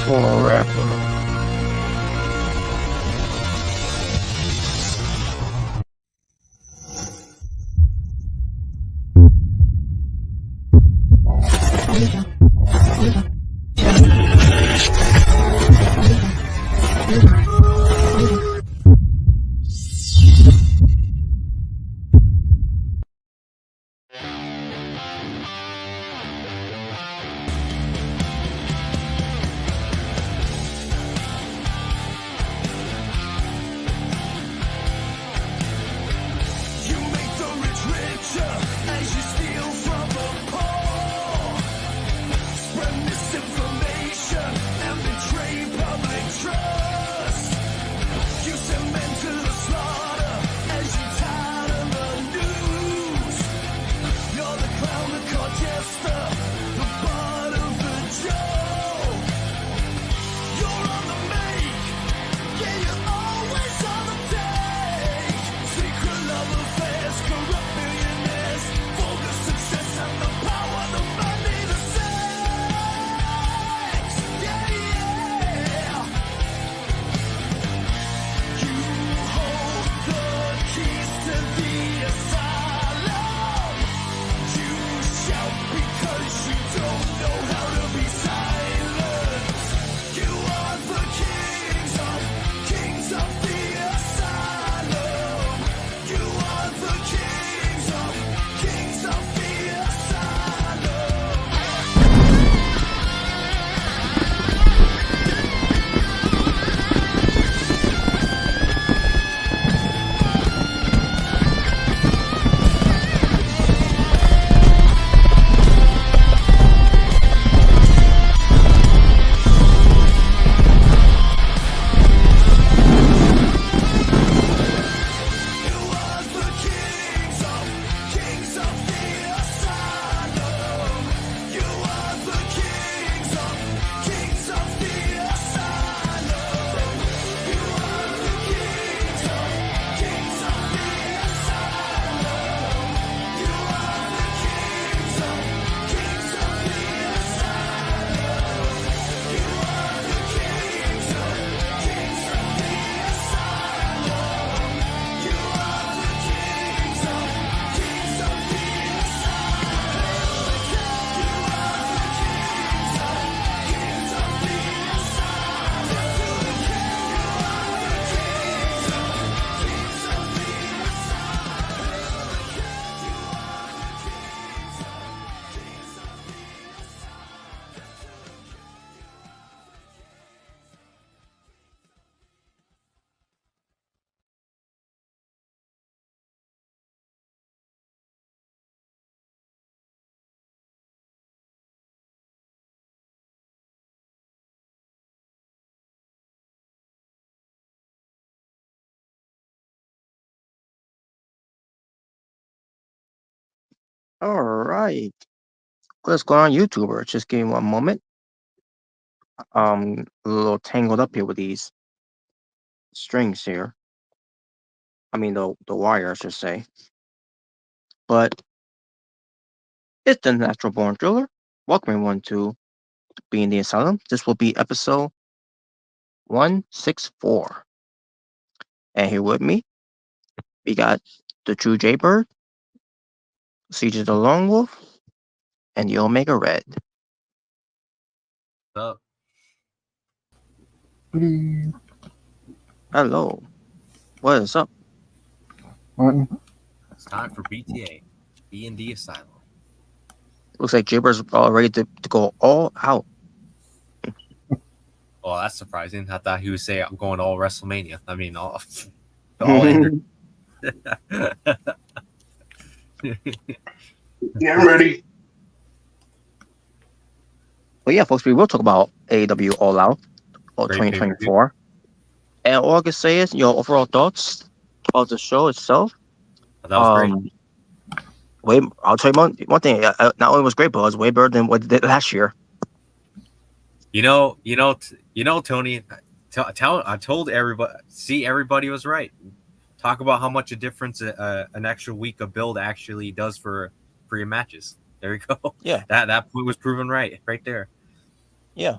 Forever. All right. What's going on, YouTuber? Just give me one moment. A little tangled up here with these strings here. I mean, the wire, I should say. But it's the Natural Born Driller. Welcome everyone to Being the Asylum. This will be episode 164. And here with me, we got the True Jaybird, CJ the Lone Wolf, and the Omega Red. What's up? Hello. What is up? Martin. It's time for BTA, Being the Asylum. Looks like Jaybird's ready to go all out. Oh, that's surprising. I thought he would say I'm going all WrestleMania. I mean, all in. Get ready. Well, yeah, folks, we will talk about AEW All Out or Great 2024. And all I can say is, your overall thoughts about the show itself. That was great. I'll tell you one thing. Not only was great, but it was way better than what it did last year. You know, Tony. I told everybody. See, everybody was right. Talk about how much a difference an extra week of build actually does for your matches. There you go. Yeah. That point was proven right there. Yeah.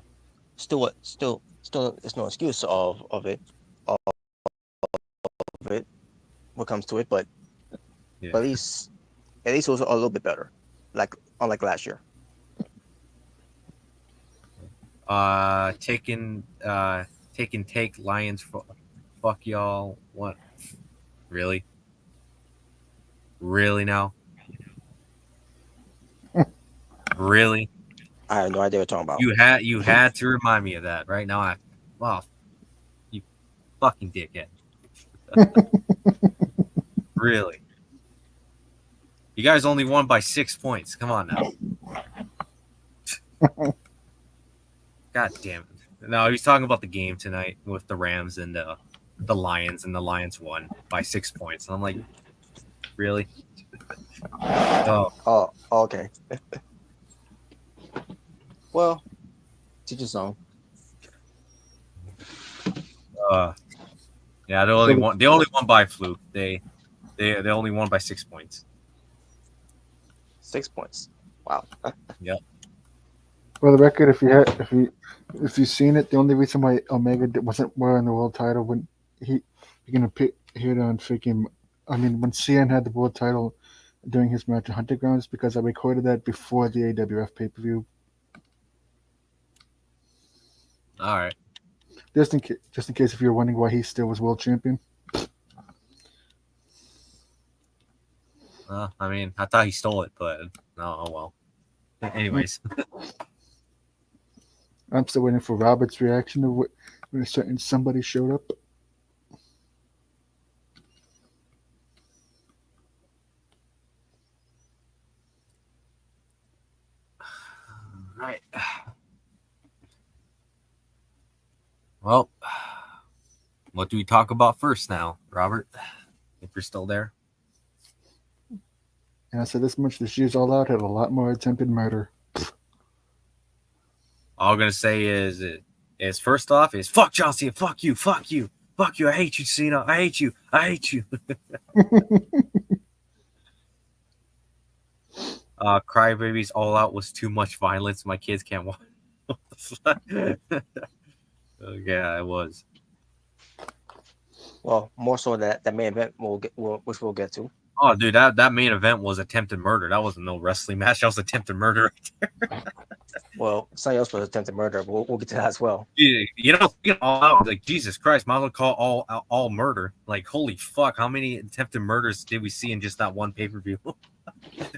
still, it's no excuse of it, what comes to it, but Yeah. at least it was a little bit better, like unlike last year. Take Lions. Fuck y'all. What? Really? Really now? Really? I have no idea what you're talking about. You had to remind me of that right now. Wow, you fucking dickhead. Really? You guys only won by 6 points. Come on now. God damn it. No, he's talking about the game tonight with the Rams and the Lions, and the Lions won by 6 points. And I'm like, really? Oh, Oh, okay. Well, teach his own. yeah, they only won by fluke. They only won by 6 points. 6 points. Wow. Yep. For the record, if you've seen it, the only reason why Omega wasn't wearing the world title when you're gonna hear it on freaking. I mean, when CN had the world title during his match at Hunter Grounds, because I recorded that before the AWF pay per view, All right. just in case if you're wondering why he still was world champion. I mean, I thought he stole it, but oh well. Anyways. I'm still waiting for Robert's reaction to when a certain somebody showed up. Right. Well, what do we talk about first now, Robert? If you're still there. And I said this much: this year's All Out had a lot more attempted murder. All I'm gonna say is first off is fuck John Cena, fuck you, I hate you, Cena, I hate you. Crybabies All Out was too much violence. My kids can't watch. Yeah, it was. Well, more so that main event which we'll get to. Oh, dude, that main event was attempted murder. That wasn't no wrestling match. That was attempted murder. Well, something else was attempted murder, but we'll get to that as well. You know, All Out, like Jesus Christ, might as well call all murder. Like holy fuck, how many attempted murders did we see in just that one pay per view?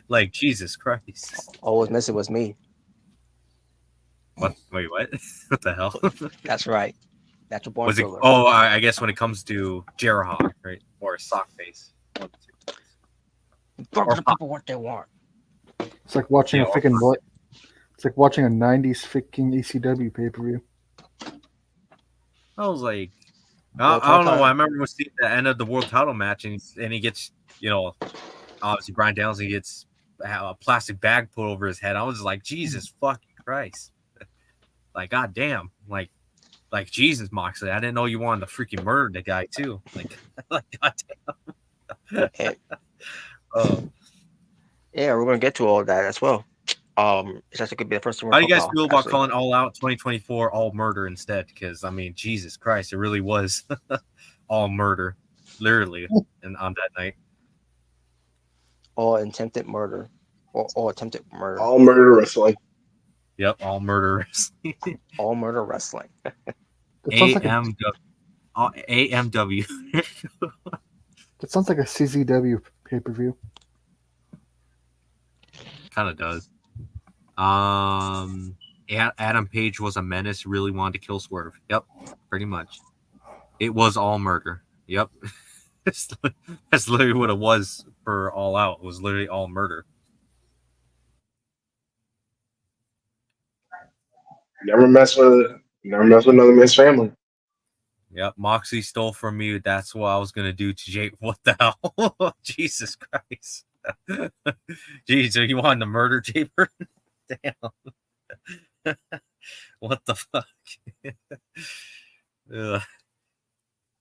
Like Jesus Christ. All was missing was me. What? Wait, what? What the hell? That's right. Natural born Was it? killer. Oh, I guess when it comes to Jerahog, right, or Sockface. Fuck the people what they want. It's like watching a freaking what? It's like watching a '90s freaking ECW pay per view. I was like, I don't know. I remember we seeing the end of the world title match, and he gets, obviously Brian Danielson gets a plastic bag put over his head. I was like, Jesus fucking Christ! Like, goddamn! Like Jesus, Moxley. I didn't know you wanted to freaking murder the guy too. Like goddamn. Yeah, we're gonna get to all that as well. It's actually could be the first one. How do you guys feel about calling All Out 2024 all murder instead? Because I mean, Jesus Christ, it really was all murder, literally, and on that night. All attempted murder, or attempted murder. All murder wrestling. Yep, all murder wrestling. All murder wrestling. AMW. That sounds like a CZW pay per view. Kind of does. Adam Page was a menace. Really wanted to kill Swerve. Yep, pretty much. It was all murder. Yep, that's literally what it was for All Out. It was literally all murder. Never mess with another man's family. Yep, Moxie stole from me. That's what I was gonna do to Jake. What the hell? Jesus Christ! Jeez, are you wanting to murder Jay Burton? Damn. What the fuck?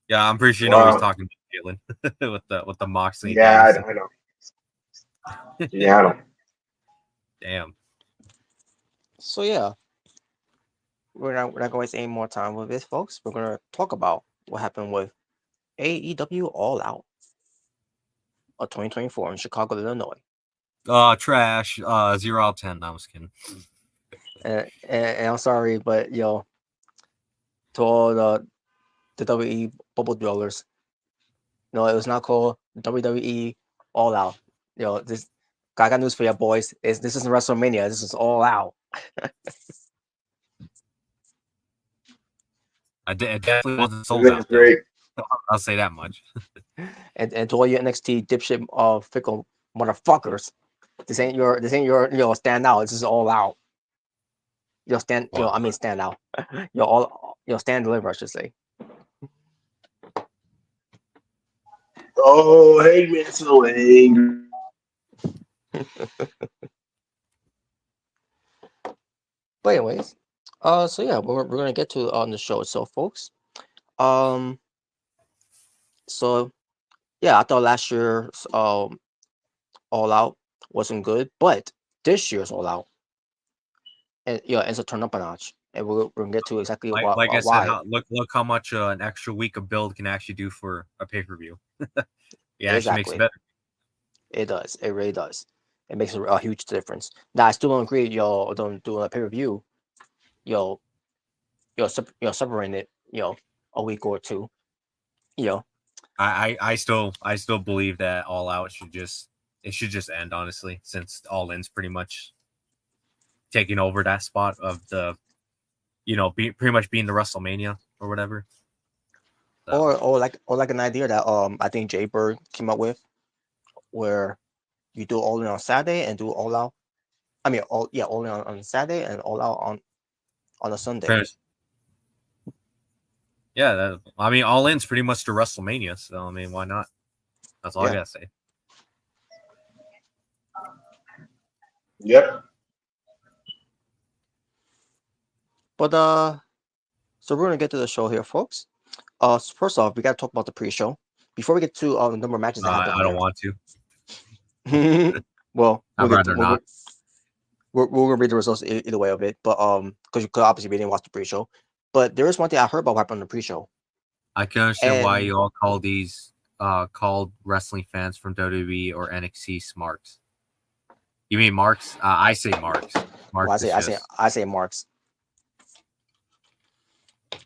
Yeah, I'm pretty sure you know what he's talking about, Caitlin. with the Moxley. Yeah, I know. Yeah, I know. Damn. So yeah, we're not going to waste any more time with this, folks. We're going to talk about what happened with AEW All Out of 2024 in Chicago, Illinois. Trash. 0 out of 10. No, I was kidding. And I'm sorry, but to all the WWE bubble dwellers, it was not called WWE All Out. This I got news for you, boys. This isn't WrestleMania. This is All Out. It definitely wasn't sold out. Great. I'll say that much. and to all you NXT dipshit fickle motherfuckers, this ain't your stand out. This is All Out. Stand stand out. Stand deliver, I should say. Oh, Hangman so angry. But anyways, so yeah, we're gonna get to on the show itself, folks. So yeah, I thought last year's All Out wasn't good, but this year's All Out, and it's a turn up a notch, and we're gonna get to exactly like I said, look how much an extra week of build can actually do for a pay-per-view. It actually makes it better. It does. It really does. It makes a huge difference. Now I still don't agree. Don't do a pay-per-view. Separating it. A week or two. I still believe that All Out should just end, honestly, since All In's pretty much taking over that spot of the, pretty much being the WrestleMania or whatever. So. Or like an idea that I think Jay Bird came up with, where you do All In on Saturday and do All Out. I mean, All In on Saturday and All Out on a Sunday. Yeah, All In's pretty much to WrestleMania, so why not? That's all I gotta say. Yep. But so we're gonna get to the show here, folks. First off, we gotta talk about the pre-show before we get to the number of matches that happen. I don't want to. Well, I'd rather not. We're gonna read the results either way of it, but because obviously we didn't watch the pre-show. But there is one thing I heard about what happened on the pre-show. I can understand why you all call these called wrestling fans from WWE or NXT smarks. You mean marks? I say marks. Marks. Well, I say marks.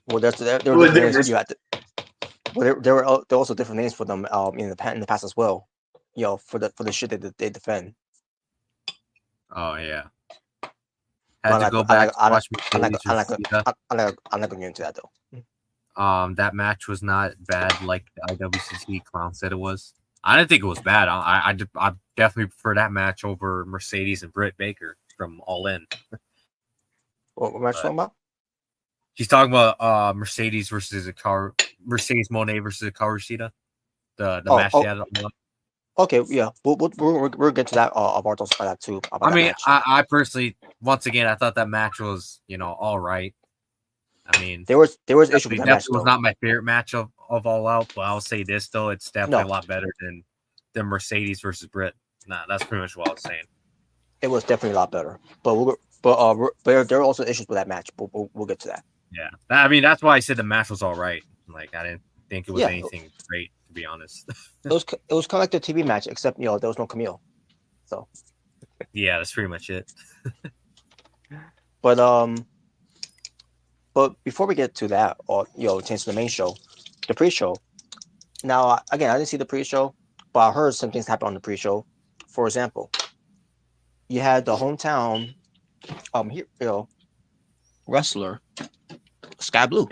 Well, there were different names you had to. Well, there were also different names for them in the past as well. For the shit that they defend. Oh yeah. Had to go back to watch I'm not gonna get into that though. That match was not bad like the IWCC clown said it was. I didn't think it was bad. I definitely prefer that match over Mercedes and Britt Baker from All In. What match talking about? He's talking about Mercedes versus Mercedes Moné versus Hikaru Shida. The match they had. Okay, yeah, we'll get to that about that too. I personally, once again, I thought that match was all right. There was issues with that match. It was not my favorite match of All Out, but I'll say this though, it's definitely a lot better than the Mercedes versus Britt. Nah, that's pretty much what I was saying. It was definitely a lot better, but there were also issues with that match. But we'll get to that. Yeah, that's why I said the match was all right. Like I didn't think it was anything great, to be honest. It was kind of like the TV match, except there was no Camille. So. Yeah, that's pretty much it. But before we get to that, or change to the main show, the pre-show. Now, again, I didn't see the pre-show, but I heard some things happen on the pre-show. For example, you had the hometown, wrestler, Sky Blue.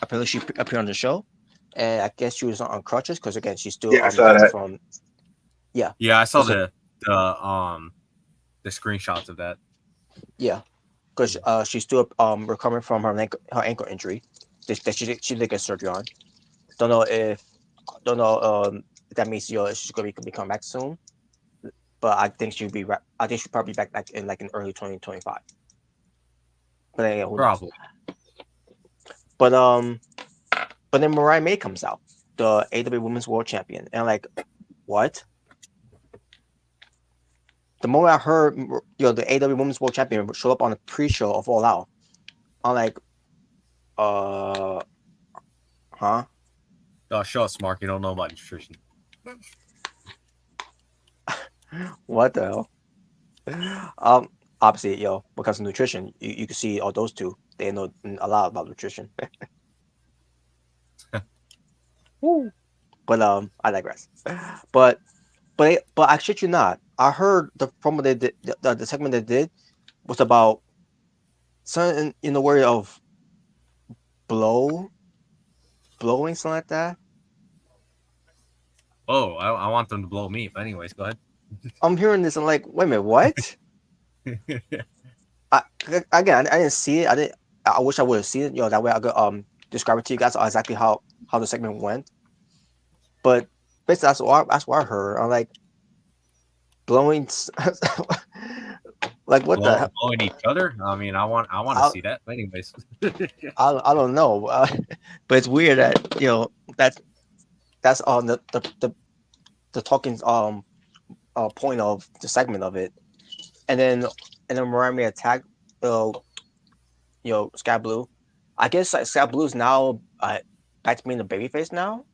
Apparently, she appeared on the show, and I guess she was on crutches because again, she's still I saw that. I saw the screenshots of that. Yeah. Because she's still recovering from her ankle injury that she did get surgery on. Don't know if that means she's gonna be coming back soon. But I think she'll probably be back in early 2025. But yeah, probably. But then Mariah May comes out, the AEW Women's World Champion, and what? The moment I heard the AEW Women's World Champion show up on the pre-show of All Out, I'm like, huh? Oh, show us, Mark. You don't know about nutrition. What the hell? Obviously, because of nutrition, you can see all those two. They know a lot about nutrition. Woo. But I digress. But I shit you not. I heard the promo they did, the segment they did was about something in the way of blowing, something like that. Oh, I want them to blow me. But anyways, go ahead. I'm hearing this. I'm like, wait a minute, what? I Again, I didn't see it. I didn't. I wish I would have seen it. That way I could describe it to you guys exactly how the segment went. But basically, that's what I heard. I'm like blowing, like what the hell? Blowing each other. I mean, I want to I, see that. But anyways, I don't know, but it's weird that that's on the talking point of the segment of it, and then Miami attacked Sky Blue. I guess like, Sky Blue is now back to being the babyface now,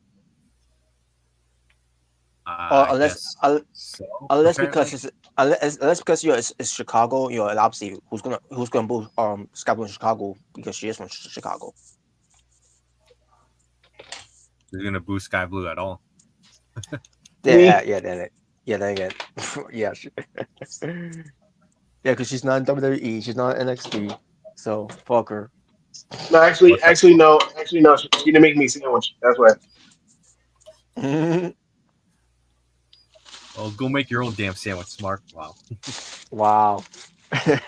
or I guess so. unless Apparently, because it's Chicago, and obviously who's gonna boo Sky Blue in Chicago because she is from Chicago. they're gonna boost Sky Blue at all. Then again, yeah, yeah, because she's not in WWE, she's not in NXT, so fuck her. No, What's that? actually, no. She didn't make me a sandwich. That's why. Oh, go make your own damn sandwich, Smart. Wow. Wow.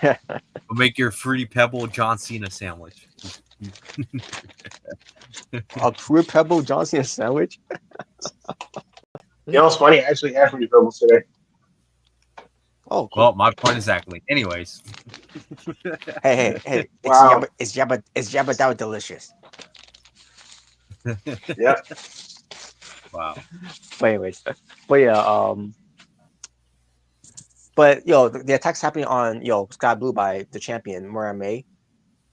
Go make your Fruity Pebble John Cena sandwich. A Fruit Pebble Johnson sandwich? You know, it's funny. I actually had Fruity Pebbles today. Oh, cool. Well, my point exactly. Anyways, Hey! Wow. It's Jabba Dabba delicious. Yeah. wow. But anyways, but yeah, but the attack's happening on Sky Blue by the champion Murray May,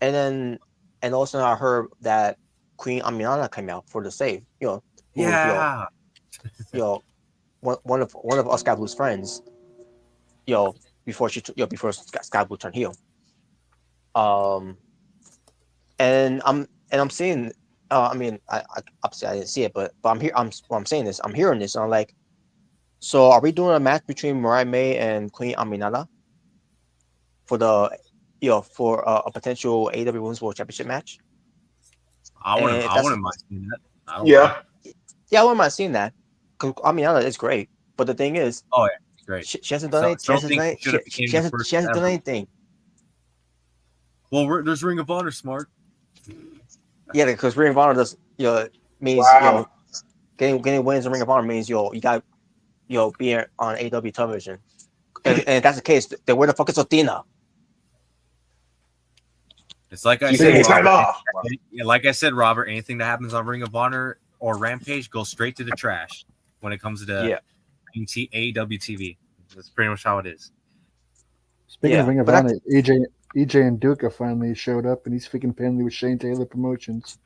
and also I heard that Queen Aminata came out for the save. Who Yeah. one of us Sky Blue's friends. Before before Sky Blue turned heel. Um, and I'm seeing. I mean, I obviously I didn't see it, but I'm saying this. I'm hearing this. And I'm like, so are we doing a match between Mariah May and Queen Aminata for the for a potential AEW Women's World Championship match? I And wouldn't. if I that's wouldn't mind seeing that. I don't mind. Yeah. yeah, I wouldn't mind seeing that because Aminata is great. But the thing is, Oh yeah, great. she hasn't done anything. Still think she should have became the first She hasn't done ever. anything. Well, there's Ring of Honor, Smart. Yeah, because Ring of Honor does means Wow. getting wins in Ring of Honor means you got being on AW television. And if that's the case, then where the fuck is Athena? It's like I She said, taking time Robert. off. Like I said, Robert. Anything that happens on Ring of Honor or Rampage goes straight to the trash when it comes to AEW TV. That's pretty much how it is. Speaking of Ring of but Honor, EJ and Duca finally showed up, and he's freaking family with Shane Taylor Promotions.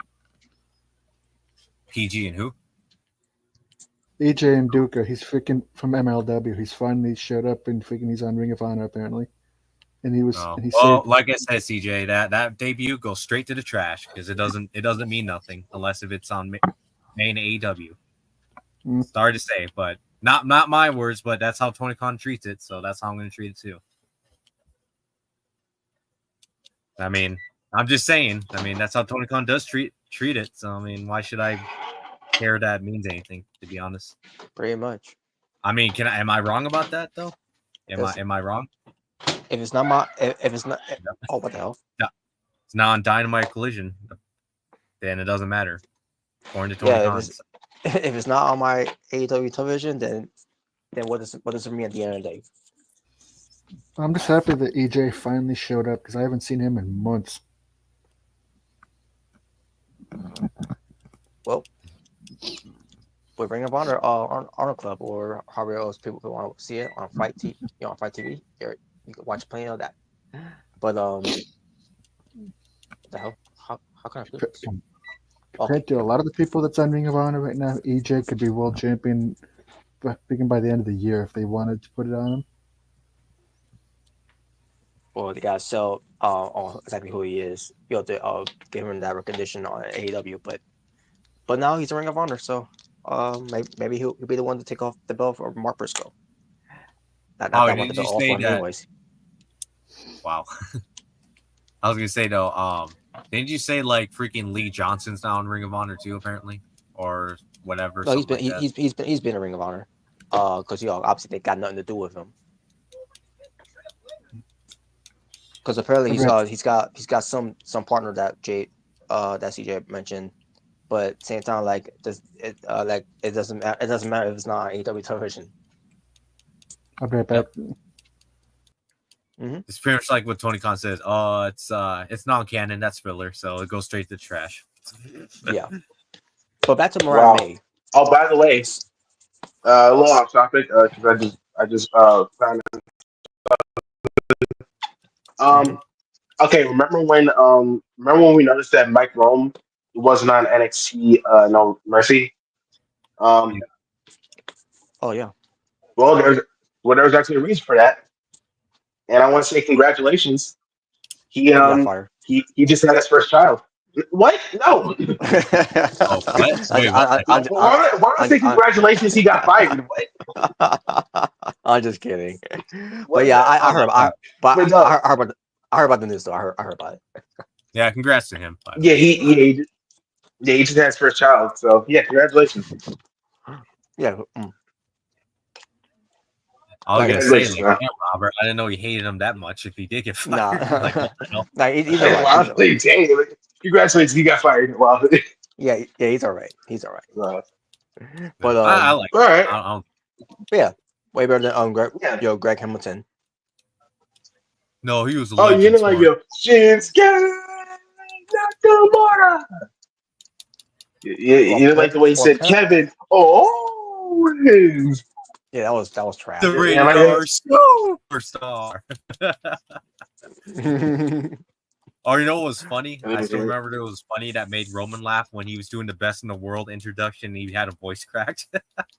PG and who? EJ and Duca, he's freaking from MLW. He's finally showed up, and freaking he's on Ring of Honor apparently. And he was, Oh. and he Well, saved. like I said, CJ, that debut goes straight to the trash because it doesn't mean nothing unless if it's on main AEW. Sorry to say, but not my words, but that's how Tony Khan treats it, so that's how I'm going to treat it too. I mean, I'm just saying. I mean, that's how Tony Khan does treat it. So I mean, why should I care that means anything? To be honest, pretty much. I mean, am I wrong about that though? Am I wrong? If it's not oh, what the hell? No. It's not on Dynamite Collision, then it doesn't matter. According to Tony Khan. If it's not on my AEW television, then what does it mean at the end of the day? I'm just happy that EJ finally showed up because I haven't seen him in months. Well, with Ring of Honor on Honor Club or however else people want to see it on Fight TV, on Fight TV, you can watch plenty of that. But The hell? How can I do this? Compared to a lot of the people that's on Ring of Honor right now, EJ could be world champion begin by the end of the year if they wanted to put it on him. Well, they gotta sell on exactly who he is. You know, to give him that recognition on AEW, but now he's a Ring of Honor, so maybe he'll be the one to take off the belt for Mark Briscoe. Not that one to go off on anyways. Wow. I was gonna say though, didn't you say like freaking Lee Johnson's now in Ring of Honor too, apparently, or whatever? No, he's been a Ring of Honor, because obviously they got nothing to do with him. Because apparently he's got some partner that CJ mentioned, but at the same time it doesn't matter if it's not on AEW television. I'll be right back. Mm-hmm. It's pretty much like what Tony Khan says. Oh, it's non-canon. That's filler, so it goes straight to the trash. Yeah. But back to Mariah May. Oh, by the way, a little off topic. Because I just found out. Okay, remember when we noticed that Mike Rome wasn't on NXT? No Mercy. Oh yeah. Well, there was actually a reason for that, and I want to say congratulations. He got fired. He just had his first child. What? No. Oh, what? Wait, why would I say congratulations? He got fired. What? I'm just kidding. But yeah, I heard. I heard about the news though. I heard about it. Yeah, congrats to him. Yeah, he just had his first child. So yeah, congratulations. Yeah. I was gonna say, like, damn, Robert, I didn't know he hated him that much. If he did get fired, He's all right. Congratulations, he got fired. Wow. Yeah, he's all right. He's all right. Right. But I like. All right. Yeah, way better than Greg Hamilton. No, he was. Oh, you know, like Shinsuke Nakamura. You didn't like the way he said Kevin. Oh. Yeah, that was trash. The radar superstar. Oh, you know what was funny? I still remember it was funny that made Roman laugh when he was doing the Best in the World introduction and he had a voice cracked.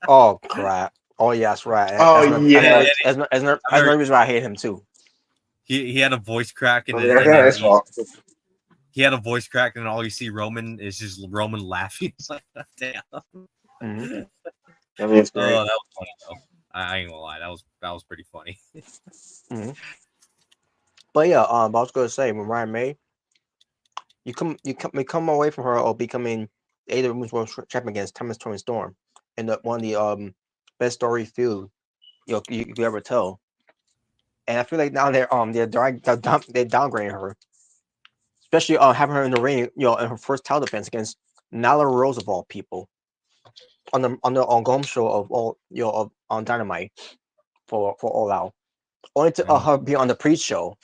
Oh crap! Oh yeah, that's right. That's another reason why I hate him too. He had a voice crack and he had a voice crack and all you see Roman is just Roman laughing. It's like, damn. Mm-hmm. That was great. Oh, that was funny though. I ain't gonna lie, that was pretty funny. Mm-hmm. But yeah, I was gonna say Mariah May, you come away from her or becoming AEW Women's World Champion against Toni Storm, and one of the best story feud you could ever tell. And I feel like now they're downgrading her, especially having her in the ring, in her first title defense against Nyla Rose of all people, on the ongoing show of all on Dynamite for All Out, only to her be on the pre-show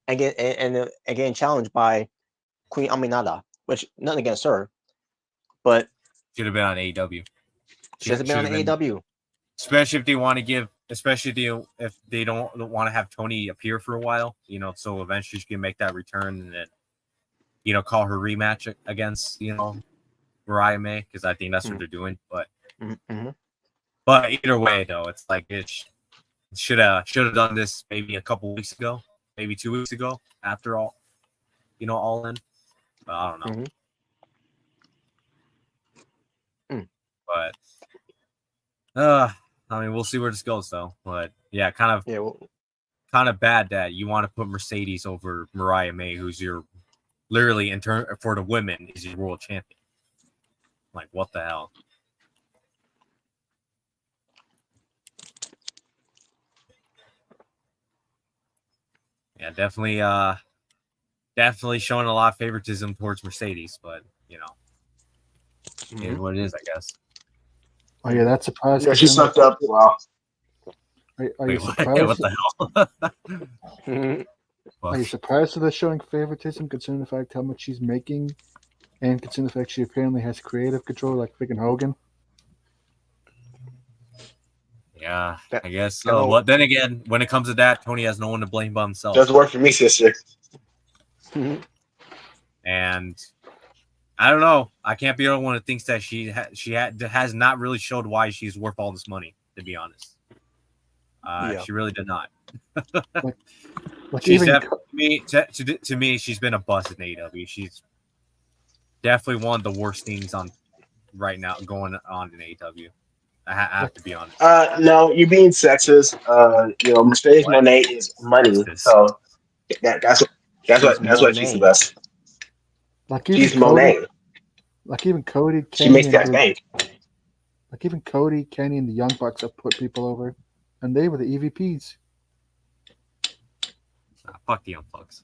and getting challenged by Queen Aminata, which nothing against her, but should have been on AEW. She hasn't been on AEW. Especially if they want to give, if they don't want to have Toni appear for a while, so eventually she can make that return and then, call her rematch against, Mariah May, because I think that's what they're doing. But but either way, though, it's like it should have done this maybe a couple weeks ago, maybe 2 weeks ago, after all, all in. But I don't know. But I mean, we'll see where this goes, though. But yeah, kind of bad that you want to put Mercedes over Mariah May, who's your literally for the women is your world champion. Like, what the hell? Yeah, definitely showing a lot of favoritism towards Mercedes, but it is what it is, I guess. Oh yeah, that's surprised. Yeah, she sucked up. Wow. Are you surprised? What the hell? Are you surprised that they're showing favoritism, considering the fact how much she's making, and considering the fact she apparently has creative control like freaking Hogan? Yeah, I guess so. But then again, when it comes to that, Tony has no one to blame but himself. Doesn't work for me, sister. And I don't know. I can't be the only one who thinks that she has not really showed why she's worth all this money. To be honest, she really did not. Like She's even definitely to me, she's been a bust in AEW. She's definitely one of the worst things on right now going on in AEW. I have to be honest. No, you're being sexist. Mercedes What? Monet is money, Sexist. so that's She's why she's the Monet. best. like even She's Cody, Monet. like even Cody, She Kenny, makes and that bank. like even Cody, Kenny, and the Young Bucks have put people over, and they were the EVPs. Fuck the Unplugs.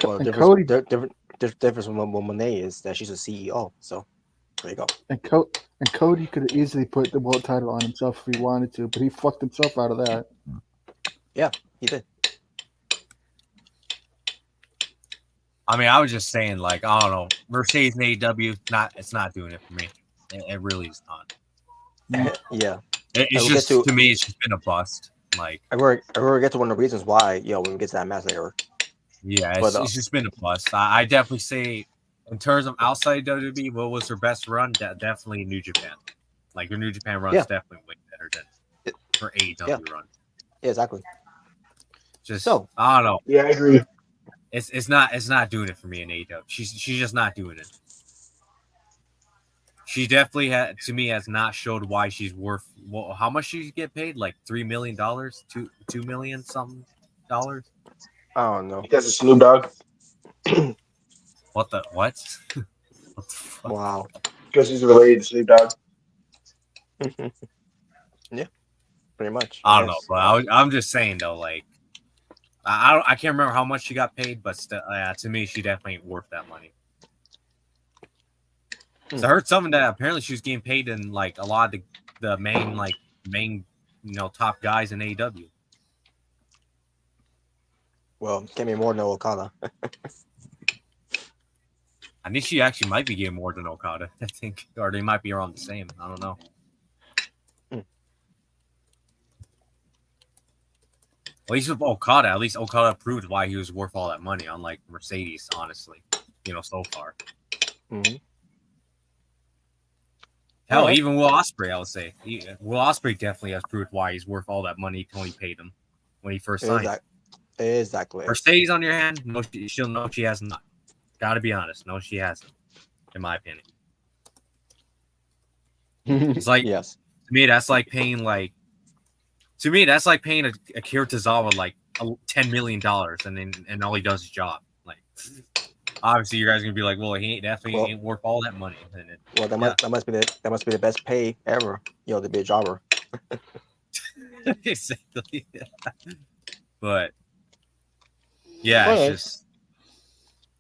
Well, And Cody difference with Monet is that she's a CEO. So there you go. and Cody could have easily put the world title on himself if he wanted to, but he fucked himself out of that. Yeah, he did. I mean, I was just saying, like, I don't know, Mercedes and AEW, it's not doing it for me. It really is not. Yeah. It's we'll just get to- to me, it's just been a bust. Like, we'll get to one of the reasons why. When we get to that match later. yeah, But, it's just been a bust. I definitely say, in terms of outside WWE, what was her best run? Definitely New Japan. Like, her New Japan run is definitely way better than her AEW run. Yeah, exactly. Just So I don't know. Yeah, I agree. It's not doing it for me in AEW. She's just not doing it. She definitely to me has not showed why she's worth. Well, how much she get paid? Like $3 million, $2 million something dollars. I don't know. Because it's Snoop Dogg. What the what? What the fuck? Wow. Because he's related to Snoop Dogg. Yeah, pretty much. I don't know, but I'm just saying though, like I can't remember how much she got paid, but to me, she definitely ain't worth that money. So I heard something that apparently she was getting paid in like a lot of the main top guys in AEW. Well, can't be more than Okada. I think she actually might be getting more than Okada. I think, or they might be around the same. I don't know. At least with Okada, Okada proved why he was worth all that money, unlike Mercedes, honestly, so far. Mm-hmm. Hell, even Will Ospreay, I would say. Will Ospreay definitely has proved why he's worth all that money Tony paid him when he first signed. Exactly. Mercedes, on your hand, no, she'll know she has not. Gotta be honest, no, she hasn't, in my opinion. It's like, yes. To me, that's like paying Akira Tozawa like $10 million, and all he does is job. Like, obviously, you guys are gonna be like, well, he definitely ain't worth all that money. That must be the best pay ever. To be a jobber. Exactly. But yeah, it's just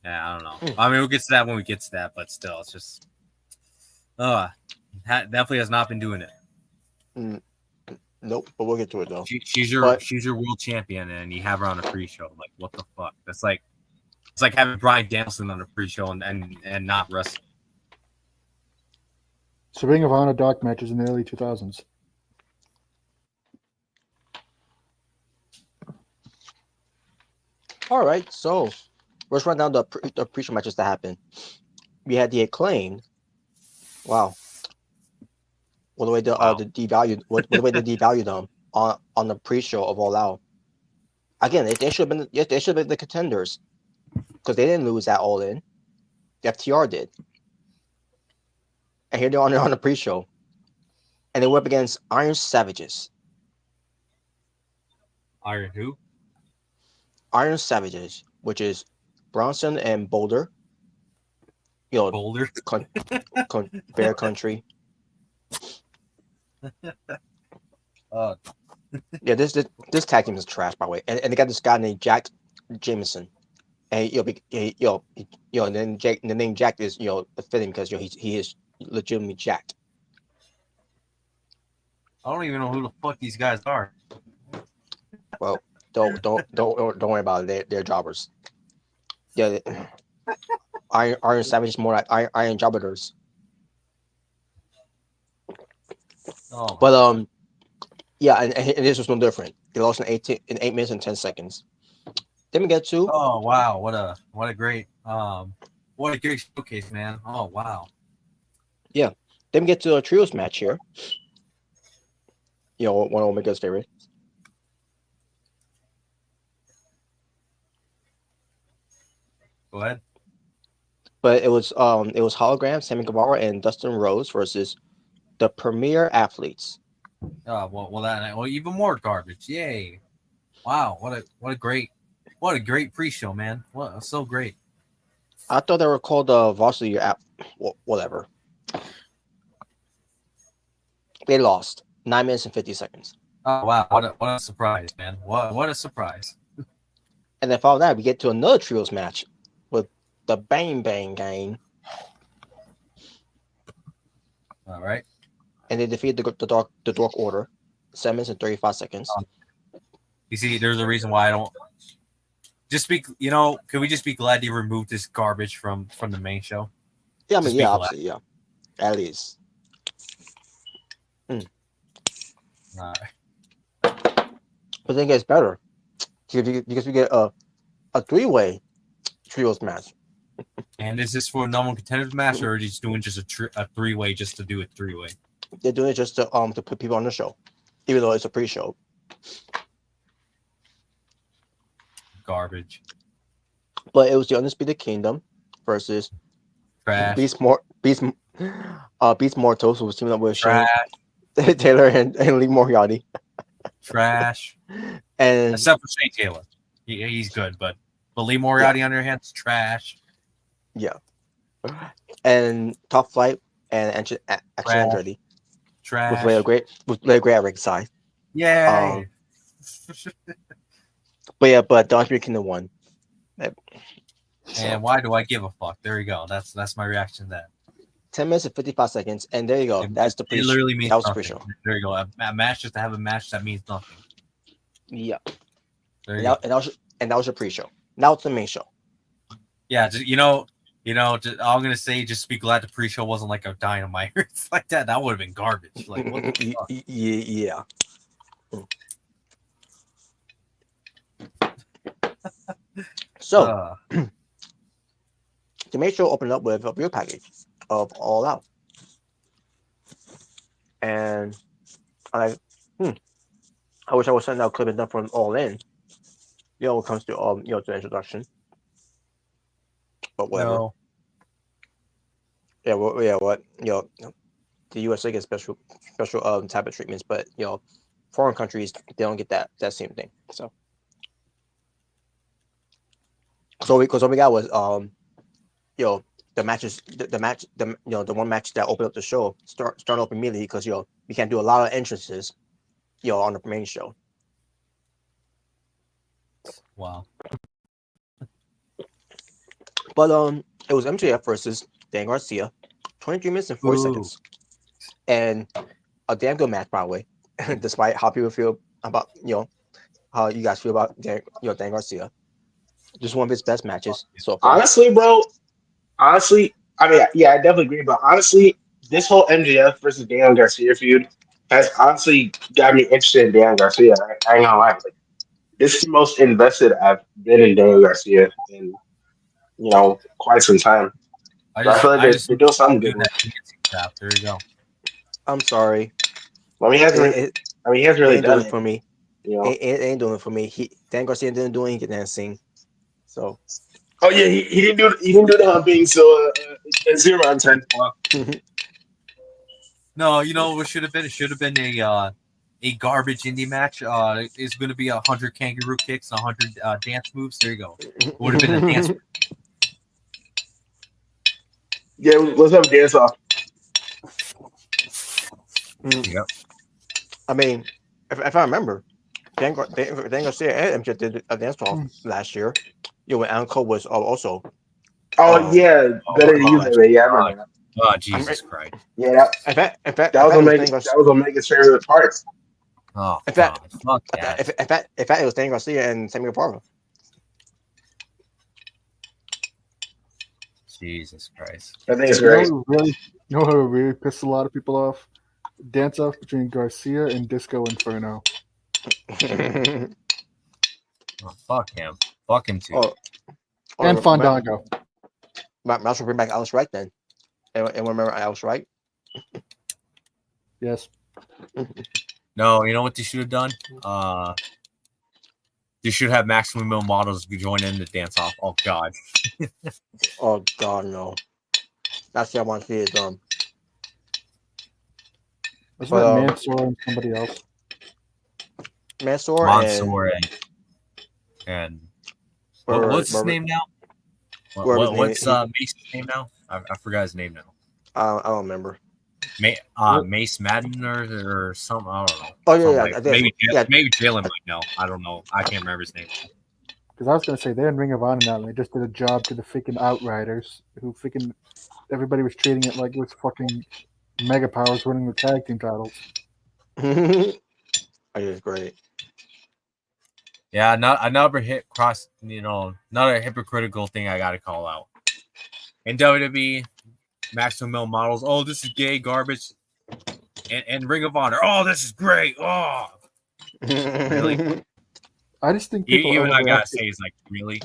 I don't know. I mean, we'll get to that when we get to that, but still, it's just definitely has not been doing it. Nope, but we'll get to it though. She's your world champion, and you have her on a pre-show. Like, what the fuck? It's like having Bryan Danielson on a pre-show and not wrestling. So Ring of Honor dark matches in the early 2000s. All right, so let's run down the pre-show matches that happened. We had the Acclaimed. Wow. What the way they devalued them on the pre-show of All Out. Again, they should have been the contenders because they didn't lose at All In. The FTR did, and here they're on the pre-show, and they went up against Iron Savages. Iron who? Iron Savages, which is Bronson and Boulder. Boulder, Bear Country. Yeah, this tag team is trash, by the way, and they got this guy named Jack Jameson, and and then the name Jack is fitting because he is legitimately jacked. I don't even know who the fuck these guys are. Well, don't worry about it. They're jobbers. Yeah, Iron Savage is more like Iron Jobbers. Oh, but yeah, and this was no different. They lost in 8 minutes and 10 seconds. Then we get to wow, what a great What a great showcase, man. Oh wow. Then we get to a trios match here. One of Omega's favorites. Go ahead. But it was Hologram, Sammy Guevara, and Dustin Rhodes versus the Premier Athletes. Oh well, even more garbage. Yay! Wow, what a great pre-show, man. What so great. I thought they were called Varsity whatever. They lost 9 minutes and 50 seconds. Oh wow, what a surprise, man. What a surprise. And then following that, we get to another trios match with the Bang Bang Gang. All right. And they defeated the Dark Order, 7 minutes and 35 seconds. You see, there's a reason why I don't just be. Could we just be glad you removed this garbage from the main show? Yeah, I mean, Just be glad. obviously, yeah. At least. All right. But then it gets better because we get a 3-way trios match. And is this for a normal competitive match, or are you just doing just a 3-way just to do a 3-way? They're doing it just to put people on the show, even though it's a pre-show. Garbage. But it was the Undisputed Kingdom versus Trash. Beast Mortos, who was teaming up with Shane Trash. Taylor and Lee Moriarty. Trash. And Except for Shane Taylor. He's good, but Lee Moriarty on your hands, trash. yeah. And Top Flight and Action Andretti. Trash. With Leia Gray at ringside. Yay. But the Undisputed Kingdom won. And why do I give a fuck? There you go. That's my reaction to that. 10 minutes and 55 seconds, and there you go. That's the pre-show. It literally means that was the nothing. pre-show. There you go. A match just to have a match that means nothing. Yeah. There you go. And that was your pre-show. Now it's the main show. Yeah, just, I'm gonna say just be glad the pre-show wasn't like a Dynamite or it's like that. That would have been garbage. Like what the fuck? Yeah. So the main show opened up with a real package of All Out, and I wish I was sending out clip enough from All In. When it comes to to the introduction, but whatever. No. What the USA gets special type of treatments, but foreign countries they don't get that same thing. So what we got was the matches the one match that opened up the show start up immediately because we can't do a lot of entrances on the main show. Wow. But it was MJF versus Dan Garcia, 23 minutes and 40 seconds, and a damn good match, by the way. Despite how people feel about how you guys feel about Dan Garcia, just one of his best matches so far. Honestly, bro. I mean, yeah, I definitely agree. But honestly, this whole MJF versus Dan Garcia feud has honestly got me interested in Dan Garcia. I ain't gonna lie. Like, this is the most invested I've been in Dan Garcia in quite some time. I feel like they're doing something good. There you go. I'm sorry. Well, he hasn't really done it for me. It ain't doing it for me. Dan Garcia didn't do anything, didn't sing. So. Oh yeah, he didn't do the humping. So 0 out of 10. Wow. No, what should have been? It should have been a garbage indie match. It's going to be 100 kangaroo kicks, 100 dance moves. There you go. It would have been a dance. Yeah, let's have a dance off. Yep. I mean, if I remember, Dan Garcia and MJ did a dance off last year. When Adam Cole was also. Oh yeah, better than you, baby. Yeah, I remember that. Oh Jesus Christ! Yeah, that was Omega's favorite part. Oh, in fact, fuck that. In fact, it was Dan Garcia and Sammy Guevara. Jesus Christ! I think it's great. Who really pissed a lot of people off? Dance off between Garcia and Disco Inferno. Oh, fuck him. Fuck him too. And Fandango. Might as well bring back Alex Wright then. Anyone remember Alex Wright? Yes. No, you know what they should have done? They should have Maximum Male Models join in the dance off. Oh God. Oh God, no. That's what I want to see is Wasn't that Mansoor and somebody else? Mansoor and what's his name now? What's Mace's name now? I forgot his name now. I don't remember. Mace Madden or something. I don't know. Oh yeah. Maybe Jalen might know. I don't know. I can't remember his name. Because I was gonna say they're in Ring of Honor now, and they just did a job to the freaking Outriders, who freaking everybody was treating it like it was fucking Mega Powers winning the tag team titles. It is great. Yeah, another another hypocritical thing I gotta call out. In WWE, Maximum Male Models, oh, this is gay garbage. And Ring of Honor, oh, this is great. Oh, really? I just think people even I gotta say is like, really.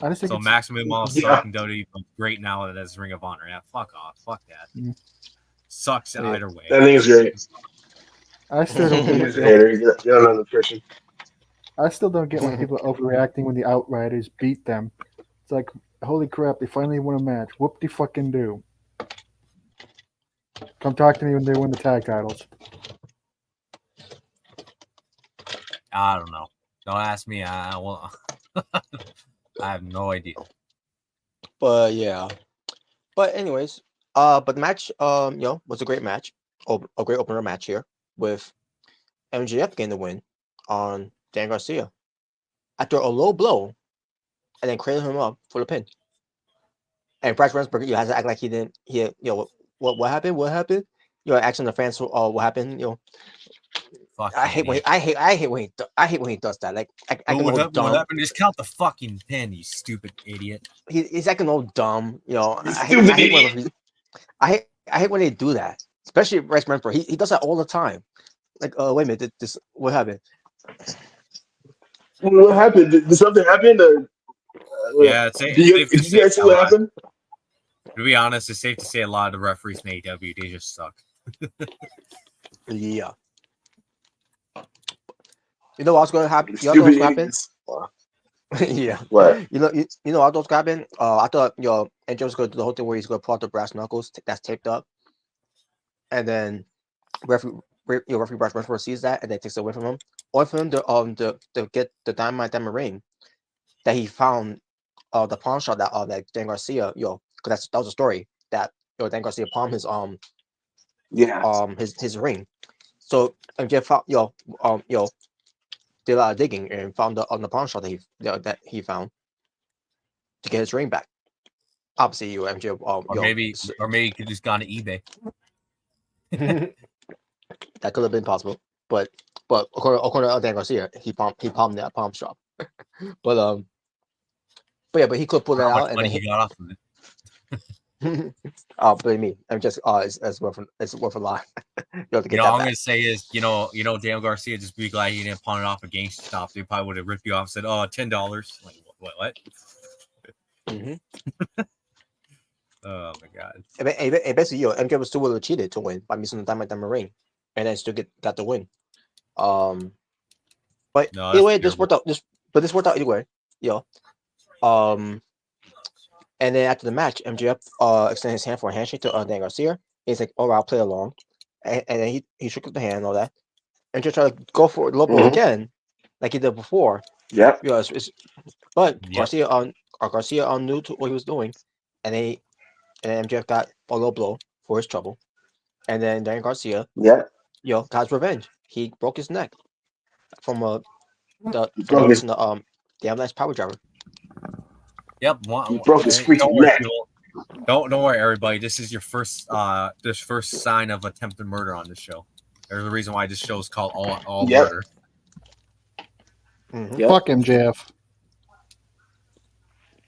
I just think so Maximum Models suck in WWE, but great now that it's Ring of Honor. Yeah, fuck off, fuck that. Sucks either way. That thing is great. I still don't get you don't know the Christian. I still don't get why people are overreacting when the Outriders beat them. It's like, holy crap, they finally won a match. Whoop de fucking do. Come talk to me when they win the tag titles. I don't know. Don't ask me. I have no idea. But yeah. But anyways, but the match, was a great match. A great opener match here with MJF getting the win on Dan Garcia after a low blow, and then cradling him up for the pin. And Bryce Remsburg, has to act like he didn't. What happened? What happened? Asking the fans, what happened? I hate when he does that. Like, what happened? Just count the fucking pin, you stupid idiot. He's acting all dumb. I hate when they do that, especially Bryce Remsburg. He does that all the time. Like, wait a minute, what happened? What happened? Did something happen? Yeah, did you guys see what happened? To be honest, it's safe to say a lot of the referees in AEW, they just suck. Yeah. You know what's going to happen? You know what's going to happen? Yeah. What? You know what's going to happen? I thought Andrew was going to do the whole thing where he's going to pull out the brass knuckles that's taped up, and then referee Bryce Remsburg sees that and then takes it away from him. Or for him to get the diamond ring that he found the pawn shop that Dan Garcia, because that was a story that Dan Garcia pawned his his ring. So MJF found did a lot of digging and found on the pawn shop that he found to get his ring back. Obviously, MJF or maybe he could just gone to eBay. That could have been possible, but according to Dan Garcia, he palmed that pawn shop. But he could pull that out, and then he got off of it. Believe me, I'm just it's worth a lot. All I'm gonna say is, Dan Garcia just be glad he didn't pawn it off at GameStop. They probably would have ripped you off and said, "Oh, $10." Like what? Mm-hmm. Oh my god! And basically, MJ was still would have cheated to win by missing the diamond ring, and then still got the win. But anyway, this worked out. This worked out anyway. And then after the match, MJF extended his hand for a handshake to Dan Garcia. He's like, "Oh, I'll play along," and then he shook the hand and all that. And just tried to go for the low blow again, like he did before. Yep. But Garcia knew what he was doing, and MJF got a low blow for his trouble. And then Dan Garcia, got his revenge. He broke his neck from the Avalanche Power Driver. Yep, he broke his freaking neck. Don't worry, everybody. This is your first sign of attempted murder on this show. There's a reason why this show is called All Murder. Mm-hmm. Fuck MJF.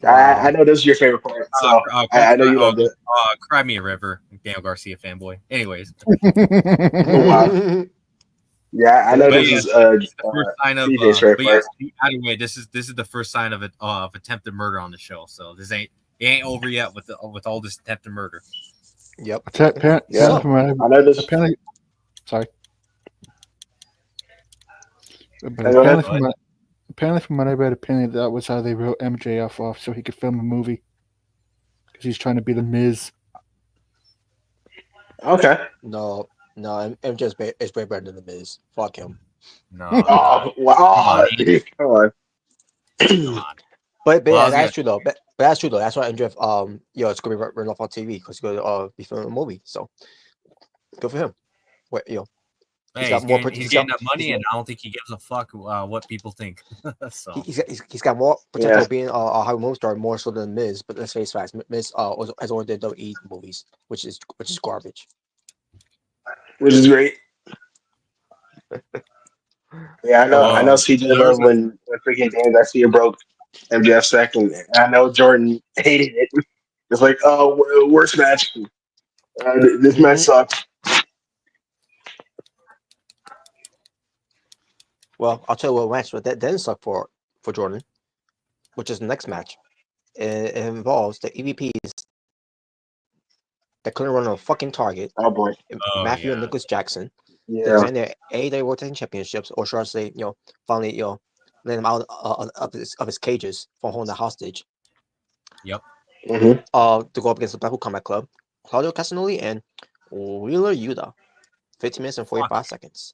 I know this is your favorite part, so I know you love it. Cry me a river, Daniel Garcia fanboy. Anyways. Oh, wow. Yeah, I know this is the first sign of. CJ's favorite part. Anyway, this is the first sign of attempted murder on the show. So this ain't It ain't over yet with all this attempted murder. Yep. Apparently, So, from what I know this. apparently, sorry, but Go ahead. apparently from what I read, apparently that was how they wrote MJF off so he could film a movie because he's trying to be the Miz. Okay. no, MJ is way better than the Miz. Fuck him. No, Oh wow! Come on. come on. But Well, I yeah, was that's true though. But that's true though. That's why MJF it's gonna be run off on TV because he's gonna be filming a movie. So good for him. Wait, Hey, got more. he's getting that money, and I don't think he gives a fuck what people think. So He's got more potential Yeah. of being a Hollywood movie star more so than Miz. But let's face facts, Miz has only did WWE movies, which is garbage. Which is great. Yeah, I know. CJ there was loved when freaking Dan Garcia broke MJF second. And I know Jordan hated it. It's like, oh, worst match. This match sucks. Well, I'll tell you what match, but that didn't suck for Jordan, which is the next match. It involves the EVPs that couldn't run on a fucking target. Oh boy. Matthew and Nicholas Jackson. They Yeah. defend their AEW World Tag Team Championships, or should I say, finally, let him out of his cages from holding the hostage. Yep. Mm-hmm. To go up against the Blackpool Combat Club, Claudio Castagnoli and Wheeler Yuta. 15 minutes and 45 seconds.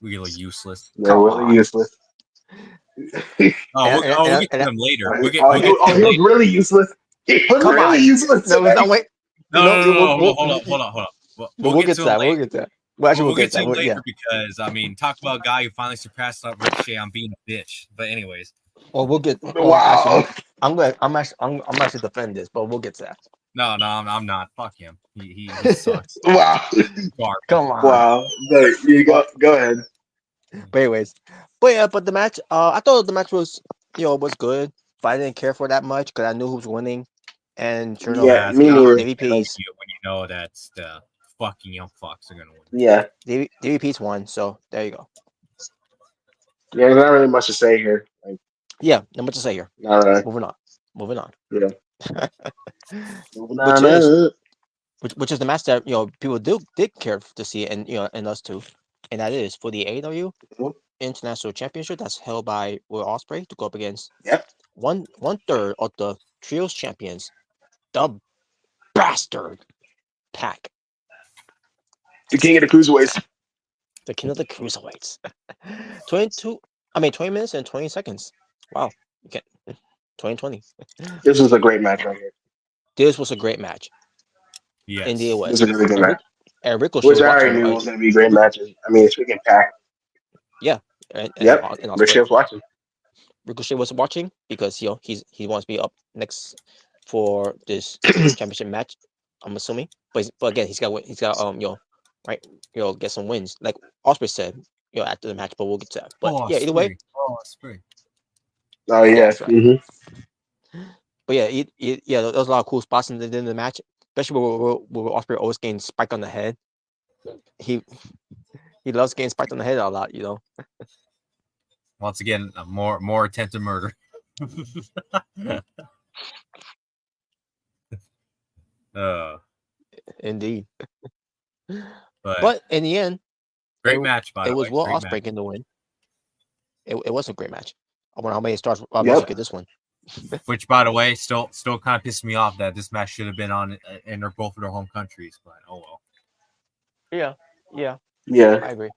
Really useless. Yeah, really useless. We'll get to them later. He was really useless. He was really useless. No, hold on. We'll get to that. We'll get to that. Well, actually, We'll get to him later yeah. because I mean, talk about a guy who finally surpassed Ricochet on being a bitch. But anyways, Well, we'll get. Wow. Actually, I'm actually defending this, but we'll get to that. no, I'm not. Fuck him. He sucks. Wow. Come on. Wow. But you go ahead. But anyways, but the match. I thought the match was was good, but I didn't care for that much because I knew who was winning, and sure enough, me neither. DVPs. When you know that's the fucking young fucks are gonna win. Yeah. DVPs won, so there you go. Yeah, there's not really much to say here. Yeah, not much to say here. All right. Moving on. Yeah. Which is the match that people did care to see, and and us too, and that is for the AEW International Championship that's held by Will Ospreay to go up against one third of the trios champions, the Bastard Pack, the king of the cruiserweights. the king of the cruiserweights. 20 minutes and 20 seconds. Wow, 2020. This was a great match right here. This was a great match. Yes. Indeed, it was. This was a really good match. And Ricochet Which I already knew was going to be great matches. I mean, it's freaking packed. Yeah. And Ricochet was watching. Ricochet was watching because he wants to be up next for this championship match. I'm assuming, but again, he's got get some wins like Ospreay said after the match. But we'll get to that. But either way. Ospreay. Oh yeah. That's right. Mm-hmm. But there was a lot of cool spots in the match, especially where Ospreay always getting spiked on the head. He loves getting spiked on the head a lot, Once again, more attempted murder. Indeed. But in the end, great match. By the way, it was Will Ospreay getting the win. It was a great match. I wonder how many stars you get this one. Which, by the way, still kind of pissed me off that this match should have been on in both of their home countries. But oh well. Yeah. I agree.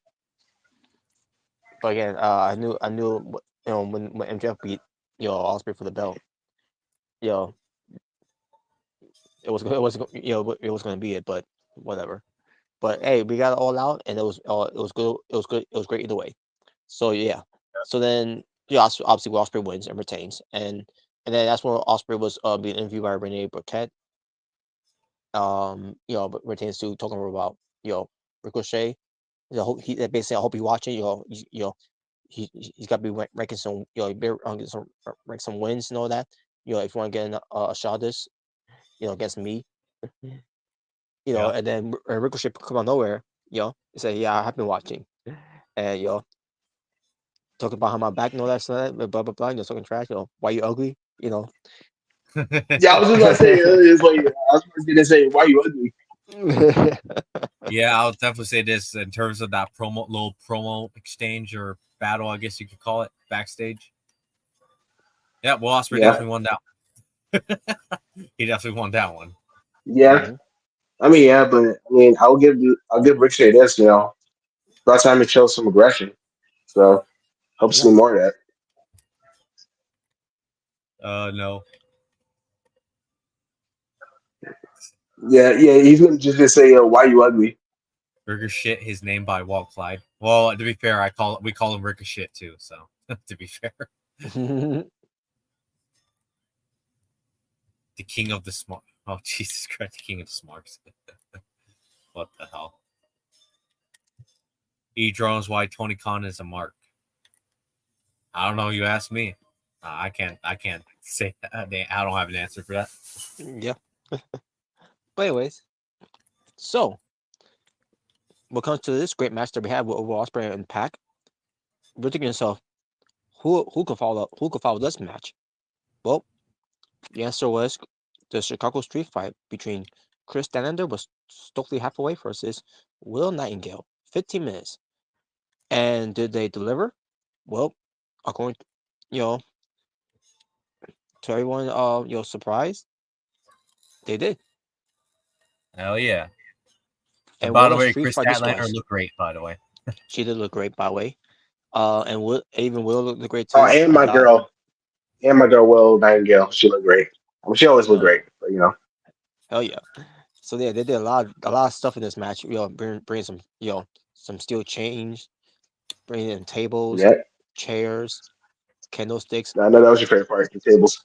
But again, I knew when MJF beat Ospreay for the belt, it was going to be it, but whatever. But hey, we got it all out, and it was good. It was great either way. So yeah. So then obviously Ospreay wins and retains, and then that's when Ospreay was being interviewed by Renee Burkett. But retains to talking about Ricochet. He basically I hope you watching. He's got to be ranking some. Rank some wins and all that. If you want to get a shot at this, against me. And then Ricochet come out of nowhere. Say I have been watching, and talking about how my back and all that stuff, blah blah blah. Talking trash. Why you ugly? Yeah, I was just about to say it's like I was going to say why you ugly. Yeah, I'll definitely say this in terms of that little promo exchange or battle, I guess you could call it, backstage. Yeah, Will Ospreay Yeah, definitely won that one. He definitely won that one. yeah. I mean, yeah, but I mean, I'll give Ricochet this. About time to show some aggression. So hope to see Yes. more of that. No. Yeah, yeah. He's gonna just say, "Why you ugly?" Ricochet, his name by Walt Clyde. Well, to be fair, we call him Ricochet too. So to be fair, the king of the smart. Oh Jesus Christ, the king of the smarts. What the hell? E drones why Tony Khan is a mark. I don't know. You ask me. I can't say that. I don't have an answer for that. Yeah. But anyways, so what comes to this great match that we have with Will Ospreay and Pac, you're thinking to yourself, who could follow this match? Well, the answer was the Chicago Street Fight between Chris Statlander was Stokely Hathaway versus Will Nightingale, 15 minutes. And did they deliver? Well, according to everyone, surprise, they did. Hell yeah! And And by what the a way, street Chris fight this Statlander was. looked great. By the way, She did look great, by the way. And Will looked great Oh, too. and I my thought. girl, Will Nightingale. She looked great. I mean, she always looked Hell yeah, great, but. hell yeah. So yeah, they did a lot of stuff in this match. Bring some some steel chains, bringing in tables, Yeah, chairs, candlesticks, I know that was your favorite part, the tables.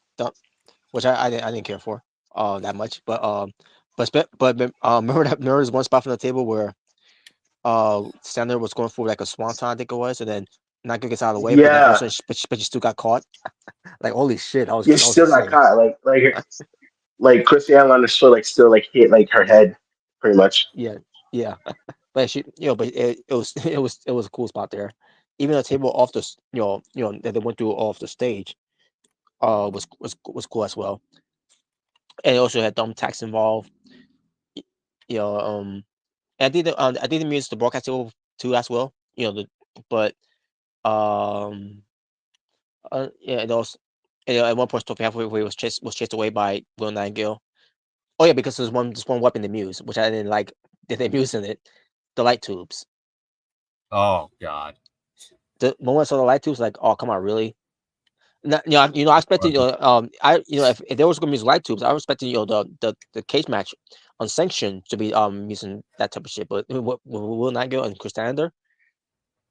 which I didn't care for that much. Remember this one spot from the table where Sandler was going for like a swanton, I think it was, and then Naka gets out of the way, but then all of a Yeah, sudden, but you still got caught. Like holy shit, you that was still got insane. caught. Like Chrissy Allen still like hit like her head, pretty much. Yeah, yeah. But but it was a cool spot there. Even the table off that they went through off the stage, was cool as well. And it also had thumbtacks involved. y- You know, and I think they used the broadcast table too as well. But um, yeah, and also, at one point, Sophie halfway away was chased away by Will Nightingale. Oh yeah, because there's one weapon they used, which I didn't like that they used in it, the light tubes. oh god, The moment I saw the light tubes, like, oh come on, really? I expected, if there was going to be light tubes, I was expecting, the cage match unsanctioned to be using that type of shit. But with Will Nightingale and Chris Statlander,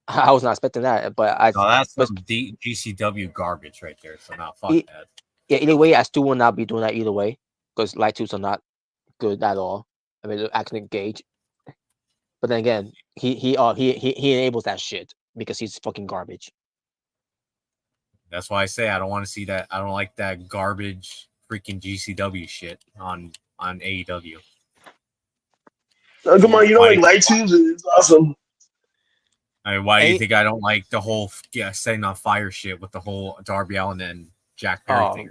I was not expecting that. no, that's But some GCW garbage right there. So now fuck e- that. yeah, either way, I still will not be doing that either way because light tubes are not good at all. I mean, they're actually gauge. But then again, he enables that shit because he's fucking garbage. That's why I say I don't want to see that. I don't like that garbage freaking GCW shit on AEW. Come on, Yeah, you know, like light tubes is awesome. I mean, why do you and think I don't like the whole setting on fire shit with the whole Darby Allin and Jack Perry thing?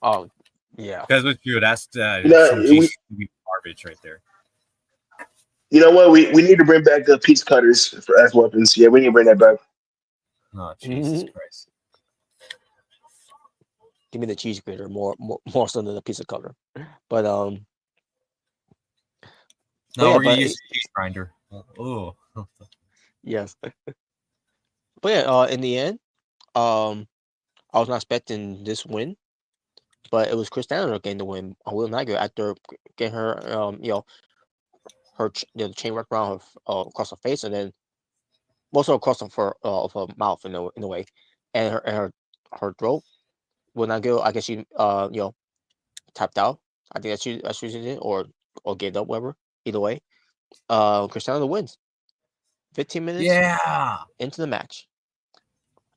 oh yeah. Because with you, that's You know, some GCW garbage right there. you know what? We need to bring back the piece cutters as weapons. Yeah, we need to bring that back. Oh Jesus Christ! Give me the cheese grater more so than a piece of color. But No, yeah, we're gonna but use a cheese grinder. Oh, yes. But yeah, in the end, I was not expecting this win, but it was Chris Statlander getting the win on Will Niger after getting her the chain wrapped around her across her face, and then also across of her mouth in a way, and her throat. Will Niger, I guess she tapped out. I think that's she did, or gave up, whatever. Either way, Chris Statlander wins. 15 minutes yeah. into the match,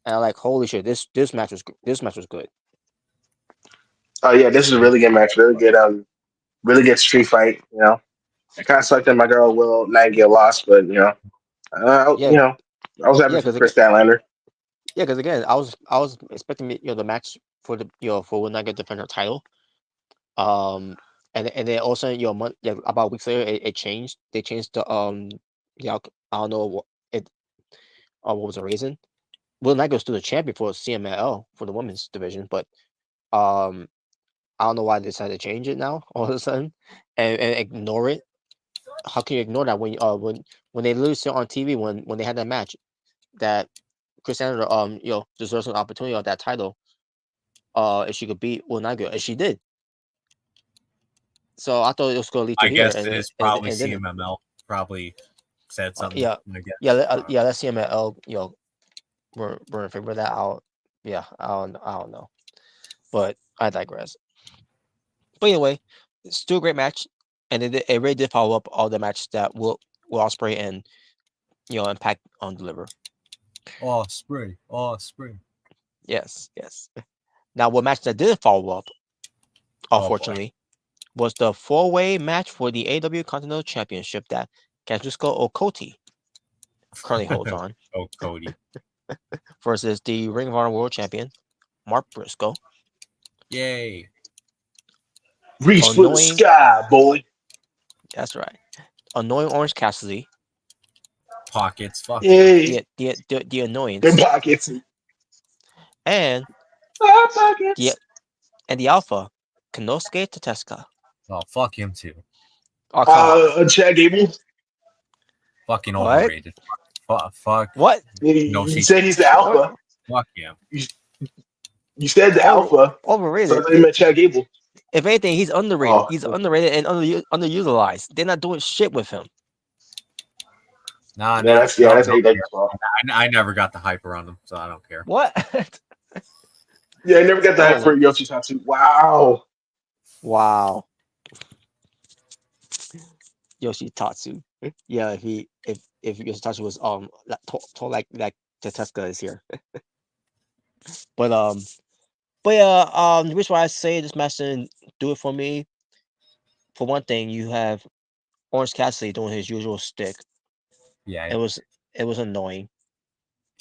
and I'm like, holy shit, this match was good. Oh yeah, this is a really good match. Really good street fight. I kind of sucked that my girl Will Nightingale lost, but Yeah, I was happy yeah, for because Chris Statlander. again, I was expecting the match for for when I get defend her title, And then also about weeks later it changed. They changed the I don't know what was the reason. Will Knight goes to the champion for CMLL for the women's division, but um I don't know why they decided to change it now all of a sudden and ignore it. How can you ignore that when they lose it on TV when they had that match that Chris Sanders deserves an opportunity of that title if she could beat Will Knight, and she did. So I thought it was going to lead to I here, guess it's probably CMML probably said something. yeah, I guess. Let's see him at L. We're in favor of that. I don't know, but I digress. But anyway, it's still a great match, and it really did follow up all the matches that Will Ospreay and Impact on deliver. Ospreay. Yes. Now, what match that didn't follow up, unfortunately, was the 4-way match for the AEW Continental Championship that Kazuchika Okoti currently holds on. Cody. Versus the Ring of Honor World Champion, Mark Briscoe. Yay. Reach for the sky, boy. That's right. Annoying Orange Cassidy. Pockets. Fuck Yay. The annoyance. Them pockets. And pockets. The Alpha, Konosuke Tatesuka. Oh, fuck him too. Oh, come on. Chad Gable. Fucking overrated. Fuck. What? You said he's the alpha. Fuck him. You said the alpha. Overrated. So you meant Chad Gable. If anything, he's underrated. He's underrated and underutilized. They're not doing shit with him. That's AEW's fault. I never got the hype around him, so I don't care. What? Yeah, I never got the hype for Yoshitatsu. Wow. Yoshitatsu. Yeah, if Yoshitatsu was tall like Tatesuka is here. But the reason why I say this match didn't do it for me, for one thing, you have Orange Cassidy doing his usual stick. Yeah. It was annoying.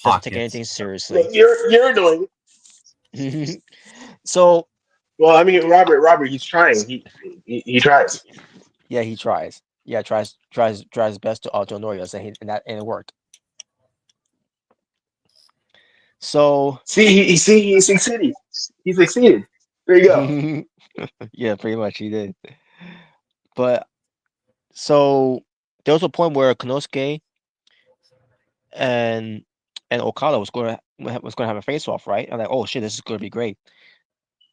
Doesn't take anything seriously. Look, you're annoying. So, well, I mean, Robert, he's trying. He tries. Yeah, he tries. Yeah, tries his best to annoy us, and it worked. So he succeeded. He succeeded. There you go. Yeah, pretty much he did. But so there was a point where Konosuke and Okada was going to have a face off, right? I'm like, oh shit, this is going to be great.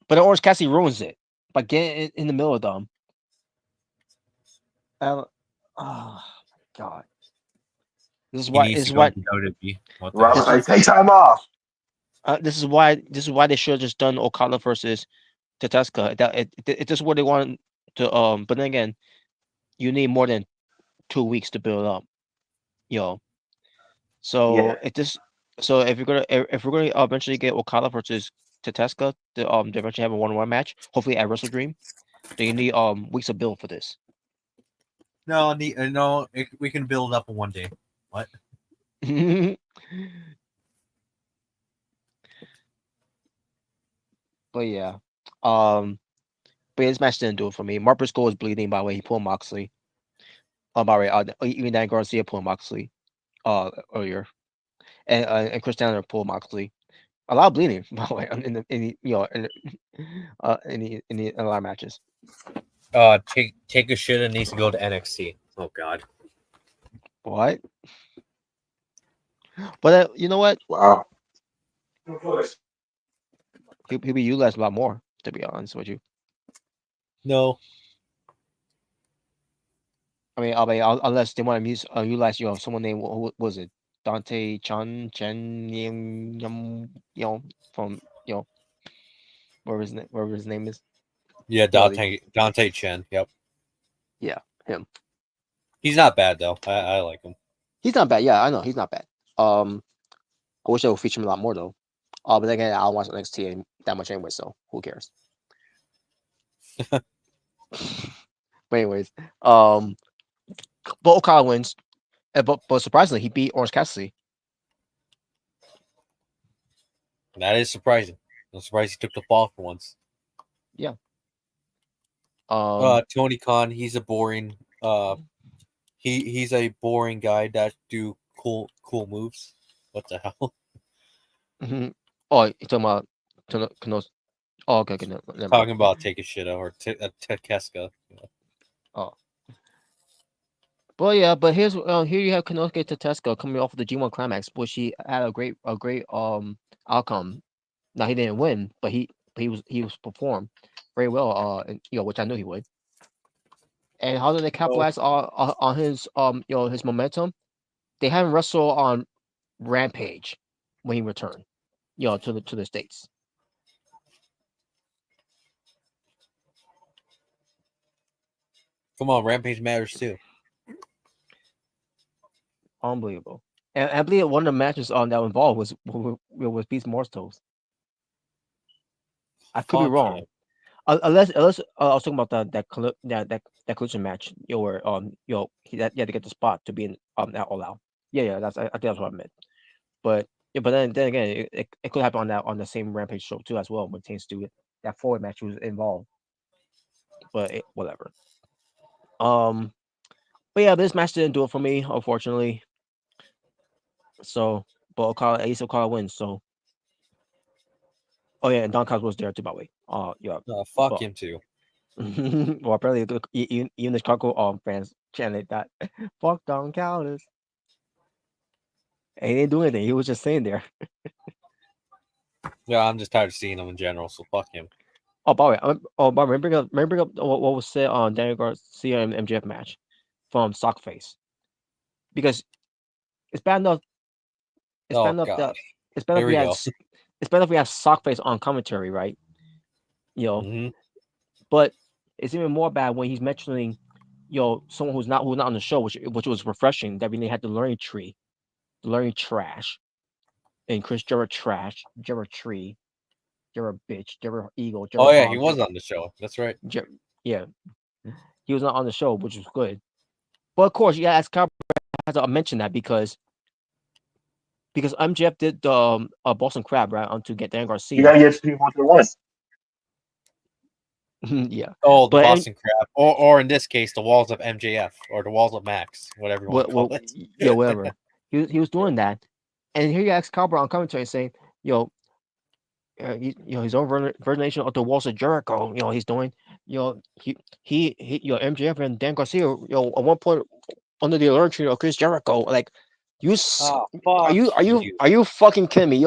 But Orange Cassidy ruins it by getting in the middle of them. Oh my god! This is why. Robert, like, take time off. This is why they should have just done Okada versus Tatesuka. It's just what they want to. But then again, you need more than 2 weeks to build up. So So if we're gonna eventually get Okada versus Tatesuka, they eventually have a 1-1 match. Hopefully at Wrestle Dream, then you need weeks of build for this. No, we can build up in one day. What? But yeah, but this match didn't do it for me. Mark Briscoe was bleeding, by the way. He pulled Moxley. By the way, even Dan Garcia pulled Moxley earlier, and Chris Tanner pulled Moxley. A lot of bleeding, by the way, in a lot of matches. Take a shit and needs to go to NXT. Oh God. What? But you know what? Wow. He'll be utilized a lot more, to be honest with you. No. I mean, unless they want to utilize someone named what was it, Dante Chen, from whatever his name is. Yeah, Dante Chen. Yep. Yeah, him. He's not bad though. I like him. He's not bad. Yeah, I know he's not bad. I wish they would feature him a lot more though. But again, I don't watch NXT that much anyway, so who cares? But anyways, but Okada wins, but surprisingly, he beat Orange Cassidy. That is surprising. I'm surprised he took the fall for once. Yeah. Tony Khan, he's a boring he's a boring guy that do cool moves. What the hell? Oh, you're talking about Knos. Oh, okay, never mind. Talking about take a shit or Tekeska. Oh, but yeah, but here you have Konosuke Tateska coming off of the G1 Climax, which he had a great outcome. Now he didn't win, but he was performed very well. And, which I knew he would. And how did they capitalize on his his momentum? They had him wrestle on Rampage when he returned, to the States. Come on, Rampage matters too. Unbelievable. And I believe one of the matches that involved was Beast Mortos. I could be wrong. Yeah. Unless I was talking about that collision match, where he had to get the spot to be in that All Out. Yeah, I think that's what I meant. But yeah, but then again, it could happen on the same Rampage show too as well when it pertains to that forward match was involved. But whatever. But yeah, this match didn't do it for me, unfortunately. So, but at least Okada wins. So, oh yeah, and Don Callis was there too, by the way. Yeah. Fuck him too. Well, apparently, even the Chicago fans chanted that. Fuck Don Callis. And he didn't do anything. He was just sitting there. Yeah, I'm just tired of seeing him in general. So fuck him. Oh, by the way, remember what was said on Daniel Garcia and MJF match from Sockface, because it's bad enough. It's bad enough that it's bad enough we have Sockface on commentary, right? But it's even more bad when he's mentioning, someone who's not on the show, which was refreshing. That we had the learning tree, the learning trash, and Chris Jarrett trash, Jarrett tree, Jarrett bitch, Jarrett eagle. Jarrett oh yeah, he was on the show. That's right. Yeah, he was not on the show, which was good. But of course, as Cowboy has to mention that because MJF did the Boston Crab right onto get Dan Garcia. You gotta get people what they want. Yeah. Oh, the Boston Crab, or in this case, the walls of MJF or the walls of Max, whatever you want to call it. Yeah, whatever. He was doing that, and here you ask Cowboy on commentary saying, his own version of the walls of Jericho. He's doing. He MJF and Dan Garcia. At one point under the alert tree of Chris Jericho. Like, are you fucking kidding me?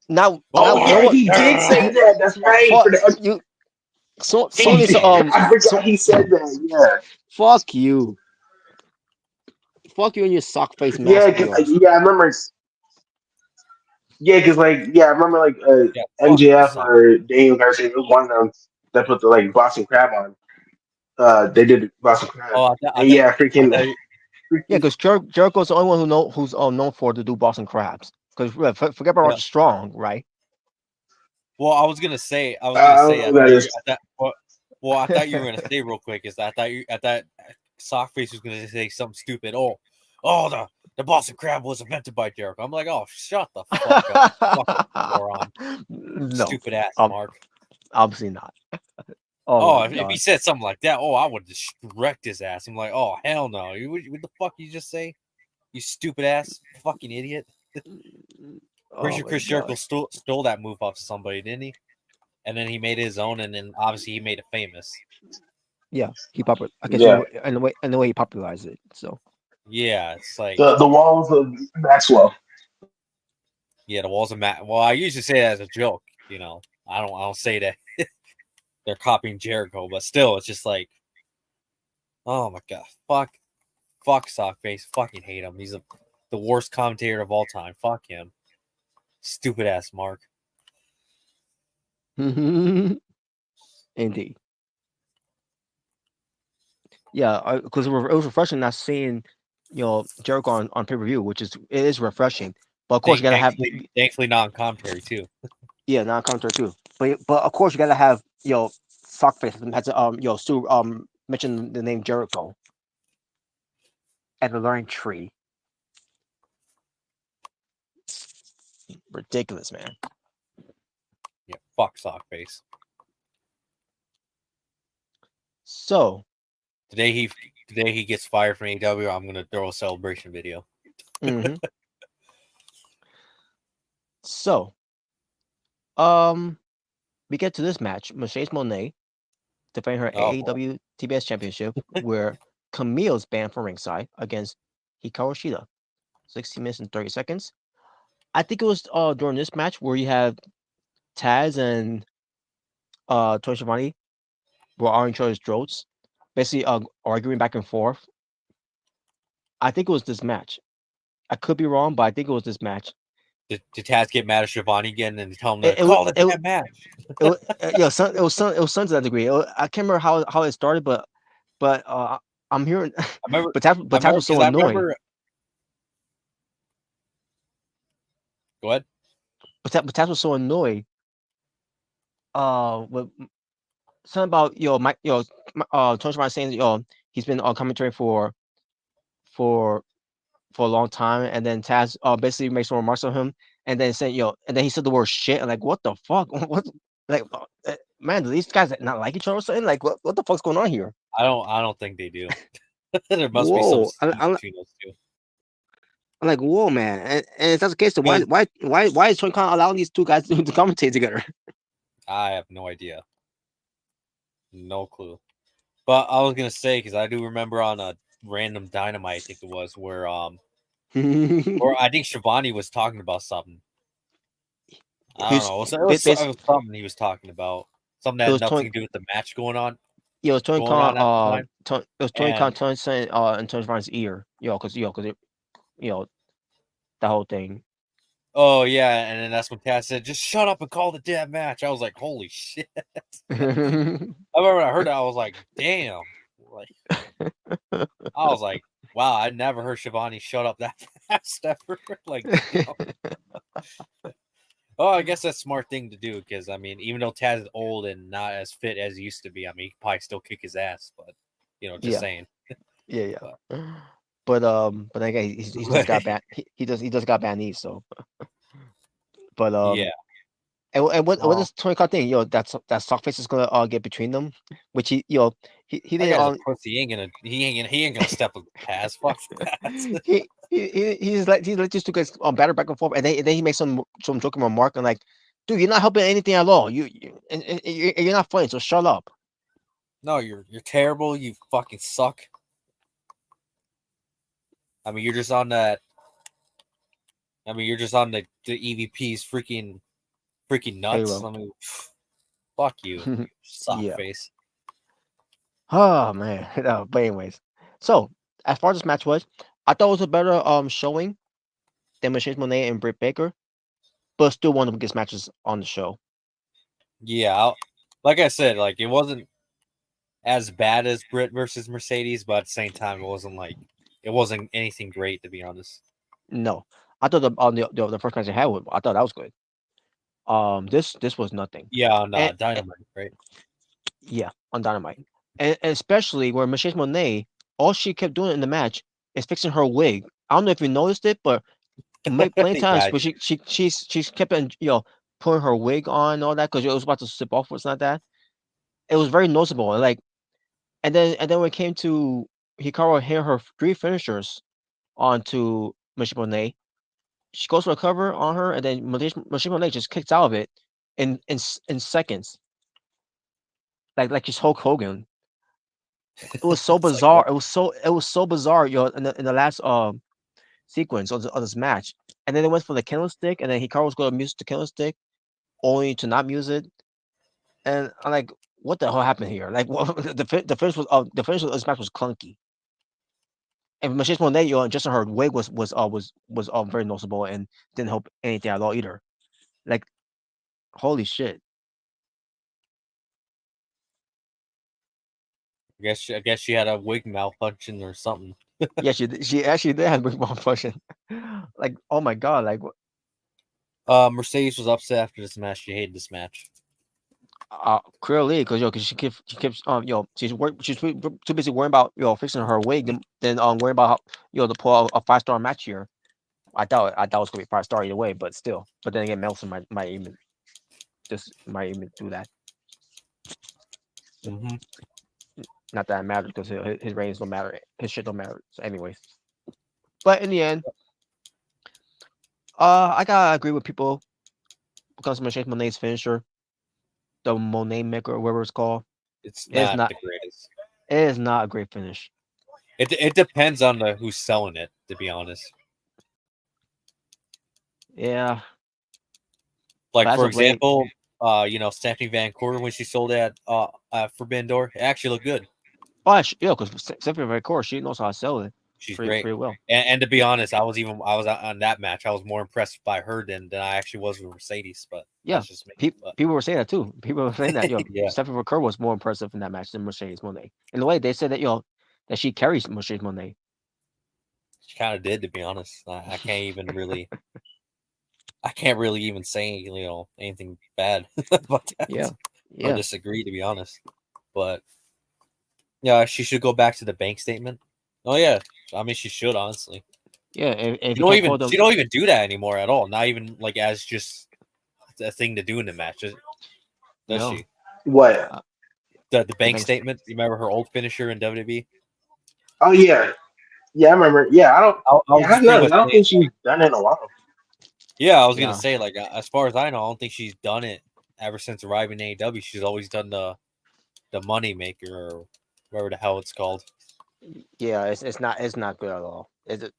Now. He did say that. That's right. Sony's I forgot he said that. Yeah. Fuck you. Fuck you and your sock face mask. I remember. Yeah, because I remember MJF or Daniel Garcia was one of them that put the Boston Crab on. They did Boston Crab. Because Jericho's the only one who's known for to do Boston Crabs. Because forget about Strong, right? Well, I thought you were gonna say real quick is that I thought Sockface was gonna say something stupid. The Boston Crab was invented by Jericho. I'm like, oh, shut the fuck up, moron. No, stupid ass Mark. Obviously not. If he said something like that, I would just wrecked his ass. I'm like, oh hell no! What the fuck you just say? You stupid ass fucking idiot. Pretty sure Chris Jericho stole that move off somebody, didn't he? And then he made his own, and then obviously he made it famous. Yeah, he and the way he popularized it. So yeah, it's like the walls of Maxwell. Yeah, the walls of Matt. Well, I usually say that as a joke. I don't say that they're copying Jericho, but still, it's just like, oh my god, fuck Sockface, fucking hate him. He's the worst commentator of all time. Fuck him, stupid ass Mark. Indeed. Yeah, because it was refreshing not seeing, Jericho on pay-per-view, which is refreshing. But of course, you gotta have thankfully non-commentary too. Yeah, non-commentary too. But of course, you gotta have Sockface has to Stu mention the name Jericho at the learning tree. Ridiculous, man. Yeah, fuck Sockface. So, Today he gets fired from AEW. I'm gonna throw a celebration video. mhm. So, um, we get to this match. Mercedes Moné defending her Oh boy. AEW TBS Championship, where Camille's banned from ringside against Hikaru Shida. 16 minutes and 30 seconds. I think it was during this match where you had Taz and Tony Schiavone were on each other's throats, basically arguing back and forth. I think it was this match. I could be wrong, but I think it was this match. Did Taz get mad at Shivani again and tell him to It, it, wa- call the it, damn match? it, wa- it was some to that degree. I can't remember how it started, but I'm hearing, I remember. but Taz was so Because I annoyed. remember. Go ahead. But Taz was so annoyed. With something about Tony Schiavone saying he's been on commentary for for a long time, and then Taz basically makes some remarks on him, and then saying and then he said the word shit, and like what the fuck, what like man, do these guys not like each other or something? Like what the fuck's going on here? I don't think they do. There must be some Whoa, heat between those two. I'm like whoa, man, and if that's the case, then Because why is Tony Khan allowing these two guys to commentate together? I have no idea, no clue. But I was gonna say because I do remember on a random Dynamite, I think it was where or I think Shivani was talking about something. I don't know. It was something he was talking about. Something that had nothing to do with the match going on. It was Tony Khan. At the time. It was Tony Khan saying in Tony Khan's ear, because that whole thing. Oh yeah, and then that's when Taz said, "Just shut up and call the damn match." I was like, "Holy shit!" I remember when I heard that, I was like, "Damn!" Like, I was like, "Wow!" I never heard Shivani shut up that fast ever. Like, oh, I guess that's a smart thing to do because I mean, even though Taz is old and not as fit as he used to be, I mean, he could probably still kick his ass. But just saying. Yeah. But again, he's just got bad. He does got bad knees. So, but yeah. And what is Tony Khan thing? That Sockface is gonna get between them, which he didn't. He ain't gonna step with Taz. Fuck that. He's let these two guys batter back and forth, and then he makes some joking remark and like, dude, you're not helping anything at all. You're not funny, so shut up. No, you're terrible. You fucking suck. I mean, you're just on that. I mean, you're just on the EVP's freaking nuts. I mean, fuck you, sock face. Oh man. No, but anyways, so as far as this match was, I thought it was a better showing than Mercedes Moné and Britt Baker, but still one of the biggest matches on the show. Yeah, like I said, like it wasn't as bad as Britt versus Mercedes, but at the same time, it wasn't anything great, to be honest. No, I thought the first match I had, I thought that was good. This was nothing. Yeah, on Dynamite, right? Yeah, on Dynamite, and especially where Mercedes Moné, all she kept doing in the match is fixing her wig. I don't know if you noticed it, but plenty times where she's kept putting her wig on and all that because it was about to slip off or something like that. It was very noticeable. Like, and then when it came to Hikaru hitting her 3 finishers onto Mercedes Moné, she goes for a cover on her, and then Mercedes Moné just kicks out of it in seconds. Like she's Hulk Hogan. It was so bizarre. Like, it was so bizarre, in the last sequence of this match. And then it went for the killing stick, and then Hikaru was going to muse the killing stick, only to not muse it. And I'm like, what the hell happened here? Like, the finish of this match was clunky. And Mercedes Moné, just her wig was very noticeable and didn't help anything at all either. Like, holy shit. I guess she had a wig malfunction or something. Yeah, she actually did have wig malfunction. Like, oh my god, like Mercedes was upset after this match. She hated this match. Clearly, because she keeps she's too busy worrying about fixing her wig than worrying about how, to pull a 5-star match here. I thought it was gonna be 5-star either way, but still. But then again, Melson might even do that. Mm-hmm. Not that it matters because his ratings don't matter. His shit don't matter. So, anyways. But in the end, I gotta agree with people because Machine Monet's finisher, the Monet Maker, or whatever it's called, It's is not not. the greatest. It is not a great finish. It depends on who's selling it, to be honest. Yeah. Like But as for of late, example, Stephanie Van Court when she sold it at Forbidden Door, it actually looked good. oh, because Stephanie Van Court, she knows how to sell it. She's pretty, great. pretty well. And to be honest, I was on that match. I was more impressed by her than I actually was with Mercedes. But Yeah, that's just me. people were saying that too. People were saying that Yeah. Stephanie Van Court was more impressive in that match than Mercedes Monet. In the way they said that that she carries Mercedes Monet. She kind of did, to be honest. I can't even really. I can't really even say anything bad about that. Yeah. Or disagree, to be honest. But yeah, she should go back to the bank statement. Oh yeah, I mean she should honestly. Yeah, and she don't even do that anymore at all. Not even like as just a thing to do in the match. Does she? What? The bank statement. You remember her old finisher in WWE? Oh yeah, I remember. Yeah, I don't think she's done it in a while. Yeah, I was gonna say like as far as I know, I don't think she's done it ever since arriving in AEW. She's always done the money maker or whatever the hell it's called. Yeah, it's not good at all. Is it?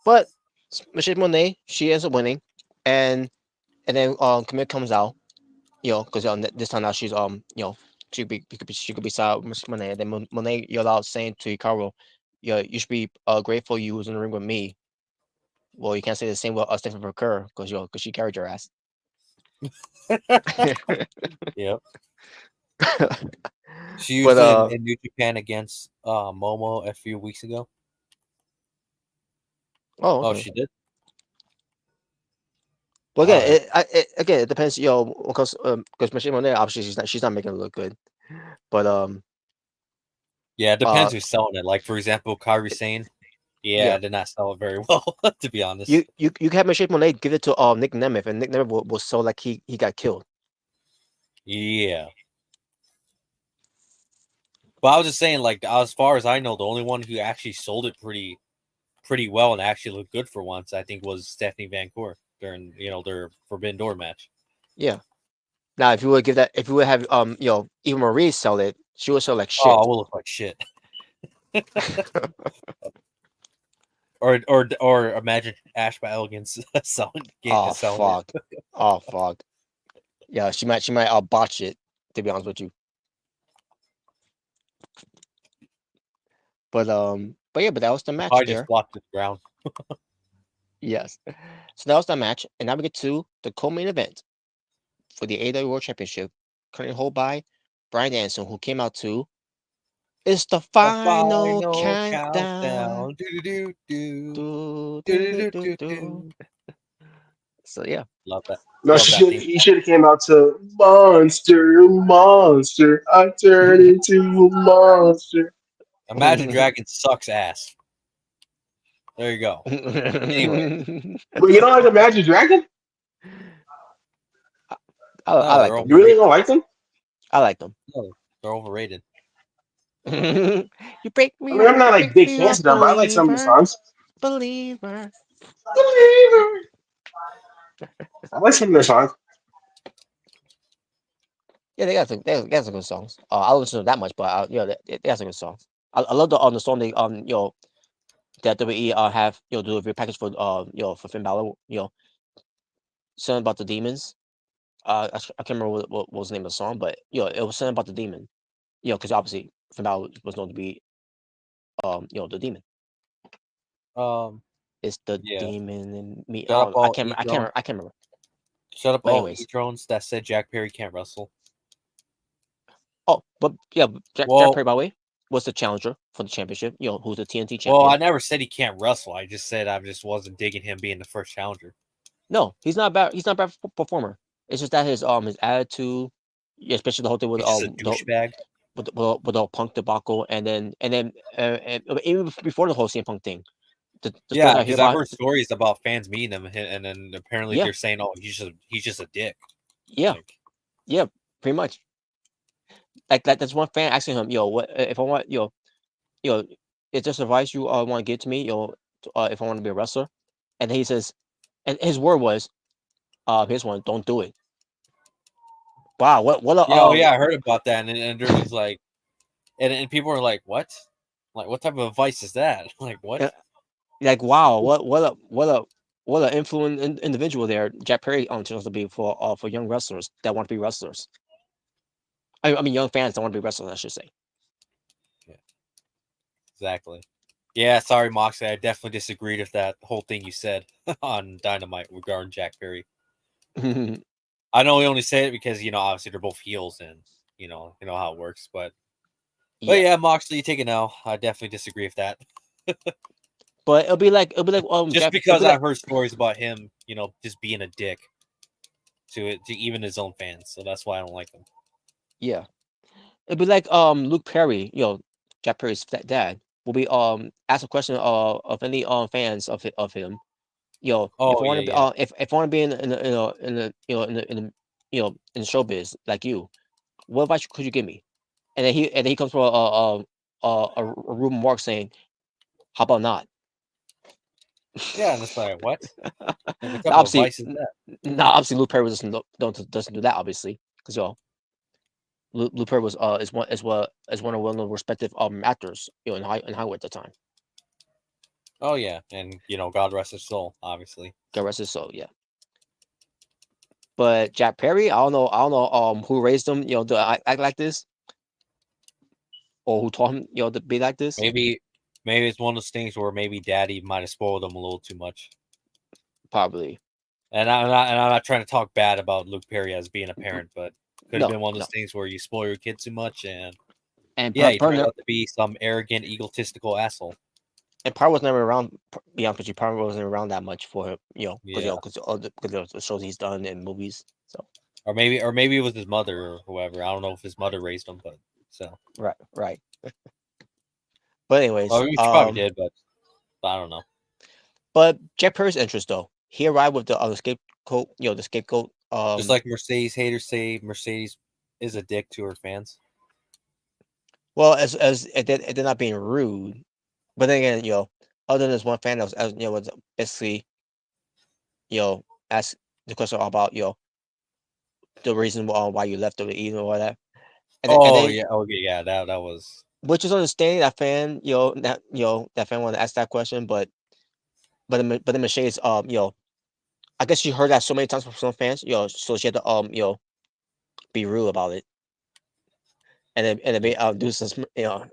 But Michelle Monet, she ends up winning, and then Camille comes out, because this time now she's she could be side with Monet. And then Monet yelled out saying to Hikaru, you should be grateful you was in the ring with me. Well, you can't say the same with Stephanie Verker because she carried your ass. Yep. She used it in New Japan against Momo a few weeks ago. Oh, okay. Oh, she did. Well, again, it depends, because Michelle Monet obviously she's not making it look good, but yeah, it depends who's selling it. Like for example, Kairi Sane, did not sell it very well, to be honest. You can have Michelle Monet give it to Nick Nemeth, and Nick Nemeth will sell like he got killed. Yeah. But I was just saying, like, as far as I know, the only one who actually sold it pretty well and actually looked good for once, I think, was Stephanie Van Court during their Forbidden Door match. Yeah. Now, if you would have even Marie sell it, she would sell like shit. Oh, it will look like shit. or imagine Ash by Elegance selling. Oh fuck! Oh fuck! Yeah, she might botch it. To be honest with you. But that was the match. I just blocked the ground. Yes. So that was the match, and now we get to the co-main event for the AEW World Championship, currently held by Bryan Danielson, who came out to. It's the final countdown. So yeah, love that. No, he should have came out to monster. I turn into a monster. Imagine Dragon sucks ass. There you go. Anyway, but you don't like Imagine Dragon? I like them. You really don't like them? I like them. No, they're overrated. You break me. I mean, I'm not like big fans of them, but I like some of the songs. Believer. I like some of their songs. Yeah, they got some good songs. I don't listen to that much, but they got some good songs. I love the song they that WWE have do a review package for for Finn Balor, something about the demons. I can't remember what was the name of the song, but it was something about the demon. Because obviously Finn Balor was known to be the demon. It's the demon in me. I can't remember. Shut up, all e-drones that said Jack Perry can't wrestle. Oh, but Jack Perry, by the way, was the challenger for the championship. Who's the TNT champion. Well, I never said he can't wrestle. I just said I just wasn't digging him being the first challenger. No, he's not bad. He's not a bad performer. It's just that his attitude, especially the whole thing with he's a douchebag. With the Punk debacle, and then even before the whole CM Punk thing. Because I've heard stories about fans meeting him, and then apparently they're saying, "Oh, he's just a dick." Yeah, Like, yeah, pretty much. Like that's one fan asking him, yo, what if I want, yo, is this advice you want to give to me, if I want to be a wrestler? And he says, and his word was, here's one, don't do it. Wow, what a yeah, oh yeah, I heard about that, and there was like, and people were like, what? Like, what type of advice is that? Like, what? uh, like wow, what a influent individual there. Jack Perry turns to be for young wrestlers that want to be wrestlers. I mean, young fans that want to be wrestlers, I should say. Yeah, exactly. Yeah, sorry, Moxley. I definitely disagreed with that whole thing you said on Dynamite regarding Jack Perry. I know we only say it because obviously they're both heels, and you know how it works. But Yeah, yeah, Moxley, you take it now. I definitely disagree with that. but it'll be like Just Jack. It'll because be like I've heard stories about him, just being a dick to even his own fans, so that's why I don't like him. yeah, it'll be like Luke Perry, Jack Perry's dad will be ask a question of any fans of him. If I Oh want yeah, to be yeah. if I want to be in the showbiz like you, what advice could you give me? And then he comes from a rude remark saying, "How about not?" Yeah, and it's like, what? Like, what type of Obviously, advice is that? obviously, Luke Perry doesn't do that, obviously, because Luke Perry was is one of well-known respected actors, in Hollywood at the time. Oh yeah, and God rest his soul, obviously. God rest his soul, yeah. But Jack Perry, I don't know, who raised him, to act like this, or who taught him, to be like this. Maybe it's one of those things where maybe Daddy might have spoiled him a little too much. Probably. And I'm not trying to talk bad about Luke Perry as being a parent, but could have No, been one of no. those things where you spoil your kid too much, and And yeah, per, he per, turned ne- out to be some arrogant, egotistical asshole. and Power was never around. Be honest with you, Power wasn't around that much for him, Yeah, because of the shows he's done in movies. So or maybe it was his mother or whoever. I don't know if his mother raised him, but so. right, right. But anyways, Well, she probably did, but I don't know. but Jack Perry's interest though, he arrived with the scapegoat, the scapegoat. Just like Mercedes haters say, Mercedes is a dick to her fans. Well, as they're not being rude, but then again, other than this one fan that was, was basically, asked the question about, the reason why you left WWE and all that, and Oh then yeah, okay, yeah, that was. which is understanding that fan, that fan wanted to ask that question, but then Mercedes, I guess she heard that so many times from some fans, so she had to be rude about it, and then do some,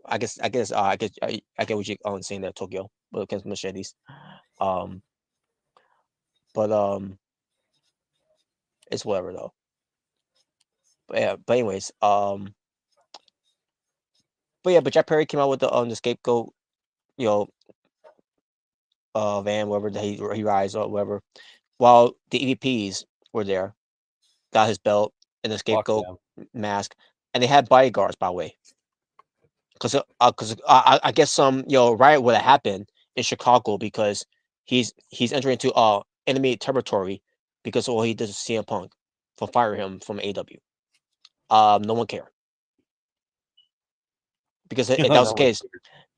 I get what you saying there, Tokyo, but it comes from Mercedes, um, but it's whatever though. But yeah, but anyways, but yeah, but Jack Perry came out with the scapegoat, you know, van, wherever that he rides or whatever, while the EVPs were there, got his belt and the Fuck scapegoat them. mask, and they had bodyguards, by the way, because I guess some riot would have happened in Chicago because he's entering into enemy territory because of what he did to CM Punk for firing him from AW. No one cared because if that was No the one case,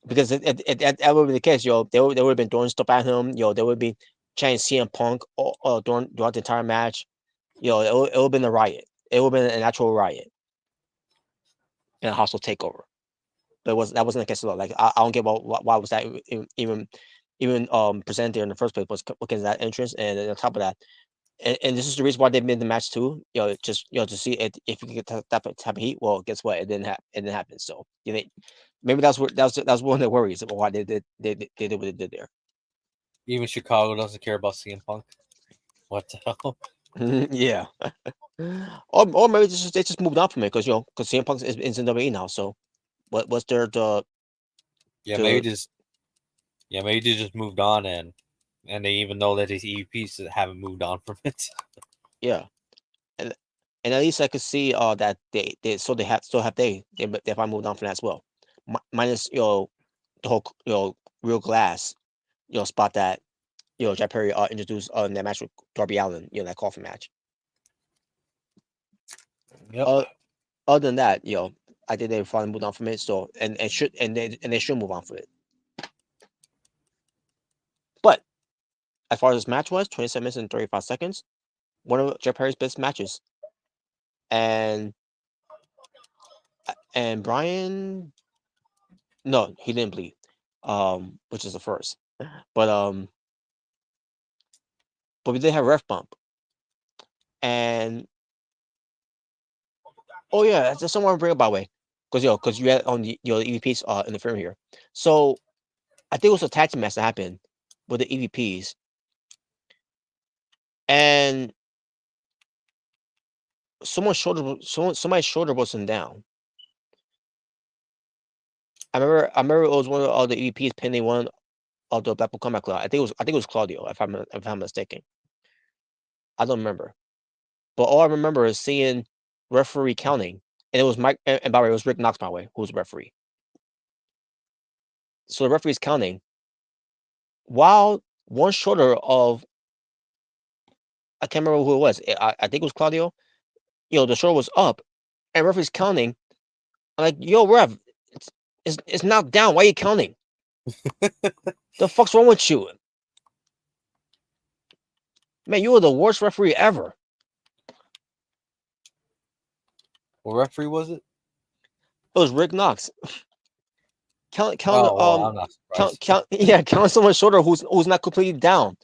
because that would be the case, they would have been throwing stuff at him, they would be chanting CM Punk throughout the entire match, it would have been a riot. It would have been an actual riot and a hostile takeover. But that wasn't the case at all. Like I don't get why was that even presented there in the first place, was because of that entrance, and then on top of that, and this is the reason why they made the match too. Just to see if you can get that type of heat. Well, guess what? It didn't happen. So maybe that's one of the worries about why they did what they did there. Even Chicago doesn't care about CM Punk. What the hell? Yeah. Or maybe they just moved on from it because because CM Punk is in WWE now. So what's there to Yeah, maybe to just maybe they just moved on, and they even know that his EVPs haven't moved on from it. yeah. And at least I could see that they still have they have moved on from that as well. Minus the whole real glass spot that Jack Perry introduced in that match with Darby Allin, that coffin match. Yep. Other than that, I think they finally moved on from it. So and they should move on from it. But as far as this match was, 27 minutes and 35 seconds, one of Jeff Hardy's best matches. And Brian, no, he didn't bleed, which is the first. But we did have a ref bump, and oh yeah, that's someone to bring up by the way, because you had on the EVPs in the film here. So I think it was a tag team match that happened with the EVPs, and somebody's shoulder wasn't down. I remember it was one of the EVPs pinning one of the Blackpool Combat Club. I think it was Claudio, if I'm mistaken. I don't remember, but all I remember is seeing referee counting, and it was Mike. And by the way, it was Rick Knox, by the way, who was the referee. So the referee's counting while one shoulder of, I can't remember who it was. I think it was Claudio. The shoulder was up, and referee's counting. I'm like, yo, ref, it's knocked down. Why are you counting? The fuck's wrong with you? Man, you were the worst referee ever. What referee was it? It was Rick Knox. Count, I'm not surprised. count someone's shoulder who's not completely down,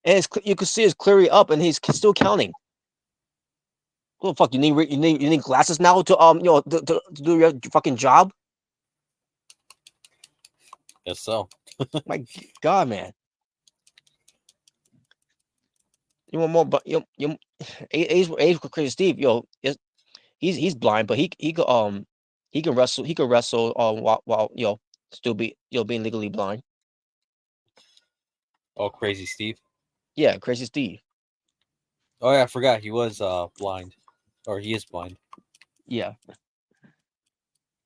and you can see it's clearly up, and he's still counting. What the fuck? You need glasses now to to do your fucking job? Guess so. My God, man. You want more? But A's crazy Steve. He's blind, but he can wrestle. He can wrestle while still being legally blind. Oh, Crazy Steve. Yeah, crazy Steve. Oh yeah, I forgot he was blind, or he is blind. Yeah.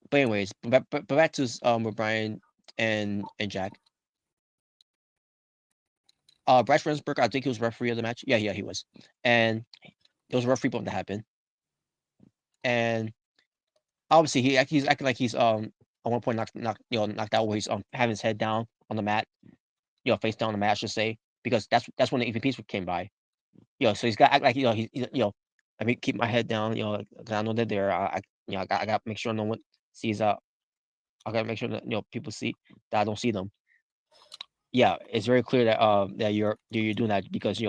But anyways, but back to with Brian and Jack. Brad Frensberg, I think he was referee of the match. Yeah, he was. And there was a referee bump that happened. And obviously he's acting like he's at one point knocked out where he's having his head down on the mat, face down on the mat, I should say, because that's when the EVPs came by. So he's got to act like he's I mean, keep my head down, because I know they're there. I got to make sure no one sees I gotta make sure that people see that I don't see them. Yeah, it's very clear that that you're doing that because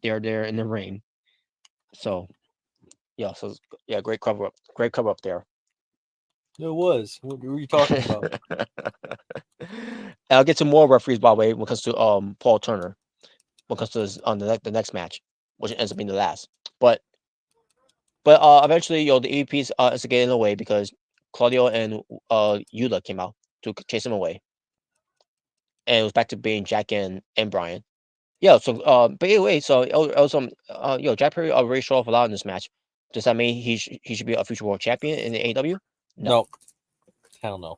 they're there in the ring. So great cover up there. It was. What were you talking about? And I'll get to more referees by the way when it comes to Paul Turner, when it comes to on the next match, which ends up being the last. But eventually the EVPs is getting away because Claudio and Yuta came out to chase him away. And it was back to being Jack and Brian. Yeah, so but anyway, so it was Jack Perry already showed off a lot in this match. Does that mean he should be a future world champion in the AEW? No. Hell no.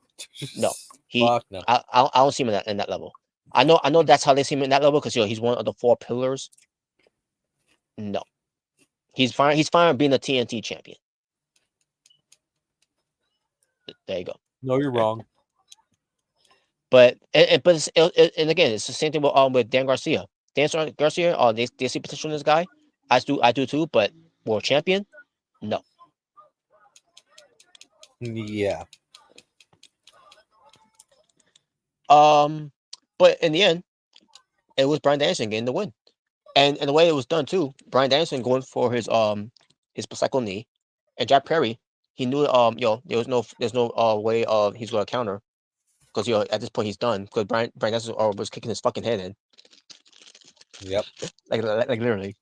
No. Fuck no. I don't see him in that level. I know that's how they see him in that level because he's one of the 4 pillars. No. He's fine being a TNT champion. There you go. No, you're wrong. But and again, it's the same thing with Dan Garcia. Dan Garcia, they see potential in this guy. I do too, but world champion? No. Yeah. But in the end, it was Bryan Danielson getting the win. And the way it was done too, Bryan Danielson going for his cycle knee, and Jack Perry, he knew there's no way of he's gonna counter because at this point he's done because Bryan Danielson was kicking his fucking head in. Yep. Like literally.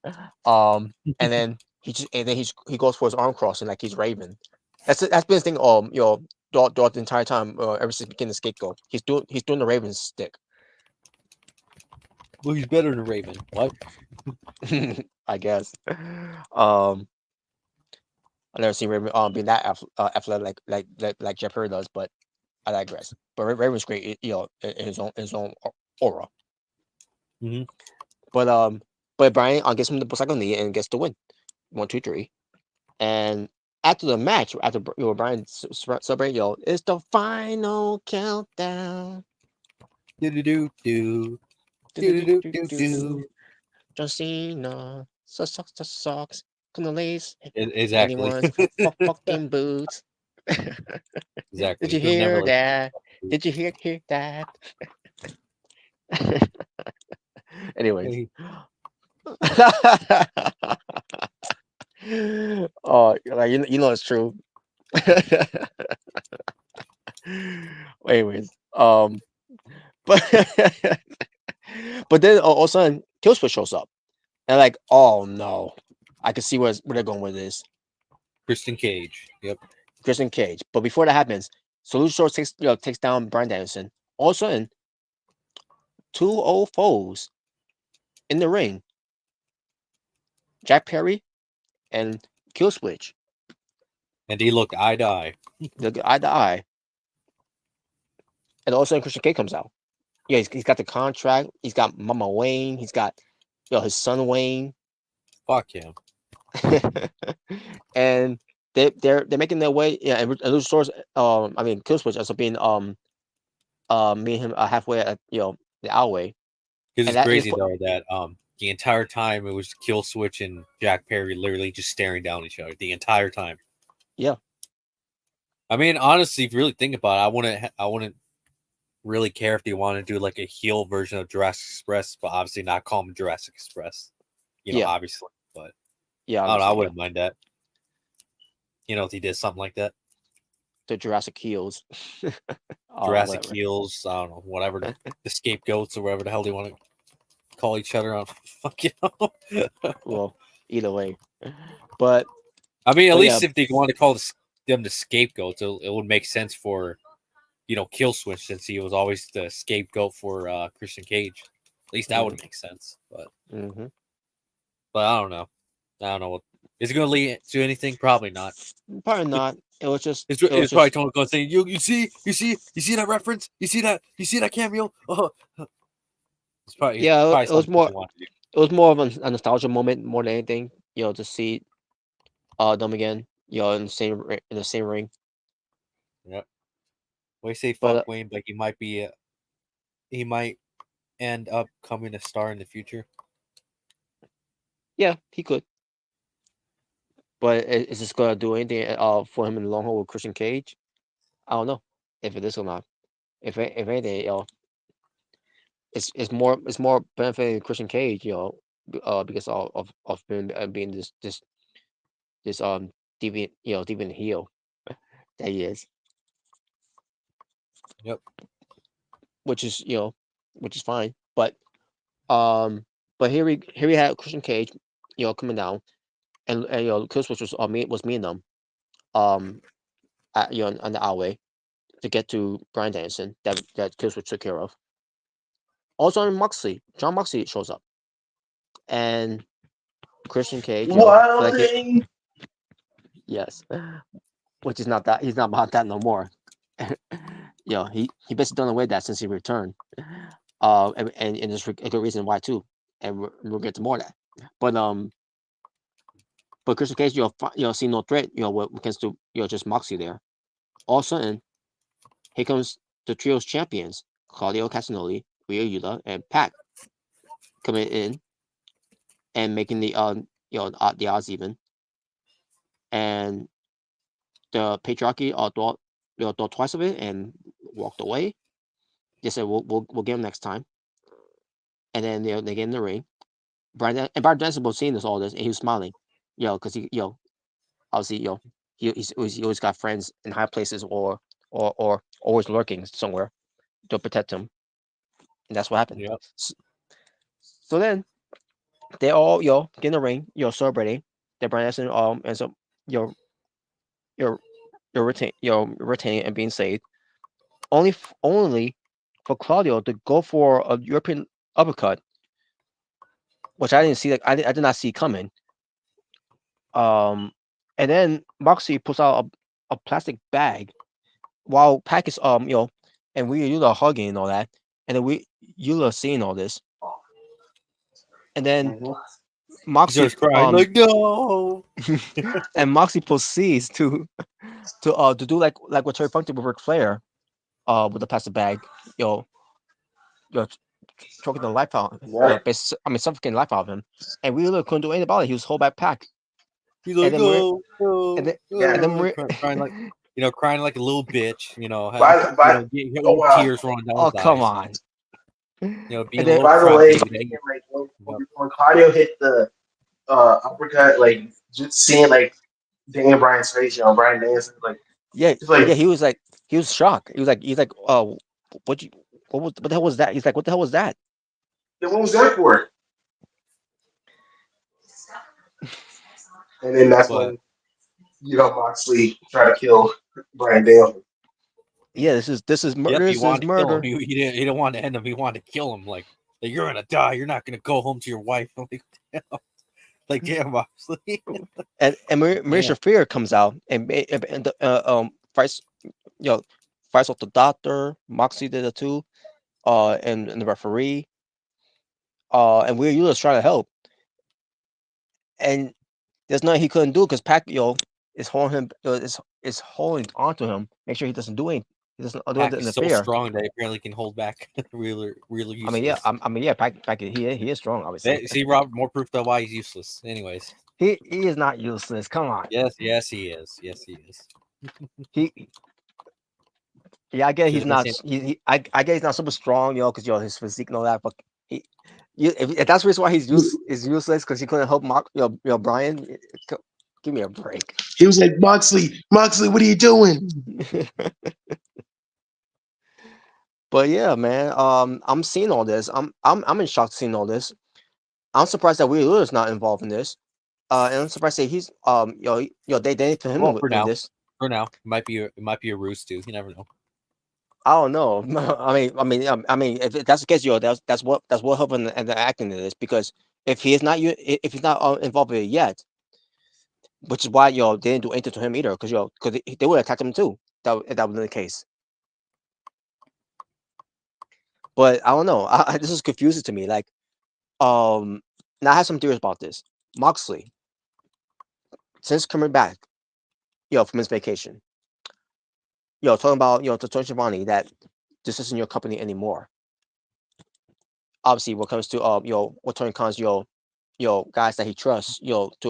And then he goes for his arm crossing like he's Raven. That's been his thing. Throughout the entire time, ever since beginning the scapegoat, he's doing the Raven stick. Well, he's better than Raven. What? I guess. I've never seen Raven being that athletic like Jeff Hardy does, but I digress. But Raven's great, in his own aura. Mm-hmm. But Brian gets him the second knee and gets the win, 1, 2, 3, and after the match, after Brian celebrate, it's the final countdown. Do do do do do do do do. John Cena, socks, gonna lace Exactly. anyone's fucking boots. Did Exactly. you He'll never hear like. that? Did you hear that? Anyways. Hey, Oh, like you know it's true. Anyways, but but then all of a sudden, Killswitch shows up, and like, oh no, I can see where they're going with this. Kristen Cage. Yep. Christian Cage. But before that happens, Solution takes down Brian Danielson. All of a sudden, two old foes in the ring: Jack Perry and Killswitch. And he looked eye to eye. They look eye to eye, and all of a sudden, Christian Cage comes out. Yeah, he's got the contract. He's got Mama Wayne. He's got his son Wayne, Fuck him. and they're making their way. Yeah, and Luchasaurus. I mean, Killswitch also being me and him halfway at the alleyway. Because And it's that is crazy though that the entire time it was Kill Switch and Jack Perry literally just staring down each other the entire time. Yeah. I mean, honestly, if you really think about it, I wouldn't really care if they want to do like a heel version of Jurassic Express, but obviously not call them Jurassic Express. Yeah. Obviously, but Yeah, I don't know. I wouldn't mind that. If he did something like that. The Jurassic Heels. Jurassic whatever. Heels, I don't know, whatever the scapegoats or whatever the hell they want to call each other on. Fuck Well, either way, but I mean, at But least yeah. if they want to call them the scapegoats, it would make sense for Kill Switch, since he was always the scapegoat for Christian Cage. At least that would make sense. But mhm. but I don't know. What is it going to lead to anything? Probably not. Probably not. It was just. It's It was probably just. Tony Khan saying, you see that reference? You see that cameo? It's probably Yeah, it was something more. they want to do. It was more of a nostalgia moment more than anything. To see them again. In the same ring. Yep. We say But fuck Wayne, but he might end up coming a star in the future. yeah, he could. But is this gonna do anything for him in the long haul with Christian Cage? I don't know if it is or not. If anything, it's more benefiting Christian Cage, because of being this deviant deviant heel that he is. Yep. Which is which is fine. But here we had Christian Cage, coming down, and Chris was me and them, on the alleyway to get to Brian Danielson that Chris took care of. Also, John Moxley shows up, and Christian Cage, Wild thing. yes, which is not that he's not about that no more. He basically done away with that since he returned. And there's a good reason why too, and we'll get to more of that. But Christian Cage, see no threat, against just Moxley there. All of a sudden, here comes the trio's champions, Claudio Castagnoli, Ryo Yuta, and Pac, coming in and making the the odds even. And the patriarchy thought twice of it and walked away. They said we'll get him next time. And then they get in the ring. Brian Danielson was seeing all this, and he was smiling, because he obviously he always got friends in high places or always lurking somewhere to protect him, and that's what happened. Yep. So then they all get in the ring, celebrating that Brian Danielson ends up you're retaining and being saved. Only for Claudio to go for a European uppercut, which I didn't see. I did not see coming. And then Moxley pulls out a plastic bag, while Pac is and Yula hugging and all that, and then Yula seeing all this, and then Moxley starts crying like no. and Moxley proceeds to do like what Terry Funk did with Ric Flair, with the plastic bag, yo, yo, choking the life out, suffocating the life out of him, and we really couldn't do anything about it. He was whole back pack, He's like, and then and then, and then crying like crying like a little bitch. Tears rolling down oh his come eyes. on. Being then, a by the little way, crybaby. like when Claudio hit the uppercut, like just seeing like Daniel Bryan's face, Bryan Danielson, like yeah, like he was shocked. He was like, what the hell was that? He's like, what the hell was that? what was that for? And then that's when Moxley tried to kill Bryan Danielson. Yeah, this is murder. He wanted to kill him. He didn't want to end him. He wanted to kill him. Like you're gonna die. You're not gonna go home to your wife. Like damn, Moxley. and Marisha Fear comes out and fights fights off the doctor. Moxley did it too, and the referee, and Weird Yuta trying to help, and there's nothing he couldn't do because Pacquiao is holding him, is holding onto him, make sure he doesn't do anything. He doesn't do anything. He's so strong that he apparently can hold back. really useless. Pacquiao, he is strong, obviously. See, Rob, more proof that why he's useless. Anyways, he is not useless. Come on. Yes, he is. Yes, he is. I get he's not. I get he's not super strong, because his physique and all that. But if that's the reason why he's useless, because he couldn't help Brian. Give me a break. He was like, Moxley, what are you doing? But yeah, man. I'm seeing all this. I'm in shock seeing all this. I'm surprised that Wheeler is not involved in this. And I'm surprised that he's they didn't for him in this. For now, it might be a ruse too. You never know. I don't know. I mean, if that's the case, that's what helped in the acting in this, because if he's not involved with it yet, which is why they didn't do anything to him either, because they would have attacked him too. If that was the case. But I don't know. This is confusing to me. Like, now I have some theories about this. Moxley, since coming back, from his vacation, talking about to Tony Schiavone that this isn't your company anymore. Obviously, what comes to what Tony Khan's guys that he trusts, what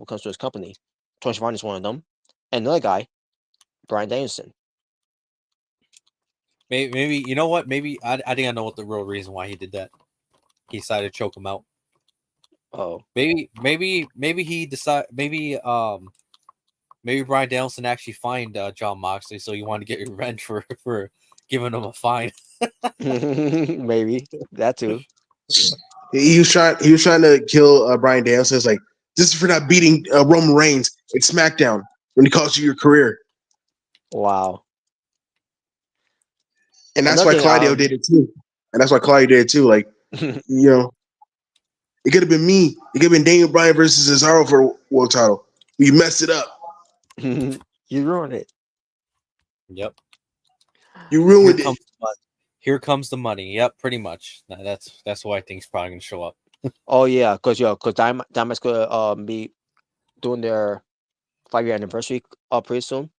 comes to his company, Tony Schiavone is one of them, and another guy, Bryan Danielson. Maybe you know what? Maybe I think I know what the real reason why he did that. He decided to choke him out. Oh, maybe he decided. Maybe Bryan Danielson actually fined John Moxley, so he wanted to get revenge for giving him a fine. Maybe that too. He was trying to kill Bryan Danielson. It's like, this is for not beating Roman Reigns in SmackDown when he cost you your career. Wow. And that's why Claudio did it too. Like, it could have been me. It could have been Daniel Bryan versus Cesaro for the world title. You messed it up. You ruined it. Yep. You ruined it. Here comes the money. Yep, pretty much. That's why I think he's probably gonna show up. Oh yeah, because Dynamite's gonna be doing their 5-year anniversary pretty soon.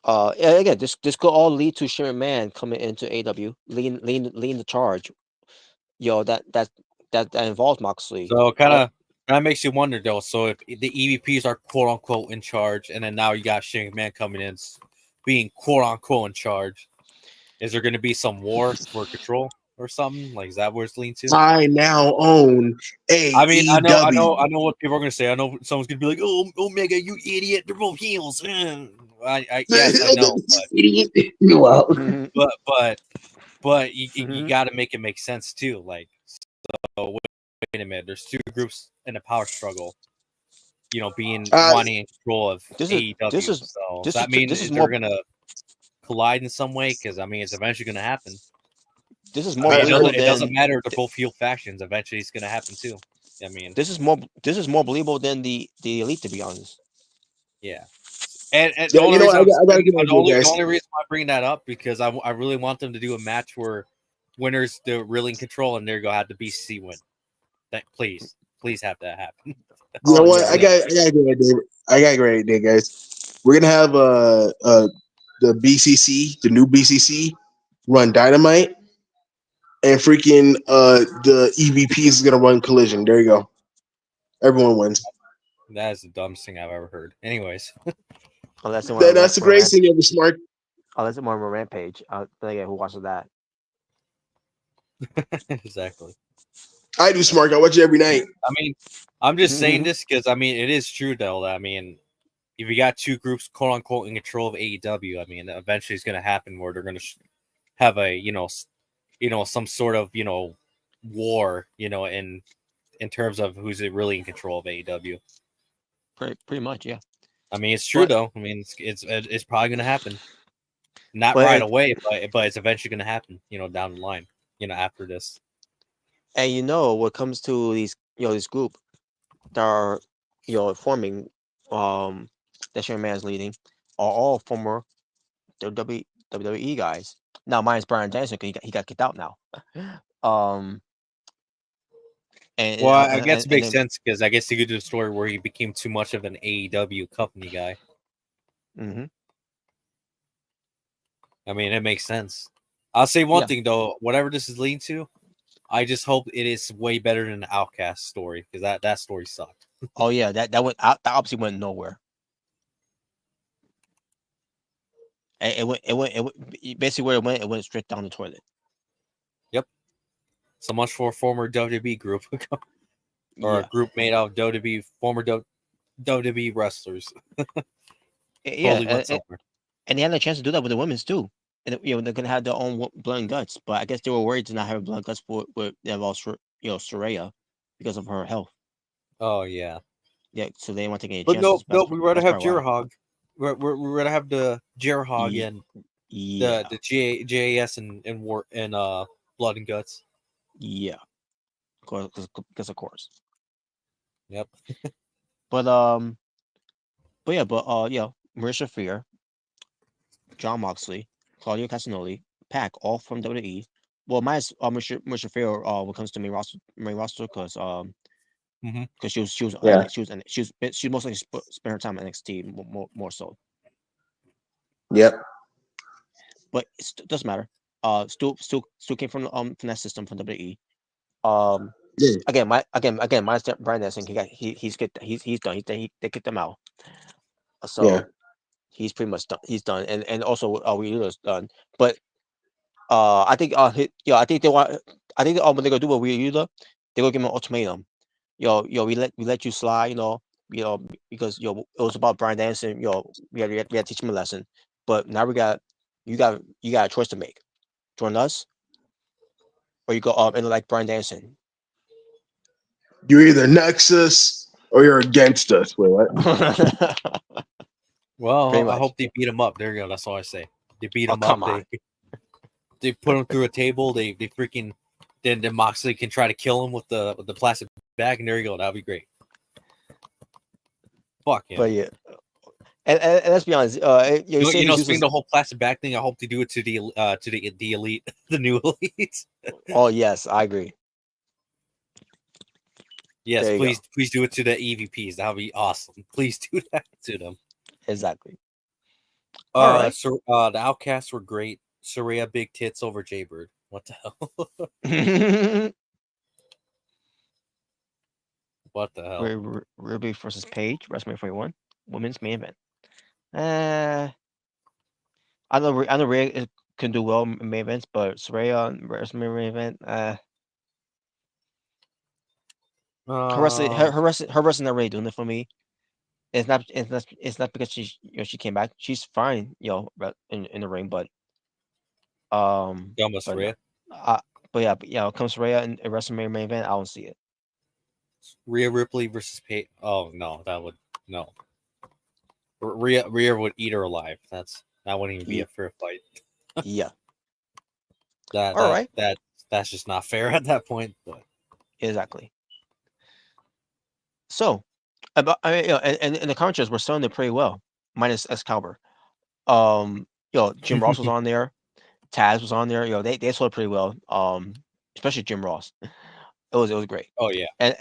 Again, this could all lead to Shane McMahon coming into AEW, leading the charge. That involves Moxley. So kind of makes you wonder though. So if the EVPs are quote unquote in charge, and then now you got Shane McMahon coming in, being quote unquote in charge, is there going to be some war for control or something? Like, is that where it's leaning to? I now own AEW. I mean, I know what people are going to say. I know someone's going to be like, "Oh, Omega, you idiot! They're both heels." Yes, I know, but you got to make it make sense too. Like, so wait a minute. There's two groups in a power struggle. Being wanting in control of AEW. Does that mean they're going to collide in some way? Because I mean, it's eventually going to happen. This is more. It doesn't matter if they're both heel factions. Eventually, it's going to happen too. I mean, this is more believable than the Elite, to be honest. Yeah, and the only reason I'm bringing that up because I really want them to do a match where winners they're really in control and they're going to have the BCC win. Please, please have that happen. You know Oh, what? yeah, I got a great idea. I got a great idea, guys. We're gonna have the BCC, the new BCC, run Dynamite, and freaking the EVP is gonna run Collision. There you go. Everyone wins. That is the dumbest thing I've ever heard. Anyways, unless they want to That's the greatest thing ever, Smart. unless they want a Rampage. Who watches that? exactly. I do, Smart. I watch it every night. I mean, I'm just saying this because I mean it is true though. I mean, if you got two groups quote unquote in control of AEW, I mean, eventually it's going to happen where they're going to have a some sort of war in terms of who's really in control of AEW. Pretty much, yeah. I mean, it's true But- though. I mean, it's probably going to happen. Not But right it- away, but it's eventually going to happen. Down the line. After this. And what comes to these this group that are forming that Sharon Man's leading are all former WWE guys. Now mine's Brian Danielson because he got kicked out now. And Well, I guess and it makes then- sense because I guess he could do a story where he became too much of an AEW company guy. Mhm. I mean, it makes sense. I'll say one Yeah. thing though, whatever this is leading to, I just hope it is way better than the Outcast story because that story sucked. Oh yeah, that went out. That obviously went nowhere. And it went basically where it went straight down the toilet. So much for a former WWE group or Yeah, a group made out of former WWE wrestlers. yeah, Totally went somewhere. and they had a chance to do that with the women's too. And they're gonna have their own blood and guts, but I guess they were worried to not have blood and guts with Saraya because of her health. Oh yeah, Yeah, so they didn't want to take any but chances. no, we rather that's have probably why. Jirahog. We're rather have the Jirahog Ye- and Yeah, the JAS and war and blood and guts. yeah, because of course. Yep. But Marisha Fear, John Moxley, Claudio Castagnoli, Pac, all from WWE. Well, mine's Marisha Fear when it comes to main roster because Mhm. she was Yeah. she mostly spent her time at NXT more so. Yep. But it doesn't matter. Still came from that system from WWE. Yeah. Again, mine's Brian Dennison. He's done. They kicked him out. So Yeah. he's pretty much done. He's done, and also Ryuda's done. But I think I think they want. I think what they're gonna do with Ryuda, they're gonna give him an ultimatum. We let you slide. Because it was about Brian Dennison. We had to teach him a lesson. But now you got a choice to make. Join us, or you go and like Brian Dennison. You're either Nexus or you're against us. Wait, what? Well, Pretty I much. hope they beat him up. There you go. That's all I say. They beat Oh, him up. come on. They put him through a table. They freaking then Moxley can try to kill him with the plastic bag, and there you go. That'll be great. Fuck him. But yeah, and let's be honest. Speaking the whole plastic bag thing, I hope they do it to the elite, the new elite. Oh yes, I agree. Yes, There you please do it to the EVPs. That'll be awesome. Please do that to them. Exactly. All right. So the Outcasts were great. Saraya big tits over Jaybird. What the hell? What the hell? Ruby versus Paige, WrestleMania 41, women's main event. I know Rhea can do well in main events, but Saraya WrestleMania main event. Her wrestling not really doing it for me. It's not because she came back. She's fine, in the ring, but Almost but Rhea. but yeah, comes Rhea in a WrestleMania main event, I don't see it. Rhea Ripley versus Paige. Oh no, that would no. Rhea would eat her alive. That wouldn't even be a fair fight. Yeah. That's just not fair at that point. But Exactly. So, and the commentators were selling it pretty well, minus Excalibur. Jim Ross was on there, Taz was on there. They sold it pretty well. Especially Jim Ross. it was great. Oh yeah. And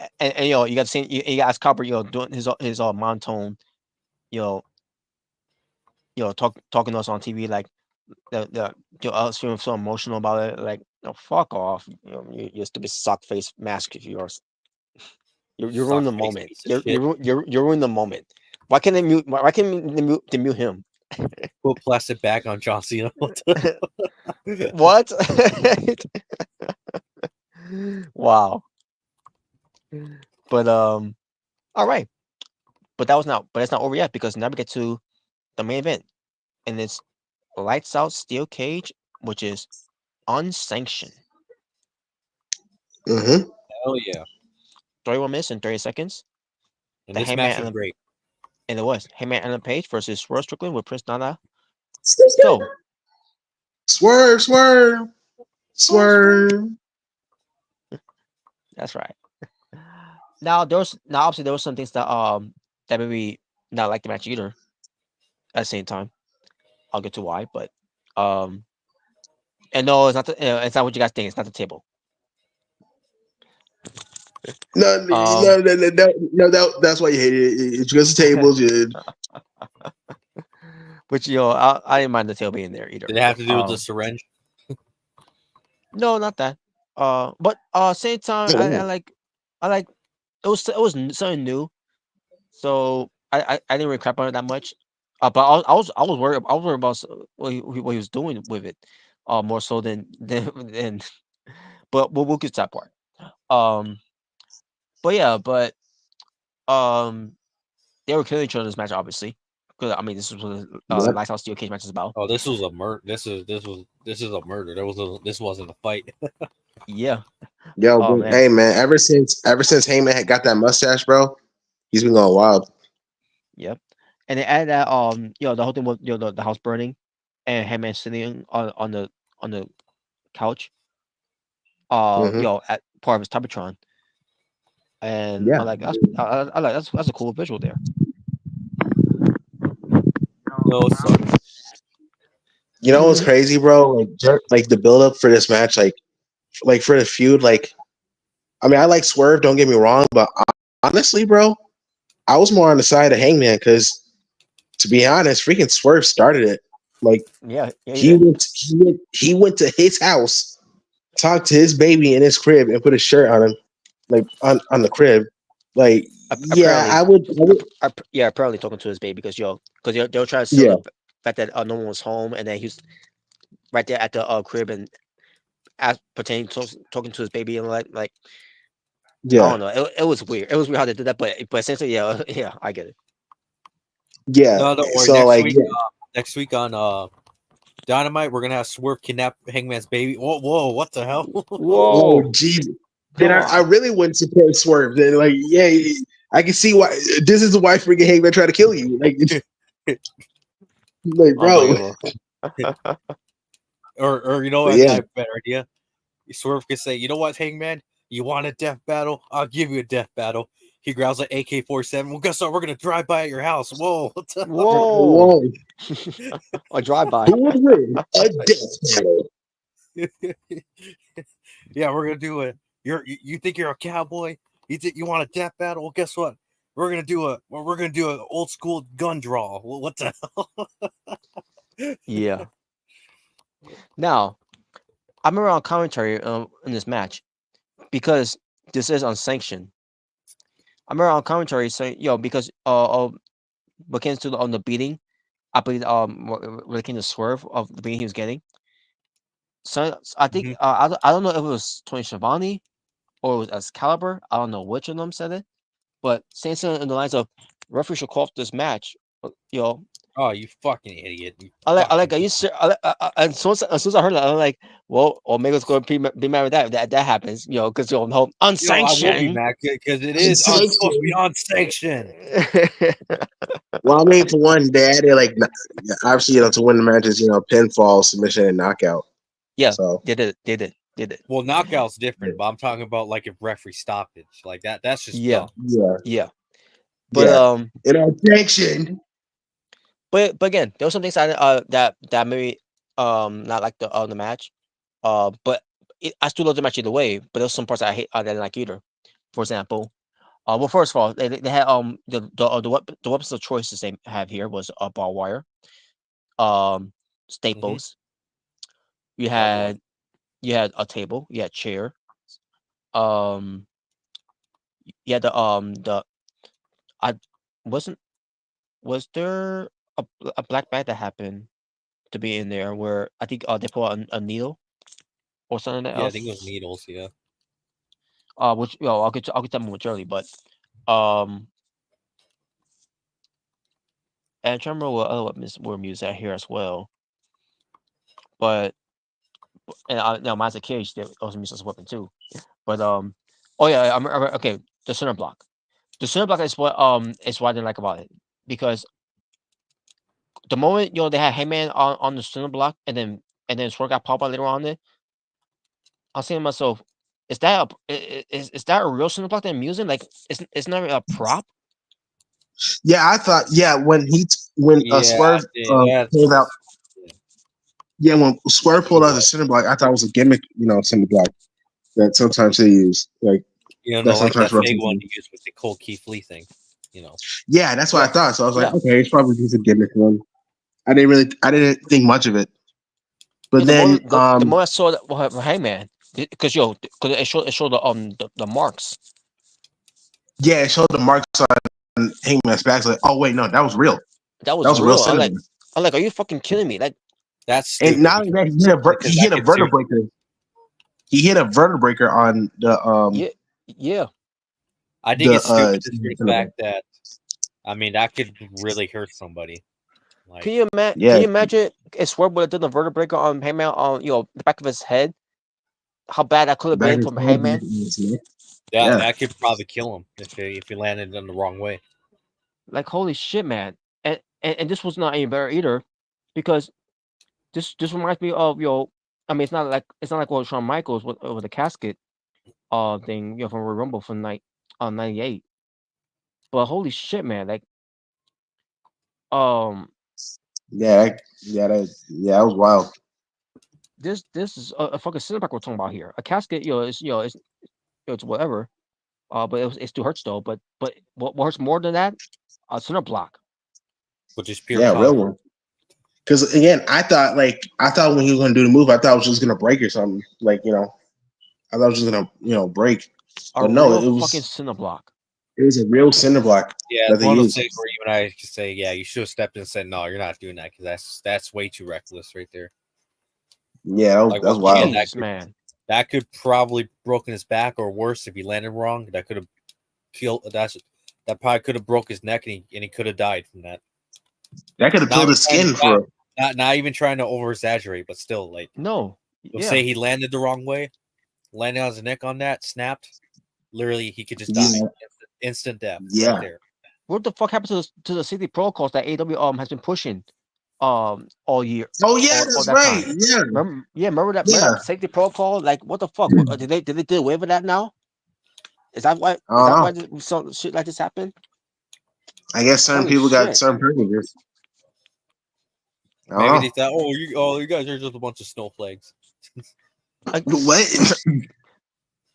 you got to see you got Copper doing his monotone, you know talking to us on TV like I was feeling so emotional about it. Like, fuck off. You stupid sock face mask of yours. You ruined Suck the face moment. piece of shit. You ruined the moment. Why can't they mute? Why can't they mute him? Put plastic bag on John Cena. What? Wow. But all right. But it's not over yet because now we get to the main event, and it's lights out steel cage, which is unsanctioned. Mm-hmm. Hell yeah. 31 minutes and 30 seconds. And The this Hangman match was and great. it was Hangman Ellen Page versus Swerve Strickland with Prince Nana. So Swerve, swerve, swerve. that's right. Now obviously there was some things that maybe not like the match either. At the same time, I'll get to why, but um and no, it's not what you guys think. It's not the table. No, Um, that's why you hated it. It's because the tables, dude. which I didn't mind the table being there either. Did it have to do with the syringe? No, not that. But same time, Oh, I wow. like something new. So I didn't really crap on it that much. But I was worried about what he was doing with it. More so than but we'll get to that part. Um, but yeah, but um, they were killing each other in this match, obviously. Because I mean, this was what Yep. Lights Out Steel Cage match is about. Oh, this was a murder. This is a murder. This wasn't a fight. Yeah. Yo, Oh but, man. hey man, ever since Heyman had got that mustache, bro, he's been going wild. Yep. And they added that the whole thing with the house burning, and Hangman sitting on the couch. Mm-hmm. At part of his Tybetron. And Yeah. I like that's a cool visual there. No, son. You know what's crazy, bro? Like the build up for this match, like for the feud, like I mean, I like Swerve. Don't get me wrong, but honestly, bro, I was more on the side of Hangman because, to be honest, freaking Swerve started it. Like Yeah, he he did. went to his house, talked to his baby in his crib, and put a shirt on him, like on the crib. Like, yeah, Apparently, I would yeah, apparently talking to his baby because they were trying to sell yeah, the fact that no one was home, and then he was right there at the crib and pertaining to talking to his baby and like I yeah, don't know. It was weird. It was weird how they did that, but essentially, yeah, yeah, I get it. yeah. No, don't worry. So like, yeah, Next week on Dynamite, we're gonna have Swerve kidnap Hangman's baby. Whoa, what the hell? oh Whoa, jeez. Then come I on. really wouldn't support Swerve. Then like, yeah, I can see why this is the why freaking Hangman try to kill you. Like, bro. Unbelievable. or you know But what? I yeah, have a better idea. Swerve could say, "You know what, Hangman? You want a death battle? I'll give you a death battle." He grabs an AK-47. Well, guess what? We're gonna drive by at your house. Whoa, what the hell? Whoa. whoa. A drive by. Who would win a death battle? Yeah, we're gonna do it. You think you're a cowboy? You think you want a death battle? Well, guess what? We're gonna do an old school gun draw. Well, what the hell? Yeah. Now, I remember on commentary in this match because this is unsanctioned. I remember on commentary saying, because what came to on the beating, I believe when it came to Swerve of the beating he was getting. So I think Mhm. I don't know if it was Tony Schiavone or it was Excalibur. I don't know which of them said it, but saying something in the lines of referee should call off this match. You know, Oh, you fucking idiot! You I like fucking are you and as soon as I heard that, I'm like, well, Omega's going to be mad with that happens, because no I will be unsanctioned. mad because it is supposed to be Unsanctioned. unsanctioned. Well, I mean, for one, they added like obviously, to win the matches, pinfall, submission, and knockout. Yeah, So they did. Well, knockout's different, but I'm talking about like if referee stoppage like that. That's just Yeah, dumb. yeah, yeah, but yeah, it unsanctioned. but again, there were some things that maybe not like the match, but I still love the match either way, but there's some parts I didn't like either. For example, well, first of all, they had the weapons of choices they have here was a barbed wire, staples. You Oh boy. had a table, you had chair, um, you had the I wasn't was there a black bag that happened to be in there where I think they put a needle or something Yeah, I think it was else. needles. Yeah. Which I'll get that momentarily, but um, and I'm trying to remember what other weapons were used out here as well. But and now mine's a cage that also used as a weapon too. But oh yeah, okay. The center block. The center block is what I didn't like about it because the moment they had Heyman on the center block and then Swerve got popped out later on it, I was saying to myself, is that a real center block that I'm using? Like it's not a prop. Yeah, I thought. Yeah, when Yeah, Swerve pulled out. Yeah, when Swerve pulled out the center block, I thought it was a gimmick. Center block that sometimes they use. Like that like that sometimes fake wrestlers one use. you used with the Cole Keith Lee thing. Yeah, that's what I thought. So I was like, Yeah. okay, it's probably just a gimmick one. I didn't think much of it. But Yeah, then, the more I saw that, well, Heyman, because it showed the marks. yeah, it showed the marks on Hangman's back. So like, oh wait, no, that was real. That was That was a real real. center. I'm like, are you fucking kidding me? Like, That's And stupid. not only that, he hit a vertebraker. He hit a vertebraker on the yeah. I think it's stupid just for the center fact that that could really hurt somebody. Like, Can you imagine if Swerve would have done the vertebraker on Heyman on the back of his head? How bad that could have been from Heyman? that could probably kill him if he landed in the wrong way. Like, holy shit, man! And this was not any better either, because this reminds me of I mean, it's not like what Shawn Michaels with the casket thing from Royal Rumble from '98. But holy shit, man! Like, that was wild. this is a fucking cinematic we're talking about here. A casket, it's whatever. But it still hurts though. But what hurts more than that? A center block. Which is pure real one. Because again, I thought when he was going to do the move, I thought it was just going to break or something. I thought it was just going to break. But no, it was fucking center block. It was a real cinder block. Yeah, it's one of those things where you and I could say, yeah, you should have stepped in and said, no, you're not doing that because that's way too reckless right there. Yeah, that's wild. Jeez, man. That could probably broken his back, or worse, if he landed wrong, that could have killed. That probably could have broke his neck, and he could have died from that. That could have pulled his skin for. Not even trying to over exaggerate, but still, like, no. Say he landed the wrong way, landed on his neck on that, snapped. Literally, he could just die. Instant death. Yeah. Right there. What the fuck happened to the safety protocols that AEW has been pushing all year? Oh yeah, that's right. Time. Yeah. Remember that safety protocol? Like, what the fuck? Did they do away with that now? Is that why some shit like this happened? I guess certain people got certain privileges. Maybe they thought, you guys are just a bunch of snowflakes. Like, what?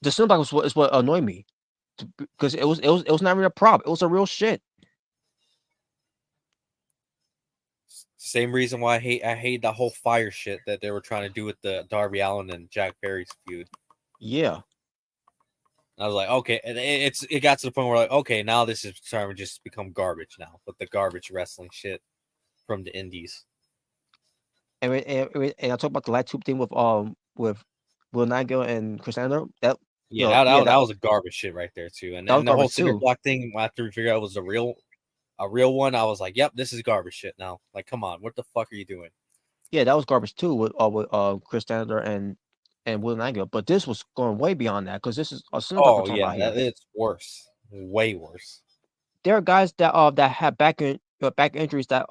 The snowflake is what annoyed me, because it was not even a prop. It was a real shit. Same reason why I hate the whole fire shit that they were trying to do with the Darby Allin and Jack Perry's feud. Yeah. I was like, okay, and it got to the point where like, okay, now this is starting to just become garbage now, with the garbage wrestling shit from the indies. And I talk about the light tube thing with Will Nigel and Chris Andrew. That was a garbage shit right there too. And then the whole cinder block thing, after we figured out it was a real one, I was like, yep, this is garbage shit now. Like, come on, what the fuck are you doing? Yeah, that was garbage too with Chris Andrew and Will Nigel. But this was going way beyond that, because this is a cinder block we're talking about here. It's worse, way worse. There are guys that had back injuries that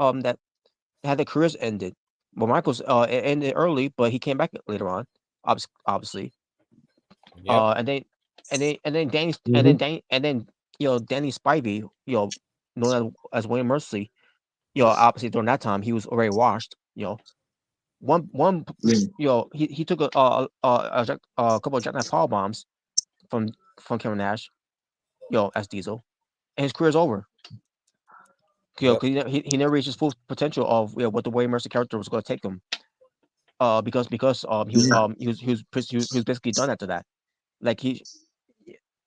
had their careers ended. Well, Michael's it ended early, but he came back later on, obviously. Yep. And then Danny Danny Spivey, known as Wayne Mercy, obviously during that time he was already washed, one Yeah. he took a couple of jackknife power bombs from Kevin Nash, as Diesel, and his career's over. Yep. 'Cause he never reached his full potential of what the Way Mercer character was going to take him. Because Yeah. he was basically done after that. Like it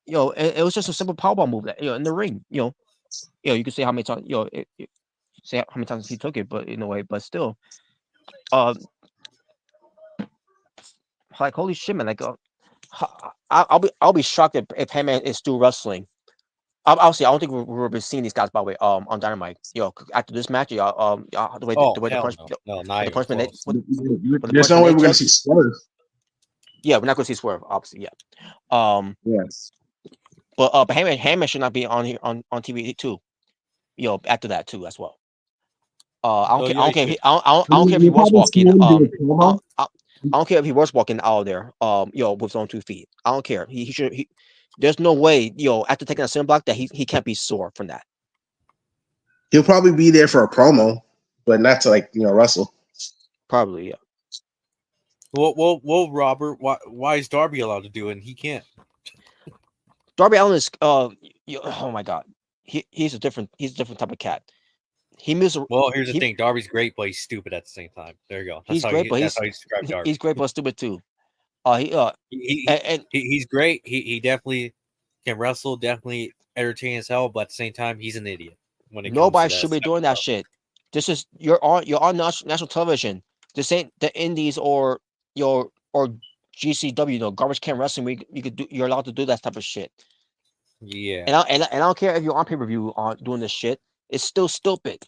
was just a simple powerbomb move that in the ring. You could say how many times say how many times he took it, but in a way, but still, um, like holy shit, man! Like, I'll be shocked if Heyman is still wrestling. Obviously, I don't think we'll be seeing these guys by the way on Dynamite. After this match, Oh the way hell no, no, not with the even punishment close. with the There's no punishment way they we're gonna took. see Swerve. Yeah, we're not going to see Swerve, obviously. Yeah. Um, Yes. but Heyman should not be on here on TV too. After that too as well. I don't Oh care. I yeah, don't he care. If should. he, I don't care if he We'll was probably see walking. him do a promo. I don't care if he was walking out of there. With his own 2 feet. I don't care. He should. There's no way. After taking a sin block, that he can't be sore from that. He'll probably be there for a promo, but not to wrestle. Probably. Yeah. Well, Robert, why is Darby allowed to do it and he can't? Darby Allin is. Oh my God. He's a different type of cat. He moves. Well, here's the He thing: Darby's great, but he's stupid at the same time. There you go. he's great, but That's how you describe Darby. he's great, but stupid too. He and He's great. He definitely can wrestle, definitely entertain as hell, but at the same time, he's an idiot when it comes to nobody that should be type doing of that stuff. shit. You're on national television. This ain't the Indies or or GCW, garbage can wrestling. You're allowed to do that type of shit. Yeah. And I don't care if you're on pay-per-view on doing this shit. It's still stupid.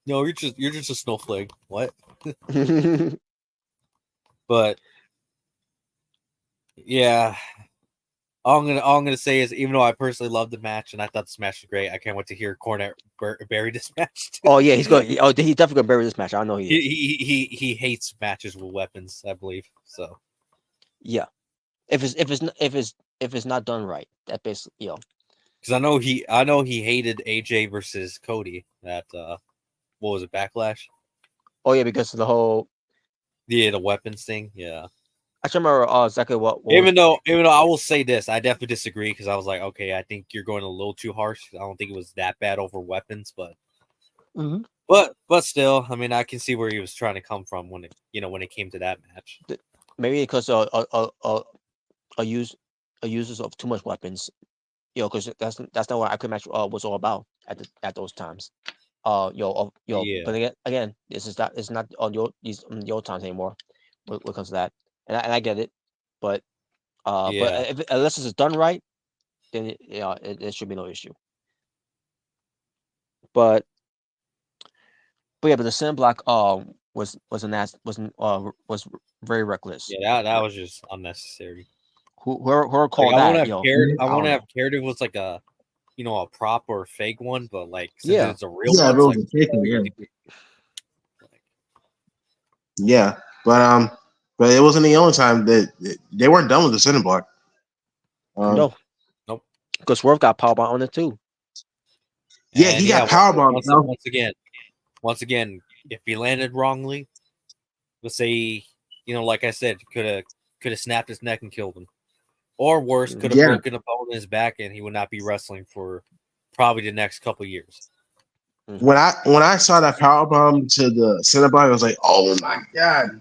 No, you're just a snowflake. What? But yeah, all I'm gonna say is, even though I personally loved the match and I thought this match was great, I can't wait to hear Cornette bury this match. Oh yeah, he's going. Oh, he's definitely gonna bury this match. I know he is. He hates matches with weapons, I believe. So Yeah, if it's not done right, that basically because I know he hated AJ versus Cody at what was it, Backlash? Oh yeah, because of the whole. Yeah, the weapons thing. Yeah. I can't remember exactly what was. Even though I will say this, I definitely disagree because I was like, okay, I think you're going a little too harsh. I don't think it was that bad over weapons, but Mhm. but still, I mean, I can see where he was trying to come from when it came to that match. Maybe because a uses of too much weapons. Because that's not what Aqua match was all about at those times. Yeah, But again, this is not it's not on your times anymore. When it comes to that, and I get it, but yeah, unless it's done right, then it should be no issue. But yeah, but the sin block was very reckless. yeah. That was just unnecessary. Whoever Like called I wouldn't that, have cared. I I don't wouldn't have know. cared if it was like a a prop or a fake one, but like since Yeah, it's a real Yeah, one, if it it's was like a fake one, what are yeah. you doing? Like, Yeah, but it wasn't the only time that they weren't done with the Cinnablock. no, nope. because Swerve got powerbomb on it too. Yeah, And he yeah, got powerbombed. once again, if he landed wrongly, let's say, like I said, could have snapped his neck and killed him, or worse, could have Yeah, broken a bone in his back, and he would not be wrestling for probably the next couple years. Mhm. when I saw that powerbomb to the Cinnablock, I was like, oh my god!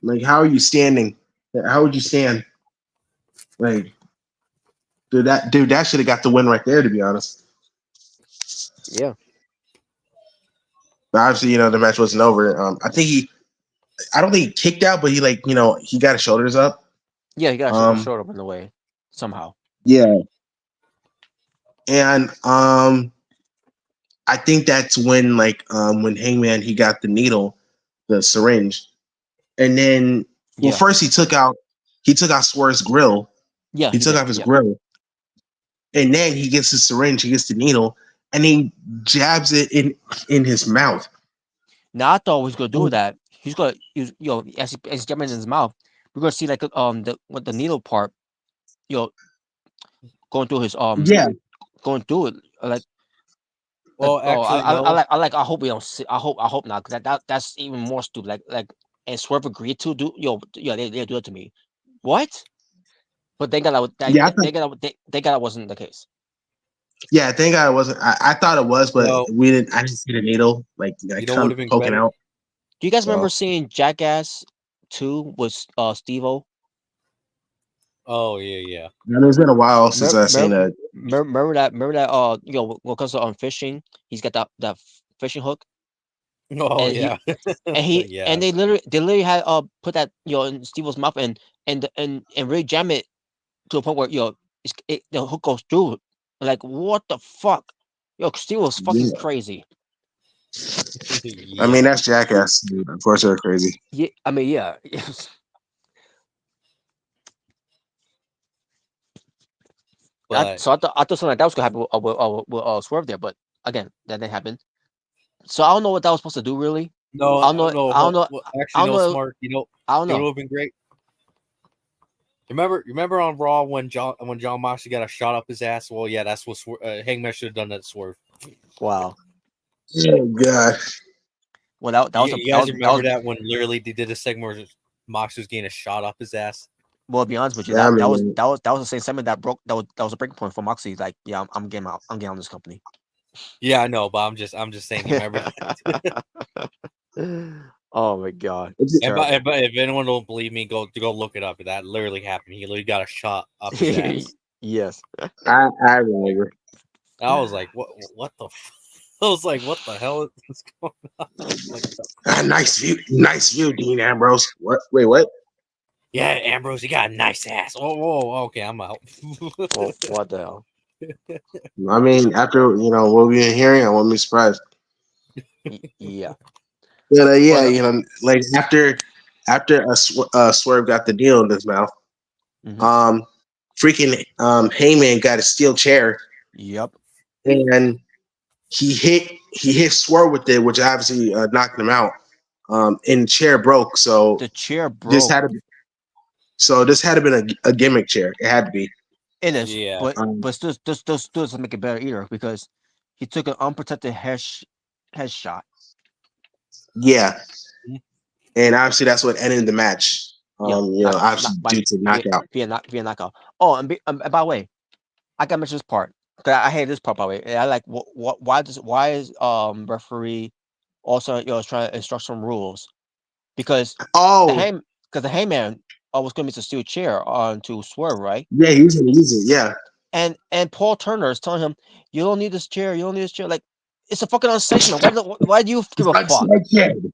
Like, how are you standing? How would you stand? Like, that should have got the win right there, to be honest. Yeah, But obviously, the match wasn't over. I don't think he kicked out, but he got his shoulders up. yeah, he got a Um, short up in the way somehow. yeah, and I think that's when Hangman he got the needle, the syringe, and then Yeah, first he took out Swerve's grill. yeah, He he took did. off his Yeah. grill, and then he gets the syringe, he gets the needle, and he jabs it in his mouth. Now I thought he was gonna do that. He's gonna use as he's jamming in his mouth. We're gonna see like the needle part, you know, going through his Yeah, going through it like Well, actually, no. I hope we don't see. I hope not, because that's even more stupid. And Swerve agreed to do. They do it to me. What? But they got out. Yeah, They got it wasn't the case. yeah. I think I wasn't. I thought it was, but No, we didn't. I didn't see the needle like you know what would come have been poking better? out. Do you guys remember So seeing Jackass 2 with Steve-O? Oh yeah. and it's been a while since I've seen a. Remember that when it comes to fishing, he's got that fishing hook, Oh and yeah. Yeah. they literally had put that in Steve-O's mouth, and really jam it to a point where the hook goes through. Like, what the fuck? Steve was fucking Yeah. crazy. I mean, Yeah. that's Jackass, dude. Of course, they're crazy. Yeah, I mean, yeah. But I thought something like that was gonna happen with Swerve there, but again, that didn't happen. So I don't know what that was supposed to do, really. no, I don't know. no. I don't know. Well, I actually, don't no. know. Smart. I don't It would know. have been great. Remember on Raw when John Moxley got a shot up his ass? Well, yeah, that's what Hangman should have done that Swerve. Wow. Oh God. Well, that was You guys remember that when literally they did a segment where Moxley was getting a shot up his ass? Well, to be honest with you, Yeah, I that was mean, the same segment that broke. That was a breaking point for Moxley. Like, yeah, I'm getting out. I'm getting out of this company. Yeah, I know, but I'm just saying. You remember that? Oh my god, it's, terrible. But if anyone don't believe me, go look it up. That literally happened. He literally got a shot up his ass. Yes. I remember. I was like, what the? I was like, what the hell is going on? Like, Nice view, Dean Ambrose. What? Wait, what? yeah, Ambrose, you got a nice ass. Oh, okay, I'm out. Well, what the hell? I mean, after what we've been hearing, I wouldn't be surprised. Yeah. But yeah, Well, like after Swerve got the deal in his mouth, mhm. freaking Heyman got a steel chair Yep. and he hit Swerve with it, which obviously knocked him out. And the chair broke, so The chair this broke. had to this had to been a gimmick chair. It had to be. It is, Yeah. but still doesn't make it better either, because he took an unprotected headshot. Yeah, and obviously that's what ended the match. Obviously due to knockout. Via knockout. Oh, and by the way, I gotta mention this part, because I hate this part, by the way. I like why is referee also trying to instruct some rules, because the Oh, hang because the hangman was gonna miss a steel chair onto Swerve, right? yeah, he's gonna use it. Yeah, And Paul Turner is telling him, "You don't need this chair. You don't need this chair." Like, it's a fucking unsanctioned. Why do you give a fuck? unsanctioned.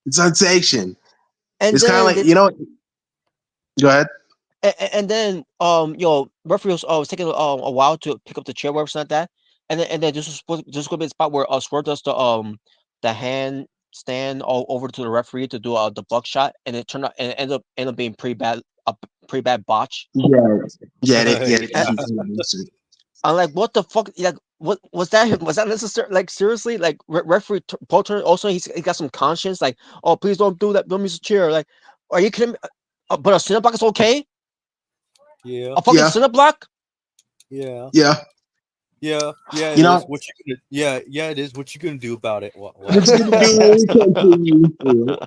It's unsanctioned. And It's kind of then like Go ahead. and then referee was taking a while to pick up the chair, whatever, like that. And then this was going to be the spot where Swerve does the hand stand all over to the referee to do the buckshot, and it turned out and it ended up being pretty bad botch. Yeah, yeah. And I'm like, what the fuck? Like, what was that? Was that necessary? Like, seriously? Like, referee Paul Turner also, he got some conscience. Like, oh, please don't do that. Don't miss a chair. Like, are you kidding me? But a center block is okay. Yeah. A fucking center block. Yeah. Yeah. Yeah. Yeah. It You is. know, What you gonna? Yeah. Yeah. It is. What you gonna do about it? What? what you gonna do?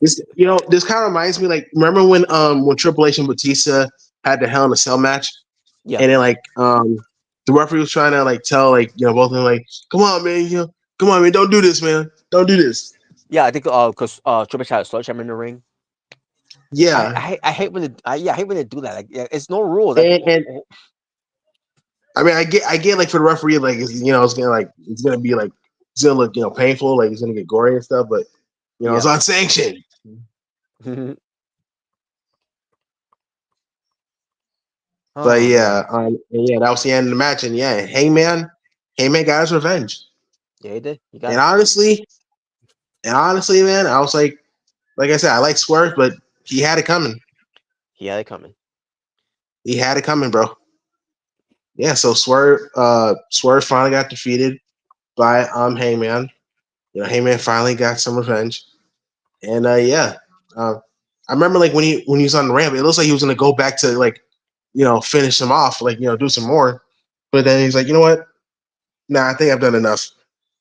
This kind of reminds me, like, remember when Triple H and Batista had the Hell in a Cell match, Yeah. and then the referee was trying to tell both of them come on man, come on man, don't do this, man, don't do this. Yeah, I think because Triple H had a sledgehammer in the ring. Yeah, I hate when I hate when they do that. Like, yeah, it's no rule. Like, and I mean, I get for the referee, it's gonna be it's gonna look painful, it's gonna get gory and stuff, but it's unsanctioned. But yeah, that was the end of the match, and yeah, Hangman got his revenge. Yeah, he did. He got And honestly, man, I was like I said, I like Swerve, but he had it coming. He had it coming. He had it coming, bro. Yeah, so Swerve finally got defeated by Hangman. Hangman finally got some revenge, and I remember when he was on the ramp, it looks like he was gonna go back to finish him off, do some more, but then he's like, you know what? Nah, I think I've done enough.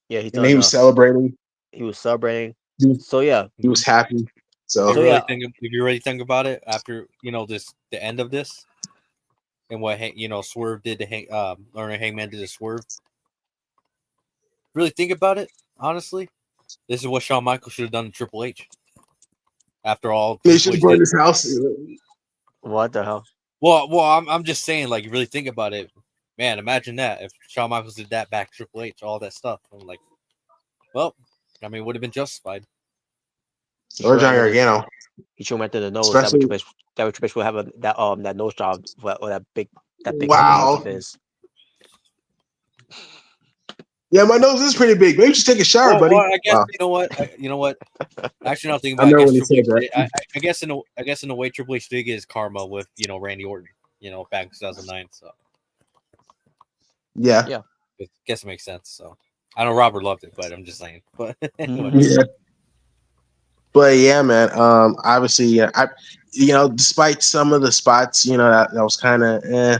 Yeah, he's And done he was enough. celebrating. He was celebrating. He was, So yeah, he was happy. If So you so really yeah, think, if you really think about it, after this, the end of this, and what Swerve did to Hangman did to Swerve. Really think about it, honestly. This is what Shawn Michaels should have done to Triple H. After all, they should Triple have H burned did. his house. what the hell? Well, I'm just saying, like, you really think about it, man. Imagine that if Shawn Michaels did that back to Triple H, all that stuff. I'm like, well, I mean, it would have been justified. He Or should have Johnny ended. Gargano. He should have ended the nose. Especially, That would Triple H will have that nose job or that big head of nose of wow. his. Yeah, my nose is pretty big. Maybe just take a shower, Well, buddy. I guess Wow. you know what. Actually, not thinking I about it, I remember guess when he Triple said H that. did. I guess in a way, Triple H did get his karma with Randy Orton. Back in 2009. So Yeah. Yeah. I guess it makes sense. So I know Robert loved it, but I'm just saying. But anyway, Yeah. But yeah, man. Obviously, yeah, despite some of the spots, that was kind of they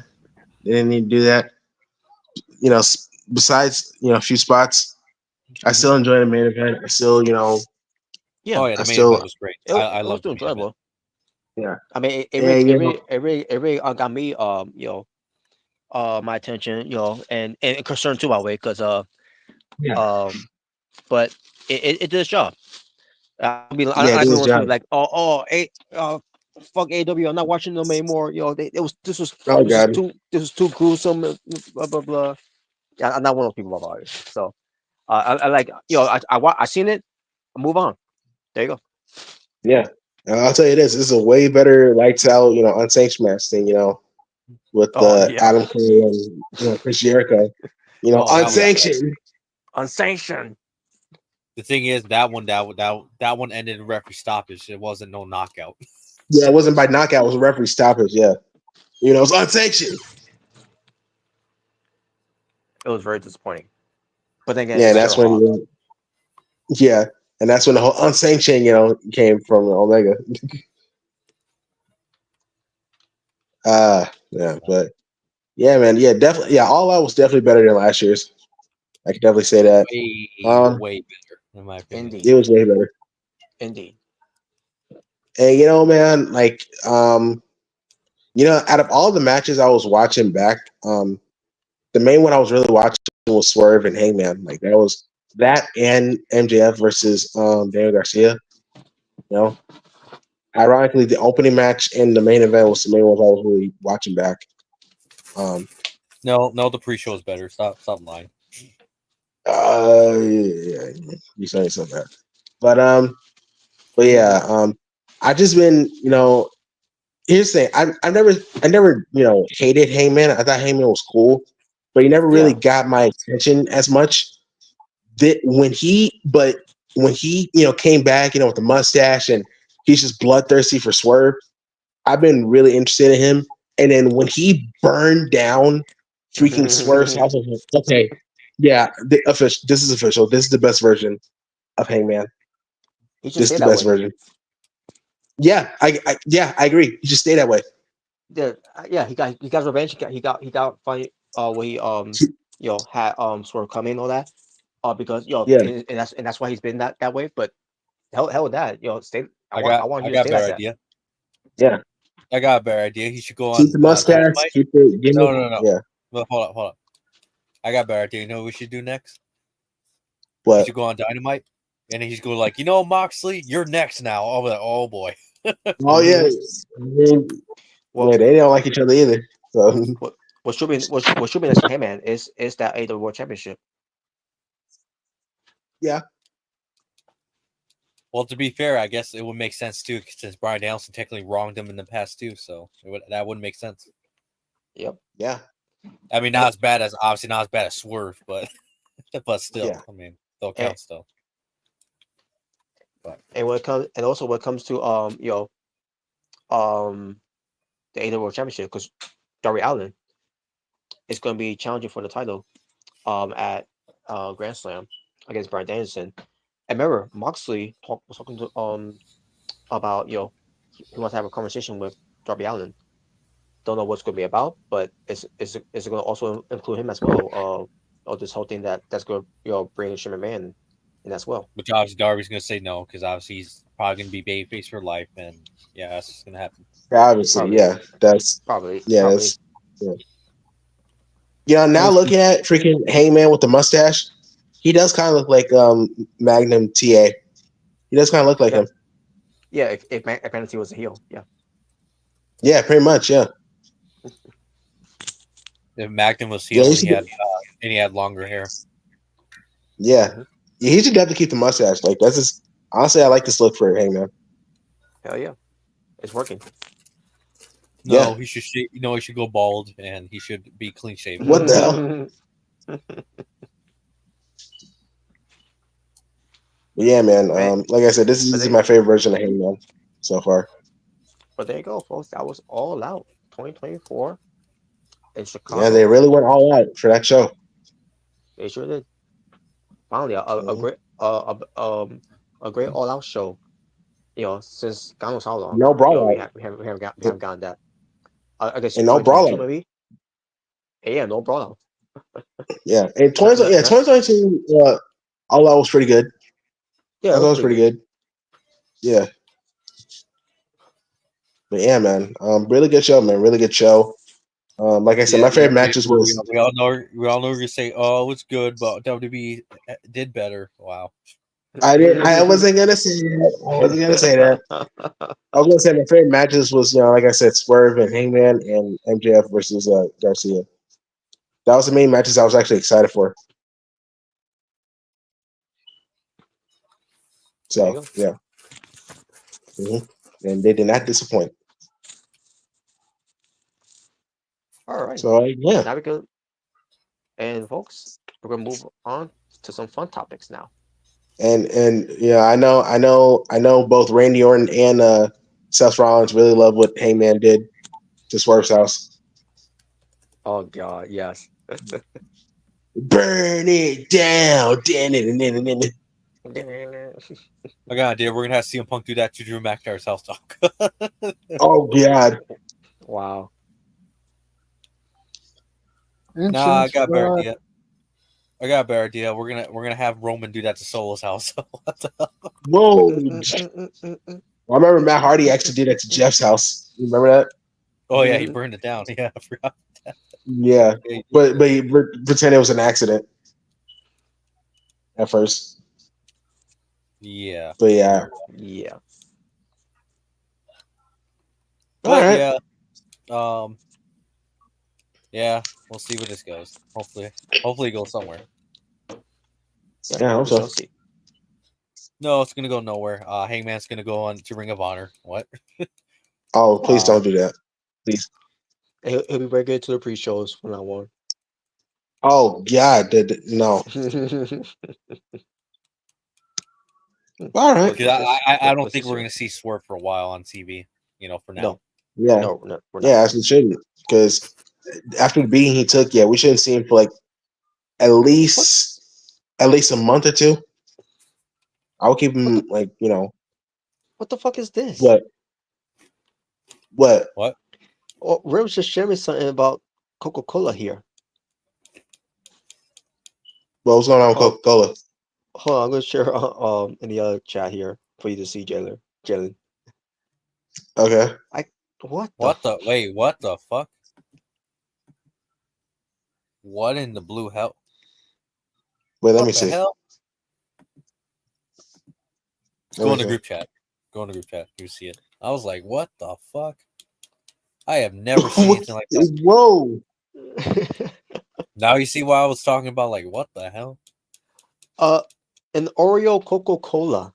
didn't need to do that. Besides, a few spots, I still enjoy the main event. I still, Yeah, oh yeah, I the main still, event was great. I it was loved still the main event. enjoyable. yeah, I mean, and it really got me my attention and concern too by the way because yeah, um but it did its job. I'm yeah, not it gonna is want to be job. like fuck AW. I'm not watching them anymore. Oh God, this was too gruesome. Blah blah blah. Yeah, I'm not one of those people about it. So I like I seen it. I move on. There you go. yeah. I'll tell you this is a way better lights out, unsanctioned match thing, with Oh yeah, Adam Cole and Chris Jericho, Oh, that was yeah. bad. unsanctioned. Unsanctioned. The thing is, that one ended in referee stoppage. It wasn't no knockout. Yeah, it wasn't by knockout; it was a referee stoppage. Yeah, it was unsanctioned. It was very disappointing. But then again, Yeah, and it's that's Sarah Hawk. when yeah, and that's when the whole unsanctioned, came from Omega. Yeah, but yeah, man, yeah, definitely, yeah, All Out was definitely better than last year's. I can definitely say that. Way better, in my opinion. It Indeed, was way better. indeed. And man, like, out of all the matches I was watching back, the main one I was really watching was Swerve and Hangman. Like that and MJF versus Daniel Garcia. You know, ironically, the opening match and the main event was the main ones I was really watching back. Um, No, the pre-show is better. Stop lying. yeah, you saying something, but yeah, I just been, here's the thing. I never, hated Hangman. I thought Hangman was cool, but he never really Yeah. got my attention as much. That when he came back, with the mustache and he's just bloodthirsty for Swerve. I've been really interested in him. And then when he burned down freaking Swerve's house, I was like, okay, yeah, this is official. This is the best version of Hangman. He should This is stay the that best way. version. Yeah, I agree. You just stay that way. Yeah, he got revenge. He got funny. When he had sort of come in all that. Because Yeah, and that's why he's been that way. But hell with that. Stay. I want I you to got a stay like better that. idea. yeah. I got a better idea. He should go Keep the on mustache. Dynamite. Keep the gimmick. No. Yeah. Well, hold up. I got a better idea. You know what we should do next? He But should go on Dynamite, and he's go like, Moxley, you're next now. Oh boy. oh yeah, I mean, yeah, Well, they don't like each other either. So what should be next for him, man, is that AEW World Championship. yeah, Well, to be fair, I guess it would make sense too, since Brian Danielson technically wronged him in the past too. So that wouldn't make sense. Yep. yeah, I mean, not as bad as Swerve, but still, yeah, I mean, still And, counts still. But also when it comes to um the AEW World Championship, because Darby Allin is going to be challenging for the title at Grand Slam against Brian Danielson. And remember, Moxley was talking to about he wants to have a conversation with Darby Allin. Don't know what's going to be about, but it's going to also include him as well. this whole thing that's going to bring Shane McMahon in as well. Which obviously Darby's gonna say no because obviously he's probably gonna be babyface for life, and yeah, that's just gonna happen. Obviously, Probably. yeah. That's Probably. that's yeah. Now looking at freaking Hangman with the mustache, he does kind of look like Magnum TA. He does kind of look like him. Yeah, if Fantasy was a heel, yeah. Yeah, pretty much, yeah. If Magnum was Yeah, heel, he and he had longer hair. Yeah. Mhm. Yeah, he should definitely keep the mustache. Like that's just honestly, I like this look for Hangman. Hell yeah, it's working. No, Yeah. he should. He should go bald, and he should be clean shaven. What the hell? But yeah, man. Like I said, this is my favorite version of Hangman so far. But there you go, folks. That was All Out 2024 in Chicago. Yeah, they really went all out for that show. They sure did. Finally, a great All Out show. Since God knows how long. No brawl We out. haven't gotten that. I guess And no brawl 2022 out. maybe. Yeah, no brawl out. Yeah. And 2022 all out was pretty good. Yeah, I thought it was pretty good. Yeah. But yeah, man. Really good show, man. Really good show. Like I said, my favorite matches was we all know you're gonna say, "Oh, it's good," but WWE did better. Wow. I wasn't gonna say that. I wasn't gonna say that. I was gonna say my favorite matches was, like I said, Swerve and Hangman and MJF versus Garcia. That was the main matches I was actually excited for. So yeah, and they did not disappoint. All right. So yeah, Now we go. And folks, we're gonna move on to some fun topics now. and I know both Randy Orton and Seth Rollins really love what Hangman did to Swerve's house. Oh God, yes. Burn it down. I got an idea. We're gonna have CM Punk do that to Drew McIntyre's house talk. Oh God. Wow. Nah, I got a better idea. We're gonna have Roman do that to Solo's house. What the hell? Whoa. I remember Matt Hardy actually did that to Jeff's house. You remember that? Oh yeah, he burned it down. Yeah, I forgot. Yeah, but he pretended it was an accident at first. Yeah, But yeah, Yeah. but right. yeah, we'll see where this goes. Hopefully it goes somewhere. Yeah, I hope so. See. No, it's gonna go nowhere. Hangman's gonna go on to Ring of Honor. What? Oh, please don't do that. Please. He'll be very good to the pre-shows from now on. Oh God, no. All right. I don't think we're gonna see Swerve for a while on TV. For now. No. Yeah. No, we're not. Yeah, actually shouldn't, because after the beating he took, we shouldn't see him for like at least a month or two. I would keep him What the fuck is this? What? Oh, Ray was just sharing something about Coca-Cola here. What was going on with Coca-Cola? Hold on, I'm gonna share in the other chat here for you to see, Jalen. Okay. What the fuck? What in the blue hell? Wait, let me see. Hell? Go in the group chat. You see it. I was like, what the fuck? I have never seen anything like that. Whoa. Now you see why I was talking about, like, what the hell? An Oreo Coca-Cola.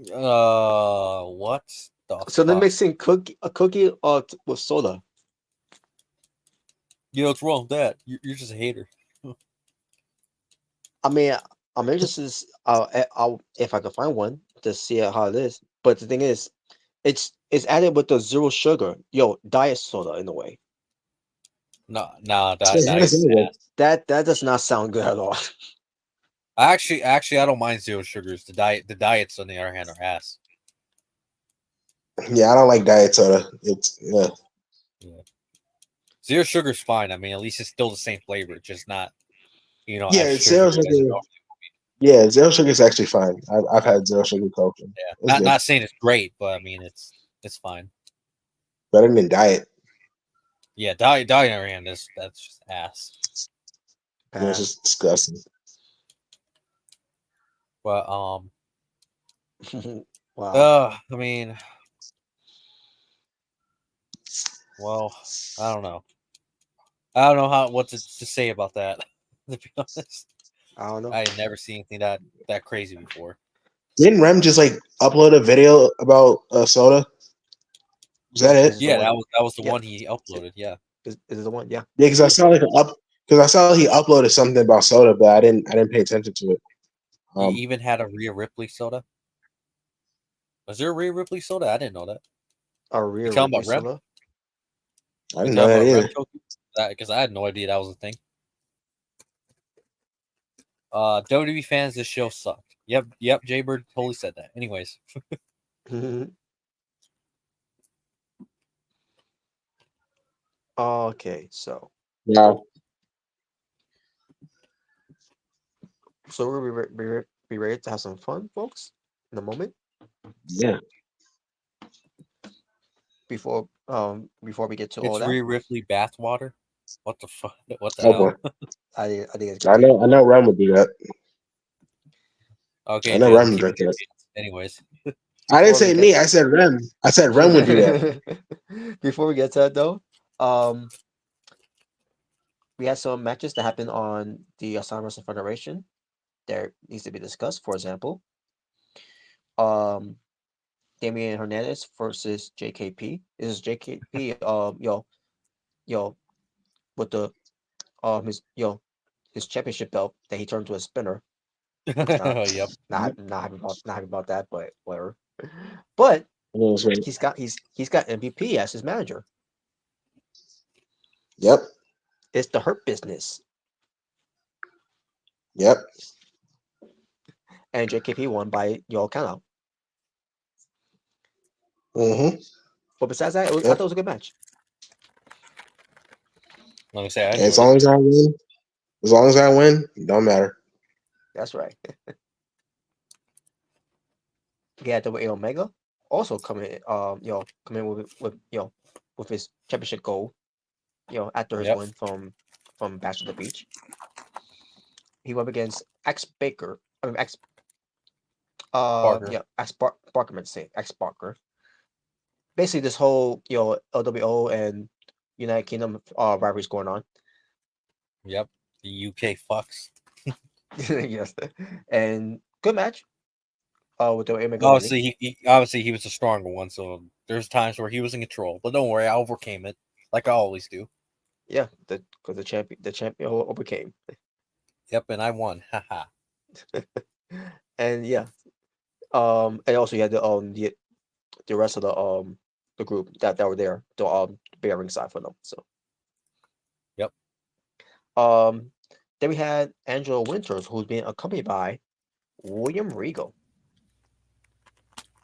What the So they're fuck? mixing a cookie with soda. What's wrong with that? You're just a hater. I mean, I'm interested. I'll if I can find one to see how it is. But the thing is, it's added with the zero sugar. Diet soda in a way. No, that does not sound good at all. Actually, I don't mind zero sugars. The diets, on the other hand, are ass. Yeah, I don't like diet soda. It's Zero sugar's fine. I mean, at least it's still the same flavor, just not you know, Yeah, extra. zero If you guys sugar. know. Yeah, zero sugar is actually fine. I've had zero sugar Coke. And Yeah, it's good. not saying it's great, but I mean it's fine. Better than diet. Yeah, diet that's just ass. Yeah, it's just disgusting. But Wow. I mean, well, I don't know. I don't know what to say about that. To be honest, I don't know. I had never seen anything that crazy before. Didn't Rem just like upload a video about soda? Was Yeah, that this it? is the Yeah, one. that was the Yeah, one he uploaded. Yeah, this is the one. Yeah. Yeah, because I saw like because I saw he uploaded something about soda, but I didn't pay attention to it. he even had a Rhea Ripley soda. Was there a Rhea Ripley soda? I didn't know that. A You real talking Ripley about Rem? soda. I You didn't know talking that about Rem either. Choku? Because I had no idea that was a thing. WWE fans, this show sucked. Yep. Jaybird totally said that. Anyways, Okay, so No. we're be ready to have some fun, folks, in a moment Yeah. before we get to all it's that. Rhea Ripley bathwater. What the fuck? What the Oh boy. hell? I think it's I great. know. I know. Rem would do that. Okay, I know Jalen, Rem would keep it drink in your that. pants. Anyways, I didn't Before we say get me. I said Rem. I said Rem would do that. before we get to that though, um, we had some matches that happened on the Asylum Wrestling Federation. There needs to be discussed. For example, um, Damian Hernandez versus JKP. This is JKP. Yo, with the his championship belt that he turned to a spinner. Which yep. not happy about that, but whatever. But I know it's right. he's got MVP as his manager. Yep. It's the Hurt Business, Yep. and JKP won by count out. Mm-hmm. But besides that, I Yep. thought it was a good match. Let me say I As enjoyed it. long as I win, it don't matter. That's right. We had the Omega also coming come in with with his championship goal. After his Yep. win from Bash at the Beach, he went against X Baker. I mean X Parker. X Barker meant to say X Barker. Basically, this whole LWO and United Kingdom rivalries going on. Yep. The UK fucks. Yes, and good match. With the Omega winning. Obviously he was the stronger one, so there's times where he was in control. But don't worry, I overcame it like I always do. Yeah, because the champion overcame. Yep, and I won. Haha. And yeah, and also you had the rest of the group that were there, the bearing side for them. So Yep. then we had Angela Winters, who's being accompanied by William Regal.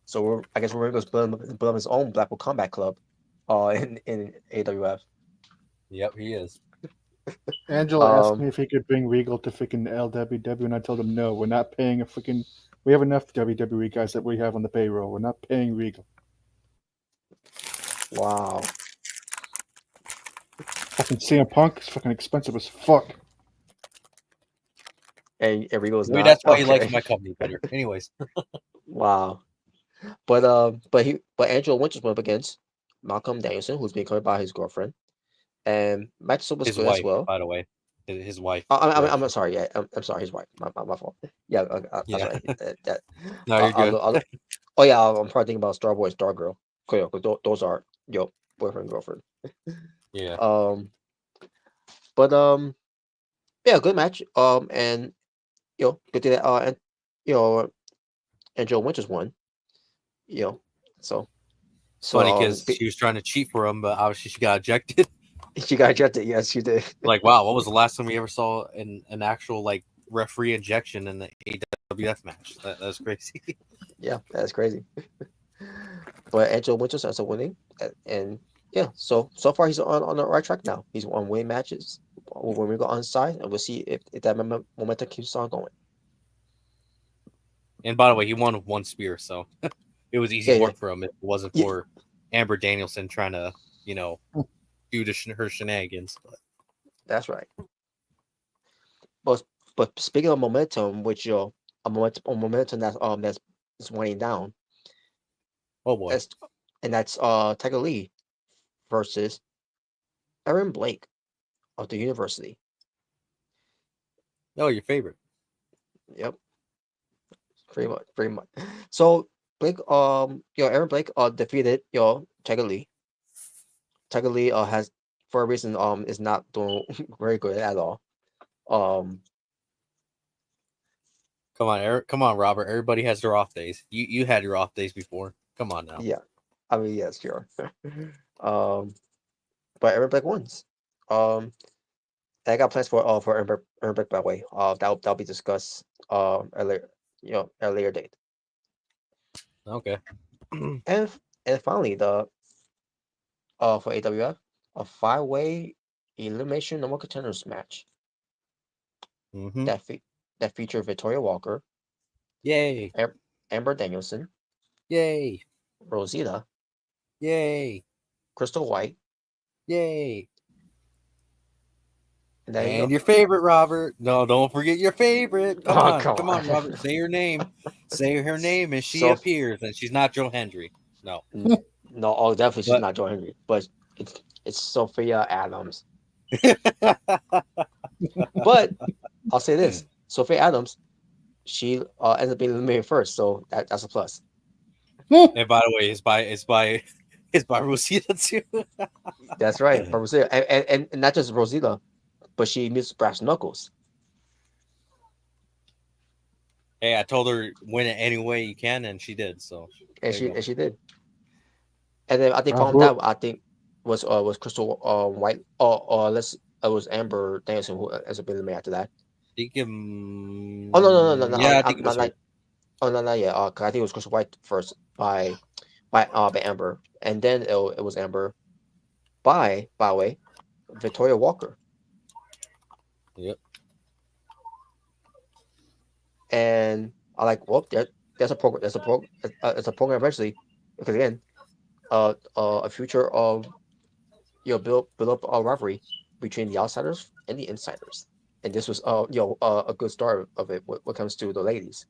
So I guess Regal's building his own Blackpool Combat Club, in AWF. Yep, he is. Angela asked me if he could bring Regal to freaking LWW, and I told him no. We're not paying a freaking. We have enough WWE guys that we have on the payroll. We're not paying Regal. Wow. Fucking CM Punk is fucking expensive as fuck. And Regal's Maybe not that's why he okay. likes my company better. Anyways. Wow. But Angela Winters went up against Malcolm Danielson, who's being covered by his girlfriend, and match was His good as wife, well. by the way. His wife. I'm sorry. Yeah, I'm sorry. His wife. My fault. Yeah, that's Yeah. right. No, you're good. Oh yeah, I'm probably thinking about Starboy, Stargirl. Cool, those are boyfriend girlfriend. Yeah. But yeah, good match. And good thing that and Angela Winters won. So It's funny so because she was trying to cheat for him, but obviously she got ejected. she got ejected. Yes, she did. Like, wow, what was the last time we ever saw an actual like referee injection in the AWF match? That's crazy. Yeah, that's crazy. But Angelo Winters ends up winning, and yeah, so far he's on the right track now. He's won winning matches when we go on side, and we'll see if that momentum keeps on going. And by the way, he won with one spear, so it was easy Yeah, work for him. If it wasn't yeah. for Amber Danielson trying to, do her shenanigans. But That's right. But speaking of momentum, which a momentum that's winding down, oh boy, that's Tiger Lee versus Aaron Blake of the University. your favorite. Yep, pretty much. So Blake, Aaron Blake, defeated Tiger Lee. Tiger Lee has, for a reason, is not doing very good at all. Come on, Eric. Come on, Robert. Everybody has their off days. You had your off days before. Come on now. Yeah, I mean, yes, sure. But Aaron Blake wins. I got plans for Aaron Blake, by the way. That'll be discussed earlier, earlier date. Okay. And finally, the for AWF, a 5-way elimination number contenders match Mm-hmm. that featured Victoria Walker, Yay! Amber Danielson, Yay! Rosita, Yay! Crystal White, Yay! and there you And go. your favorite, Robert. No, don't forget your favorite. Come on, come on. Robert. Say her name. Say her name, and she So- appears. And she's not Joe Hendry. No. No, definitely she's But- not Joe Henry, but it's Sophia Adams. But I'll say this: Sophia Adams, she ends up being eliminated first, so that's a plus. And by the way, it's by Rosita too. That's right, but Rosita, and not just Rosita, but she meets Brass Knuckles. Hey, I told her win it any way you can, and she did. So And there you go. she did. And then I think Wow, following that, I think was Crystal White, or it was Amber Danielson who ends up being eliminated after that. I think, Oh no! Yeah, I think it was her. Not yet. 'Cause I think it was Crystal White first by Amber, and then it was Amber by the way, Victoria Walker. Yep. And I like, well, there's a program. It's a program eventually, because again, a future of build up a rivalry between the outsiders and the insiders, and this was a good start of it when it comes to the ladies.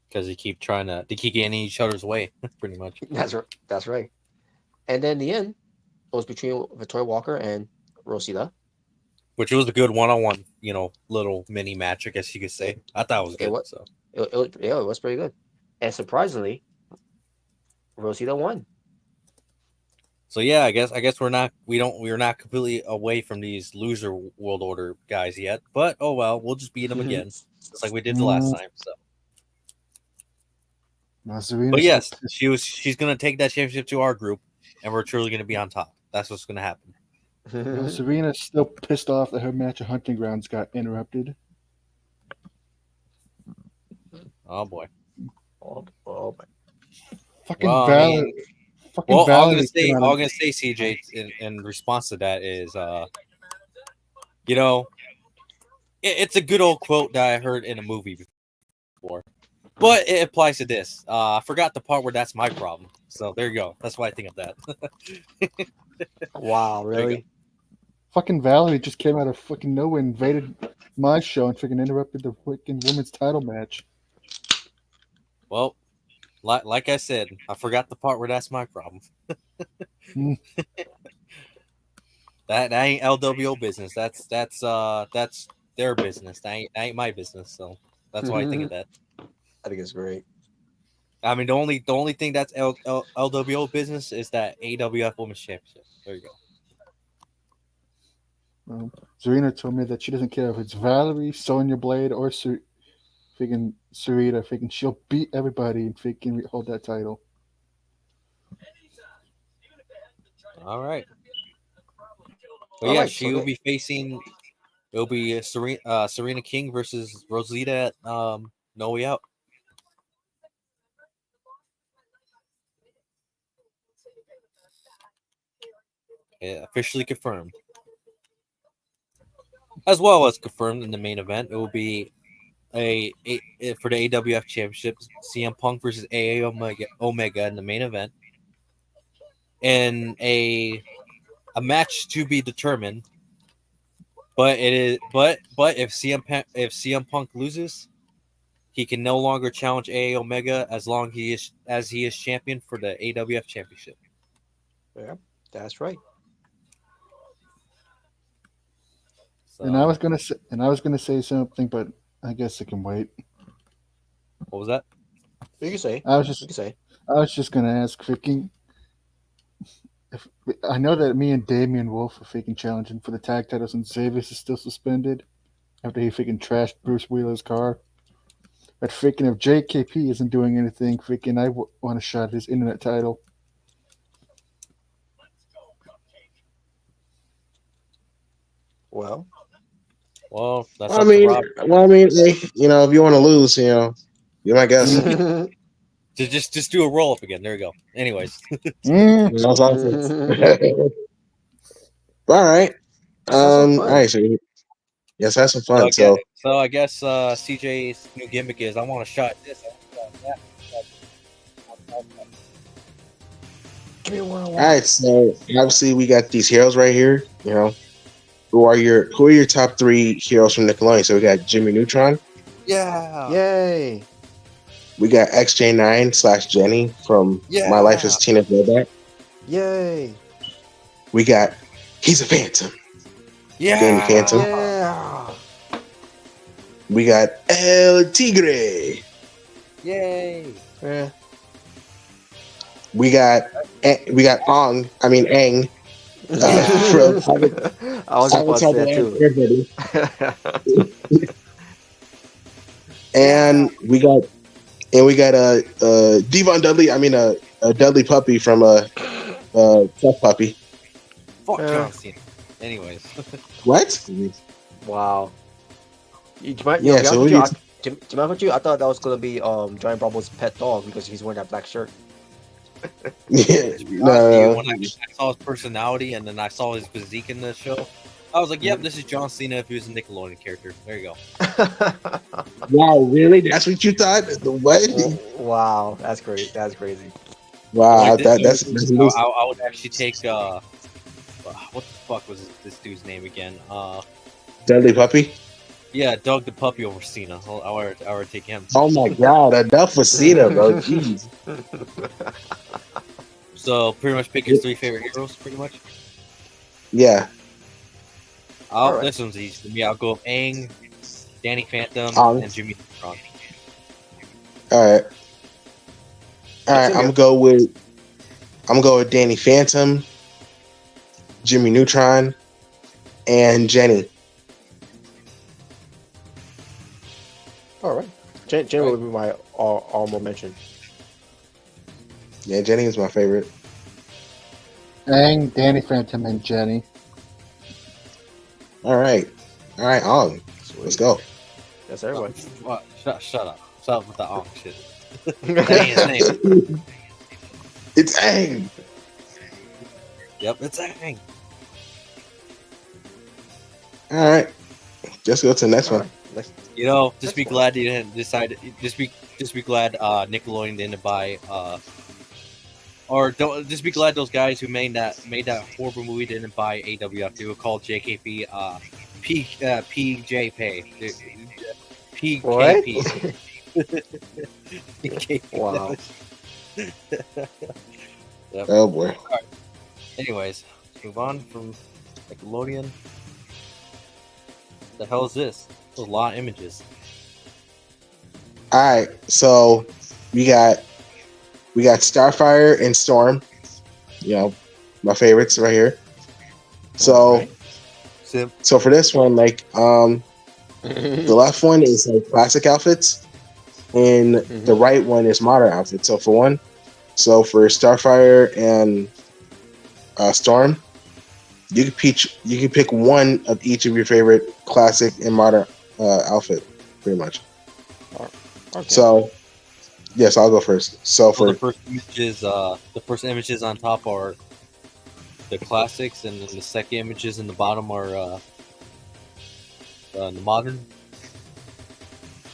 Because they keep getting in each other's way, pretty much. That's right. And then in the end, it was between Victoria Walker and Rosita. Which was a good one-on-one, little mini match, I guess you could say. I thought it was good. was- So It was pretty good, and surprisingly, Rosita won. So yeah, I guess we're not completely away from these loser world order guys yet. But oh well, we'll just beat them again, just like we did the last time. So, but yes, she's gonna take that championship to our group, and we're truly gonna be on top. That's what's gonna happen. Serena's still pissed off that her match at Hunting Grounds got interrupted. Oh boy. Oh, Fucking Well, Valerie. Well, all I'm Valerie gonna say, CJ, in response to that is, it's a good old quote that I heard in a movie before, but it applies to this. I forgot the part where that's my problem. So there you go. That's why I think of that. wow, really? Fucking Valerie just came out of fucking nowhere, invaded my show, and freaking interrupted the freaking women's title match. Well, like I said, I forgot the part where that's my problem. That ain't LWO business. That's their business. That ain't my business. So that's why I think of that. I think it's great. I mean, the only thing that's LWO business is that AWF Women's Championship. There you go. Serena told me that she doesn't care if it's Valerie, Sonya Blade, or freaking Sarita. Freaking, she'll beat everybody and freaking hold that title. All right. But yeah, Alright, she will be facing. It'll be Serena King versus Rosita at No Way Out. Yeah, officially confirmed. as well as confirmed in the main event, it will be for the AWF Championship, CM Punk versus Omega in the main event, and a match to be determined. But if CM Punk loses, he can no longer challenge Omega as long as he is champion for the AWF Championship. Yeah, that's right. So, And I was gonna say something, but I guess it can wait. what was that? You can say. I was You just can say. I was just gonna ask freaking if I know that me and Damian Wolf are freaking challenging for the tag titles and Xavier's is still suspended after he freaking trashed Bruce Wheeler's car. But freaking if JKP isn't doing anything, freaking I want a shot at his internet title. Well, That's I up to mean, Rob. hey, if you want to lose, be my guest. Just do a roll up again. There you go. Anyways, That's awesome. All right. All right. So, yes, have some fun. So, I guess CJ's new gimmick is I want a shot at this. I want a shot at that. give me what I want. all right. So, obviously, we got these heroes right here. Who are your top 3 heroes from Nickelodeon? So we got Jimmy Neutron. Yeah. Yay! We got XJ9/Jenny from Yeah. My Life as Tina Throwback. Yay! We got He's a Phantom. Yeah. Danny Phantom. Yeah! We got El Tigre. Yay. Yeah. We got Aang. From I was about to say that too. and we got Devon Dudley. A Dudley puppy from Tough Puppy. Fuck Yeah. John Cena. Anyways. What? Wow. Do you mind Yeah, so we need do you mind with you? I thought that was gonna be Giant Bravo's pet dog because he's wearing that black shirt. Yeah, No. When I saw his personality and then I saw his physique in the show, I was like, "Yep, this is John Cena if he was a Nickelodeon character." There you go. Wow, really? That's what you thought? What? Wow, that's great. That's crazy. Wow, Like, that's I would actually take what the fuck was this dude's name again? Dudley Puppy. Yeah, Doug the puppy over Cena. I would take him. Oh my god, enough with Cena, bro. Jeez. So pretty much pick your 3 favorite heroes, pretty much. Yeah. Alright. This one's easy to me. I'll go with Aang, Danny Phantom, Aang. and Jimmy Neutron. All right. I'm gonna go with Danny Phantom, Jimmy Neutron, and Jenny. All right. Jenny would be my honorable mention. Yeah, Jenny is my favorite. Aang, Danny Phantom, and Jenny. All right, on. Let's go. That's everyone. What? Shut up. Shut up with the Aang shit. That ain't his name. It's Aang. Yep, it's Aang. All right, just go to the next one. You know, just That's be fine. glad you didn't decide. Just be glad Nickelodeon didn't buy. Or don't just be glad those guys who made that horrible movie didn't buy AWF. They were called JKP. PJP. What? PKP. Wow. Yep. Oh boy. Anyways, let's move on from Nickelodeon. The hell is this? There's a lot of images. All right, so we got Starfire and Storm. My favorites right here. So Alright. so for this one, the left one is like classic outfits, and the right one is modern outfits. So for Starfire and Storm, you can pick one of each of your favorite classic and modern outfit, pretty much. Okay. So yes, I'll go first. So the for first images on top are the classics, and then the second images in the bottom are The modern.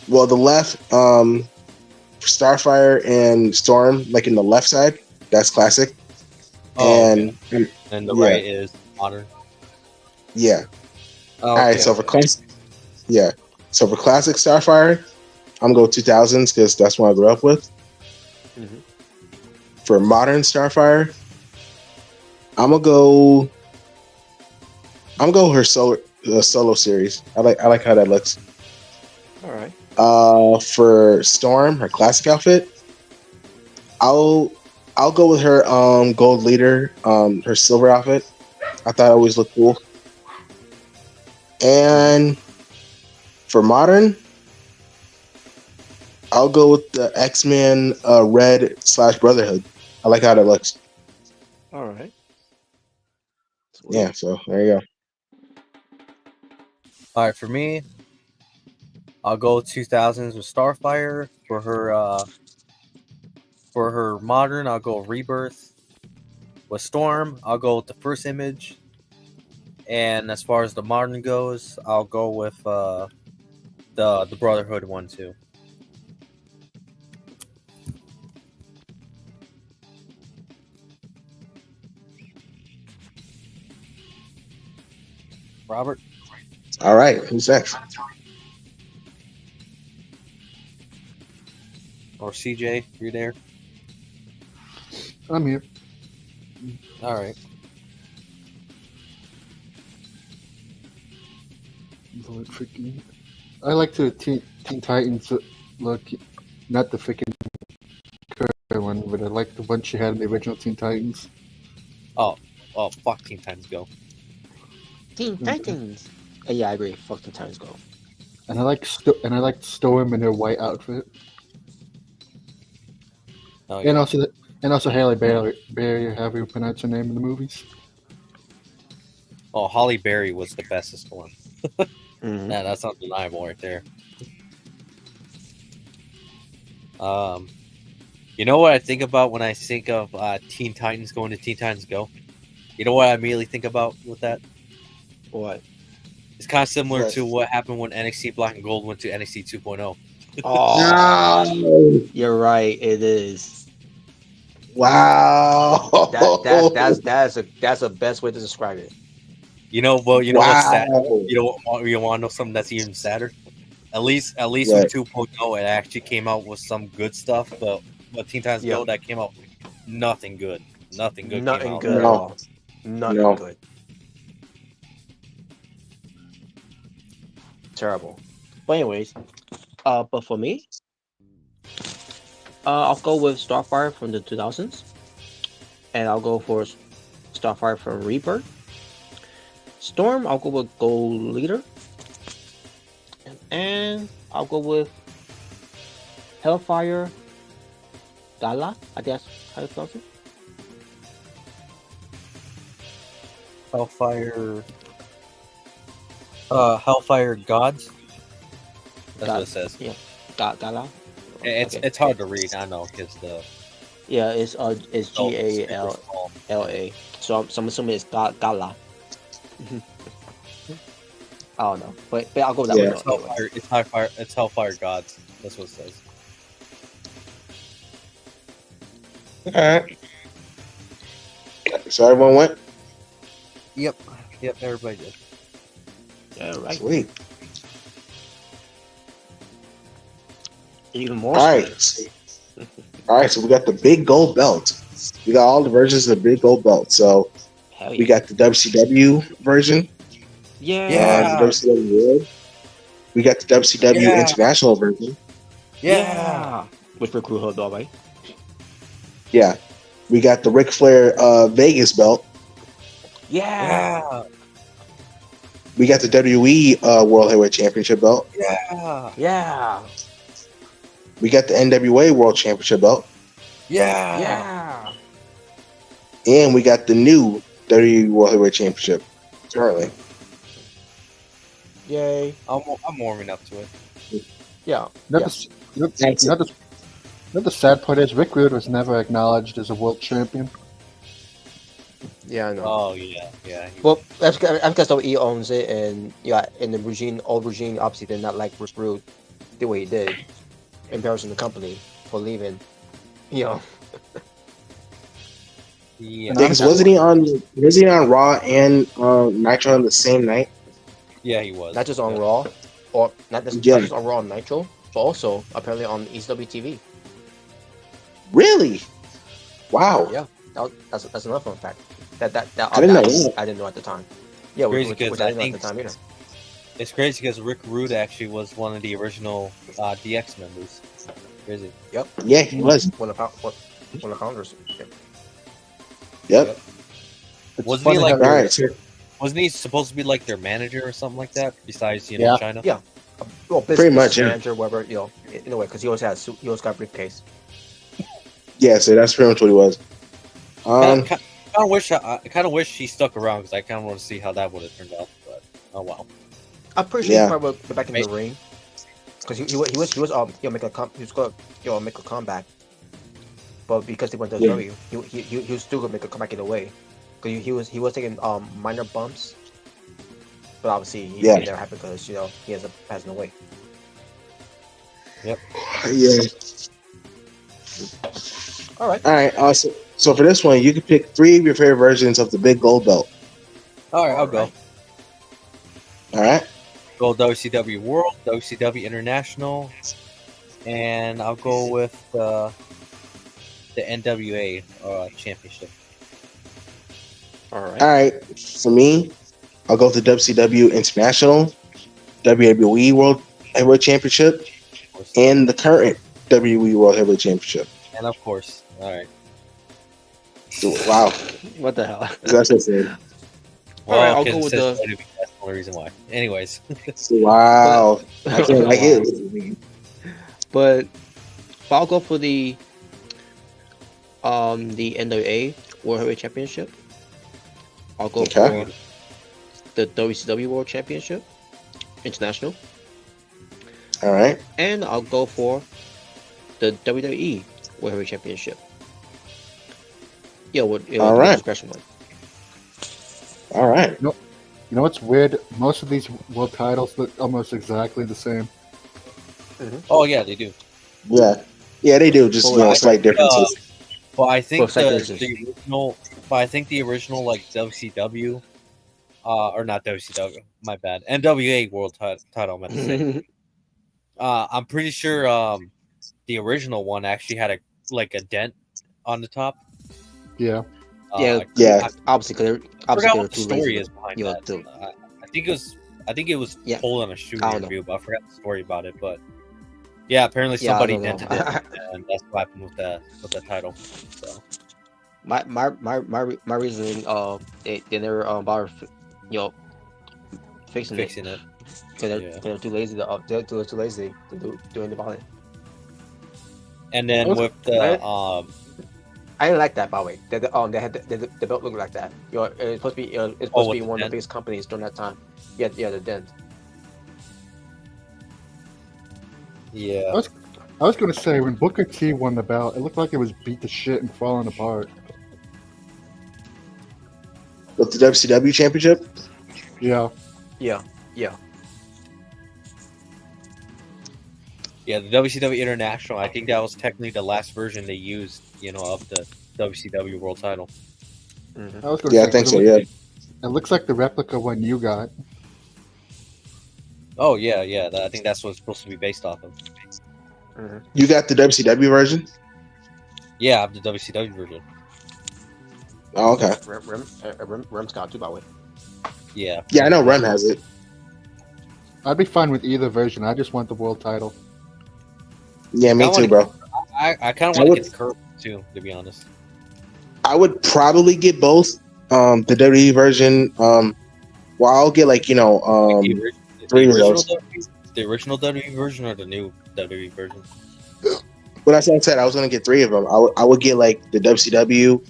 Well, the left, Starfire and Storm, like in the left side, that's classic. Oh, And okay. And the yeah. right is modern. Yeah. Oh, All right. okay, So for classic, yeah. So for classic Starfire, I'm going 2000s because that's what I grew up with. Mhm. For modern Starfire, I'm gonna go her solo series. I like how that looks. All right. For Storm, her classic outfit, I'll go with her gold leader, her silver outfit. I thought it always looked cool. And for modern, I'll go with the X-Men red / Brotherhood. I like how that looks. All right. Sweet. Yeah, so there you go. All right, for me, I'll go 2000s with Starfire. For her modern, I'll go Rebirth. With Storm, I'll go with the first image. And as far as the modern goes, I'll go with the Brotherhood one too. Robert? All right, who's next? Or CJ, you there? I'm here. All right. Lord, freaking. I like the Teen Titans look, not the freaking current one, but I like the one she had in the original Teen Titans. Oh, fuck Teen Titans Go. Teen Titans. Yeah, I agree. Fuck Teen Titans Go. And I like Storm in her white outfit, Oh, and also Halle Berry, however you pronounce her name in the movies. Oh, Holly Berry was the bestest one. Mhm. Yeah, that's undeniable right there. You know what I think about when I think of Teen Titans going to Teen Titans Go? You know what I immediately think about with that? What? It's kind of similar Yes. to what happened when NXT Black and Gold went to NXT 2.0. Oh, No! you're right. It is. Wow! That's a best way to describe it. You know, well, you know what's sad? Wow! You want to know something that's even sadder? At least What? with 2.0, it actually came out with some good stuff. But Teen Titans Yeah. Go, that came out with nothing good. Nothing good came Nothing out. good at No. all. Nothing No. good. Terrible. But anyways, but for me, I'll go with Starfire from the 2000s, and I'll go for Starfire from Rebirth. Storm, I'll go with Gold Leader, and I'll go with Hellfire Gala. I think that's how you pronounce it. Hellfire Gods. That's what it says. Yeah, Gala. It's Okay. it's hard to read. I know because Yeah, it's super GALLA. small. So I'm assuming it's Gala. I don't know, but I'll go with that Yeah. one. Though, anyway. It's Hellfire Gods. That's what it says. All right. So everyone went? Yep, everybody did. Yeah, right. Sweet. Even more. All right. All right, so we got the big gold belt. We got all the versions of the big gold belt. So Hell yeah. we got the WCW version, Yeah. the WCW World. We got the WCW Yeah. International version. Yeah. With Rick Rude, all right. Yeah. We got the Ric Flair Vegas belt. Yeah. We got the WWE World Heavyweight Championship belt. Yeah. We got the NWA World Championship belt. Yeah. And we got the new WWE World Heavyweight Championship currently. Yay. I'm warming up to it. Yeah. The sad part is Rick Rude was never acknowledged as a world champion. Yeah, I know. Oh yeah. Well, that's because WWE owns it, and yeah, and the old regime obviously did not like Rick Rude the way he did, embarrassing the company for leaving. You know, Yeah. And Yeah, because was he on Raw and Nitro on the same night? Yeah, he was. not just on Yeah. Raw, or not Yeah. just on Raw and Nitro, but also apparently on ECW TV. Really? Wow. Yeah, that's another fun fact. That I didn't know that. I didn't know at the time. Yeah, Crazy which because I I didn't know at the think time either. it's crazy because Rick Rude actually was one of the original DX members. Crazy. Yep, Yeah, he was. one of the founders. Yep. It's Wasn't funny he like how All they- right. So, Wasn't he supposed to be like their manager or something like that? Besides, Yeah. China. Yeah. Well, Pretty much, business yeah. manager, whatever, in a way, because he always had he always got a briefcase. yeah, so that's pretty much what he was. I kind of wish he stuck around because I kind of want to see how that would have turned out. But oh wow. I'm pretty sure Yeah. he probably will get back in the ring, because he was make a make a comeback, but because they went to Yeah. WWE, he was still gonna make a comeback either way, because he was taking minor bumps, but obviously he never happened because he ends up passing away. Yep. Yeah. All right. All right. So for this one, you can pick 3 of your favorite versions of the big gold belt. All right, I'll go. All right. Go WCW World, WCW International, and I'll go with the NWA Championship. All right. All right. For me, I'll go with the WCW International, WWE World Heavyweight Championship, and the current WWE World Heavyweight Championship. And of course, all right. Wow. What the hell? That's what I said. Well, All right, I'll go because with it the. says WWE, that's the only reason why. Anyways, Wow. I can't like it. But I'll go for the NWA World Heavyweight Championship. I'll go Okay. for the WCW World Championship International, All right. and I'll go for the WWE World Heavyweight Championship. Yeah, All right. discretion one. All right. You know what's weird? Most of these world titles look almost exactly the same. oh yeah, they do. Yeah. Yeah, they do. Just slight differences. But I think Well, the second original. But I think the original like WCW, or not WCW. My bad. NWA World Title. I meant to say. I'm pretty sure the original one actually had a dent on the top. Yeah. Yeah, Yeah. Obviously, I they're forgot what the too story lazy is behind to, that. I think it was Yeah. told on a shooting I don't know. interview, but I forgot the story about it. But yeah, apparently Yeah, I somebody don't know. dented it, and that's what happened with the title. So my reasoning they never bothered fixing fixing it it. because they're too lazy they're too lazy to do anything about it. And then Also, with the I didn't like that, by the way. They had the belt look like that. It's supposed to be it's supposed to be with one the of the biggest companies during that time. Yeah, the dent. yeah. I was gonna say when Booker T won the belt, it looked like it was beat to shit and falling apart. With the WCW Championship? Yeah. Yeah. Yeah, the WCW International. I think that was technically the last version they used, of the WCW World Title. Mm-hmm. I was gonna Yeah, say, I think 'cause so, it yeah. look- It looks like the replica one you got. Oh yeah. I think that's what it's supposed to be based off of. Mm-hmm. You got the WCW version? Yeah, I have the WCW version. Oh, okay. Rem's got too, by the way. Yeah. Yeah, I know Rem has it. I'd be fine with either version. I just want the world title. Yeah, me I too, wanna- bro. I kind of I want to would- get the curve too, to be honest. I would probably get both. The WWE version. Well, I'll get The three of original those. the original WWE version or the new WWE version? But that's what I said. I was gonna get 3 of them. I would get like the WCW,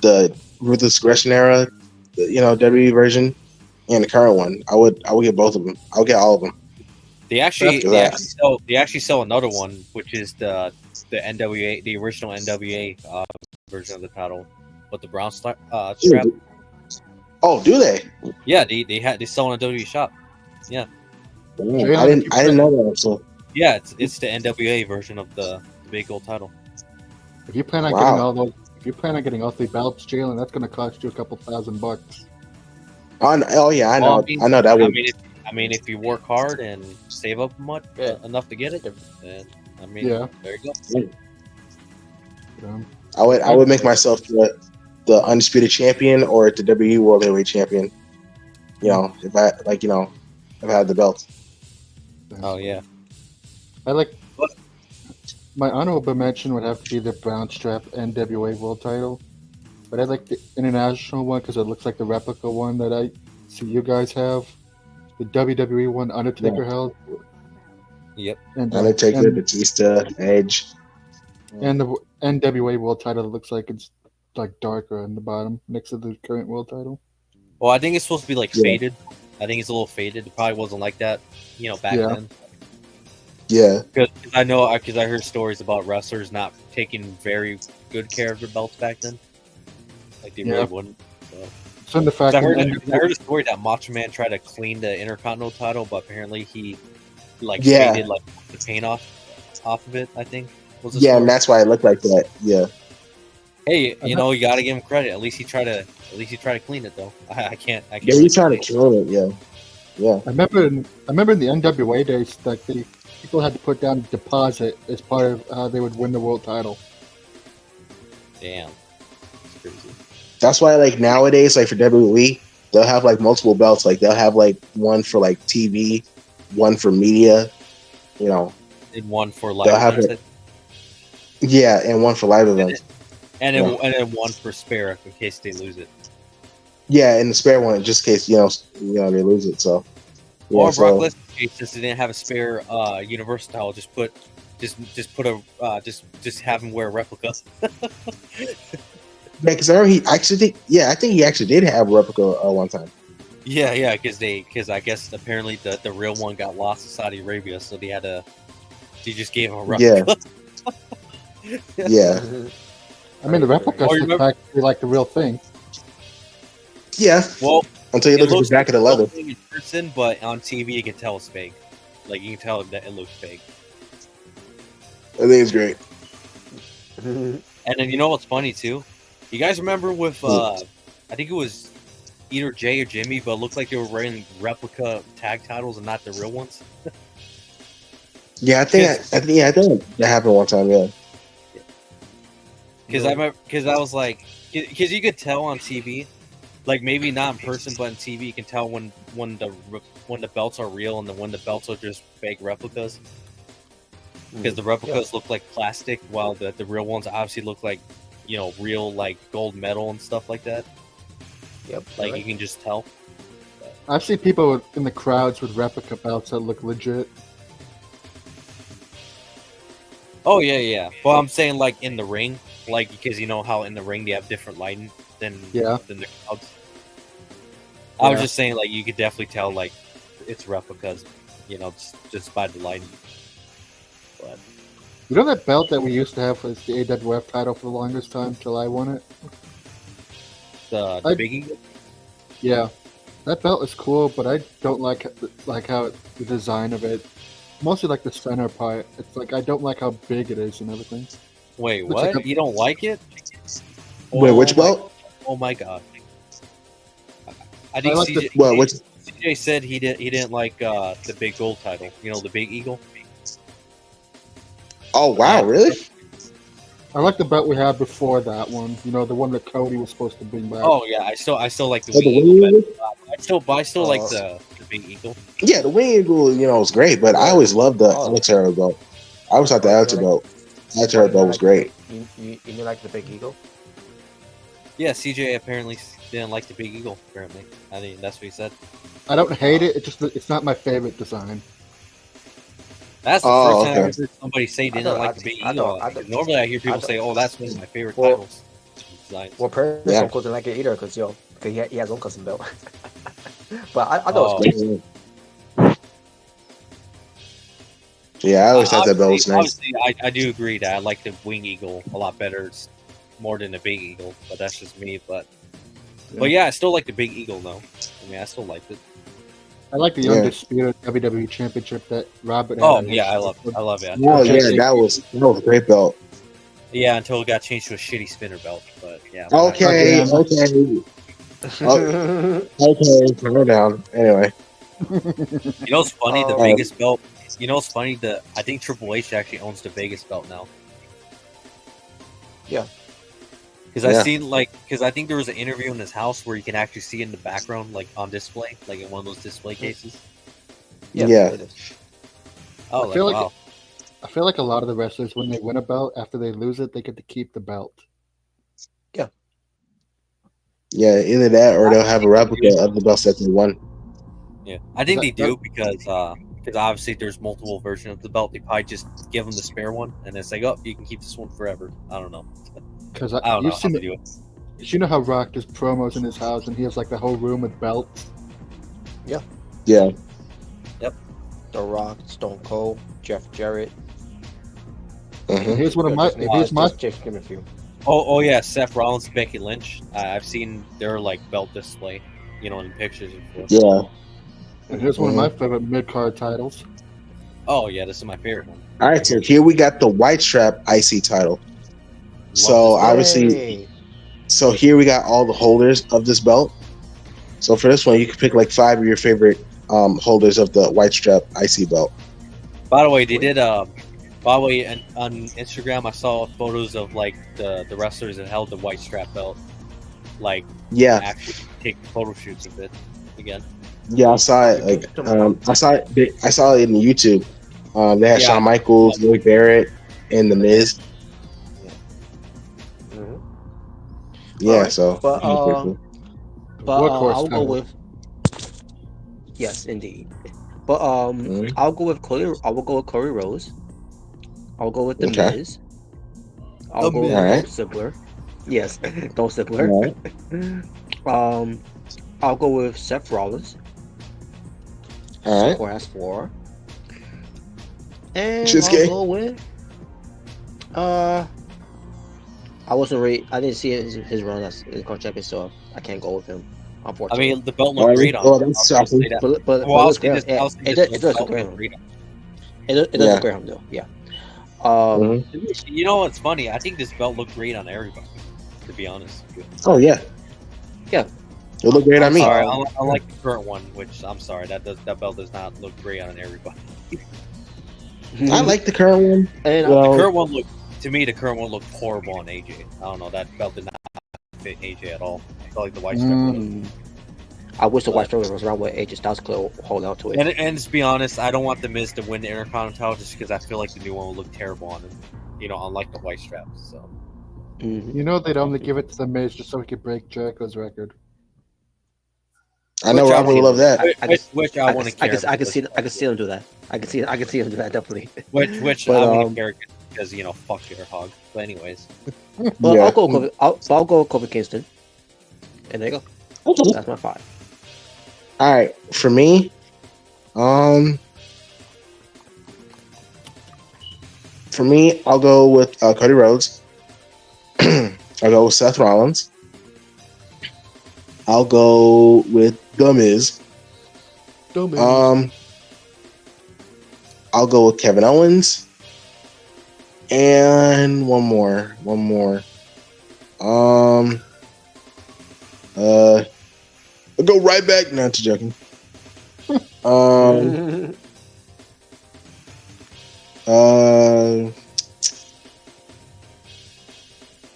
the Ruthless Aggression era, the, WWE version, and the current one. I would get both of them. I'll get all of them. They actually After that. sell another one, which is the NWA, the original NWA version of the title with the brown strap. Oh, do they? Yeah, they sell in a WWE shop. Yeah, Damn, I didn't know that. So yeah, it's the NWA version of the big gold title. If you plan on Wow. getting all those, if you plan on getting all 3 belts, Jalen, that's going to cost you a couple $1,000. oh yeah, I know. Well, I know that would. I mean, if you work hard and save up much enough to get it, then I mean, Yeah. there you go. I would make myself the undisputed champion or the WWE World Heavyweight Champion. You know, if I had the belt. Oh yeah. I like. My honorable mention would have to be the brown strap NWA World Title, but I like the international one because it looks like the replica one that I see you guys have. The WWE one Undertaker held. Yep. And, Undertaker, Batista, Edge. And the NWA World Title looks like it's like darker on the bottom next to the current world title. Well, I think it's supposed to be like faded. I think it's a little faded. It probably wasn't like that, back then. Yeah. Because I heard stories about wrestlers not taking very good care of their belts back then. Like they really wouldn't. So in the fact I heard a story that Macho Man tried to clean the Intercontinental title, but apparently he faded like the paint off of it. I think. And that's why it looked like that. Yeah. Hey, you got to give him credit. At least he tried to clean it though. I can't. Yeah, he tried to kill it. Yeah. Yeah. I remember in the NWA days that people had to put down a deposit as part of how they would win the world title. Damn. That's crazy. That's why, like, nowadays, like, for WWE, they'll have, like, multiple belts. Like, they'll have, like, one for, like, TV, one for media, and one for live events. And one for live events. And then one for spare in case they lose it. Yeah, and the spare one, just in case, they lose it, so. Yeah, or Brock Lesnar, since they didn't have a spare Universal title, just have him wear a replica. Yeah, because I think he actually did have a replica one time. Yeah, because I guess apparently the real one got lost in Saudi Arabia, so they just gave him a replica. Yeah. I mean, the replicas look actually like the real thing. Yeah. Well, until you look at the back of the leather. In person, but on TV you can tell it's fake. Like you can tell that it looks fake. I think it's great. And then you know what's funny too? You guys remember with I think it was either Jay or Jimmy, but it looked like they were wearing replica tag titles and not the real ones. Yeah, I think that happened one time. Yeah. Because I was like, because you could tell on TV, like maybe not in person, but on TV you can tell when the belts are real and when the belts are just fake replicas. Because the replicas look like plastic, while the real ones obviously look like real like gold metal and stuff like that. Yep. Like you can just tell. I've seen people in the crowds with replica belts that look legit. Oh yeah. Well, I'm saying like in the ring, like because you know how in the ring they have different lighting than the crowds. I was just saying like you could definitely tell like it's replicas, just by the lighting. But you know that belt that we used to have was the AWF title for the longest time till I won it. The Big Eagle. Yeah, that belt is cool, but I don't like how the design of it. Mostly like the center part. It's like I don't like how big it is and everything. Wait, what? Like you don't like it? Wait, which belt? Oh my god! I think like CJ said he didn't like the big gold title. The Big Eagle. Oh wow! Really? I like the belt we had before that one. The one that Cody was supposed to bring back. Oh yeah, I still like the Wing Eagle better. I still like the Big Eagle. Yeah, the Wing Eagle, is great, but I always loved the Alex Herrera belt. I always thought the Alex belt was great. You mean like the Big Eagle? Yeah, CJ apparently didn't like the Big Eagle. Apparently, I mean that's what he said. I don't hate it. It's not my favorite design. That's the first time I heard somebody say they didn't like the Big Eagle. Normally, I hear people say, "Oh, that's one of my favorite titles." Well, personally, Stone Cold didn't like it either because he has his own custom belt. But I thought it was great. Yeah, I always thought that belt was nice. Obviously, I do agree that I like the Wing Eagle a lot better, more than the Big Eagle. But that's just me. But But yeah, I still like the Big Eagle though. I mean, I still liked it. I like the Yeah. undisputed WWE Championship that Robert had. Oh yeah, I love it. I love it. Oh yeah, JJ that was a great belt. Yeah, until it got changed to a shitty spinner belt. But yeah. Okay, Goddamn. okay, okay, calm down. Anyway, You know what's funny? The Vegas belt. You know what's funny? I think Triple H actually owns the Vegas belt now. Yeah. Because I seen because I think there was an interview in his house where you can actually see in the background, like on display, like in one of those display cases. Yeah. it is. Oh, I feel like wow. I feel like a lot of the wrestlers, when they win a belt, after they lose it, they get to keep the belt. yeah, either that or they'll have a replica of the belts that they won. Yeah, I think they that- do because obviously there's multiple versions of the belt. They probably just give them the spare one and it's like, oh, you can keep this one forever. I don't know. Because I don't know how to do it. You know how Rock does promos in his house, and he has like the whole room with belts. Yeah, The Rock, Stone Cold, Jeff Jarrett. And mhm. here's one of my. Here's my. Just give me a few. Oh yeah, Seth Rollins, Becky Lynch. I've seen their like belt display, you know, in pictures before. Yeah. And here's one of my favorite mid card titles. Oh yeah, this is my favorite one. All right, so here we got the white strap IC title. So this obviously, Hey. so here we got all the holders of this belt. So for this one, you can pick like 5 of your favorite holders of the white strap IC belt. By the way, they did. By the way, on Instagram, I saw photos of like the wrestlers that held the white strap belt, like Yeah, actually take photo shoots of it again. yeah, I saw it. Like I saw it in YouTube. They had Yeah. Shawn Michaels, Lloyd Barrett, and The Miz. Mhm. Yeah, Alright, so but, But Workhorse I'll go title. with. Yes, indeed. But Mhm. I'll go with Cody. I will go with Cody Rhodes. I'll go with The Okay. Miz. I'll The go with Miz. Alright. Dolph Ziggler. Yes, Dolph Ziggler. Alright. I'll go with Seth Rollins. All right. Square 4. And Shinsuke. I'll go with. I wasn't really. I didn't see his run as Intercontinental champion, so I can't go with him. I Unfortunately. mean, the belt looked great on. Oh, him. that's I'll say shocking. that. but Well, I'll it say looks this. great. I'll say It this, does the look belt great. looked great on. It does Yeah. look great on him, though. Yeah. Mhm. You know what's funny? I think this belt looked great on everybody. To be honest. Oh yeah. Yeah. It looked great on I'm me. sorry, I like the current one, which I'm sorry that belt does not look great on everybody. I like the current one. And Well, The current one looked to me. The current one looked horrible on AJ. I don't know, that belt did not fit AJ at all. I felt like the white strap. I wish the White Strap was around with AJ Styles could hold out to it. And to be honest, I don't want the Miz to win the Intercontinental just because I feel like the new one will look terrible on him. You know, unlike the white strap. So Mhm. You know they'd only give it to the Miz just so he could break Jericho's record. I know Which Robert would love that. which I want to care. I can see him do that. I can see him do that definitely. Which But, I wouldn't care because you know fuck your hog. But anyways, Well, Yeah. I'll go with Kofi Kingston. And there you go. That's my 5. All right, for me, I'll go with Cody Rhodes. I'll go with Seth Rollins. I'll go with The Miz. I'll go with Kevin Owens. And one more. I'll go right back. Not to joking.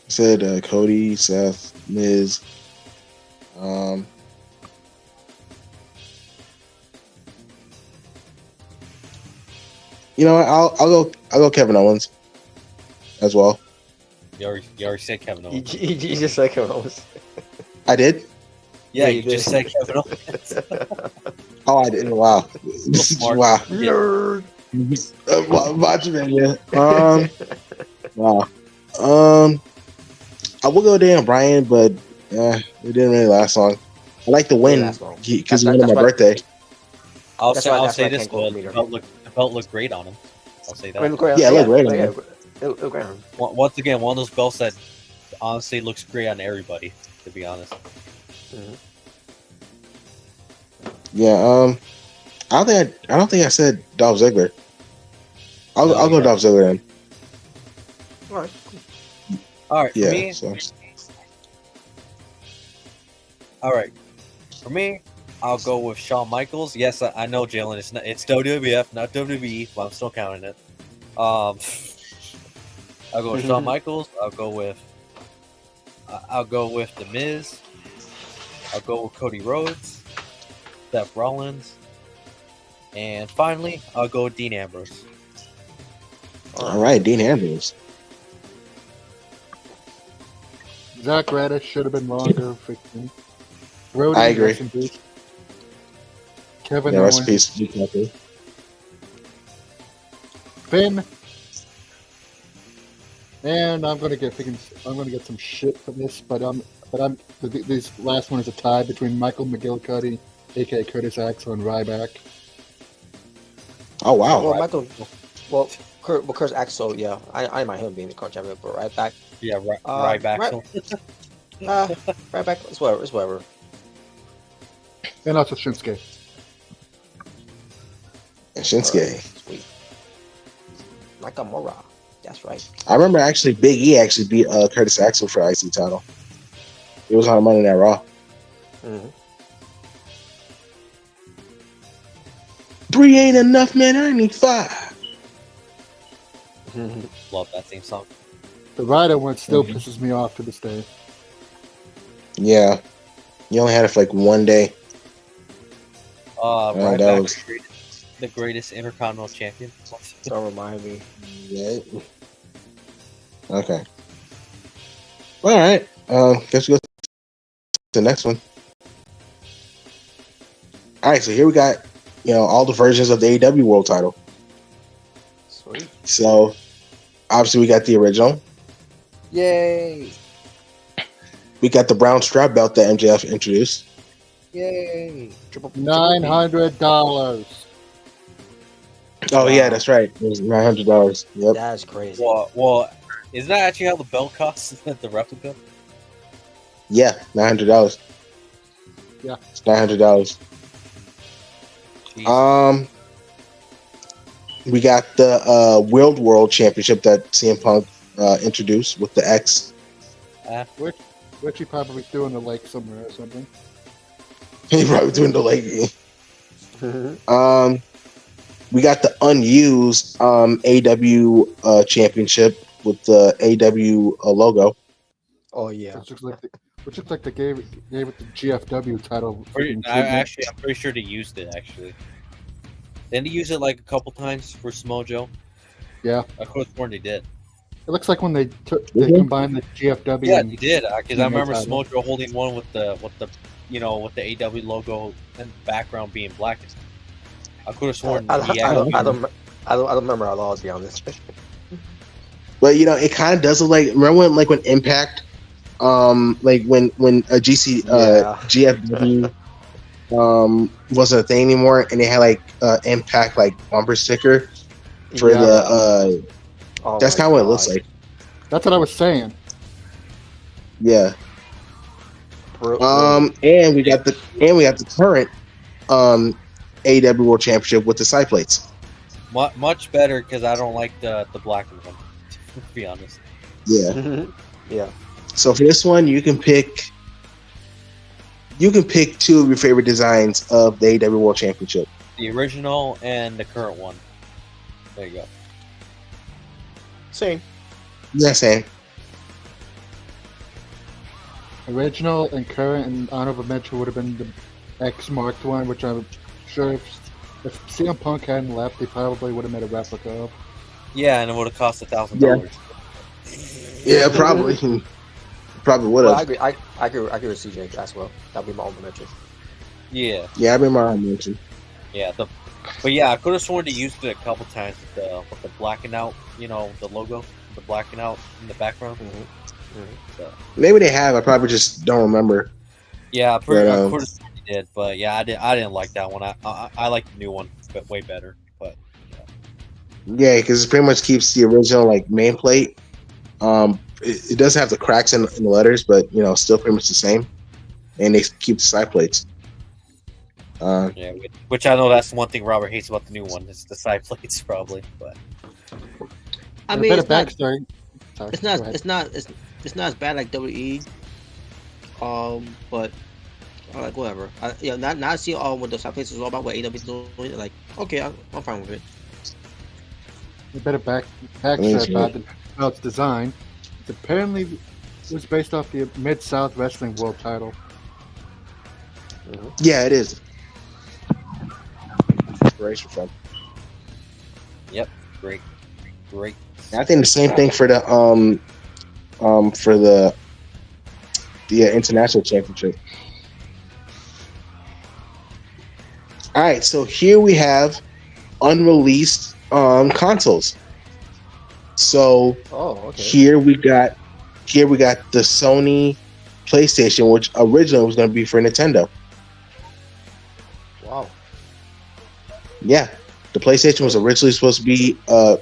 Said Cody, Seth, Miz. You know what? I'll go Kevin Owens as well. you already said Kevin Owens. You just said Kevin Owens. I did. Yeah, you you just said Kevin Owens. Oh, I did. Wow. Smart. Wow. Nerd. Watch it, man. Wow. I will go Dan Bryan, but it didn't really last long. I like the win last long. because he won on That's my why- birthday. I'll That's say why- I'll that's say why I this: can't go with the belt looked great on him. I'll say that. I mean, great. Yeah, it looked great on Yeah, him. it looked great on him. Once again, one of those belts that honestly looks great on everybody. To be honest. Mhm. Yeah. I don't think I said Dolph Ziggler. I'll No, go yeah. Dolph Ziggler then. All right. All right, for Yeah. me. So. All right, for me, I'll go with Shawn Michaels. Yes, I know, Jalen. It's WWF, not WWE, but I'm still counting it. I'll go with Shawn Michaels. I'll go with The Miz. I'll go with Cody Rhodes, Seth Rollins, and finally, I'll go with Dean Ambrose. All right, Dean Ambrose. Zach Radish should have been longer. Freaking Brody, I agree. rest in peace. Kevin Yeah, rest in Owens, peace. Finn, and I'm gonna get some shit for this, but this last one is a tie between Michael McGillicuddy, aka Curtis Axel, and Ryback. Oh wow. Well, Curtis Axel, yeah, I mind him being the current champion, but Ryback. Yeah, Ryback. Ryback, it's whatever. And also Shinsuke. And Shinsuke. Right, sweet. Nakamura. That's right. I remember actually Big E actually beat Curtis Axel for IC title. It was on Monday Night Raw. Mm-hmm. 3 ain't enough, man. I need 5. Love that theme song. The Ryder one still pisses me off to this day. Yeah. You only had it for like one day. Ryback, that was... the greatest Intercontinental Champion. Don't remind me. Yeah. Okay. All right. Guess we go to the next one. All right. So here we got, all the versions of the AEW World Title. Sweet. So obviously we got the original. Yay! We got the brown strap belt that MJF introduced. Yay! $900. Oh yeah, that's right. It was $900. Yep. That's crazy. Well, is that actually how the belt costs at the replica? Yeah, $900. Yeah, it's $900. Jeez. We got the World Championship that CM Punk introduced with the X. Which he probably threw in the lake somewhere or something. He probably doing the lake. We got the unused AW Championship with the AW logo. Oh yeah. Which looks like they gave it the GFW title. I'm pretty sure they used it actually. Didn't they use it like a couple times for Smojo? Yeah. I could have sworn they did. It looks like when they combined the GFW. Yeah, they did. Because I remember title. Smojo holding one with the AW logo and background being black. I could have sworn. I don't remember at all, to be honest. But it kind of does look like. Remember when Impact, like when a GFW wasn't a thing anymore, and they had like Impact like bumper sticker for the. That's kind of what it looks like. That's what I was saying. Yeah. And we got the current AEW World Championship with the side plates. Much better because I don't like the black one. To be honest. Yeah. Yeah. So for this one, you can pick 2 of your favorite designs of the AEW World Championship. The original and the current one. There you go. Same. Yeah, same. Original and current and honorable mention would have been the X marked one, which I'm sure if CM Punk hadn't left, they probably would have made a replica of. Yeah, and it would have cost $1,000. Yeah, probably. Probably would have. Well, I agree with CJ as well. That'd be my own mention. Yeah. Yeah, I remember my own mention. Yeah, but I could have sworn they used it a couple times with the blacking out, the logo, the blacking out in the background. So. Maybe they have. I probably just don't remember. Yeah, I could have sworn they did, but yeah, I didn't like that one. I like the new one, but way better. But yeah, because it pretty much keeps the original like main plate. It does have the cracks in the letters, but still pretty much the same. and they keep the side plates. Yeah, which I know that's one thing Robert hates about the new one. It's the side plates, probably. But I mean, it's not. backstory. Sorry, It's not. It's not. It's not as bad like WWE. But like whatever. Not seeing all what the side plates is all about what AEW is doing. Like, okay, I'm fine with it. A bit of backstory about its design. It apparently was based off the Mid-South Wrestling World title. Yeah, it is. Inspiration from. yep, great. I think the same thing for the international championship. All right, so here we have unreleased consoles. So here we got the Sony PlayStation, which originally was going to be for Nintendo. Wow. Yeah, the PlayStation was originally supposed to be a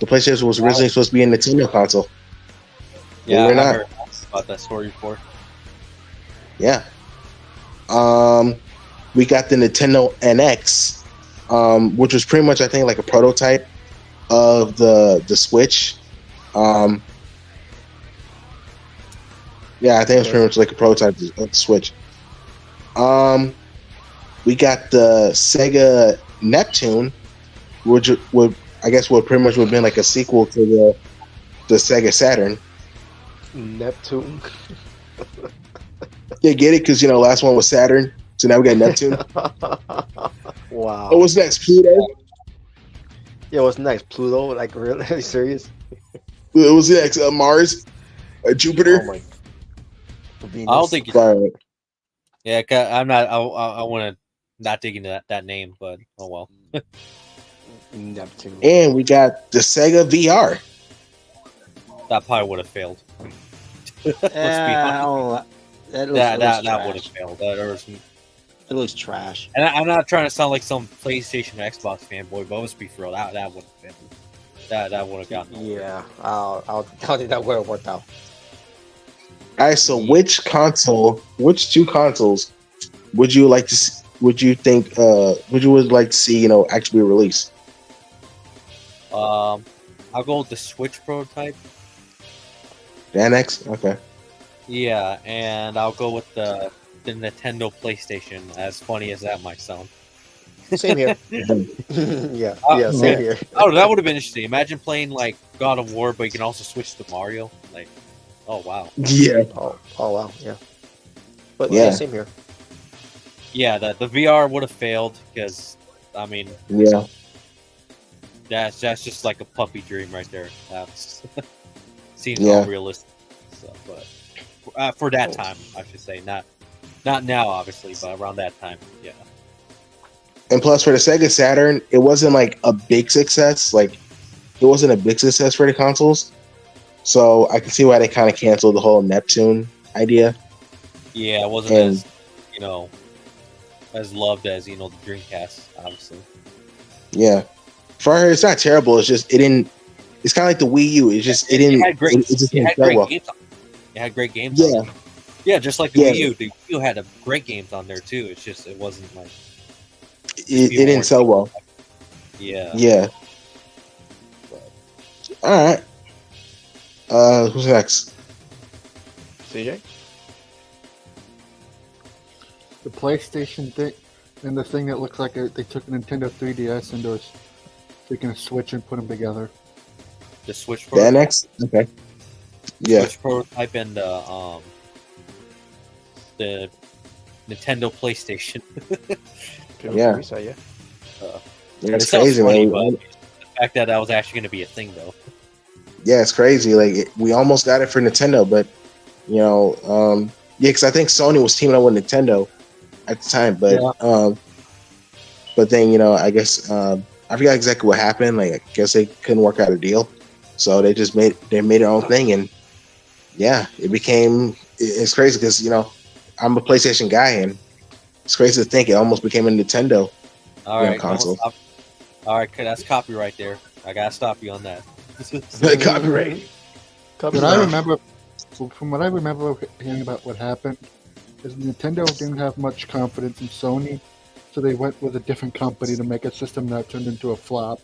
Nintendo console. Yeah, Believe it or I not. heard about that story before. Yeah. We got the Nintendo NX, which was pretty much, I think, like a prototype of the Switch. Yeah, I think it was pretty much like a prototype of the Switch. We got the Sega Neptune, which would pretty much would have been like a sequel to the Sega Saturn. Neptune. Yeah, get it? Because last one was Saturn, so now we got Neptune. Wow. Oh, what's next? Pluto. Yeah, what's next? Pluto? Like, really? Are you serious? What was next? Mars, Jupiter. Oh my. Venus. I don't think. Right. Yeah, 'cause I'm not. I want to not dig into that name, but oh well. Neptune. And we got the Sega VR. That probably would have failed. Let's be Yeah, honest. That would have failed. It looks trash. And I'm not trying to sound like some PlayStation or Xbox fanboy, but let's be for real, that would have failed. That would have gotten. Yeah, I'll think that would have worked out. All right, so which two consoles would you like to see, would you like to see, actually released? I'll go with the Switch prototype. The NX? Okay. Yeah, and I'll go with the Nintendo PlayStation, as funny as that might sound. Same here. yeah, same here. Oh, that would have been interesting. Imagine playing like God of War, but you can also switch to Mario. Like, oh wow. Yeah. Oh wow, yeah. But Yeah. yeah, same here. Yeah, the VR would have failed because, I mean, Yeah. that's just like a puppy dream right there. That's seems Yeah. unrealistic. So, but for that time, I should say, not now, obviously, but around that time, yeah. And plus, for the Sega Saturn, it wasn't like a big success. Like, it wasn't a big success for the consoles. So I can see why they kind of canceled the whole Neptune idea. Yeah, it wasn't as as loved as the Dreamcast, obviously. Yeah, for her, it's not terrible. It's just it didn't. It's kind of like the Wii U. It just it didn't. It just didn't sell well. Games on it. It had great games. Yeah, on it. Yeah, just like the Wii U. The Wii U had great games on there too. It's just it wasn't like it didn't sell well. Yeah. Yeah. All right. Who's next? CJ? The PlayStation thing, and the thing that looks like they took a Nintendo 3DS and taking a Switch and put them together. The Switch The prototype. NX? Okay. Yeah. Switch prototype and the Nintendo PlayStation. Yeah. Yeah. It's sounds crazy, funny, man. but the fact that was actually going to be a thing, though. Yeah, it's crazy. Like we almost got it for Nintendo, but yeah, because I think Sony was teaming up with Nintendo at the time, but then I guess I forgot exactly what happened. Like I guess they couldn't work out a deal, so they just made their own thing, and yeah, it's crazy because I'm a PlayStation guy, and it's crazy to think it almost became a Nintendo console. All right, that's copyright there. I gotta stop you on that. Copyright. But I remember, from what I remember hearing about what happened, is Nintendo didn't have much confidence in Sony, so they went with a different company to make a system that turned into a flop.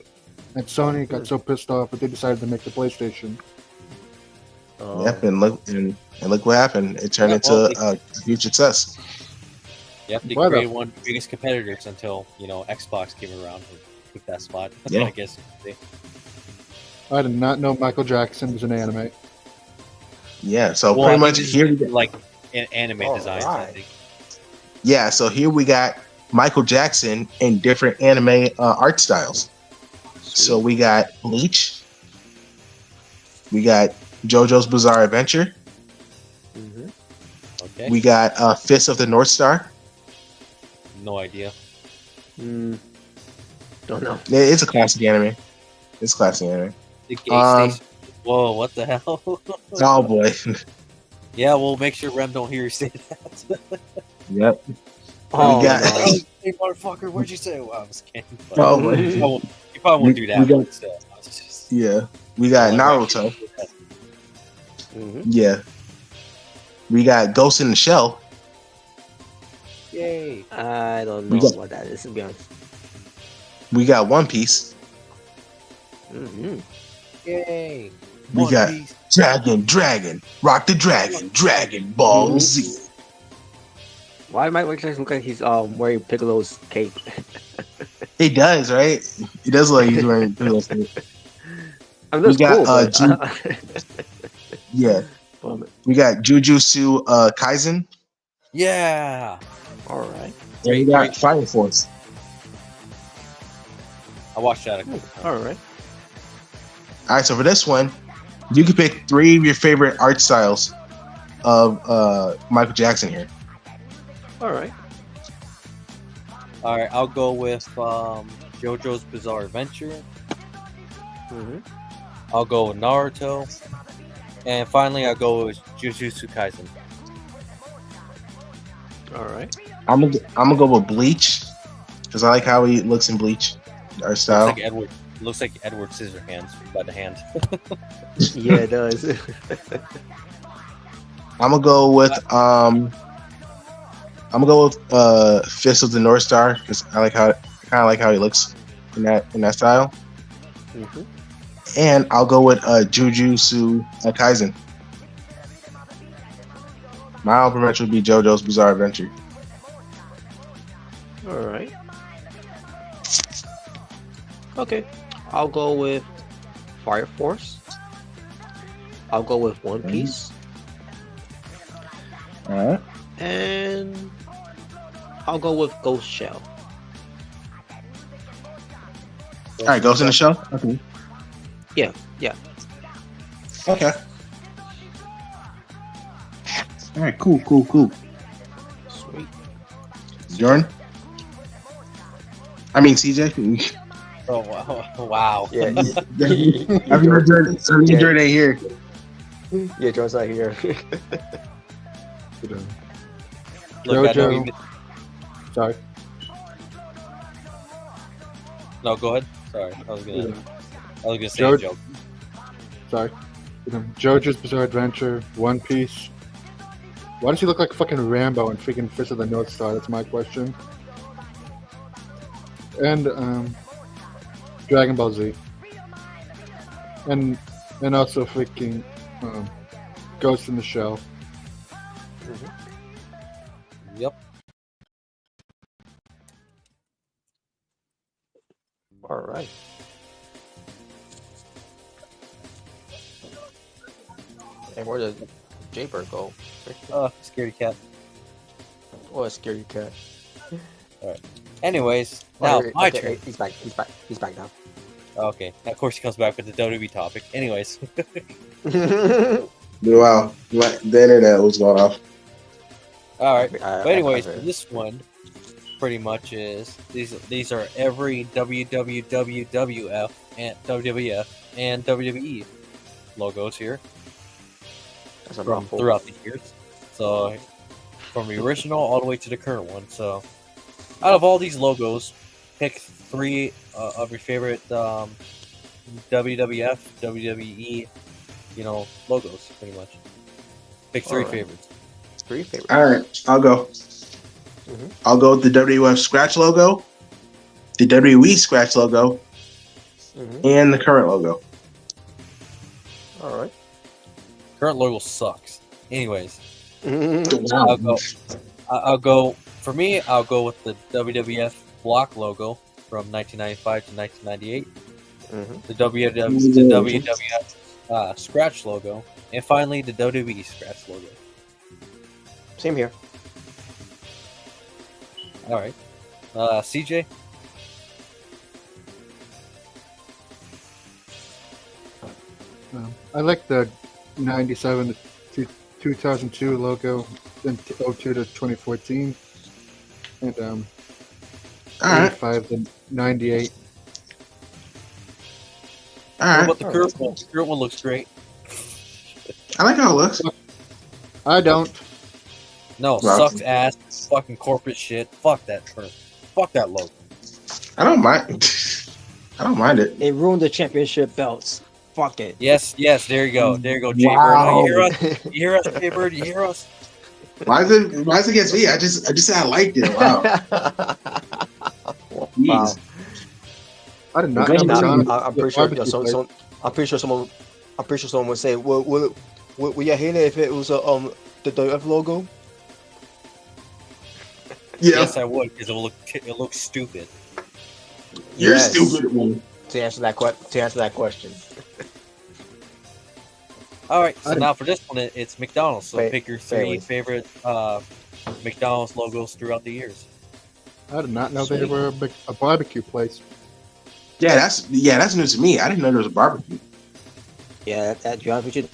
And Sony got so pissed off that they decided to make the PlayStation. Yep, and look what happened. It turned into a huge success. Yep, they Why the- created one of the biggest competitors until Xbox came around and took that spot. Yeah. I guess. I did not know Michael Jackson was an anime. Yeah, so Well, pretty I much think this here is we like anime designs. I right. think. Yeah, so here we got Michael Jackson in different anime art styles. So we got Bleach, we got JoJo's Bizarre Adventure, Mm-hmm. Okay. we got Fist of the North Star. No idea. Don't know. It's a classic anime. It's a classic anime. The gate Um, station. Whoa! What the hell? Oh boy. Yeah, we'll make sure Rem don't hear you say that. Yep. Oh, got- no. Hey, motherfucker! What'd you say? Well, I was kidding. But Oh boy. you probably won't do that. We got- but still, I was just- Yeah. We got Naruto. Mhm. Yeah. We got Ghost in the Shell. Yay! I don't We know got- what that is, to be honest. We got One Piece. Mm-hmm. Yay! We One got Piece. Dragon, Rock the Dragon Ball Z. Why might Michael Jackson look like he's wearing Piccolo's cape? It does, right? It does look like he's wearing Piccolo's cape. I mean, that's We got, cool, but Yeah. Bum it. We got Jujutsu Kaisen. Yeah. All right. And we got Fire Force. I watched that. All right. All right, so for this one, you can pick 3 of your favorite art styles of Michael Jackson here. All right. All right, I'll go with JoJo's Bizarre Adventure. Mm-hmm. I'll go with Naruto, and finally I'll go with Jujutsu Kaisen. All right. I'm gonna go with Bleach because I like how he looks in Bleach art style. Looks like Edward Scissorhands by the hand. Yeah, it does. I'm gonna go with Fist of the North Star because I kind of like how he looks in that style. Mm-hmm. And I'll go with Jujutsu Kaisen. My honorable mention would be JoJo's Bizarre Adventure. All right. Okay. I'll go with Fire Force. I'll go with One Piece. All right. And I'll go with Ghost Shell. All right, Ghost in the Shell. Okay. Yeah. Okay. All right. Cool. Sweet. Jordan. I mean CJ. Oh wow! Wow. Yeah. I mean Jordan ain't here. Yeah, Joe's not here. Look, I know you JoJo. Sorry. No, go ahead. Sorry, I was gonna say Jo- a joke. Sorry. JoJo's Bizarre Adventure, One Piece. Why does he look like fucking Rambo in freaking Fist of the North Star? That's my question. And Dragon Ball Z. And also freaking Ghost in the Shell. Yep. All right. And where did Jaybird go? Scaredy cat. Oh, a scary cat. Anyways, now my turn. He's back. He's back now. Okay, of course he comes back with the WWE topic. Anyways, Wow, the internet was going off. all right. But anyways, I- this one pretty much is these are every WWF and WWF and WWE logos here That's a from mouthful. throughout the years. So from the original all the way to the current one. So out of all these logos, pick 3 of your favorite WWF, WWE, logos pretty much. Pick 3 Alright. favorites. Three favorites. All right, I'll go. Mhm. I'll go with the WWF scratch logo, the WWE scratch logo, and the current logo. All right. Current logo sucks. Anyways, Wow. I'll go. For me, I'll go with the WWF block logo from 1995 to 1998. The WWF scratch logo, and finally the WWE scratch logo. Same here. All right, CJ. I like the 97 to 2002 logo, then 02 to 2014, and All right. 85 to 98. All What right. about the current one? The current one looks great. I like how it looks. I don't. No, Well- sucks ass. Fucking corporate shit. Fuck that term. Fuck that logo. I don't mind. I don't mind it. It ruined the championship belts. Fuck it. Yes, there you go. There you go, Jay Wow. Bird. You hear us, Jay Bird? You hear us? Why is it against me? I just said I liked it. Wow. Wow. Jeez. I did not. I'm, know I'm, McDonald's I'm was a pretty sure. barbecue So, place. so, I'm pretty sure someone would say, "Will you hate it if it was the WF logo?" Yeah. Yes, I would, because it looks stupid. You're Yes. stupid. Man. To answer that question. All right, so I now for this one, it's McDonald's. So Fa- pick your three favorites. favorite McDonald's logos throughout the years. I did not know they were a barbecue place. Yeah, that's news to me. I didn't know there was a barbecue. Yeah, that to be honest with you,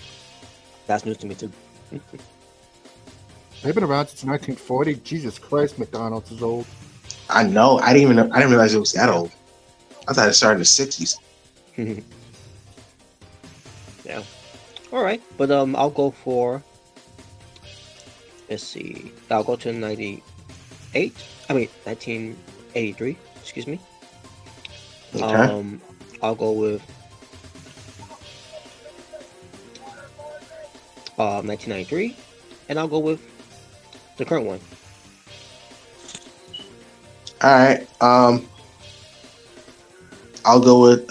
that's news to me too. They've been around since 1940. Jesus Christ, McDonald's is old. I know. I didn't realize it was that old. I thought it started in the '60s. Yeah. All right, but I'll go for. Let's see. I'll go to 1983. Excuse me. Okay. I'll go with 1993, and I'll go with the current one. All right. I'll go with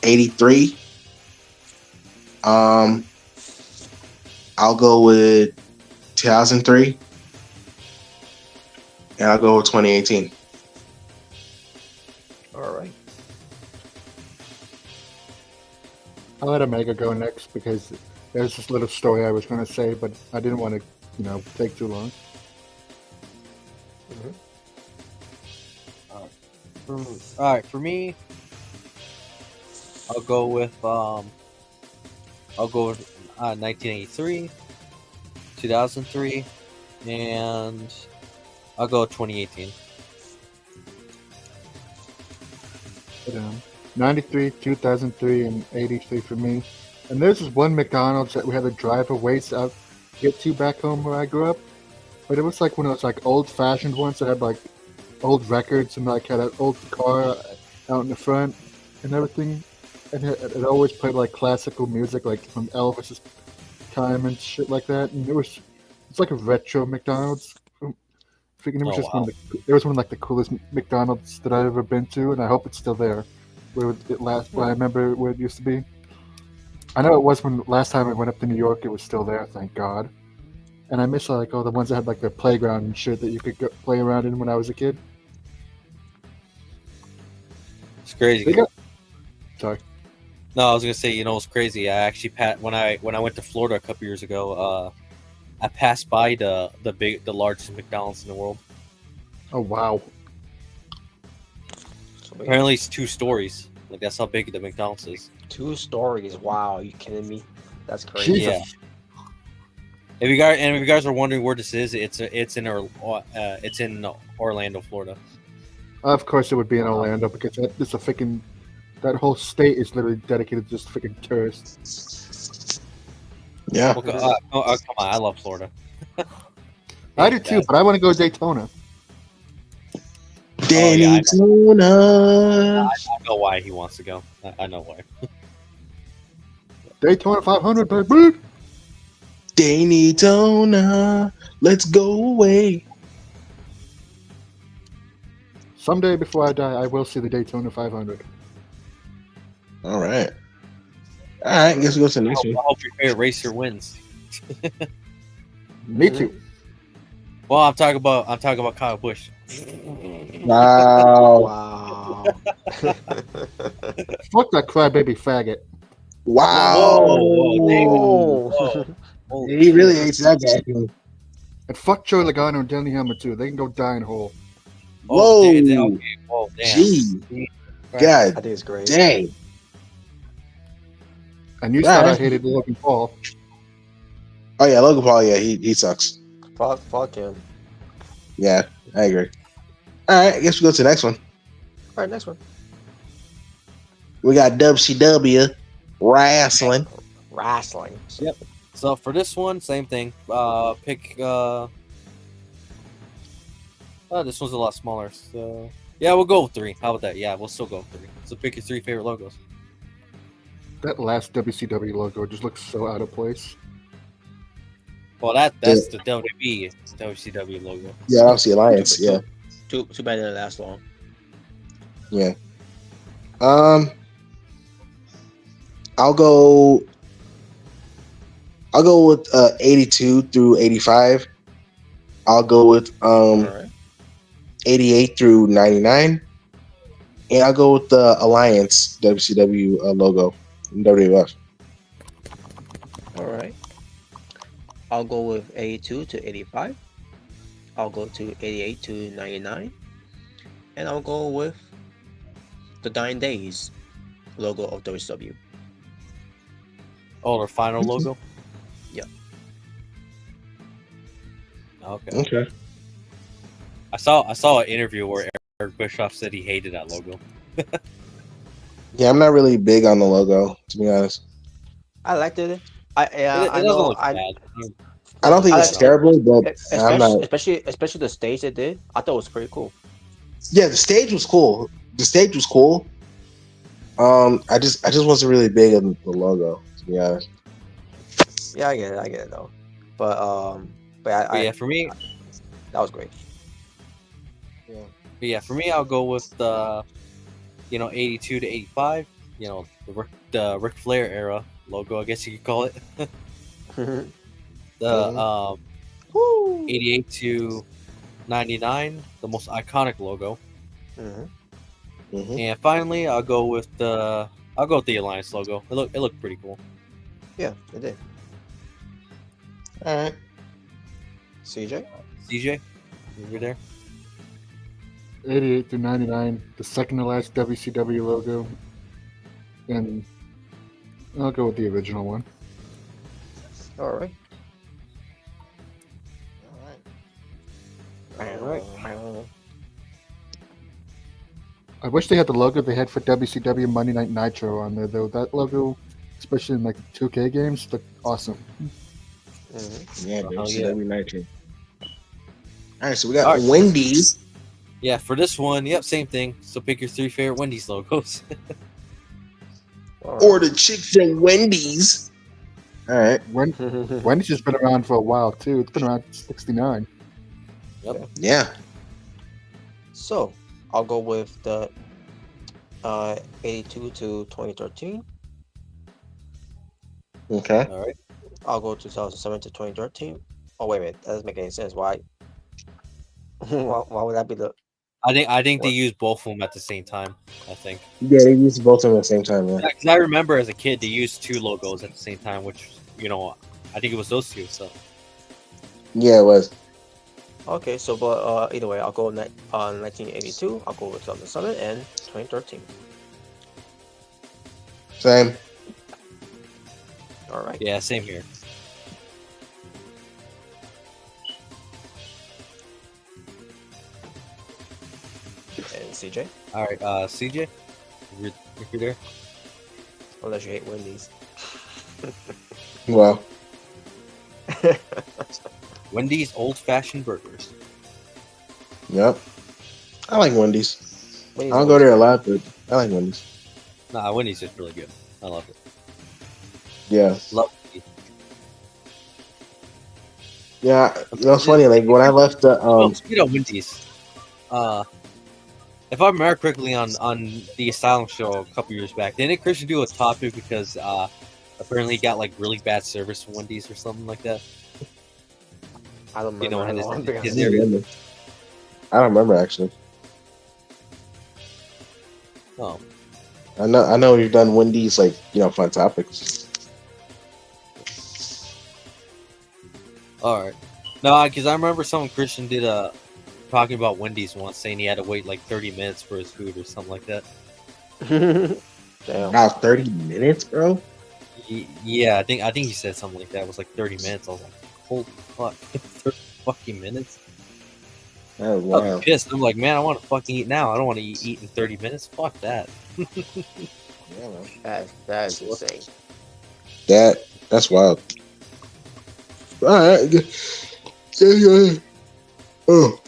83. I'll go with 2003. And I'll go with 2018. All right. I'll let Omega go next because there's this little story I was going to say, but I didn't want to, take too long. All right, for me, I'll go with 1983, 2003, and I'll go 2018. But, 93, 2003, and 83 for me. And there's this one McDonald's that we had to drive a ways out to get to back home where I grew up. But it was like one of those like old-fashioned ones that had like old records and like had an old car out in the front and everything. And it always played like classical music, like from Elvis's time and shit like that. And it's like a retro McDonald's. Freaking, it was Oh, wow. it was one of like the coolest McDonald's that I've ever been to, and I hope it's still there. Where I remember where it used to be. I know it was when last time I went up to New York, it was still there, thank God. And I miss like all the ones that had like the playground and shit that you could go play around in when I was a kid. It's crazy. They got- Sorry. No, I was gonna say, it's crazy. I actually when I went to Florida a couple years ago, I passed by the largest McDonald's in the world. Oh wow. Sweet. Apparently, it's 2 stories. Like that's how big the McDonald's is. 2 stories. Wow, are you kidding me? That's crazy. Jesus. Yeah. If you guys are wondering where this is, it's in Orlando, Florida. Of course it would be in Orlando because it's a freaking that whole state is literally dedicated to just freaking tourists. Yeah. Well, come on, I love Florida. I do too, but I want to go to Daytona. Daytona. I know why he wants to go. I know why. Daytona 500, baby. Daytona, let's go away. Someday before I die, I will see the Daytona 500. All right. All right. Guess we go to the next I one. hope your favorite racer wins. Me too. Well, I'm talking about Kyle Busch. Wow. Wow. Fuck that crybaby faggot. Wow. Whoa. Holy He really shit. hates that guy. And fuck Joey Logano and Danny Hammer too. They can go die in a hole. Whoa. Okay. Whoa, damn. Gee. I God think it's great. dang. And you said I Right. hated Logan Paul. Oh yeah, Logan Paul. Yeah, he sucks. Fuck him. Yeah, I agree. All right. I guess we go to the next one. All right, next one. We got WCW wrestling. Wrestling. Yep. So for this one, same thing. Pick. This one's a lot smaller. So yeah, we'll go with 3. How about that? Yeah, we'll still go with 3. So pick your 3 favorite logos. That last WCW logo just looks so out of place. Well, that's the WWE WCW logo. Yeah, obviously Alliance. Yeah, Too bad it didn't last long. yeah. I'll go with 82 through 85. I'll go with All right. 88 through 99. And I'll go with the Alliance WCW logo in WWF. All right. I'll go with 82 to 85. I'll go to 88 to 99. And I'll go with the 9 Days logo of WCW. Oh, their final logo. Yeah. Okay. Okay. I saw an interview where Eric Bischoff said he hated that logo. Yeah, I'm not really big on the logo, to be honest. I liked it. It I doesn't know. look bad. I don't think it's terrible, but I'm not. Especially the stage they did. I thought it was pretty cool. Yeah, the stage was cool. I just wasn't really big on the logo, to be honest. Yeah, I get it though. But But yeah, for me, that was great. But yeah, for me, I'll go with the, 82 to 85. The Ric Flair era logo, I guess you could call it. The 88 to 99, the most iconic logo. Mm-hmm. And finally, I'll go with the Alliance logo. It looked pretty cool. Yeah, it did. All right. CJ? CJ, over there. 88 through 99, the second to last WCW logo. And I'll go with the original one. All right. I wish they had the logo they had for WCW Monday Night Nitro on there, though. That logo, especially in like the 2K games, looked awesome. Mm-hmm. Yeah, Oh, WCW Nitro. All right, so we got Wendy's. Yeah, for this one, yep, same thing. So pick your 3 favorite Wendy's logos. Or the chick from Wendy's. All right. Wendy's has been around for a while, too. It's been around since 69. Yep. Yeah. So I'll go with the 82 to 2013. Okay. All right. I'll go 2007 to 2013. Oh wait a minute, that doesn't make any sense. Why? Why would that be the? I think they What? used both of them at the same time. I think. Yeah, they used both of them at the same time. Yeah. Because I remember as a kid they used 2 logos at the same time, which I think it was those 2. So Yeah, it was. Okay, so but either way, I'll go on 1982. I'll go with 2007 and 2013. Same. All right. yeah, same here. And CJ, All right, CJ, if you're there. unless you hate Wendy's. Well, Wendy's old fashioned burgers. yep. I like Wendy's. Wendy's I don't go there a lot, but I like Wendy's. Nah, Wendy's is really good. I love it. Yeah. Love it. Yeah, it's funny. Like when I left the speaking of Wendy's, if I remember correctly, on the Asylum show a couple years back, didn't Christian do a topic because apparently he got like really bad service from Wendy's or something like that? I don't remember. His area. I don't remember actually. Oh, I know we've done Wendy's like fun topics. all right. No, because I remember someone Christian did talking about Wendy's once, saying he had to wait like 30 minutes for his food or something like that. Damn. About 30 minutes, bro. Yeah, I think he said something like that. It was like 30 minutes. I was like, holy fuck, 30 fucking minutes. That was I'm wild. pissed. I'm like, man, I want to fucking eat now. I don't want to eat in 30 minutes. Fuck that. Yeah, man. That's insane. That's wild. All right. Yeah. Oh,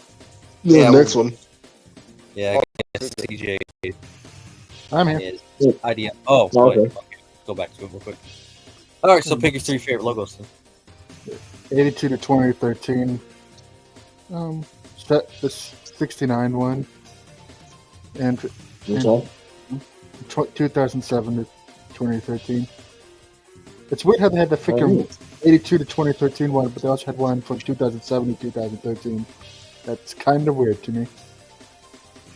the next one. Yeah, I guess CJ I'm here. is idea. Oh, Okay. wait, okay. Go back to it real quick. All right, so pick your 3 favorite logos. Then. 82 to 2013. Set the 69 one, and Which one? 2007 to 2013. It's weird how they had the figure 82 to 2013 one, but they also had one from 2007 to 2013. That's kind of weird to me.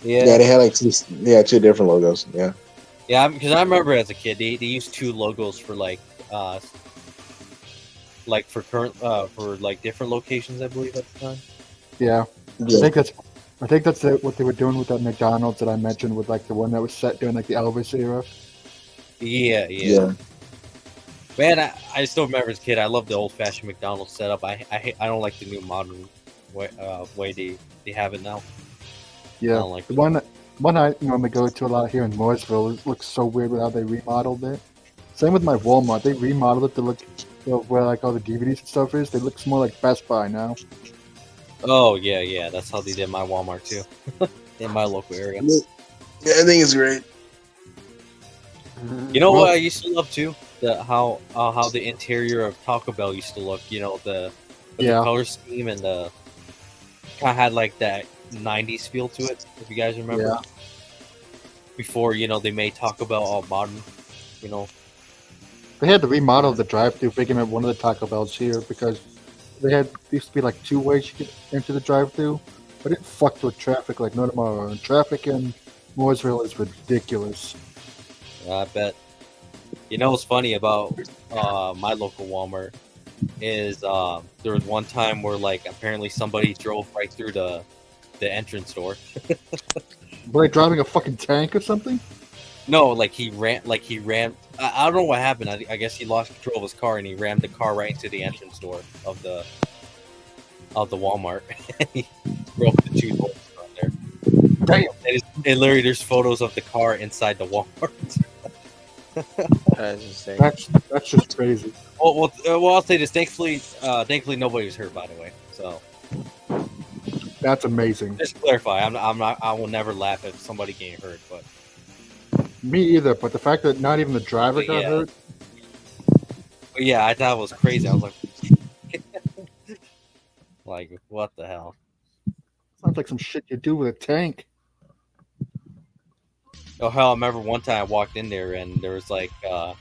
Yeah, they had like two different logos. Yeah. Yeah, because I remember as a kid, they used 2 logos for like for current for like different locations, I believe at the time. Yeah. I think that's what they were doing with that McDonald's that I mentioned, with like the one that was set during like the Elvis era. Yeah. Man, I still remember as a kid. I love the old-fashioned McDonald's setup. I don't like the new modern way they have it now. Yeah, I don't like the one I normally go to a lot here in Mooresville. It looks so weird with how they remodeled it. Same with my Walmart. They remodeled it to look where like all the DVDs and stuff is. They look more like Best Buy now. Oh yeah. That's how they did my Walmart too, in my local area. Yeah, I think it's great. You know what I used to love too? How the interior of Taco Bell used to look. You know the color scheme and the kind of had like that 90s feel to it. If you guys remember, Yeah. Before they made Taco Bell all modern. They had to remodel the drive-thru, picking up one of the Taco Bells here because they used to be like 2 ways you could enter the drive-thru, but it fucked with traffic like no tomorrow. And traffic in Mooresville is ridiculous. I bet. You know what's funny about my local Walmart is there was one time where like apparently somebody drove right through the entrance door. Were they driving a fucking tank or something? No, like he ran. I don't know what happened. I guess he lost control of his car and he rammed the car right into the entrance door of the Walmart. He broke the 2 doors on there. Damn. And literally, there's photos of the car inside the Walmart. That's insane. That's just crazy. Well, I'll say this. Thankfully, nobody was hurt. By the way, so That's amazing. just to clarify, I'm not. I will never laugh at somebody getting hurt. But Me either, but the fact that not even the driver got Yeah. hurt. But yeah, I thought it was crazy. I was like, what the hell? Sounds like some shit you do with a tank. Oh hell! I remember one time I walked in there and there was like a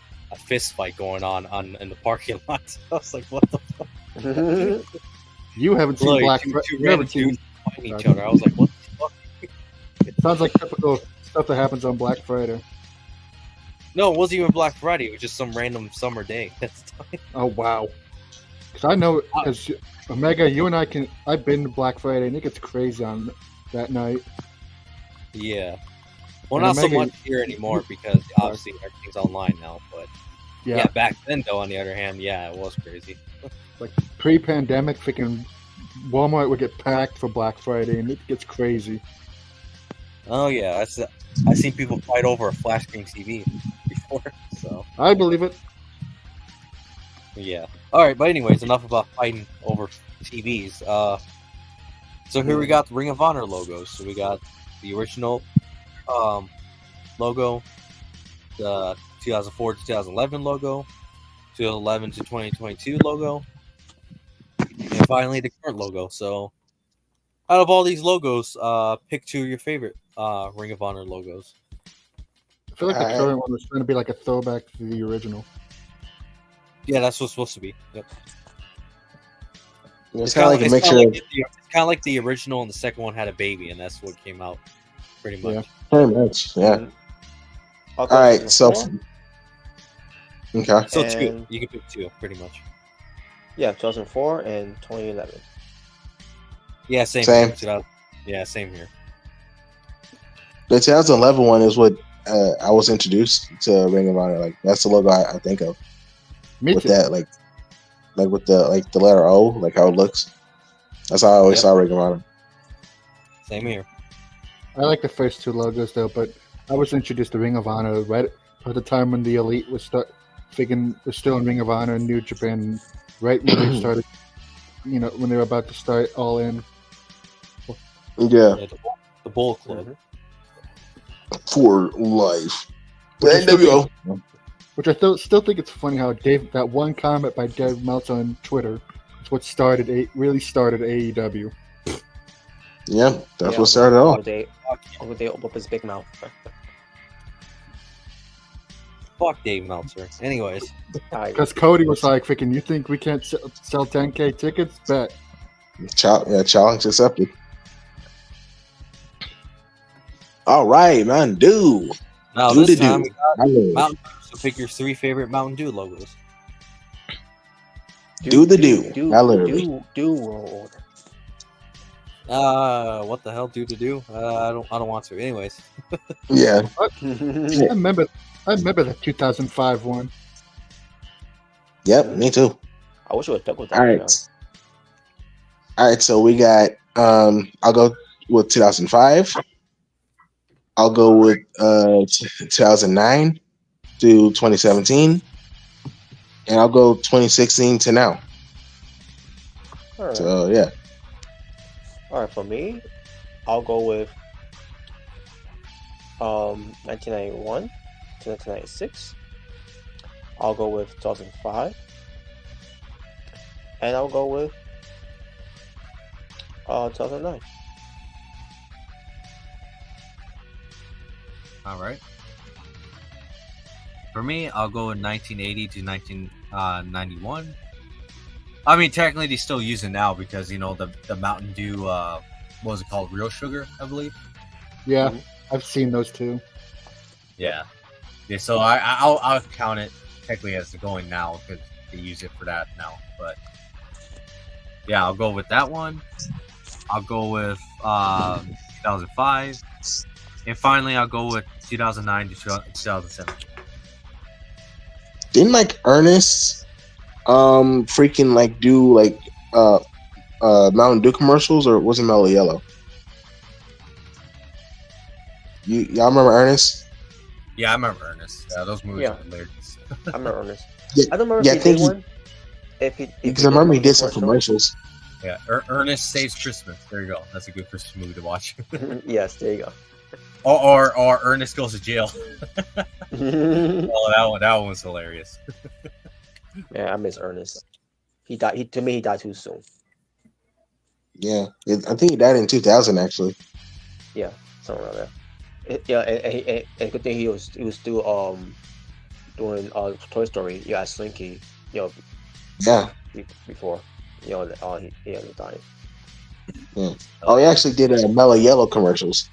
fist fight going on in the parking lot. I was like, what the fuck? You haven't seen Look, Black two Friday. random dudes fighting each other. I was like, what the fuck? Sounds like typical stuff that happens on Black Friday. No, it wasn't even Black Friday. It was just some random summer day. That's Oh wow! Because I know, because Omega, you and I've been to Black Friday and it gets crazy on that night. yeah. Well, And not so Omega- much here anymore because obviously everything's online now. But yeah, back then though, on the other hand, yeah, it was crazy. Like pre-pandemic, freaking Walmart would get packed for Black Friday and it gets crazy. Oh yeah, I seen people fight over a flat screen TV before. So I believe it. yeah. All right, but anyways, enough about fighting over TVs. So here we got the Ring of Honor logos. So we got the original logo, the 2004 to 2011 logo, 2011 to 2022 logo, and finally the current logo. So, out of all these logos, pick 2 of your favorite Ring of Honor logos. I feel like the current one was trying to be like a throwback to the original. Yeah, that's what's supposed to be. Yep. It's kind of like a mixture. It's kind of like the original, and the second one had a baby, and that's what came out pretty much. Yeah. Pretty much, yeah. All right, so okay. So 2, you can pick 2, pretty much. Yeah, 2004 and 2011. Yeah, same. Same. Yeah, same here. The 2011 one is what I was introduced to Ring of Honor. Like that's the logo I think of. Me with too. that, like with the letter O, like how it looks. That's how I always saw Ring of Honor. Same here. I like the first 2 logos though, but I was introduced to Ring of Honor right at the time when the Elite was still in Ring of Honor in New Japan, right when they started. When they were about to start All In. Yeah. The Bull Club. For life. The NWO. Which I still think it's funny how that one comment by Dave Meltzer on Twitter is what really started AEW. Yeah, that's what started off. They open up his big mouth. Fuck Dave Meltzer. Anyways. Because Cody was like, freaking, you think we can't sell 10K tickets? Bet. Challenge accepted. All right, man. Now this time we got Mountain Dew. So pick your 3 favorite Mountain Dew logos. Do what the hell? Do? I don't want to. Anyways. Yeah. I remember the 2005 one. Yep, me too. I wish it would stuck with that. All right, so we got I'll go with 2005. I'll go with 2009 to 2017, and I'll go 2016 to now. All right. So yeah. All right, for me, I'll go with 1991 to 1996. I'll go with 2005, and I'll go with 2009. All right. For me, I'll go in 1980 to 1991. I mean, technically, they still use it now because the Mountain Dew, what was it called? Real Sugar, I believe. Yeah, I've seen those too. Yeah. So I'll count it technically as going now because they use it for that now. But yeah, I'll go with that one. I'll go with 2005. And finally, I'll go with 2009 to 2007. Didn't Ernest freaking do Mountain Dew commercials, or was it Mellow Yellow? Y'all remember Ernest? Yeah, I remember Ernest. Yeah, those movies are hilarious. I remember Ernest. Yeah, I don't remember if he did one. Because I remember he did some commercials. Yeah, Ernest Saves Christmas. There you go. That's a good Christmas movie to watch. Yes, there you go. Or Ernest Goes to Jail. Oh, that one was hilarious. Yeah, I miss Ernest. He died. To me, he died too soon. Yeah, I think he died in 2000 actually. Yeah, something like that. And good thing he was still doing Toy Story. Yeah, Slinky. Yeah. Before he ended up dying. Yeah. Oh, he actually did Mellow Yellow commercials.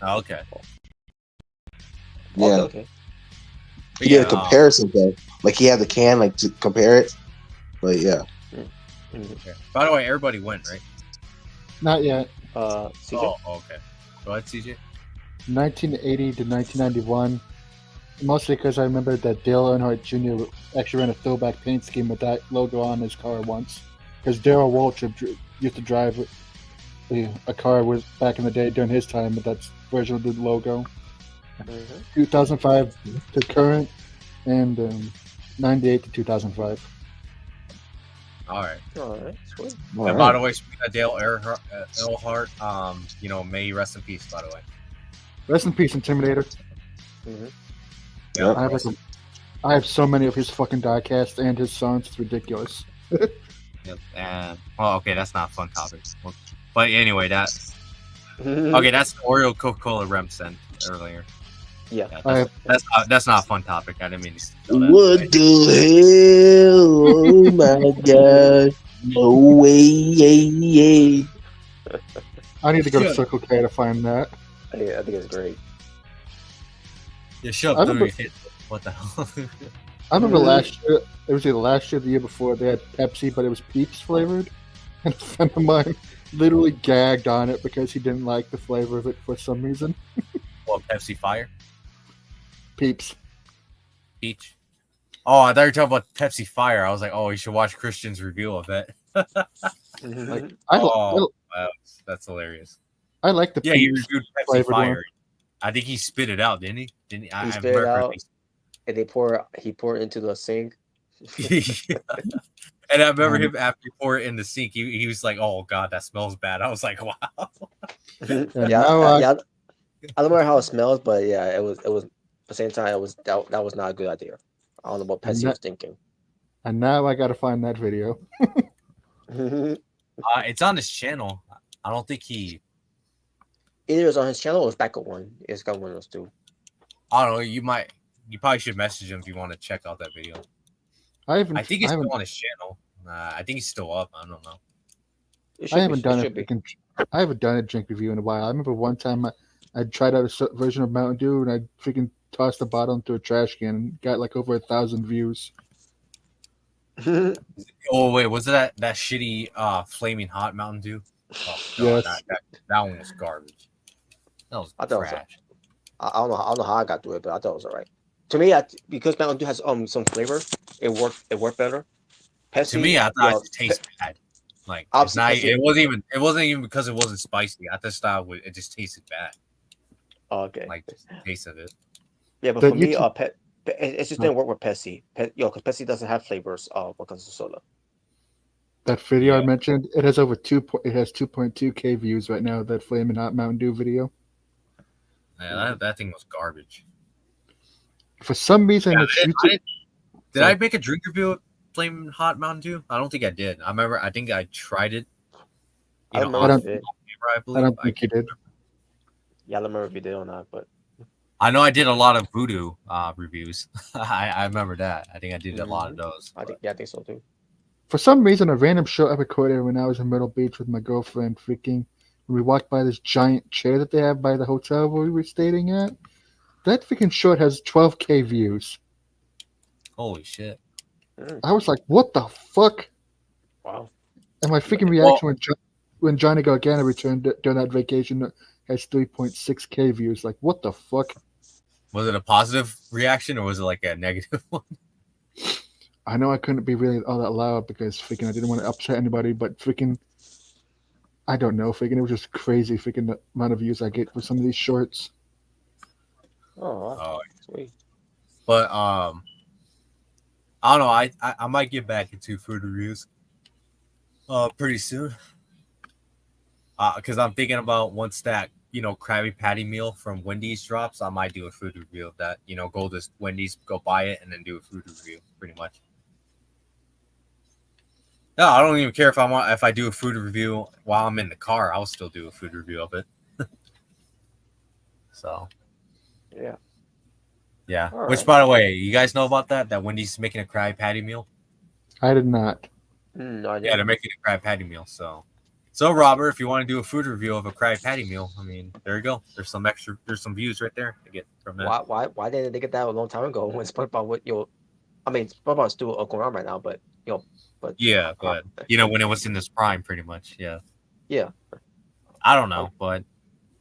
Oh, okay. Yeah. Okay. He did a comparison though. Like he had the can to compare it. But yeah. Okay. By the way, everybody went, right? Not yet. CJ? Oh, okay. Go ahead, CJ. 1980 to 1991. Mostly because I remember that Dale Earnhardt Jr. actually ran a throwback paint scheme with that logo on his car once. Because Darrell Walsh used to drive a car back in the day during his time with that version of the logo. 2005 to current, and 98 to 2005. All right. Sweet. And by the way, speaking of Dale Earnhardt, may he rest in peace. By the way. Rest in peace, Intimidator. Yeah. I have so many of his fucking diecasts and his songs. It's ridiculous. Yep. And okay, that's not a fun topic. But anyway, that's the Oreo Coca-Cola Rem sent earlier. Yeah. That's not a fun topic. I didn't mean to throw that What away. the hell? Oh my god! No way! I need to go to Circle K to find that. I think it's great. Yeah, shut I up. remember- What the hell? I remember last year. It was either last year or the year before. They had Pepsi, but it was Peeps flavored. And a friend of mine literally gagged on it because he didn't like the flavor of it for some reason. Well, Pepsi Fire? Peeps. Peach? Oh, I thought you were talking about Pepsi Fire. I was like, oh, you should watch Christian's review of it. Wow, that's hilarious. I like the Yeah, he Peeps reviewed Pepsi flavored Fire. one. I think he spit it out, didn't he? He spit it out, and he poured it into the sink. Yeah. And I remember him after he poured it in the sink. He was like, "Oh God, that smells bad." I was like, "Wow." I don't remember how it smells, but yeah, it was. At the same time, that was not a good idea. I don't know what Pepsi was thinking. And now I got to find that video. It's on his channel. I don't think he. Either it's on his channel or it's back at one. It's got one of those two. I don't know. You probably should message him if you want to check out that video. I think it's still on his channel. I think he's still up. I don't know. I haven't done a drink review in a while. I remember one time I tried out a version of Mountain Dew and I freaking tossed the bottle into a trash can and got like over 1,000 views. Oh wait, was it that shitty flaming hot Mountain Dew? Oh, God, yes. that one was garbage. That was trash. I don't know how I got through it, but I thought it was alright. To me, because Mountain Dew has some flavor, it worked better. Pepsi, to me, I thought it tasted bad. Like it's not, it wasn't even because it wasn't spicy. I just thought it just tasted bad. Oh, okay. Like the taste of it. Yeah, but for me, it just didn't work with Pepsi. Because Pepsi doesn't have flavors when it comes to soda. That video I mentioned, it has over 2.2K views right now. That Flamin' Hot Mountain Dew video. Yeah, that thing was garbage. For some reason, did I make a drink review of Flamin' Hot Mountain Dew? I don't think I did. I think I tried it. I don't think you did. Yeah, I don't remember if you did or not, but I know I did a lot of Voodoo reviews. I remember that. I think I did a lot of those. I think so too. For some reason, a random show I recorded when I was in Myrtle Beach with my girlfriend, when we walked by this giant chair that they have by the hotel where we were staying at. That freaking short has 12K views. Holy shit. I was like, what the fuck? Wow. And my freaking reaction when Johnny Gargano returned during that vacation has 3.6K views. Like, what the fuck? Was it a positive reaction or was it like a negative one? I know I couldn't be really all that loud because freaking I didn't want to upset anybody, but freaking I don't know, freaking it was just crazy freaking the amount of views I get for some of these shorts. Oh, wow. Sweet. But I don't know. I might get back into food reviews pretty soon. Because I'm thinking about once that Krabby Patty meal from Wendy's drops, I might do a food review of that. Go to Wendy's, go buy it, and then do a food review. Pretty much. No, I don't even care if I do a food review while I'm in the car. I'll still do a food review of it. So. Yeah. Yeah. All Which, right. by the way, you guys know about that Wendy's is making a Krabby Patty meal? I did not. No, I didn't. Yeah, they're making a Krabby Patty meal. So Robert, if you want to do a food review of a Krabby Patty meal, I mean, there you go. There's some views right there to get from that. Why didn't they get that a long time ago when SpongeBob SpongeBob's still going on right now, but yeah, but when it was in this prime, pretty much, yeah. Yeah. I don't know, but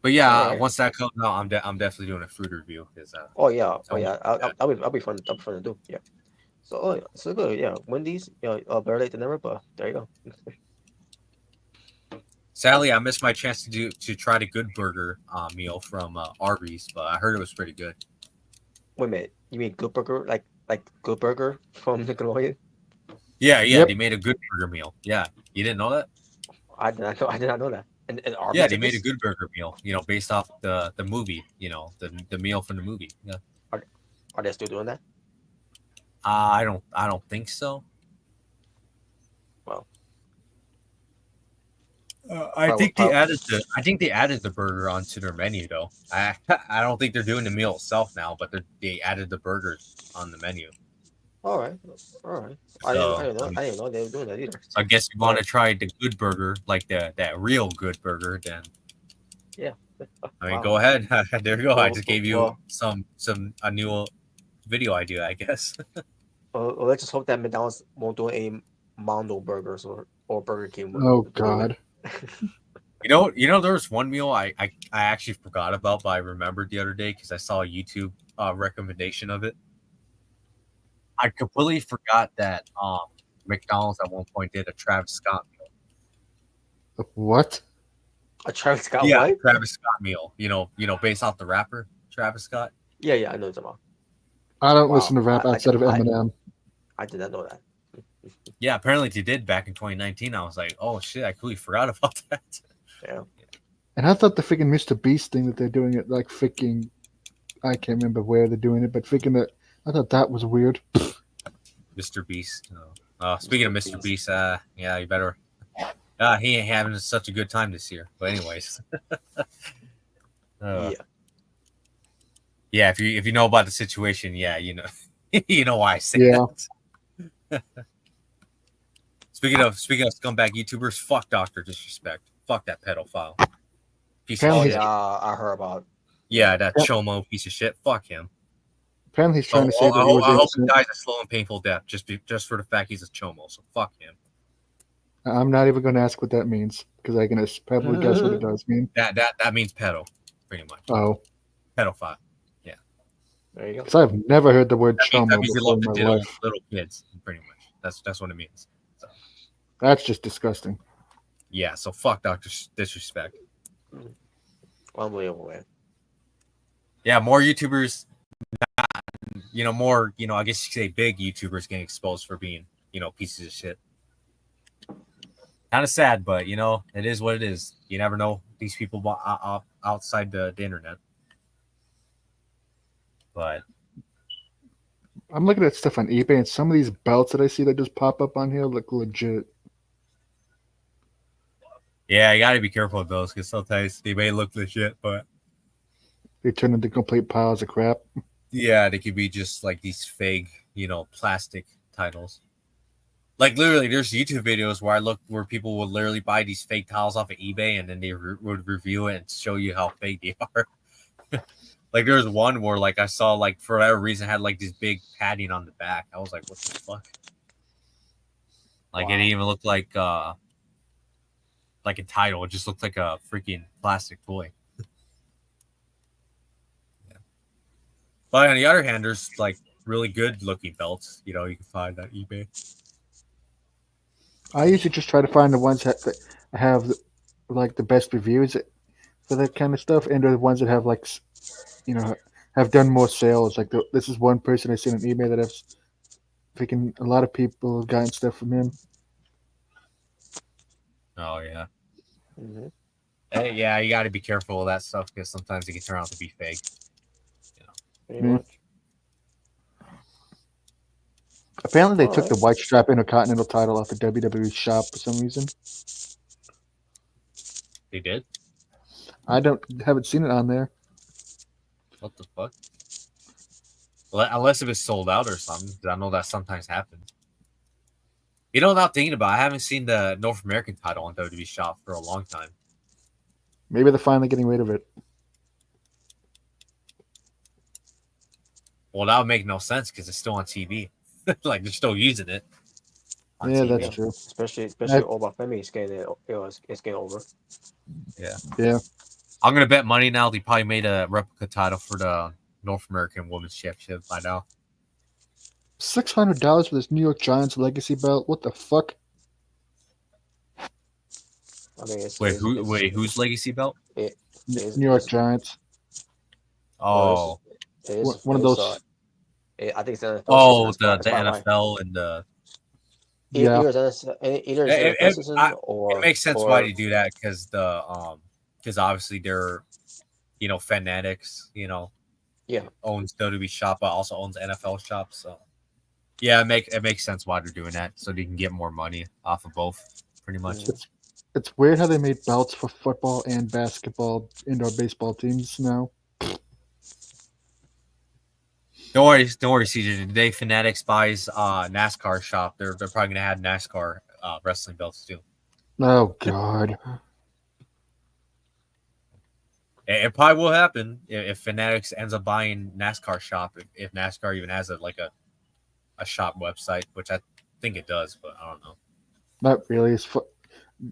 yeah, once that comes out, I'm definitely doing a food review. I'll be fun to do. Yeah. So good. Yeah, Wendy's. Better late than never. But there you go. Sadly, I missed my chance to try the Good Burger meal from Arby's, but I heard it was pretty good. Wait a minute, you mean Good Burger, like Good Burger from Nickelodeon? Yeah, Yep. They made a Good Burger meal. Yeah, you didn't know that? I did not know that. And Arby's, yeah, they made a Good Burger meal. Based off the movie. The meal from the movie. Yeah. Are they still doing that? I don't think so. Well, I Power- think they power- added the burger onto their menu though. I don't think they're doing the meal itself now, but they added the burgers on the menu. All right. So, I didn't know they were doing that either. So I guess you want to try the good burger, like that real good burger, then Yeah. I mean, Wow. go ahead. There you go. I Well, just gave you well- a new video idea, I guess. Well, let's just hope that McDonald's won't do any Mondo burgers or Burger King. Oh God. You know, there was one meal I actually forgot about, but I remembered the other day because I saw a YouTube recommendation of it. I completely forgot that McDonald's at one point did a Travis Scott meal. What? A Travis Scott Yeah, what? Travis Scott meal. You know, based off the rapper Travis Scott. Yeah, I know what you're talking about. I don't Wow. listen to rap outside of Eminem. I did not know that. Yeah, apparently they did back in 2019. I was like, oh shit, I completely forgot about that. Yeah. And I thought the freaking Mr. Beast thing that they're doing it like freaking, I can't remember where they're doing it, but freaking that, I thought that was weird. Mr. Beast. Speaking of Mr. Beast, yeah, you better. He ain't having such a good time this year. But anyways, Yeah. yeah. If you know about the situation, yeah, you know, you know why I say Yeah. that. Speaking of scumbag YouTubers, fuck Dr. Disrespect. Fuck that pedophile. Piece of Apparently shit. Yeah, I heard about. Yeah, that Yep. chomo piece of shit. Fuck him. Apparently he's trying to say that I he was hope he innocent. dies a slow and painful death just for the fact he's a chomo. So fuck him. I'm not even going to ask what that means because I can probably guess what it does mean. That means pedo, pretty much. Oh, Pedophile. There you go. because I've never heard the word That chomo means he before in loved my to diddle life. little kids, pretty much. That's what it means. So, That's just disgusting. yeah, so fuck Dr. Disrespect. Unbelievable, man. Yeah, more YouTubers, more, I guess you could say big YouTubers getting exposed for being, pieces of shit. Kind of sad, but, it is what it is. You never know these people outside the internet. But I'm looking at stuff on eBay, and some of these belts that I see that just pop up on here look legit. yeah, you got to be careful with those because sometimes they may look legit, but They turn into complete piles of crap. yeah, they could be just like these fake, plastic titles. Like literally, there's YouTube videos where people would literally buy these fake tiles off of eBay and then they would review it and show you how fake they are. Like there's one where like I saw like for whatever reason had like this big padding on the back. I was like, what the fuck? Like it didn't even look like a title. It just looked like a freaking plastic toy. Yeah. But on the other hand, there's like really good looking belts. You can find on eBay. I usually just try to find the ones that have like the best reviews for that kind of stuff, and the ones that have like, have done more sales. Like this is one person I seen on eBay that has freaking a lot of people have gotten stuff from him. Oh yeah. Mm-hmm. Hey, yeah, you got to be careful with that stuff because sometimes it can turn out to be fake. Pretty Yeah. much. Apparently, they took Alright. the white strap Intercontinental title off the WWE shop for some reason. They did? I haven't seen it on there. What the fuck? Well, unless it was sold out or something, 'cause I know that sometimes happens. Without thinking about it, I haven't seen the North American title on WWE shop for a long time. Maybe they're finally getting rid of it. Well, that would make no sense because it's still on TV. Like they're still using it. On Yeah, TV. that's true. Especially I- Obafemi is getting it's getting over. Yeah. I'm gonna bet money now they probably made a replica title for the North American Women's Championship by now. $600 for this New York Giants legacy belt. What the fuck? I mean, Whose legacy belt? Is- New York is- Giants. Oh, It is One of it's, those. I think it's the NFL oh, season. the That's why- that's why NFL and the. Yeah. Either it's NFL season or It makes sense or, why they do that because because obviously they're, fanatics. Yeah. Owns WWE shop, but also owns NFL shop. So, yeah, it makes sense why they're doing that, so they can get more money off of both, pretty much. Mhm. It's weird how they made belts for football and basketball, indoor baseball teams now. Don't worry, CJ. Today, Fanatics buys NASCAR shop. They're probably gonna have NASCAR wrestling belts too. Oh God. It probably will happen if Fanatics ends up buying NASCAR shop. If NASCAR even has a shop website, which I think it does, but I don't know. Not really.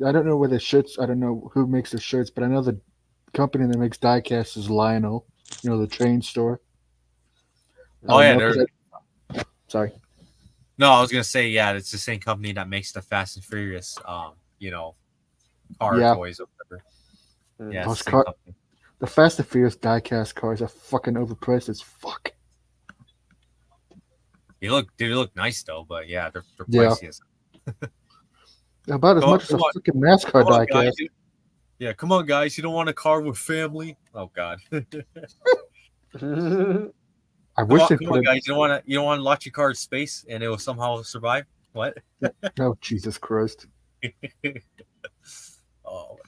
I don't know where the shirts. I don't know who makes the shirts, but I know the company that makes diecast is Lionel. You know, the train store. Oh yeah, sorry. No, I was gonna say it's the same company that makes the Fast and Furious, car toys or whatever. Yeah, it's the same company. The Fast and Furious diecast cars are fucking overpriced as fuck. They look nice though, but yeah, they're pricey as. About as much as a fucking NASCAR diecast. Yeah, come on, guys. You don't want a car with family? Oh God. I wish they come on, guys. You don't want to launch your car in space and it will somehow survive? What? Oh Jesus Christ! Oh,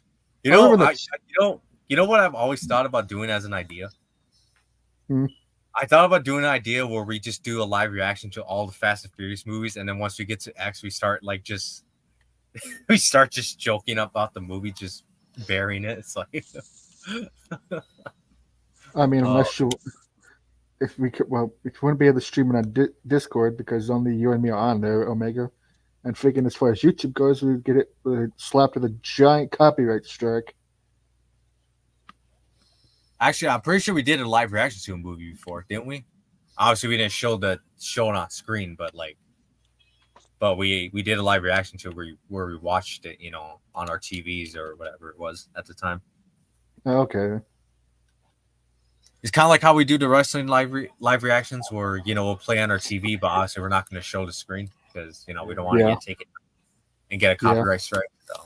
you know what I've always thought about doing as an idea. I thought about doing an idea where we just do a live reaction to all the Fast and Furious movies, and then once we get to X, we start just joking about the movie, just burying it. It's like, I mean, unless if we wouldn't be able to stream it on Discord because only you and me are on there, Omega. And freaking as far as YouTube goes, we'd get it slapped with a giant copyright strike. Actually, I'm pretty sure we did a live reaction to a movie before, didn't we? Obviously, we didn't show it on screen, but we did a live reaction to it where we watched it, on our TVs or whatever it was at the time. Okay. It's kind of like how we do the wrestling live reactions, where we'll play on our TV, but obviously we're not going to show the screen because we don't want to get taken and get a copyright strike. So.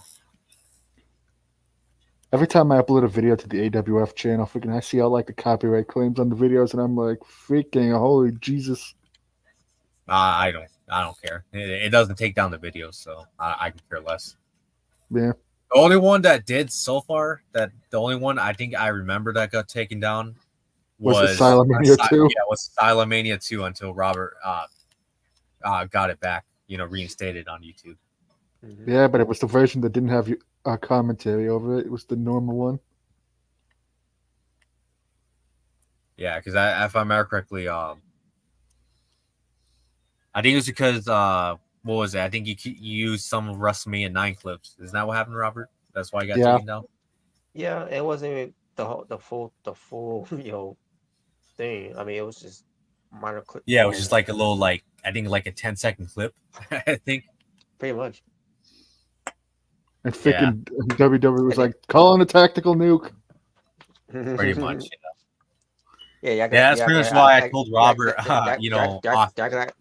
Every time I upload a video to the AWF channel, freaking I see all the copyright claims on the videos, and I'm like, freaking holy Jesus! I don't care. It doesn't take down the videos, so I can care less. Yeah. The only one that did so far, the only one I think I remember that got taken down was Asylumania 2. Yeah, was Asylumania 2 until Robert got it back, reinstated on YouTube. Mm-hmm. Yeah, but it was the version that didn't have commentary over it. It was the normal one. Yeah, because if I remember correctly, I think it was because what was it? I think you used some of WrestleMania 9 clips. Isn't that what happened, Robert? That's why you got taken down. Yeah, it wasn't the full thing. I mean, it was just minor clip. Yeah, it was just like a little I think a 10-second clip. I think pretty much. And freaking WWE was like, call in a tactical nuke. Pretty much, Yeah, that's pretty much why I told Robert,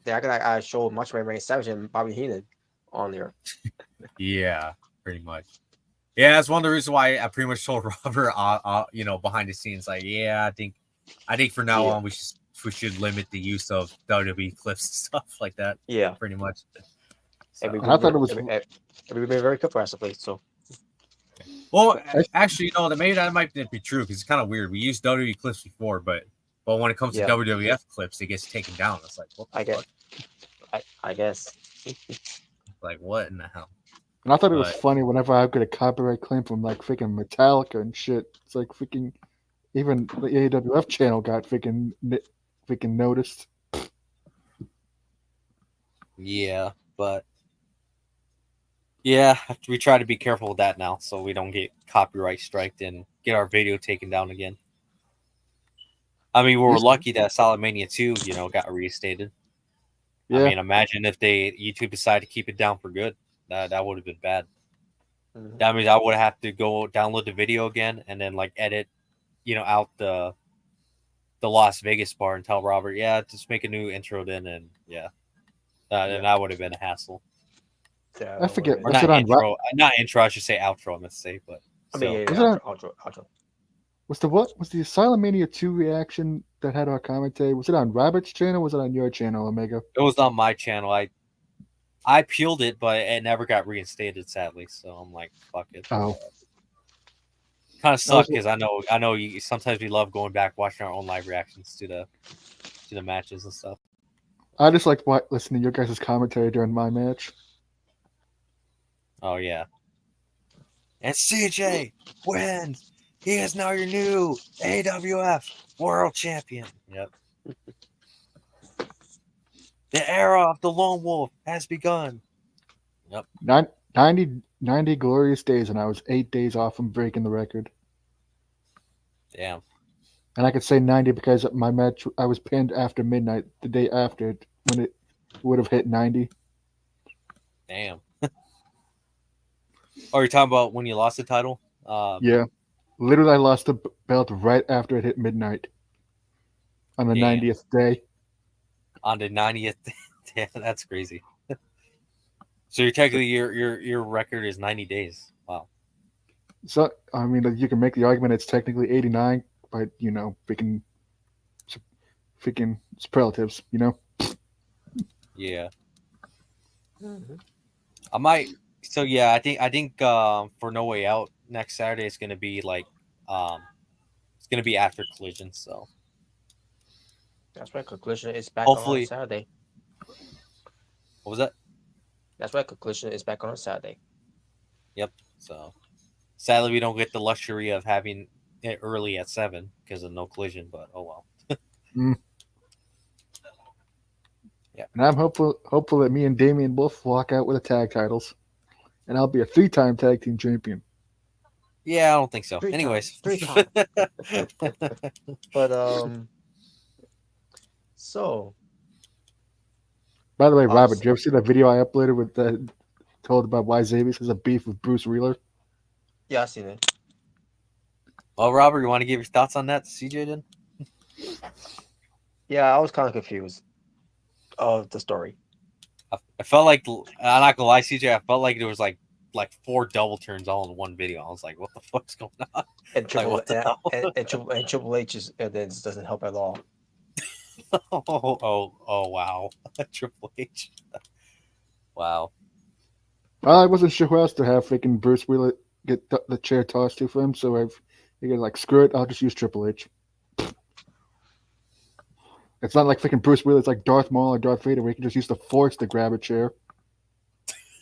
they're gonna show much better Randy Savage and Bobby Heenan on there. Yeah, pretty much. Yeah, that's one of the reasons why I pretty much told Robert, behind the scenes, I think for now on we should limit the use of WWE clips and stuff like that. Yeah, pretty much. So. I thought it was. We've been very progressively, so. Well, actually, maybe that might be true because it's kind of weird. We used WWE clips before, but when it comes to WWF clips, it gets taken down. It's like, what the fuck? I guess. Like, what in the hell? And I thought it was funny whenever I get a copyright claim from freaking Metallica and shit. It's like freaking even the AWF channel got freaking noticed. Yeah, but we try to be careful with that now so we don't get copyright striked and get our video taken down again. I mean, we were lucky that Asylumania 2, got reinstated. Yeah. I mean, imagine if YouTube decided to keep it down for good. That would have been bad. Mm-hmm. That means I would have to go download the video again and then edit, out the Las Vegas part and tell Robert, just make a new intro then, and and that would have been a hassle. Yeah, I forget. Was it on intro? Not intro. I should say outro. I meant to say, but outro. Was the Asylumania 2 reaction that had our commentary? Was it on Robert's channel? Or was it on your channel, Omega? It was on my channel. I I peeled it, but it never got reinstated, sadly. So I'm like, fuck it. Oh, Kind of sucked because I know you, sometimes we love going back watching our own live reactions to the matches and stuff. I just like listening to your guys' commentary during my match. Oh yeah. And CJ wins. He is now your new AWF World Champion. Yep. The era of the Lone Wolf has begun. Yep. 90 glorious days, and I was 8 days off from breaking the record. Damn. And I could say 90 because my match, I was pinned after midnight the day after it, when it would have hit 90. Damn. Oh, you're talking about when you lost the title? Yeah. Literally, I lost the belt right after it hit midnight on the Damn. 90th day. On the 90th. Damn, that's crazy. So you're technically your record is 90 days. Wow. So, I mean, you can make the argument it's technically 89, but, you know, freaking superlatives, you know? Yeah. Mm-hmm. I might. So yeah, I think for No Way Out next Saturday it's gonna be like it's gonna be after Collision. So That's right. Conclusion is back hopefully. on Saturday. What was that? That's right. Conclusion is back on Saturday. Yep. So sadly we don't get the luxury of having it early at 7 because of no Collision. But oh well. Yeah. And I'm hopeful that me and Damien both walk out with the tag titles. And I'll be a 3-time tag team champion. Yeah, I don't think so. 3 Anyways. times. 3 times. But so. By the way, Robert, so- did you ever see that video I uploaded with that told about why Xavier has a beef with Bruce Wheeler? Yeah, I seen it. Well, Robert, you want to give your thoughts on that, CJ? Then. Yeah, I was kind of confused of the story. I felt like I'm not gonna lie, CJ. I felt like there was like 4 double turns all in one video. I was like, "What the fuck's going on?" And Triple, what the hell? and Triple H doesn't help at all. oh, wow, Triple H. Wow. Well, I wasn't sure who else to have freaking Bruce Wheeler get the chair tossed to for him, so I figured, like, screw it, I'll just use Triple H. It's not like freaking Bruce Wheeler, it's like Darth Maul or Darth Vader, where he can just use the Force to grab a chair.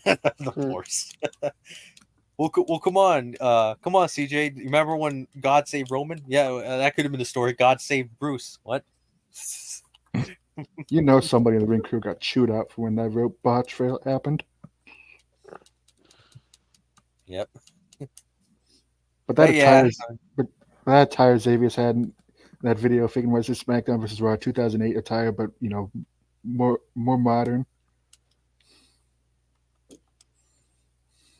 The Force. Well, come on, CJ. Remember when God saved Roman? Yeah, that could have been the story. God saved Bruce. What? You know, somebody in the ring crew got chewed out for when that rope botch fail happened. Yep. But that yeah. attire Xavier's had in that video, freaking was his SmackDown vs. Raw 2008 attire, but you know, more modern.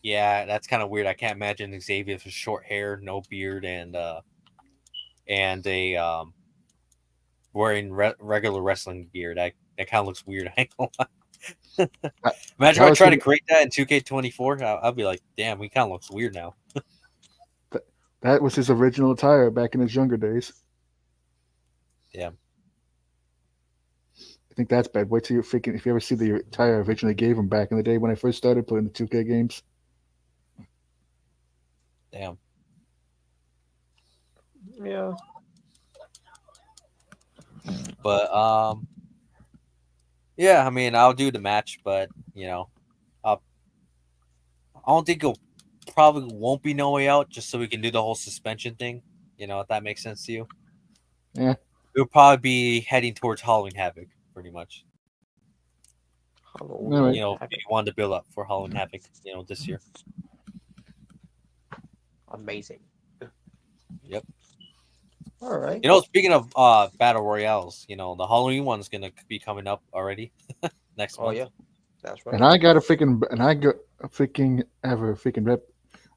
Yeah, that's kind of weird. I can't imagine Xavier with short hair, no beard, and a wearing regular wrestling gear. That kind of looks weird. I ain't gonna lie. Imagine if I try to create that in 2K24. I'll be like, damn, he kind of looks weird now. That was his original attire back in his younger days. Yeah. I think that's bad. Wait till if you ever see the attire I originally gave him back in the day when I first started playing the 2K games. Damn. Yeah. But yeah, I mean, I'll do the match, but you know, I don't think it'll probably won't be No Way Out, just so we can do the whole suspension thing. You know, if that makes sense to you. Yeah. We'll probably be heading towards Halloween Havoc, pretty much. Halloween, you know, if you wanted to build up for Halloween Havoc, you know, this year. Amazing. Yep. All right. You know, speaking of battle royales, you know, the Halloween one's gonna be coming up already next month. Oh yeah, that's right. And I got a freaking rep.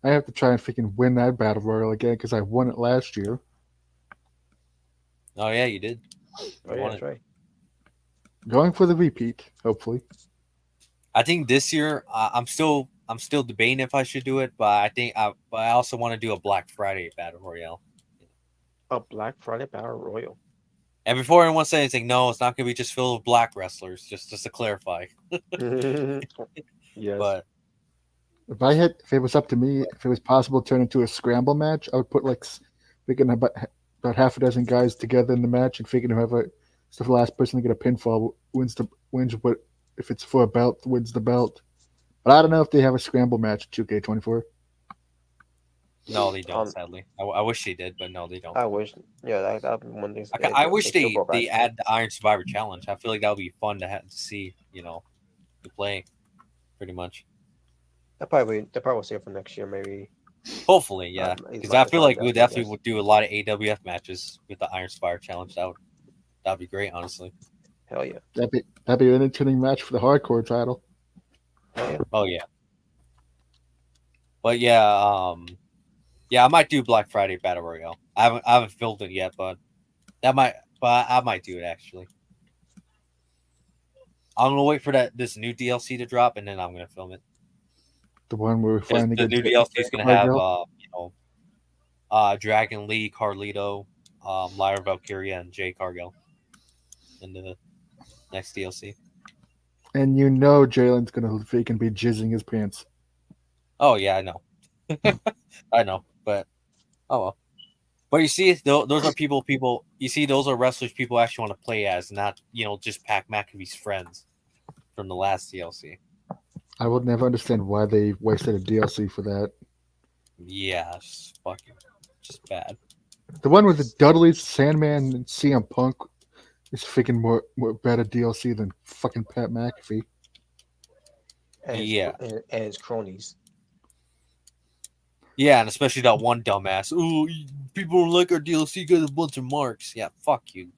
I have to try and freaking win that battle royal again because I won it last year. Oh yeah, you did. Oh yeah, that's right. Going for the repeat, hopefully. I think this year I'm still debating if I should do it, but I also want to do a Black Friday battle royale. A Black Friday Battle Royal. And before anyone says anything, no, it's not going to be just filled with black wrestlers. Just to clarify. Yes. But If it was up to me, if it was possible to turn into a scramble match, I would put like freaking about half a dozen guys together in the match, and figuring whoever so the last person to get a pinfall wins. But if it's for a belt, wins the belt. But I don't know if they have a scramble match in 2K24. no, they don't. Um, Sadly, I wish they did, but no, they don't. I wish. Yeah, that'd be one thing. I wish still they brought back. add the Iron Survivor Challenge. I feel like that would be fun to see. To play, pretty much. That probably will save for next year, maybe. Hopefully, yeah. It's Because I feel like we definitely, I definitely guess. would do a lot of AWF matches with the Iron Survivor Challenge. That'd be great, honestly. Hell yeah. That'd be an entertaining match for the hardcore title. Hell yeah. Oh yeah. But yeah, yeah, I might do Black Friday Battle Royale. I haven't filmed it yet, but I might do it actually. I'm gonna wait for this new DLC to drop, and then I'm gonna film it. The one where we finally The get new DLC is gonna Cargill. have Dragon Lee, Carlito, Lyra Valkyria, and Jay Cargill in the next DLC. And you know Jalen's gonna freaking be jizzing his pants. Oh yeah, I know. I know, but oh well. But you see, those are people. You see, those are wrestlers people actually want to play as, not just Pac McAfee's friends from the last DLC. I will never understand why they wasted a DLC for that. Yeah, it's just bad. The one with the Dudleys, Sandman, and CM Punk is freaking more better DLC than fucking Pat McAfee. And Yeah. and his cronies. Yeah, and especially that one dumbass. Oh, people don't like our DLC because a bunch of marks. Yeah, fuck you,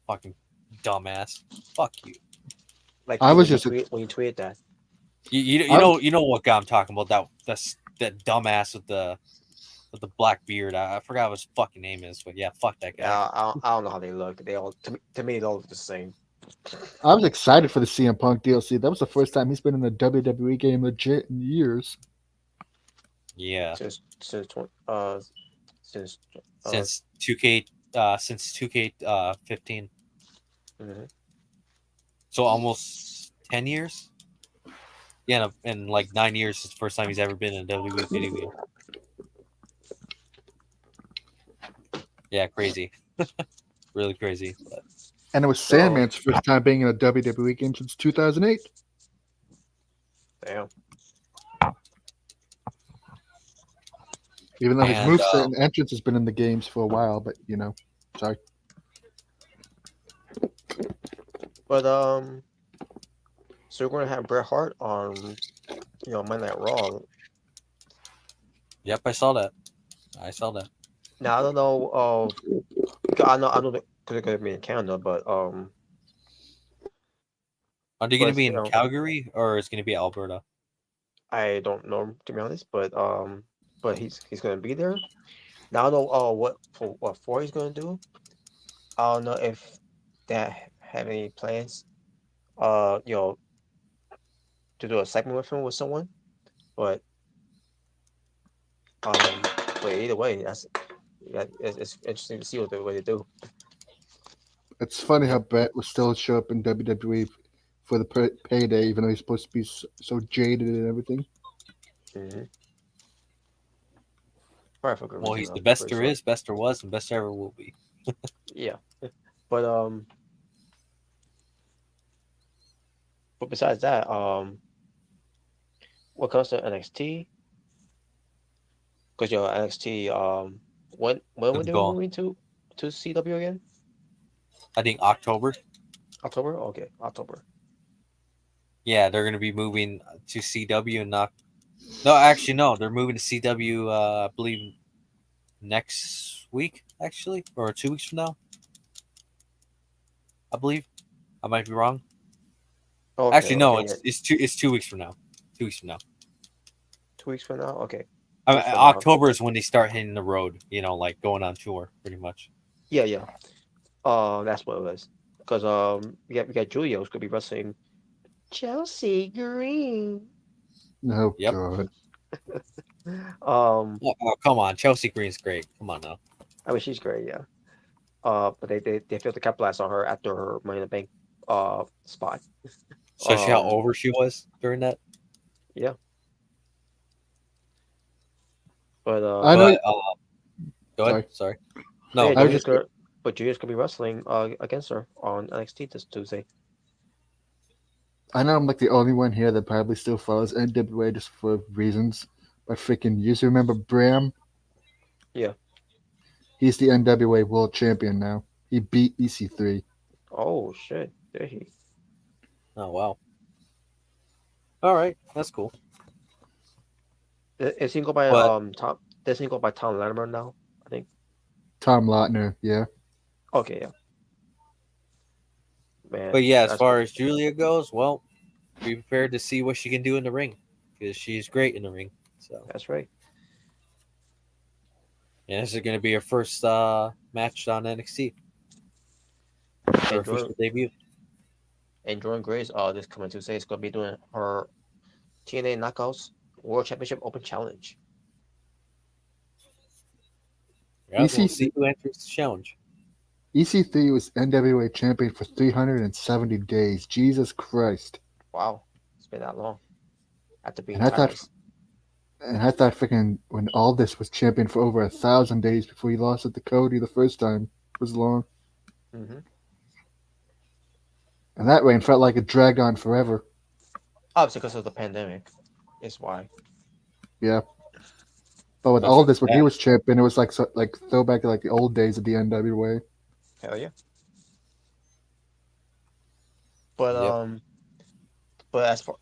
fucking dumbass. Fuck you. Like I was when just you tweeted that. You know what guy I'm talking about? That dumbass with the black beard. I forgot what his fucking name is, but yeah, fuck that guy. Yeah, I don't know how they look. They all to me they all look the same. I was excited for the CM Punk DLC. That was the first time he's been in a WWE game legit in years. Yeah, Since since 2K15. Mhm. So almost 10 years. Yeah, in like 9 years, it's the first time he's ever been in a WWE video game. Yeah, crazy. Really crazy. But And it was Sandman's first time being in a WWE game since 2008. Damn. Even though his And, moveset and entrance has been in the games for a while, but sorry. But so we're gonna have Bret Hart on Monday Night Raw. yep, I saw that. Now I don't know. I know because it's gonna be in Canada, but Are they going to But, be in Calgary or is it going to be Alberta? I don't know, to be honest. But he's gonna be there. Now I don't know what for he's gonna do. I don't know if they have any plans. To do a segment with him with someone, but either way, it's interesting to see what they do. It's funny how Bret would still show up in WWE for the payday, even though he's supposed to be so jaded and everything. Mm-hmm. Well, he's the best there is, best there was, and best there ever will be. Yeah, but besides that, what comes to NXT? Because NXT, when would they be moving to CW again? I think October. October? Okay, October. Yeah, they're going to be moving to CW and not. No, actually, no. They're moving to CW. I believe next week, actually, or 2 weeks from now. I believe. I might be wrong. Okay, actually, no. okay, It's 2 weeks from now. 2 weeks from now. 2 weeks from now. Okay. October is when they start hitting the road. Like going on tour, pretty much. Yeah. That's what it was. Because we got Julio's gonna be wrestling Chelsea Green. Oh Yep. God. Oh, come on, Chelsea Green's great. Come on now. I mean, she's great, yeah. But they failed to capitalize on her after her Money in the Bank spot. So see how over she was during that. Yeah. But I know. Go ahead. Sorry. but No, yeah, go ahead. Junior's gonna be wrestling against her on NXT this Tuesday. I know I'm like the only one here that probably still follows NWA just for reasons. But freaking, you used to remember Bram? Yeah. He's the NWA World Champion now. He beat EC3. Oh shit! There he. Oh wow. All right, that's cool. Is he go by But Tom? Does he go by Tom Latimer now? I think. Tom Lautner, yeah. Okay, yeah. Man, but yeah, as that's far cool. as Julia goes, well, be prepared to see what she can do in the ring because she's great in the ring. So That's right. yeah, this is going to be her first match on NXT. Her And Jordan official debut. Grace this coming Tuesday is gonna be doing her TNA Knockouts World Championship Open Challenge. Yeah, we'll EC3, see who enters the challenge. EC3 was NWA champion for 370 days. Jesus Christ. Wow, it's been that long. After being And I thought tireless. freaking when Aldis was champion for over 1,000 days before he lost it to Cody the first time was long. Mm-hmm. And that reign felt like it dragged on forever. Obviously, because of the pandemic, is why. Yeah. But with But for Aldis, when he that, was champion, it was like throwback to like the old days of the NWA. Hell yeah. But yep. as for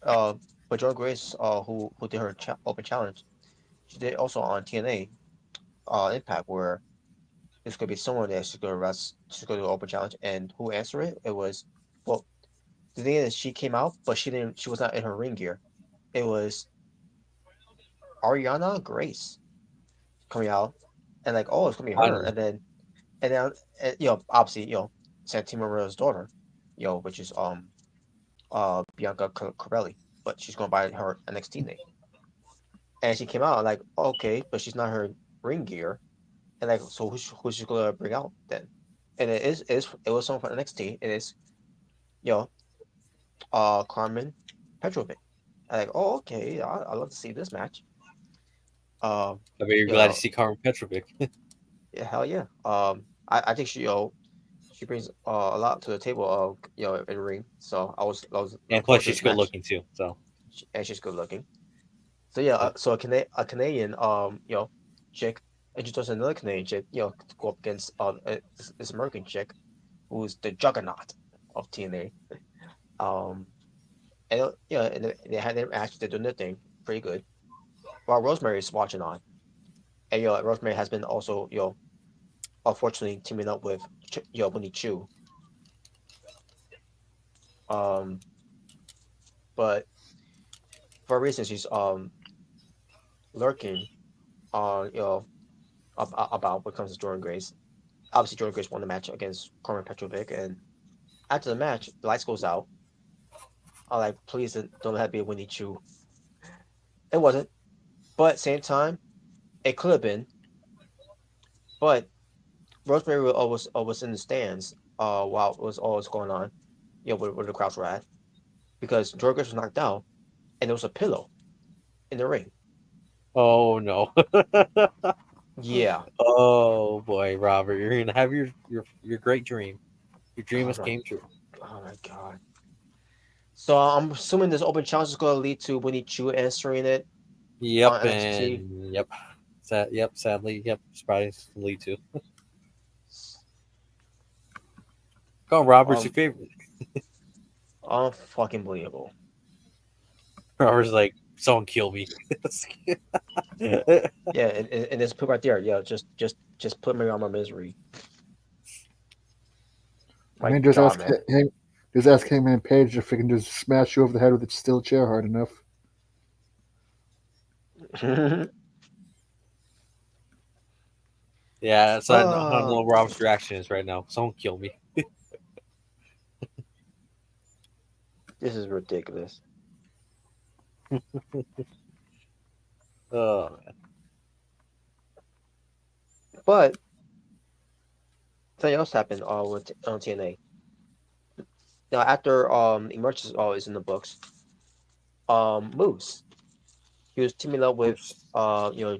but Jordan Grace who did her Open Challenge, she did also on TNA Impact where it's gonna be someone that she's gonna do an Open Challenge, and who answered it? It was well. The thing is, she came out, but she was not in her ring gear. It was Ariana Grace coming out, and like, oh, it's gonna be her, Finally. and then obviously, Santino Marella's daughter, which is Bianca Corelli, but she's going by her NXT name, and she came out like, okay, but she's not her ring gear, and like, so who's she gonna bring out then? And it was someone from NXT. It is, you know, Carmen Petrovic. And like, oh, okay, I love to see this match. Um, I mean, you're you glad to know, see Carmen Petrovic. yeah, hell yeah. I think she brings a lot to the table of in the ring. So I was And looking plus, forward to she's this good match. looking too. So And she's good looking. So yeah, yep. so a Canadian chick introduced another Canadian chick to go up against this American chick who's the juggernaut of TNA. Um, and and they had their match. They're doing their thing pretty good. While Rosemary's watching on, and Rosemary has been also unfortunately teaming up with Winnie Chu. Um, but for a reason she's lurking on about what comes to Jordan Grace. Obviously, Jordan Grace won the match against Carmen Petrovic, and after the match, the lights goes out. I'm like, please don't let it be a Winnie Chu. It wasn't, but at the same time, it could have been. But Rosemary was in the stands while it was all was going on, where the crowds were at, because Jordan Grace was knocked out, and there was a pillow in the ring. Oh no. Yeah. Oh boy, Robert, you're gonna have your great dream. Your dream Oh has my, came true. oh my god. So I'm assuming this open challenge is going to lead to Winnie Chu answering it on Yep, NXT. and yep. Sadly, yep. It's probably lead to. Go on, Robert's your Um, favorite. Unfucking believable. Robert's like, someone kill me. Yeah, and it's put right there. Yeah, just put me on my misery. I My mean, just God, ask man. him. Just ask him and Paige if he can just smash you over the head with a steel chair hard enough. Yeah, so I don't know what Robert's reaction is right now. Someone kill me. This is ridiculous. Oh, But something else happened with on TNA. Now after Emergence is in the books, Moose, he was teaming up with JDC,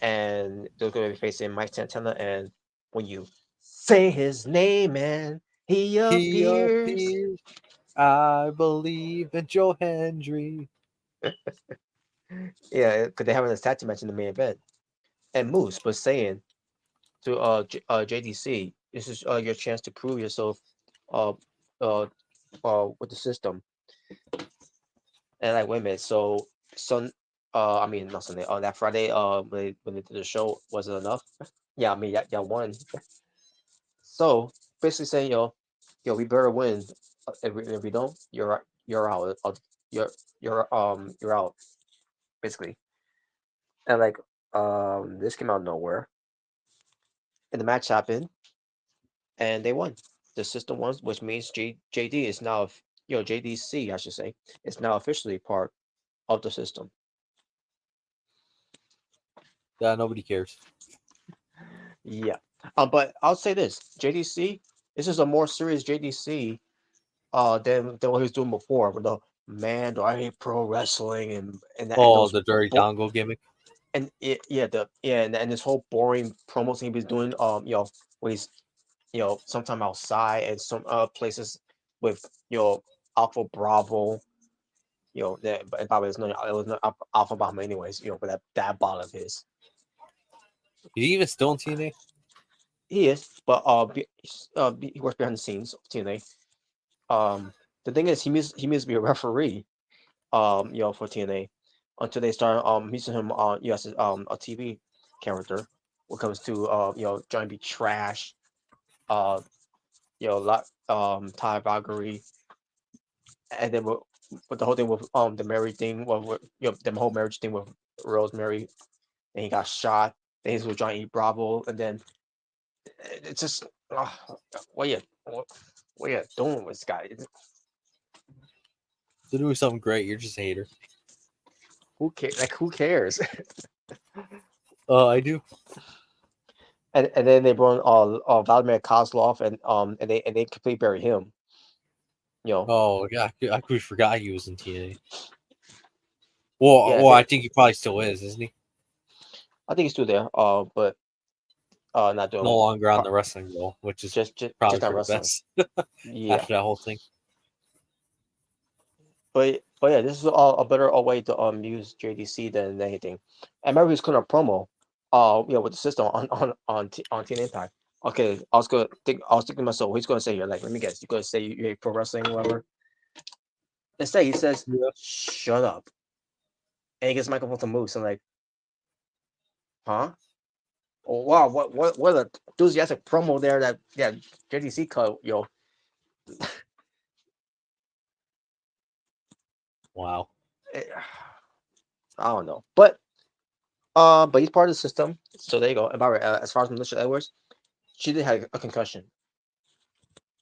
and they're going to be facing Mike Santana. And when you say his name, man, he He appears. appears. I believe in Joe Hendry. Yeah, because they having a statue match in the main event. And Moose was saying to JDC, this is your chance to prove yourself uh, uh, with the system. And like, wait a minute, so I mean not Sunday, that Friday, when they did the show, was it enough? Yeah, I mean, yeah, won. So basically saying, we better win. If we don't, you're out. You're you're out, basically. And like, this came out of nowhere, and the match happened, and they won. The system won, which means JD is now, JDC, I should say, is now officially part of the system. Yeah, nobody cares. Yeah. But I'll say this: JDC, this is a more serious JDC than what he was doing before with the man, do I hate pro wrestling and Oh, those the dirty dongo gimmick. and and this whole boring promos he was doing, when he's, sometime outside and some places with, Alpha Bravo, that, but probably it was not Alpha Bravo anyways, for that bot of his. Is he even still in TNA? He is, but he works behind the scenes of TNA. The thing is, he needs to be a referee, for TNA, until they start using him on as a TV character when it comes to Johnny B. Trash, uh, lot Ty Valkyrie, and then with the whole thing with the marriage thing, with the whole marriage thing with Rosemary, and he got shot. Then he's with Johnny Bravo, and then it's just what you doing with this guy? To do something great, you're just a hater. Who cares? Like, who cares? I do. And then they brought Vladimir Kozlov, and they completely bury him. Oh yeah, I completely forgot he was in TNA. Well, Yeah, I think he probably still is, isn't he? I think he's still there. But not doing No longer on the wrestling role, which is just probably not for the wrestling. best. Yeah, After that whole thing. but yeah, this is a better way to use JDC than anything. I remember he was cutting a promo, with the system on Team Impact. Okay, I was thinking to myself, what he's gonna say here? Like, let me guess, he's gonna say you hate pro wrestling, or whatever. Instead, he says, Yeah. "Shut up," and he gets microphone to Moose. I'm like, huh? Oh, wow, what a enthusiastic promo there that JDC cut, Wow. I don't know, but he's part of the system, so there you go. And by the way, as far as Melissa Edwards, she did have a concussion,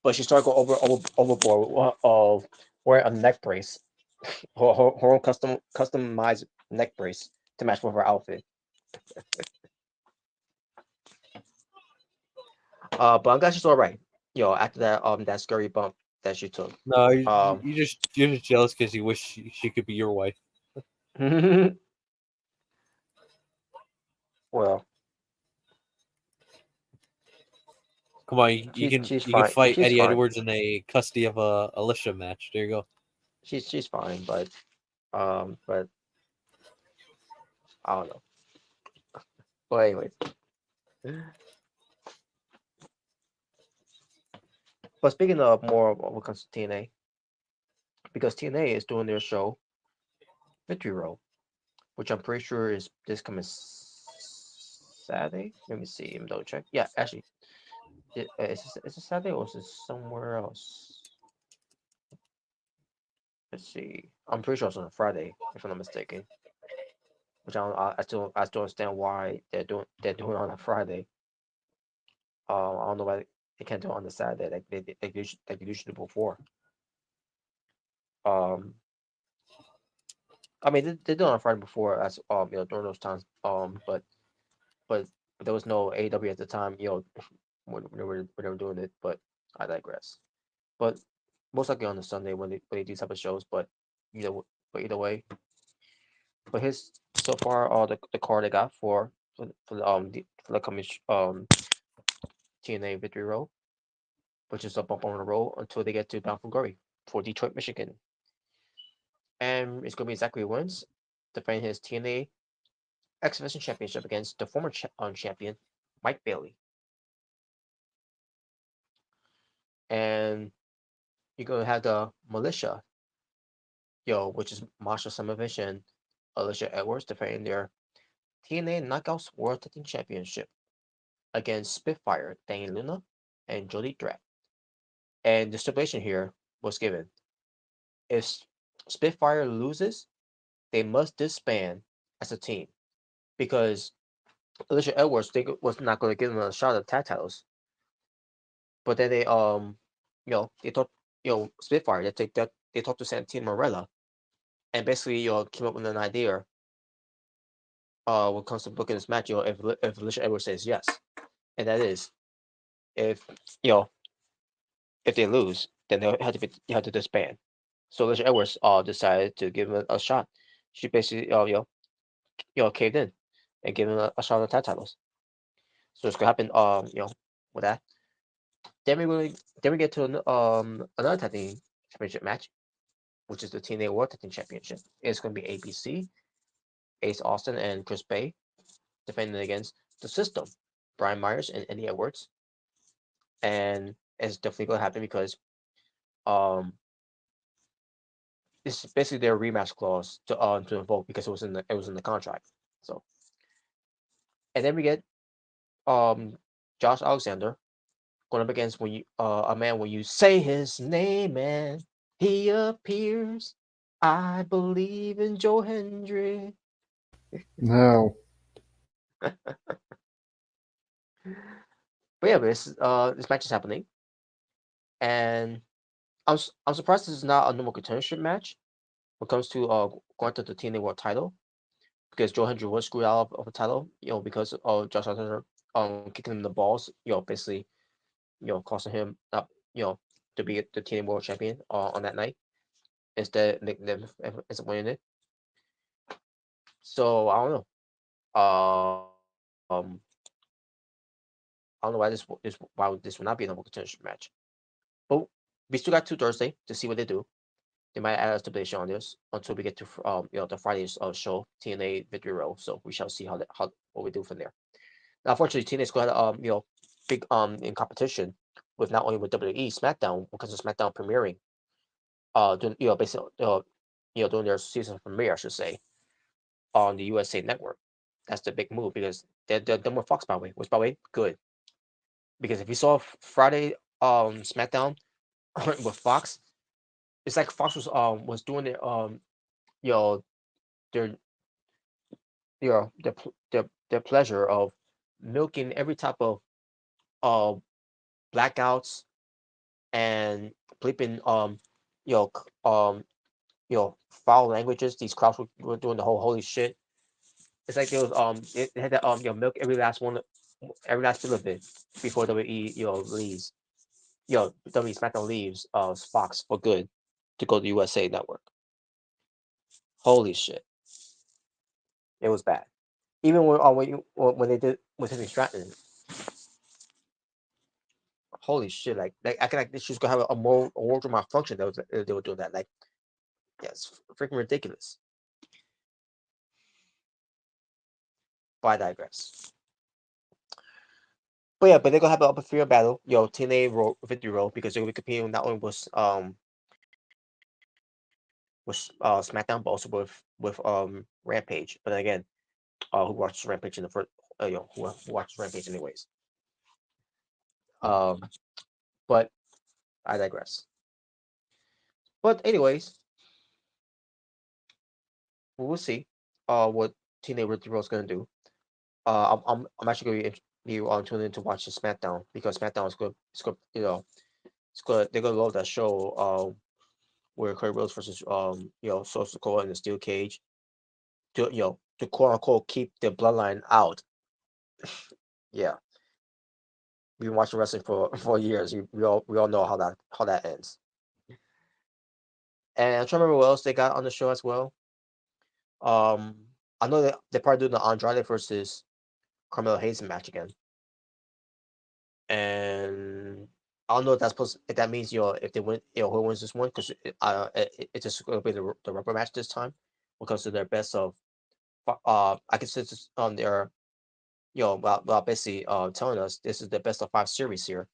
but she started going overboard of wearing a neck brace, her own customized neck brace to match with her outfit. But I'm glad she's all right. After that scary bump that she took. No, you're just jealous because you wish she could be your wife. Well, Come on, you can she's you can fine. fight She's Eddie fine. Edwards in a custody of a Alicia match. There you go. She's fine, but I don't know. But anyway, but speaking of more of what comes to TNA, because TNA is doing their show Victory Road, which I'm pretty sure is this coming Saturday. Let me see. Let me double check. Yeah, actually, is it Saturday or is it somewhere else? Let's see. I'm pretty sure it's on a Friday, if I'm not mistaken. Which I still understand why they're doing it on a Friday. I don't know why they can't do it on the Saturday like they usually do before. Um, I mean they did it on Friday before as during those times. But there was no AEW at the time, when they were doing it. But I digress. But most likely on the Sunday when they do type of shows. But either either way, but his so far all the card I got for the coming TNA Victory Road, which is up on the road until they get to Bound for Glory for Detroit, Michigan, and it's gonna be Zachary Wins defending his TNA X Division Championship against the former champion Mike Bailey, and you're gonna have the Militia, which is Masha Samovich and Alicia Edwards defending their TNA Knockouts World Tag Team Championship against Spitfire, Danny Luna, and Jody Dredd. And the stipulation here was given: if Spitfire loses, they must disband as a team because Alicia Edwards was not going to give them a shot at tag titles. But then they thought Spitfire they talked to Santino Marella and basically came up with an idea when it comes to booking this match. If Alicia Edwards says yes, and that is if if they lose, then you have to disband. So Alicia Edwards decided to give him a shot. She basically caved in and gave him a shot at the tag titles. So it's gonna happen with that. Then we get to another tag team championship match, which is the TNA World Tag Team Championship. It's gonna be ABC, Ace Austin and Chris Bay defending against the System, Brian Myers and Eddie Edwards. And it's definitely gonna happen because um it's basically their rematch clause to invoke because it was in the contract. So and then we get Josh Alexander going up against a man when you say his name and he appears. I believe in Joe Hendry. No. But yeah, this match is happening, and I'm surprised this is not a normal contendership match when it comes to going to the TNA World Title because Joe Hendry was screwed out of the title, because of Josh Alexander kicking him in the balls, basically, costing him up, to be the TNA World Champion on that night instead Nick isn't winning it. So I don't know. I don't know why why this will not be a normal contendership match. But we still got to Thursday to see what they do. They might add a stipulation on this until we get to the Friday's show, TNA Victory Road. So we shall see how what we do from there. Now, unfortunately, TNA is going to big in competition with not only with WWE SmackDown because of SmackDown premiering, doing basically doing their season premiere, I should say, on the USA Network. That's the big move because they're done with Fox, by the way, which by the way good, because if you saw Friday SmackDown with Fox, it's like Fox was doing you know their their pleasure of milking every type of uh blackouts and bleeping you know foul languages. These crowds were doing the whole holy shit. It's like there was it had to milk every last one, every last bit of it before WWE leaves. WWE SmackDown leaves Fox for good to go to USA Network. Holy shit, it was bad. Even when they did with Henry Stratton, holy shit! Like I can like she's gonna have a more wardrobe malfunction. They were doing that. Like, yeah, it's freaking ridiculous. But I digress. But yeah, but they're gonna have an upper field battle, TNA Victory Road because they're gonna be competing not only with SmackDown, but also with Rampage. But then again, who watches Rampage in the first? Who watches Rampage anyways? Um, but I digress. But anyways, we will see what TNA Victory Road is gonna do. I'm actually gonna be on tuning in to watch the SmackDown because SmackDown is good. It's good, it's good. They're gonna love that show. Where Cody Rhodes versus Social Core in the steel cage to to quote unquote keep the bloodline out. yeah, we've been watching wrestling for years. We all know how that ends. And I'm trying to remember what else they got on the show as well. I know that they're probably doing the Andrade versus Carmelo Hayes match again. And I don't know if that's supposed if that means if they win who wins this one because it's just going to be the rubber match this time because of their best of I consider this on their well basically telling us this is the best of 5 series here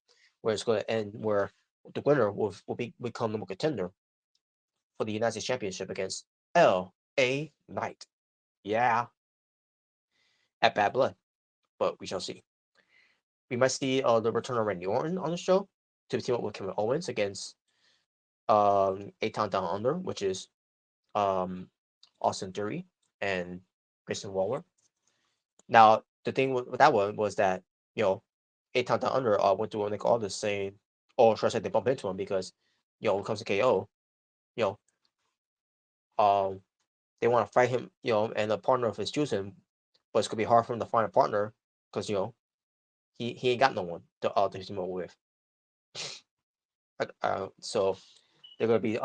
where it's going to end where the winner will become the contender for the United States Championship against L.A. Knight. Yeah, at Bad Blood, but we shall see. We might see the return of Randy Orton on the show to team up with Kevin Owens against A Town Down Under, which is Austin Theory and Grayson Waller. Now the thing with that one was that A Town Down Under went to Nick Aldis saying, or should I say they bump into him because when it comes to KO, you know they want to fight him, and a partner of his choosing, but it's gonna be hard for him to find a partner because he ain't got no one to team up with. So they're gonna be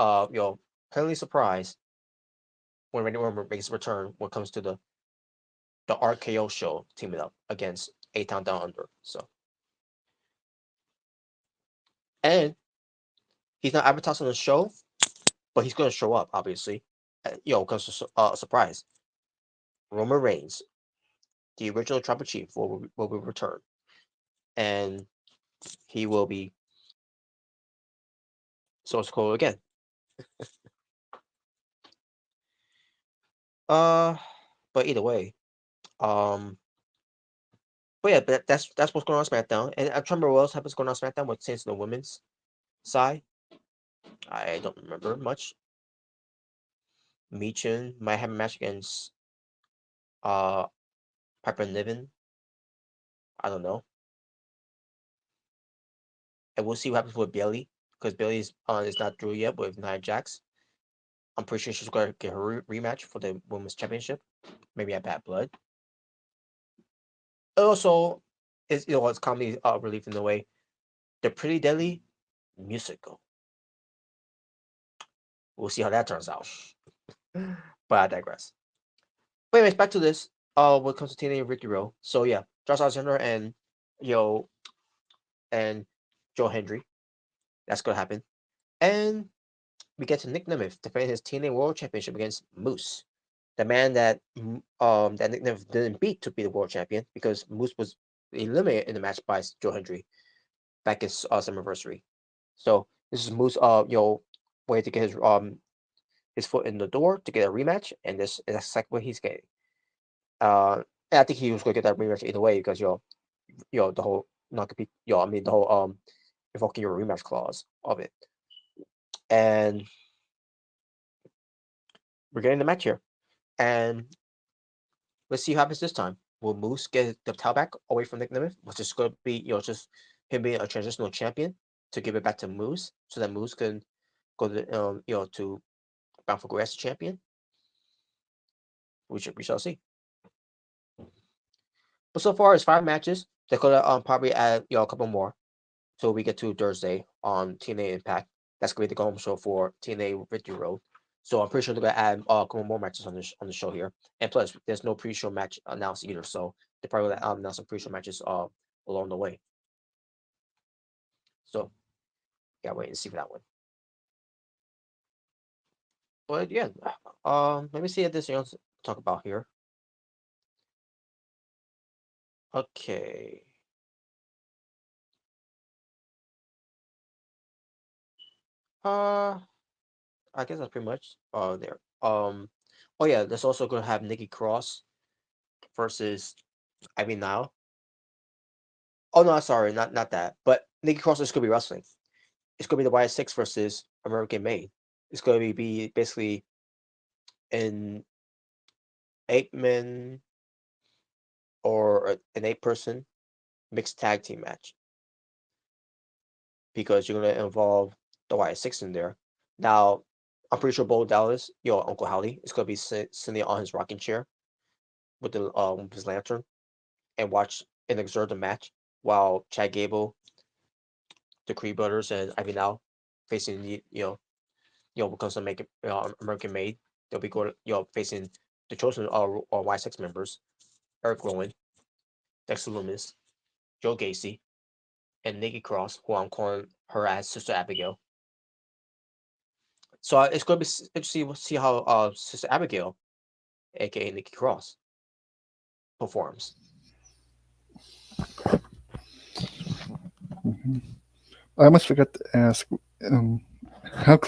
pleasantly surprised when Randy Orton makes his return when it comes to the RKO show teaming up against A Town Down Under. So and he's not advertised on the show, but he's gonna show up obviously. Because of surprise. Roman Reigns, the original Tribal Chief, will be returned, and he will be Source Code again. But either way, but yeah, that's what's going on SmackDown, and I'm trying to remember what else happens going on SmackDown with since the women's side. I don't remember much. Michin might have a match against uh Piper Niven. I don't know. And we'll see what happens with Bailey because Bailey's is not through yet with Nia Jax. I'm pretty sure she's going to get her rematch for the women's championship, maybe at Bad Blood. Also, it's comedy relief in the way. The Pretty Deadly musical. We'll see how that turns out. But I digress. But anyways, back to this. When it comes to TNA and Ricky Rowe. So yeah, Josh Alexander and and Joe Hendry. That's gonna happen. And we get to Nick Nemeth defending his TNA World Championship against Moose, the man that that Nick Nemeth didn't beat to be the world champion because Moose was eliminated in the match by Joe Hendry back in Summerversary. So this is Moose way to get his foot in the door to get a rematch, and that's exactly what he's getting. And I think he was going to get that rematch either way because the whole not compete. I mean the whole invoking your rematch clause of it, and we're getting the match here, and let's see what happens this time. Will Moose get the title back away from Nick Nemeth, which is going to be just him being a transitional champion to give it back to Moose, so that Moose can go to to Bound for Glory as champion. We shall see. But so far, it's 5 matches. They're gonna probably add a couple more, so we get to Thursday on TNA Impact. That's gonna be the go home show for TNA Victory Road. So I'm pretty sure they're gonna add a couple more matches on the show here. And plus, there's no pre-show match announced either, so they're probably gonna announce some pre-show matches along the way. So yeah, wait and see for that one. But yeah, let me see if there's anything else to talk about here. Okay. I guess that's pretty much there. Oh yeah, that's also gonna have Nikki Cross versus Ivy Nile. Oh no, sorry, not that. But Nikki Cross is gonna be wrestling. It's gonna be the Y6 versus American Made. It's gonna be basically an 8-man or an 8-person mixed tag team match because you're gonna involve the Y6 in there. Now, I'm pretty sure Bo Dallas, Uncle Howdy, is gonna be sitting on his rocking chair with his lantern and watch an exerted match while Chad Gable, the Creed brothers, and Ivy Now facing when it comes to make it American Made, they'll be going facing the chosen or Y6 members, Eric Rowan, Dexter Lumis, Joe Gacy, and Nikki Cross, who I'm calling her as Sister Abigail. So it's going to be interesting to see how Sister Abigail, aka Nikki Cross, performs. Mhm. I almost forgot to ask, um, how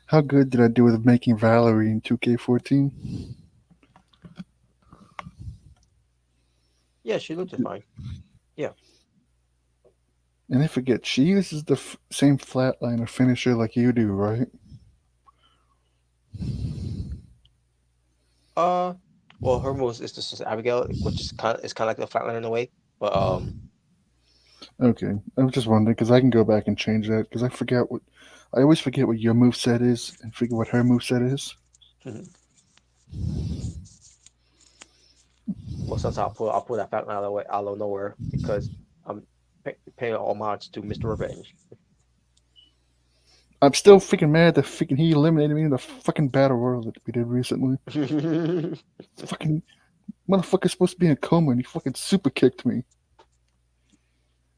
how good did I do with making Valerie in 2K14? Yeah, she looked fine. Yeah. And I forget, she uses the same flatliner finisher like you do, right? Well, her move is the Sister Abigail, which is kind of like the flatliner in a way, but Okay, I was just wondering because I can go back and change that because I always forget what your move set is and forget what her move set is. most of the time I'll pull that flatliner out of nowhere because I'm paying homage to Mr. Revenge. I'm still freaking mad that freaking he eliminated me in the fucking battle royal that we did recently. Fucking motherfucker's supposed to be in a coma and he fucking super kicked me.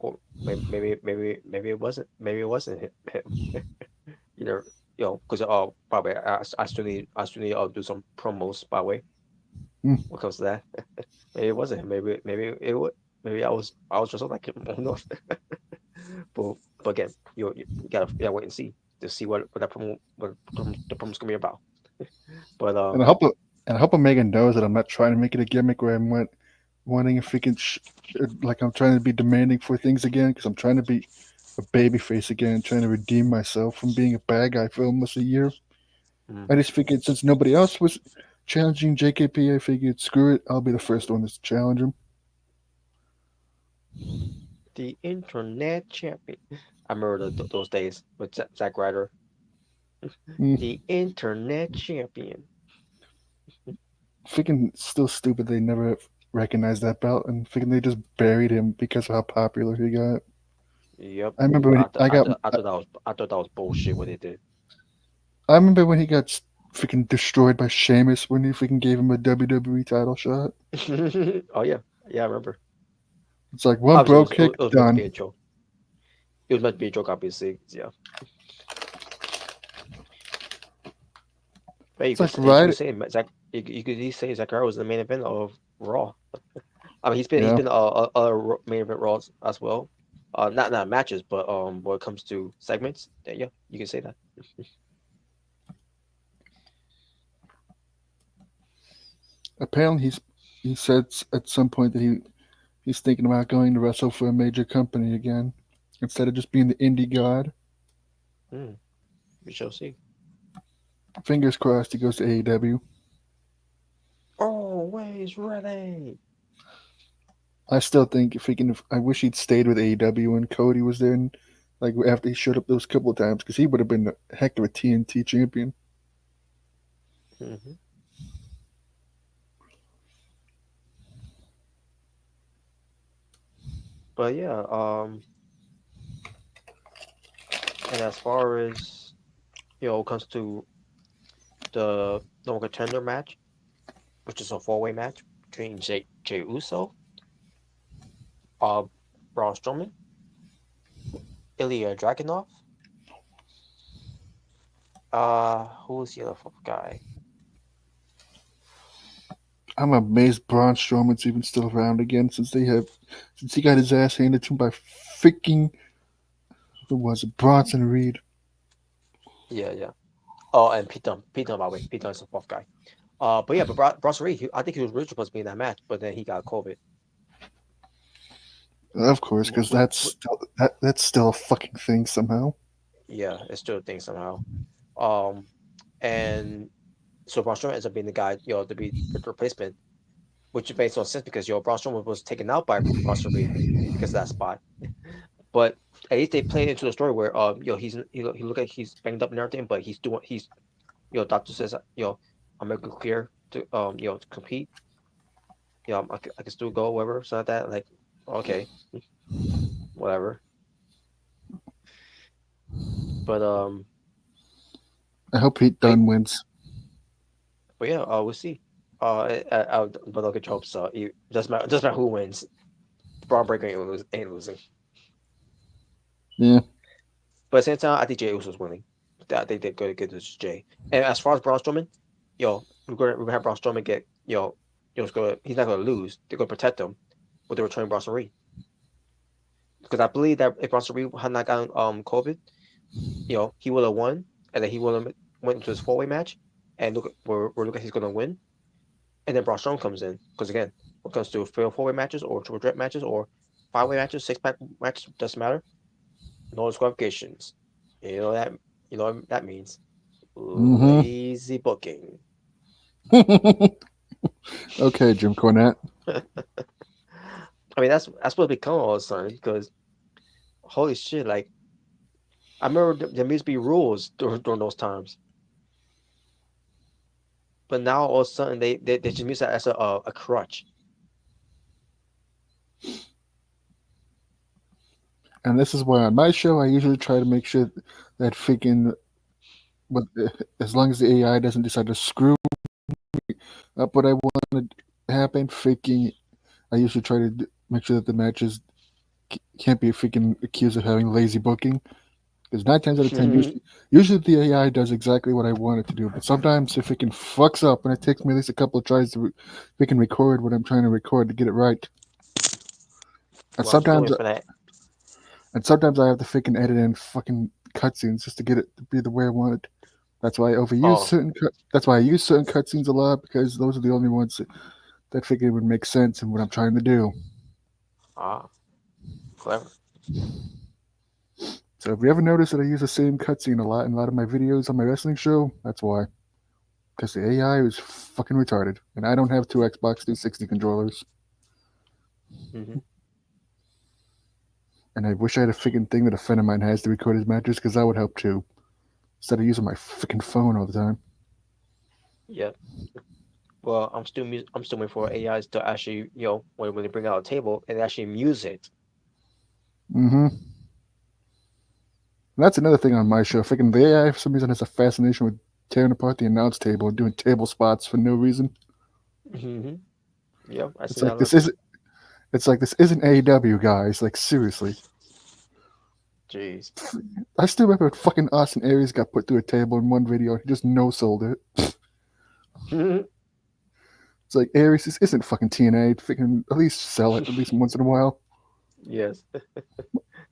Or maybe it wasn't. Maybe it wasn't him. Either because probably I still need do some promos by the way. Mm. When it comes to that, maybe it wasn't him. Maybe it would. Maybe I was just like him. I don't know. but again, you gotta wait and see to see what that what the promo's gonna be about. But And I hope Omega knows that I'm not trying to make it a gimmick where I'm wanting a freaking like I'm trying to be demanding for things again because I'm trying to be a babyface again, trying to redeem myself from being a bad guy for almost a year. I just figured since nobody else was challenging JKP, I figured screw it, I'll be the first one to challenge him. the internet champion. I remember those days with Zack Ryder. Mm. The internet champion. Freaking still stupid they never recognized that belt and freaking they just buried him because of how popular he got. Yep. I remember when I thought that was bullshit what they did. I remember when he got freaking destroyed by Sheamus when he freaking gave him a WWE title shot. Oh yeah, I remember. It's like one Obviously, bro kick it was meant to be done. a joke. It was meant to be a joke, obviously. Yeah. But It's like you right. could say Zach. You could say Zachariah was the main event of Raw. I mean, he's Yeah, been main event Raws as well. Not matches, but when it comes to segments, yeah, you can say that. apparently he said at some point that he's thinking about going to wrestle for a major company again instead of just being the indie god. We shall see. Fingers crossed he goes to AEW. Always ready. I still think I wish he'd stayed with AEW when Cody was there, and like after he showed up those couple of times, because he would have been a heck of a TNT champion. Mm-hmm. But yeah, and as far as it comes to the no contender match, which is a 4-way match between Jay Uso, uh, Braun Strowman, Ilya Dragunov, who's the other guy? I'm amazed Braun Strowman's even still around again since he got his ass handed to him by freaking who was it, Bronson Reed. Yeah. Oh, and Pete Dunne, by the way, Pete Dunne is the fourth guy. But yeah, but Bronson Reed, I think he was originally supposed to be in that match, but then he got COVID. Of course, because that's still a fucking thing somehow. Yeah, it's still a thing somehow. And so Braun Strowman ends up being the guy, to be the replacement, which makes no sense because Braun Strowman was taken out by Bronson Reed because of that spot. But at least they played into the story where he look like he's banged up and everything, but he's doctor says I'm making clear to to compete. I can still go whatever, so like that. Like Okay, whatever. But I hope Pete Dunne wins. but yeah, we'll see. But look at hopes. Doesn't matter who wins. Braun Breaker ain't losing. Yeah. But at the same time, I think Jey Uso's winning. I think they're going to get this Jay. And as far as Braun Strowman, we're gonna have Braun Strowman get he's not gonna lose. They're gonna protect him with the returning Bronson Reed. Because I believe that if Bronson Reed had not gotten COVID, he would have won, and then he would have went into his 4-way match, and we're looking he's gonna win, and then Braun Strowman comes in. Because again, when it comes to 4-way matches or triple threat matches or 5-way matches, 6-pack matches, doesn't matter. No disqualifications. You know that that means Mm-hmm. lazy booking. Okay, Jim Cornette. I mean, that's what it become all of a sudden because holy shit, like I remember there used to be rules during those times, but now all of a sudden they just use that as a crutch. And this is why on my show I usually try to make sure that freaking, but as long as the AI doesn't decide to screw up what I want to happen, freaking, I usually try to make sure that the matches can't be freaking accused of having lazy booking. Because 9 times out of 10, usually the AI does exactly what I want it to do. But sometimes if it can fucks up, and it takes me at least a couple of tries to freaking record what I'm trying to record to get it right. And Well, I'm still sometimes, waiting for that. and sometimes I have to freaking edit in fucking cutscenes just to get it to be the way I want it. That's why I overuse Oh. certain. That's why I use certain cutscenes a lot because those are the only ones that freaking would make sense in what I'm trying to do. Clever. So if you ever notice that I use the same cutscene a lot in a lot of my videos on my wrestling show, that's why. Because the AI is fucking retarded, and I don't have 2 Xbox 360 controllers. Mm-hmm. And I wish I had a freaking thing that a friend of mine has to record his matches, because that would help too. Instead of using my freaking phone all the time. Yeah. Well, I'm still waiting for AIs to actually when they bring out a table and actually muse it. Mm-hmm. And that's another thing on my show. Freaking the AI for some reason has a fascination with tearing apart the announce table and doing table spots for no reason. Mm-hmm. Yep, I It's seen like that. this isn't. It's like this isn't AEW, guys. Like seriously. Jeez. I still remember when fucking Austin Aries got put through a table in one video. He just no sold it. It's like Aries, this isn't fucking TNA. Freaking at least sell it at least once in a while. Yes.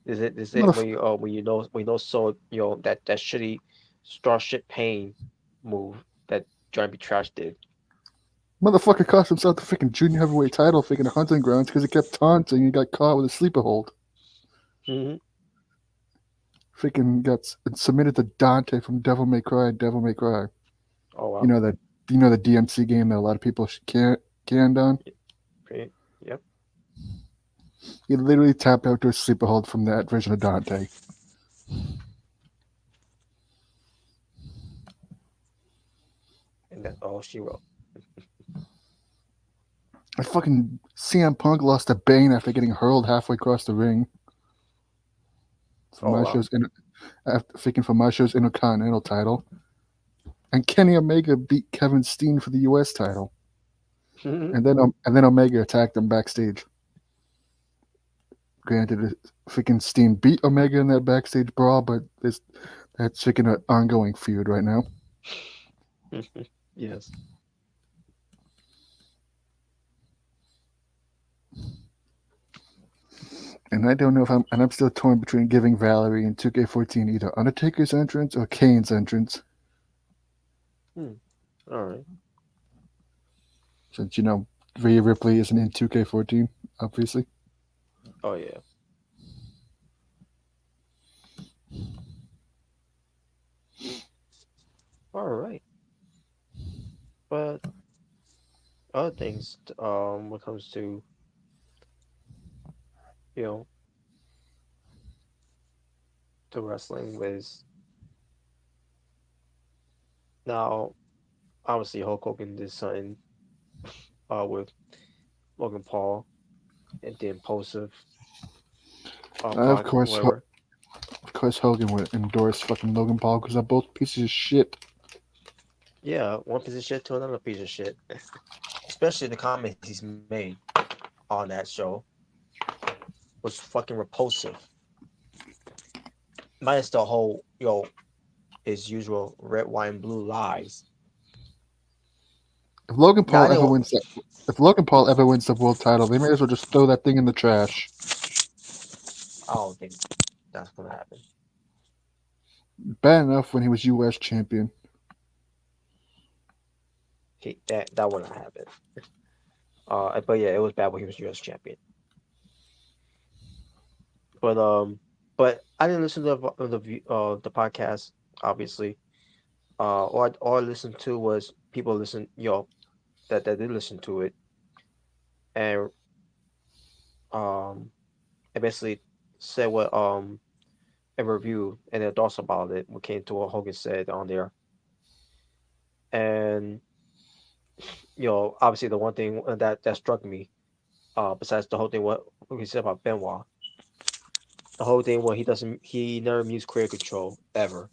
Is it Motherf- when you know so that shitty Starship Pain move that Johnny B. Trash did. Motherfucker cost himself the freaking junior heavyweight title freaking hunting grounds because he kept taunting and got caught with a sleeper hold. Mm-hmm. Freaking got submitted to Dante from Devil May Cry. Devil May Cry. Oh wow. You know that. You know the DMC game that a lot of people canned on. Yep. He literally tapped out to a sleeper hold from that version of Dante. And that's all she wrote. And fucking CM Punk lost to Bane after getting hurled halfway across the ring. For my show's Intercontinental title. And Kenny Omega beat Kevin Steen for the U.S. title. And then Omega attacked him backstage. Granted, freaking Steen beat Omega in that backstage brawl, but that's freaking an ongoing feud right now. Yes. And I don't know if I'm still torn between giving Valerie in 2K14 either Undertaker's entrance or Kane's entrance. All right. Since Rhea Ripley isn't in 2K14, obviously. Oh yeah. All right. But other things, when it comes to you know to wrestling was now obviously Hulk Hogan did something with Logan Paul and the impulsive Of course, whatever. of course, Hogan would endorse fucking Logan Paul because they're both pieces of shit. Yeah, one piece of shit to another piece of shit. Especially the comments he's made on that show was fucking repulsive. Minus the whole, his usual red, white, and blue lies. If Logan Now, I Paul ever know. wins that, if Logan Paul ever wins the world title, they may as well just throw that thing in the trash. I don't think that's gonna happen. Bad enough when he was U.S. champion. That would not happen. But yeah, it was bad when he was U.S. champion. But I didn't listen to the podcast. Obviously, all I listened to was people that did listen to it, and um, I basically said what a review and their thoughts about it. What came to what Hogan said on there, and obviously the one thing that struck me, besides the whole thing what he said about Benoit, the whole thing where he never used career control ever.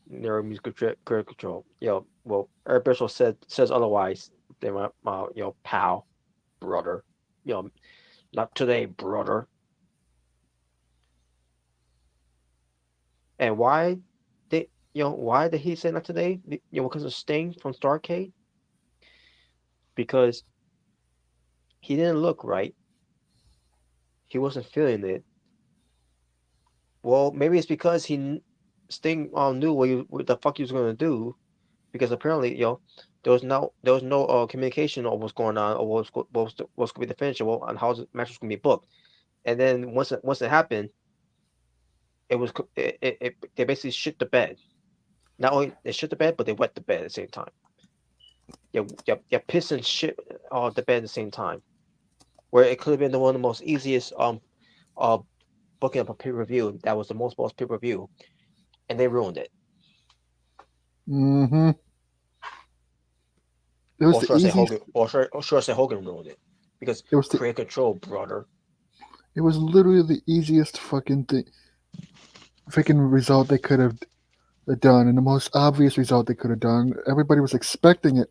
Never used career control. Well, Eric Bischoff says otherwise. They went, pal, brother, not today, brother. And why did he say not today? Because of Sting from Starcade. Because he didn't look right. He wasn't feeling it. Well, maybe it's because Sting knew what the fuck he was gonna do, because apparently there was no communication on what's going on or what's gonna be the finish and how the match was gonna be booked. And then once it happened, it was they basically shit the bed. Not only they shit the bed, but they wet the bed at the same time. You piss and shit the bed at the same time. Where it could have been one of the most easiest uh booking up a pay-per-view that was the most pay-per-view, and they ruined it. Mm-hmm. It was Or the should I say easiest. Hogan? Or should I say Hogan ruined it? Because It was the. career control, brother. It was literally the easiest fucking thing, freaking result they could have done, and the most obvious result they could have done. Everybody was expecting it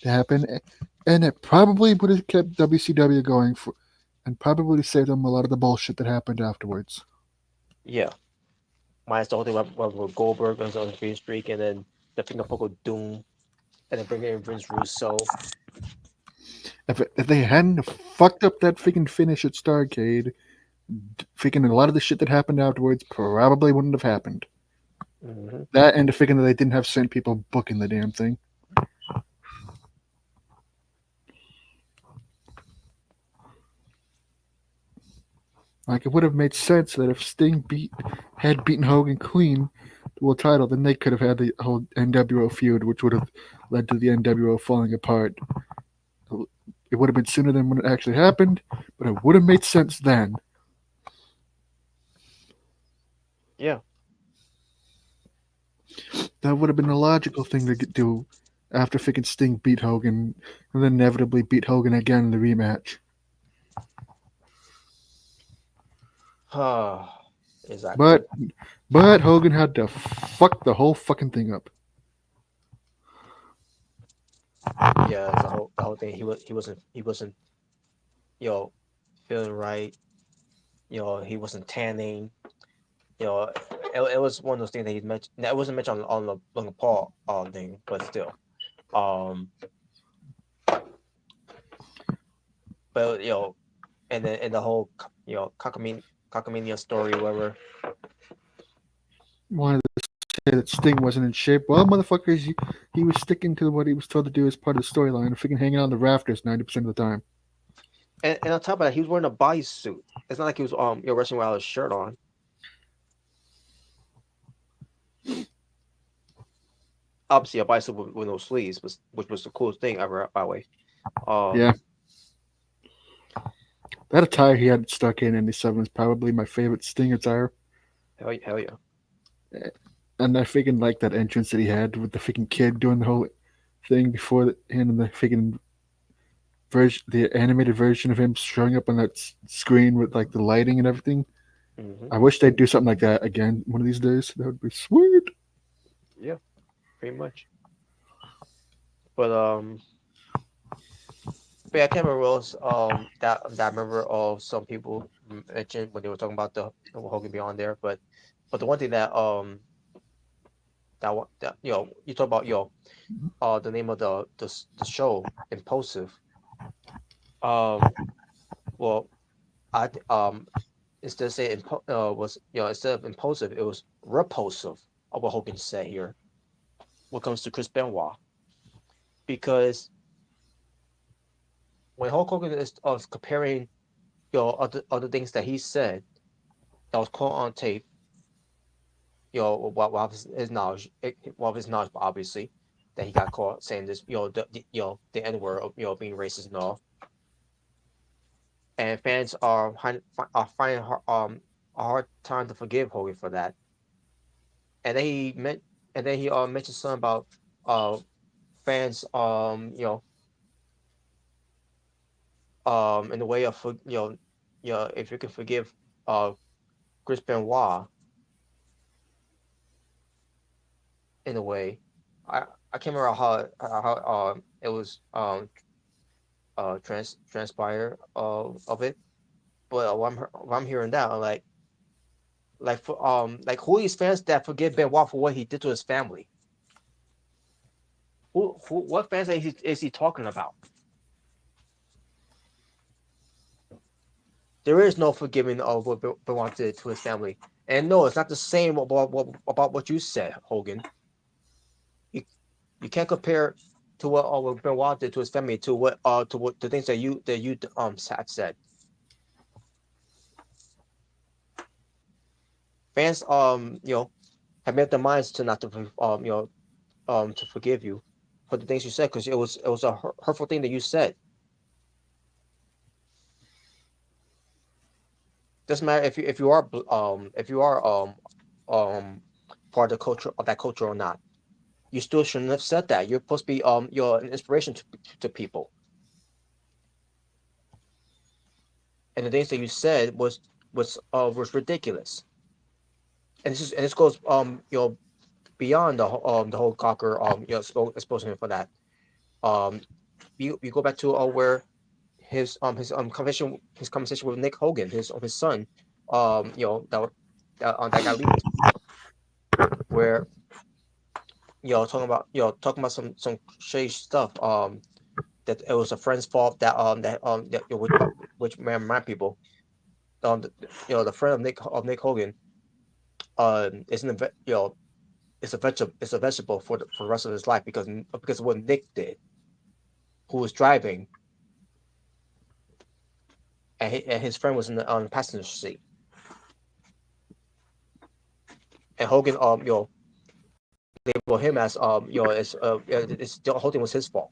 to happen, and it probably would have kept WCW going for, and probably saved them a lot of the bullshit that happened afterwards. Yeah. Minus the whole thing with Goldberg on the free streak, and then the finger poke of Doom, and then bringing in Vince Russo. If they hadn't fucked up that freaking finish at Starcade, freaking a lot of the shit that happened afterwards probably wouldn't have happened. Mm-hmm. That and the freaking that they didn't have sent people booking the damn thing. Like, it would have made sense that if Sting had beaten Hogan clean the world title, then they could have had the whole NWO feud, which would have led to the NWO falling apart. It would have been sooner than when it actually happened, but it would have made sense then. Yeah. That would have been the logical thing to do after freaking Sting beat Hogan, and then inevitably beat Hogan again in the rematch. Exactly. But Hogan had to fuck the whole fucking thing up. Yeah, the whole thing. He wasn't feeling right. He wasn't tanning. It was one of those things that he mentioned. That wasn't mentioned on the Logan Paul thing, but still. But and then and the whole cockamania story, whatever. Wanted to say that Sting wasn't in shape. Well, motherfuckers, he was sticking to what he was told to do as part of the storyline, and freaking hanging on the rafters 90% of the time. And on top of that, he was wearing a bodysuit. It's not like he was wrestling without his shirt on. Obviously, a bodysuit with no sleeves, which was the coolest thing ever, by the way. Yeah. That attire he had stuck in '97 is probably my favorite Sting attire. Hell yeah. And I freaking like that entrance that he had with the freaking kid doing the whole thing before him and the freaking version, the animated version of him showing up on that screen with like the lighting and everything. Mm-hmm. I wish they'd do something like that again one of these days. That would be sweet. Yeah, pretty much. But yeah, I can't remember what else that I remember of some people mentioned when they were talking about the Hogan Beyond there. But the one thing that you talk about the name of the show, Impulsive. Well, instead of saying was instead of impulsive, it was repulsive. What Hogan said here when it comes to Chris Benoit, because when Hulk Hogan is comparing other things that he said that was caught on tape, while his knowledge, obviously, that he got caught saying this, the N word, being racist and all, and fans are finding a hard time to forgive Hogan for that. And then he mentioned something about fans in the way of if you can forgive uh Chris Benoit in a way. I I can't remember how it was transpire of it, but when I'm hearing that, I'm like who are these fans that forgive Benoit for what he did to his family? What fans is he talking about? There is no forgiving of what Benoit did to his family, and no, it's not the same about what you said, Hogan. You can't compare to what Benoit did to his family to what the things that you said. Fans have made their minds to not to to forgive you for the things you said, because it was a hurtful thing that you said. Doesn't matter if you are part of the culture of that culture or not. You still shouldn't have said that. You're supposed to be you're an inspiration to people. And the things that you said was ridiculous. And this goes beyond the whole Cocker exposing him for that. You go back to where his conversation with Nick Hogan, his son, that got leaked, where talking about some shady stuff, that it was a friend's fault, which may remind people, the friend of Nick Hogan isn't it's a vegetable for the rest of his life because of what Nick did, who was driving, and his friend was on the passenger seat, and Hogan labeled him as it's the whole thing was his fault,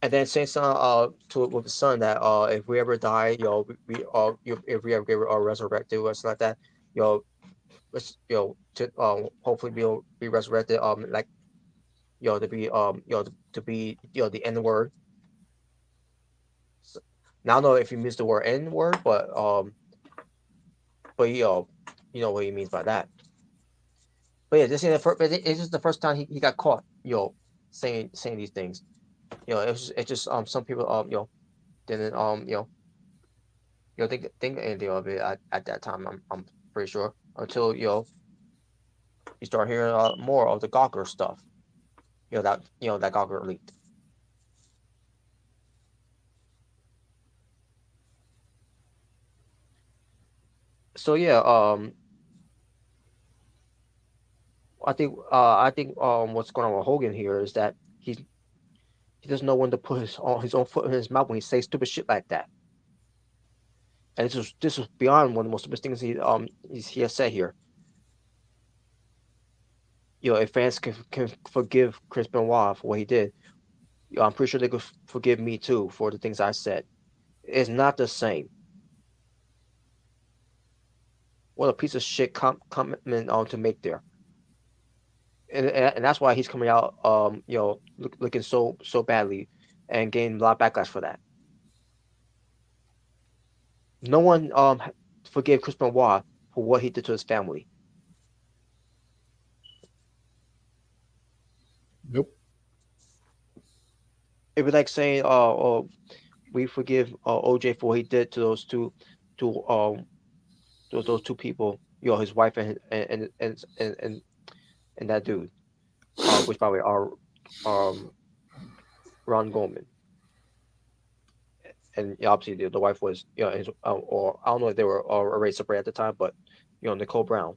and then saying something to with his son that if we ever die, if we ever get resurrected or something like that, let's to hopefully be resurrected, like to be to be the N word. So, now I don't know if you missed the word N word, but you know what he means by that. But yeah, this is it's just the first time he got caught, saying these things. It's just some people didn't think anything of it at that time. I'm pretty sure until you start hearing more of the Gawker stuff. That Gawker leaked. So yeah, I think what's going on with Hogan here is that he doesn't know when to put his own foot in his mouth when he says stupid shit like that. And this was beyond one of the most stupid things he has said here. If fans can forgive Chris Benoit for what he did, I'm pretty sure they could forgive me too for the things I said. It's not the same. what a piece of shit commitment to make there. And that's why he's coming out looking so badly and getting a lot of backlash for that. No one forgave Chris Benoit for what he did to his family. Nope. It was like saying, we forgive OJ for what he did to those two people, his wife and that dude, which by the way are Ron Goldman, and obviously the wife was his, or I don't know if they were already separated at the time, but Nicole Brown.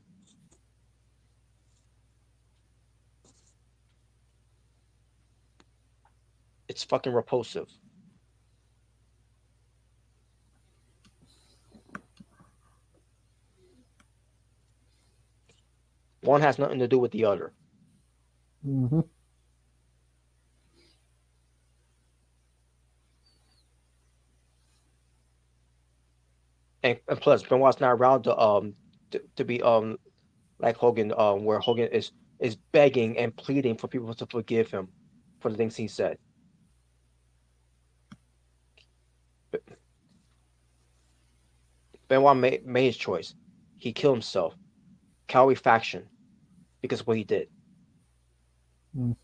It's fucking repulsive. One has nothing to do with the other. Mm-hmm. And plus, Benoit's not around to be like Hogan, where Hogan is begging and pleading for people to forgive him for the things he said. Benoit made his choice. He killed himself. Cowardly faction, because of what he did. Mm.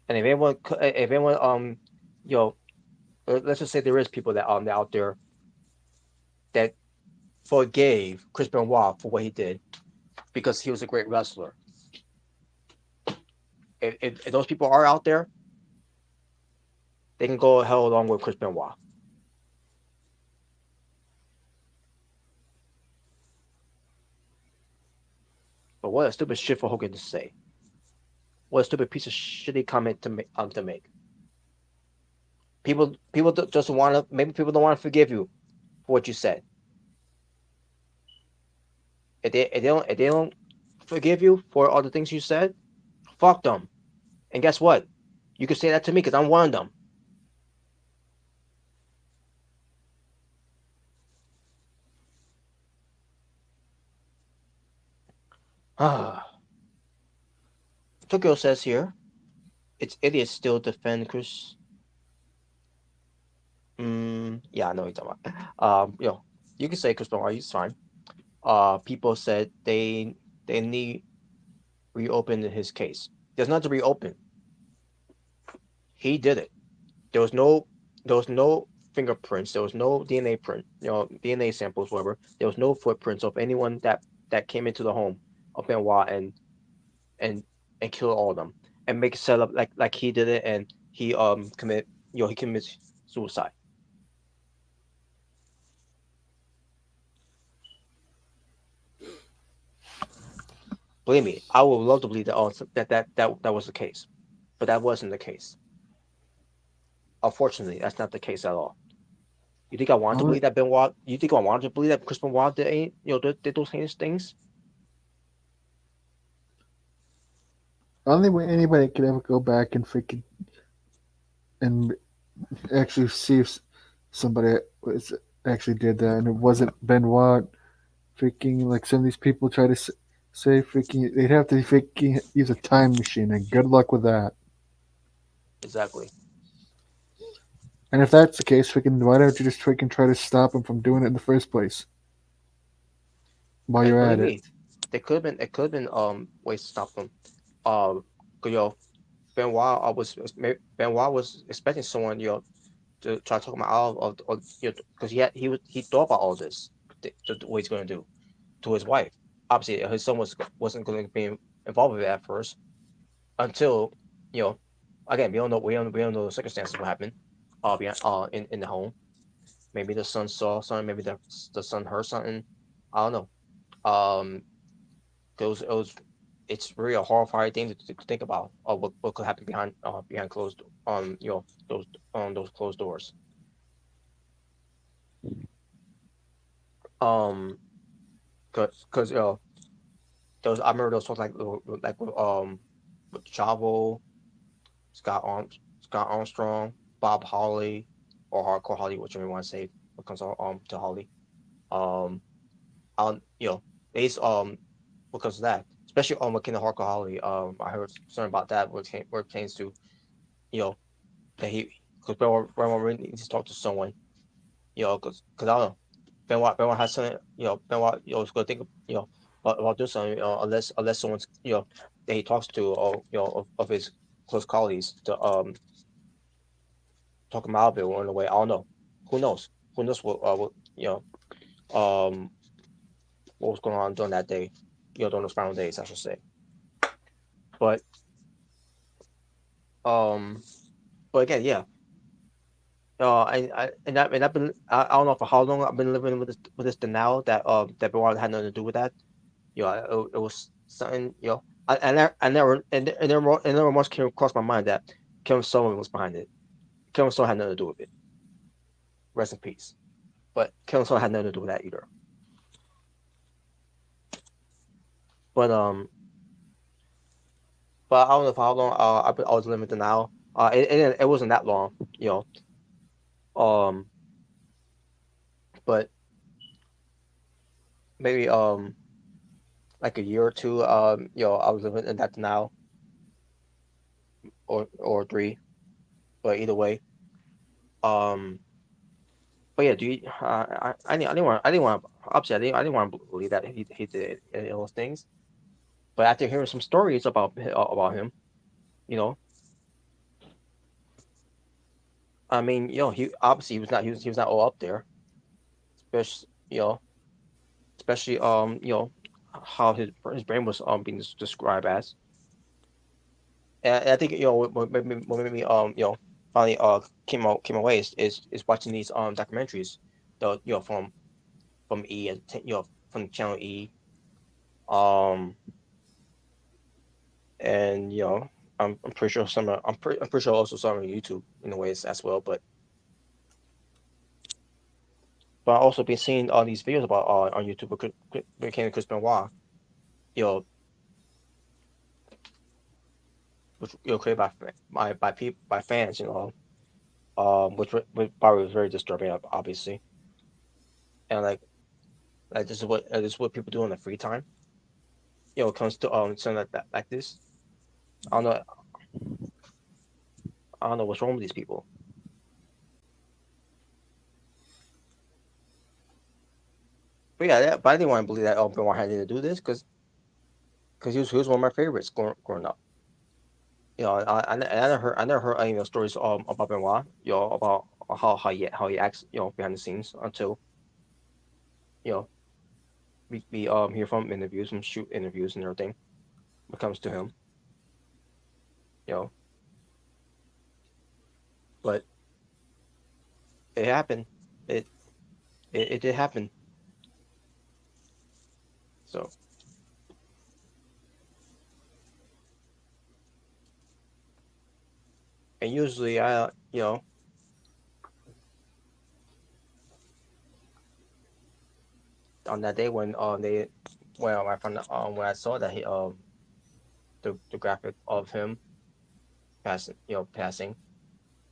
And if anyone, let's just say there is people that out there that forgave Chris Benoit for what he did because he was a great wrestler. If those people are out there, they can go hell along with Chris Benoit. But what a stupid shit for Hogan to say. What a stupid piece of shitty comment to make. People just want to. Maybe people don't want to forgive you for what you said. If they don't forgive you for all the things you said, fuck them. And guess what? You can say that to me because I'm one of them. Tokyo says here, it's idiots still defend Chris. Yeah, I know what you're talking about. You can say Chris Benoit, he's fine. People said they need reopen his case. There's not to reopen. He did it. There was no fingerprints. There was no DNA print. DNA samples, whatever. There was no footprints of anyone that came into the home of Benoit and killed all of them and make it set up like he did it and he he commits suicide. Believe me, I would love to believe that was the case, but that wasn't the case. Unfortunately, that's not the case at all. You think I wanted to believe that Benoit? You think I wanted to believe that Chris Benoit did those heinous things? Only way anybody could ever go back and freaking and actually see if somebody actually did that, and it wasn't Benoit. Freaking like some of these people try to say freaking they'd have to freaking use a time machine, and good luck with that. Exactly. And if that's the case, freaking why don't you just freaking try to stop him from doing it in the first place? While you're at it. It could have been ways to stop them. Benoit was expecting someone to try to talk him out of because he thought about all this, what he's going to do to his wife. Obviously, his son wasn't going to be involved with it at first until again we don't know the circumstances what happened in the home. Maybe the son saw something. Maybe the son heard something. I don't know. It's really a horrifying thing to think about. What could happen behind closed those closed doors. Because those I remember those songs like with Chavo, Scott Armstrong, Bob Holly, or Hardcore Holly, whichever you want to say, comes to Holly. On based because of that, especially with Kingdom Hardcore Holly. I heard something about that where it came to that he because Benoit really needs to talk to someone. Because I don't know. Benoit has something. Benoit is going to think about doing something. Unless someone's that he talks to or of his close colleagues to talk him out of it or in a way. I don't know. Who knows? Who knows what what was going on during that day? During those final days, I should say. But um, but again, yeah. I've been I don't know for how long I've been living with this denial that Benoit had nothing to do with that. It was something. I never and never once came across my mind that Kevin Sullivan was behind it. Kevin Sullivan had nothing to do with it. Rest in peace. But Kevin Sullivan had nothing to do with that either. But I don't know for how long I was living in denial. It wasn't that long, Um, but maybe like a year or two. I was living in that denial, or three. But either way, um, but yeah, do you? I didn't want. Obviously, I didn't want to believe that he did any of those things. But after hearing some stories about him, you know, I mean, he obviously he was not all up there, especially especially how his brain was being described as. And I think what made me finally came away is watching these documentaries, from E and from channel E, um and I'm pretty sure I'm pretty sure also some on YouTube in a ways as well, but I also been seeing all these videos about on YouTube with Chris Benoit, you know, which created by fans, which probably was very disturbing, obviously, and this is what people do in their free time. It comes to something like that, like this. I don't know. I don't know what's wrong with these people. But yeah, but I didn't want to believe that Benoit had to do this because he was one of my favorites growing up. I never heard any stories about Benoit. About how he acts. Behind the scenes until you know we hear from interviews, from shoot interviews and everything. When it comes to him, you know, but it happened. It it did happen. So and usually on that day when I found when I saw that he the graphic of him passing,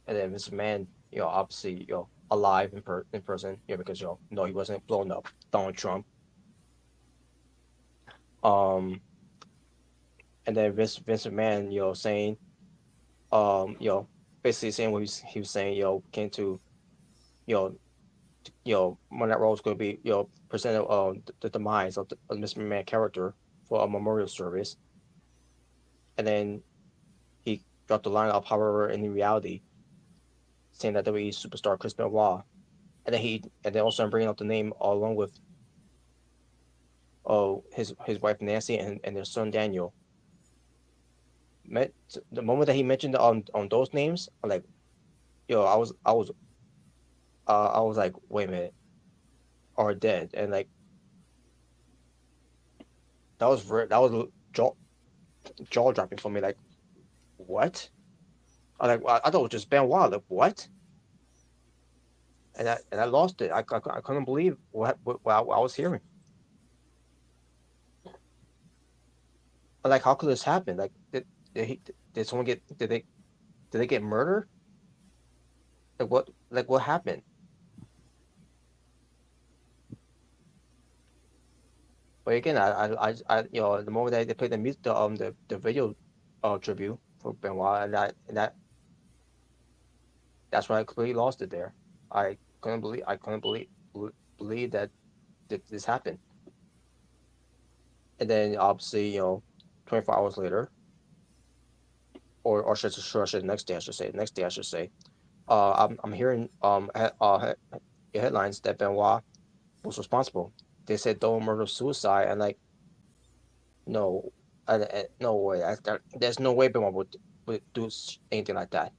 and then Mr. Man obviously alive in person because no, he wasn't blown up Donald Trump, um and then Vince McMahon saying basically saying what he was saying came to you know when that role is going to be presented the demise of Mr. McMahon character for a memorial service, and then he dropped the line of however in reality saying that WWE superstar Chris Benoit, and then also bringing up the name along with his wife Nancy and their son Daniel. The moment that he mentioned on those names, I'm like, I was like, wait a minute, are dead, and like that was jaw dropping for me. Like, what? I thought it was just Benoit. Like, what? And I lost it. I couldn't believe what I was hearing. Like, how could this happen? Like, did someone did they get murdered? Like what happened? But again, the moment that they played the music, the video, tribute for Benoit, that's when I completely lost it there. I couldn't believe that this happened. And then obviously, 24 hours later, or next day, I should say, I'm hearing headlines that Benoit was responsible. They said double murder suicide, and like, no, no way. There's no way Benoit would do anything like that.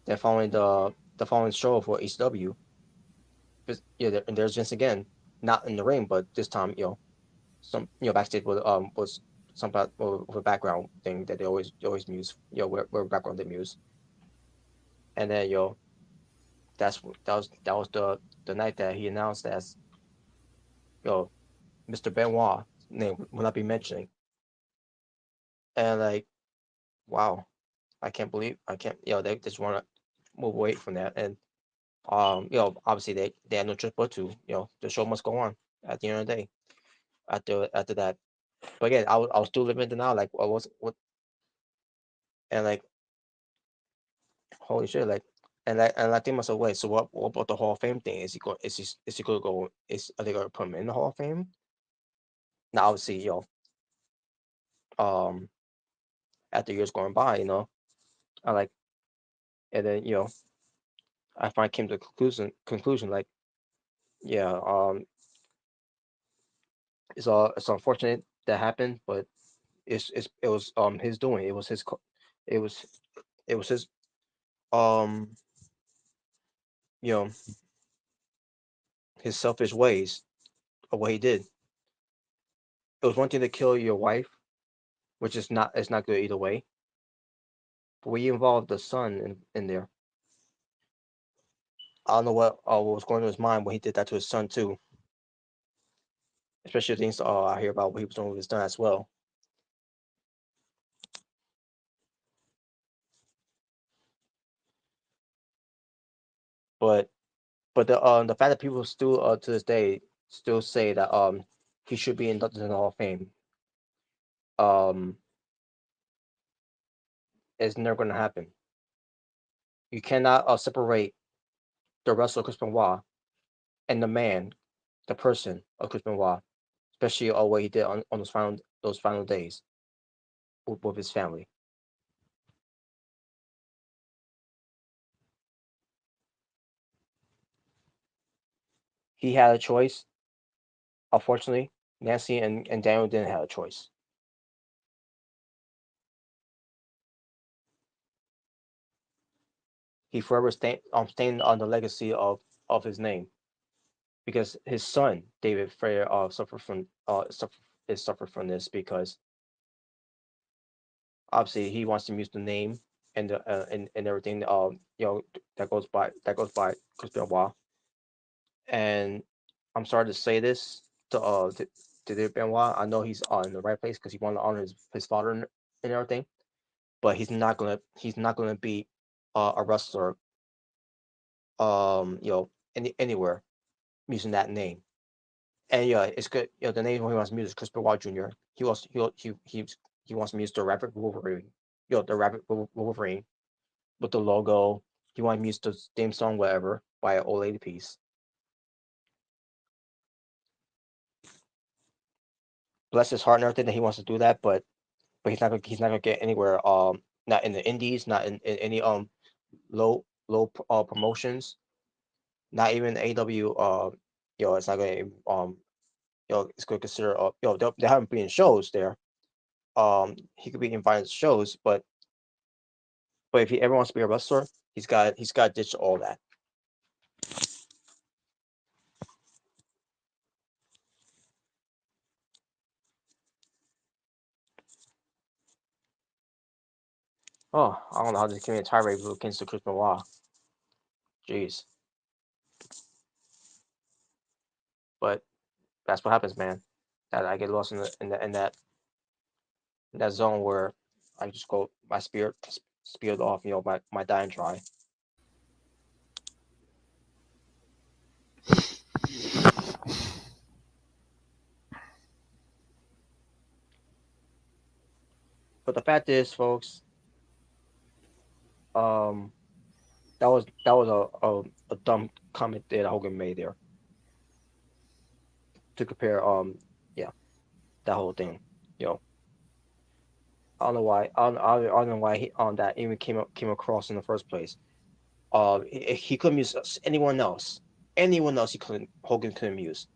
Then following the following show for HW, and there's Vince again, not in the ring, but this time, some backstage was some with a background thing that they always muse, where background they muse. And then that was the night that he announced that, Mr. Benoit name will not be mentioning. And like, wow, I can't, they just want to move away from that. And obviously they had no choice but to, the show must go on at the end of the day after that. But again, I was still living in denial, like, what, and like, holy shit, like, and I think myself, wait, so what about the Hall of Fame thing? Is he gonna go? Are they gonna put him in the Hall of Fame? Now obviously, um, after years going by, I like, and then I finally came to the conclusion, like, yeah, it's unfortunate that happened, but it was his doing. It was it was his, um you know his selfish ways of what he did. It was one thing to kill your wife, which is not it's not good either way. But when you involve the son in there, I don't know what was going through his mind when he did that to his son too. Especially things I hear about what he was doing with his son as well. But the fact that people still to this day still say that he should be inducted in the Hall of Fame um is never going to happen. You cannot separate the wrestler Chris Benoit and the person of Chris Benoit, especially what he did on those final days with his family. He had a choice. Unfortunately, Nancy and Daniel didn't have a choice. He forever staying on the legacy of his name, because his son David Freyer suffered from this, because obviously he wants to use the name and and everything that goes by Chris Benoit. And I'm sorry to say this to David Benoit. I know he's in the right place because he wanted to honor his father and everything, but he's not gonna be a wrestler anywhere using that name. And yeah, it's good. The name he wants to use is Chris Benoit Jr. He wants to use the Rabbit Wolverine. The Rabbit Wolverine with the logo. He wants to use the theme song, whatever, by an old lady piece. Bless his heart and everything that he wants to do that, but he's not gonna get anywhere. Not in the indies, not in any low promotions, not even AW. It's not gonna it's gonna consider. They haven't been in shows there. He could be invited to shows, but if he ever wants to be a wrestler, he's got to ditch all that. Oh, I don't know how this came in a tirade against the Chris Benoit. Jeez, but that's what happens, man. That I get lost in that zone where I just go my spirit spilled off, my dying try. But the fact is, folks, um, that was a dumb comment that Hogan made there to compare yeah, that whole thing. You know, I don't know why I don't know why he on that even came across in the first place. He couldn't use anyone else he couldn't Hogan couldn't use.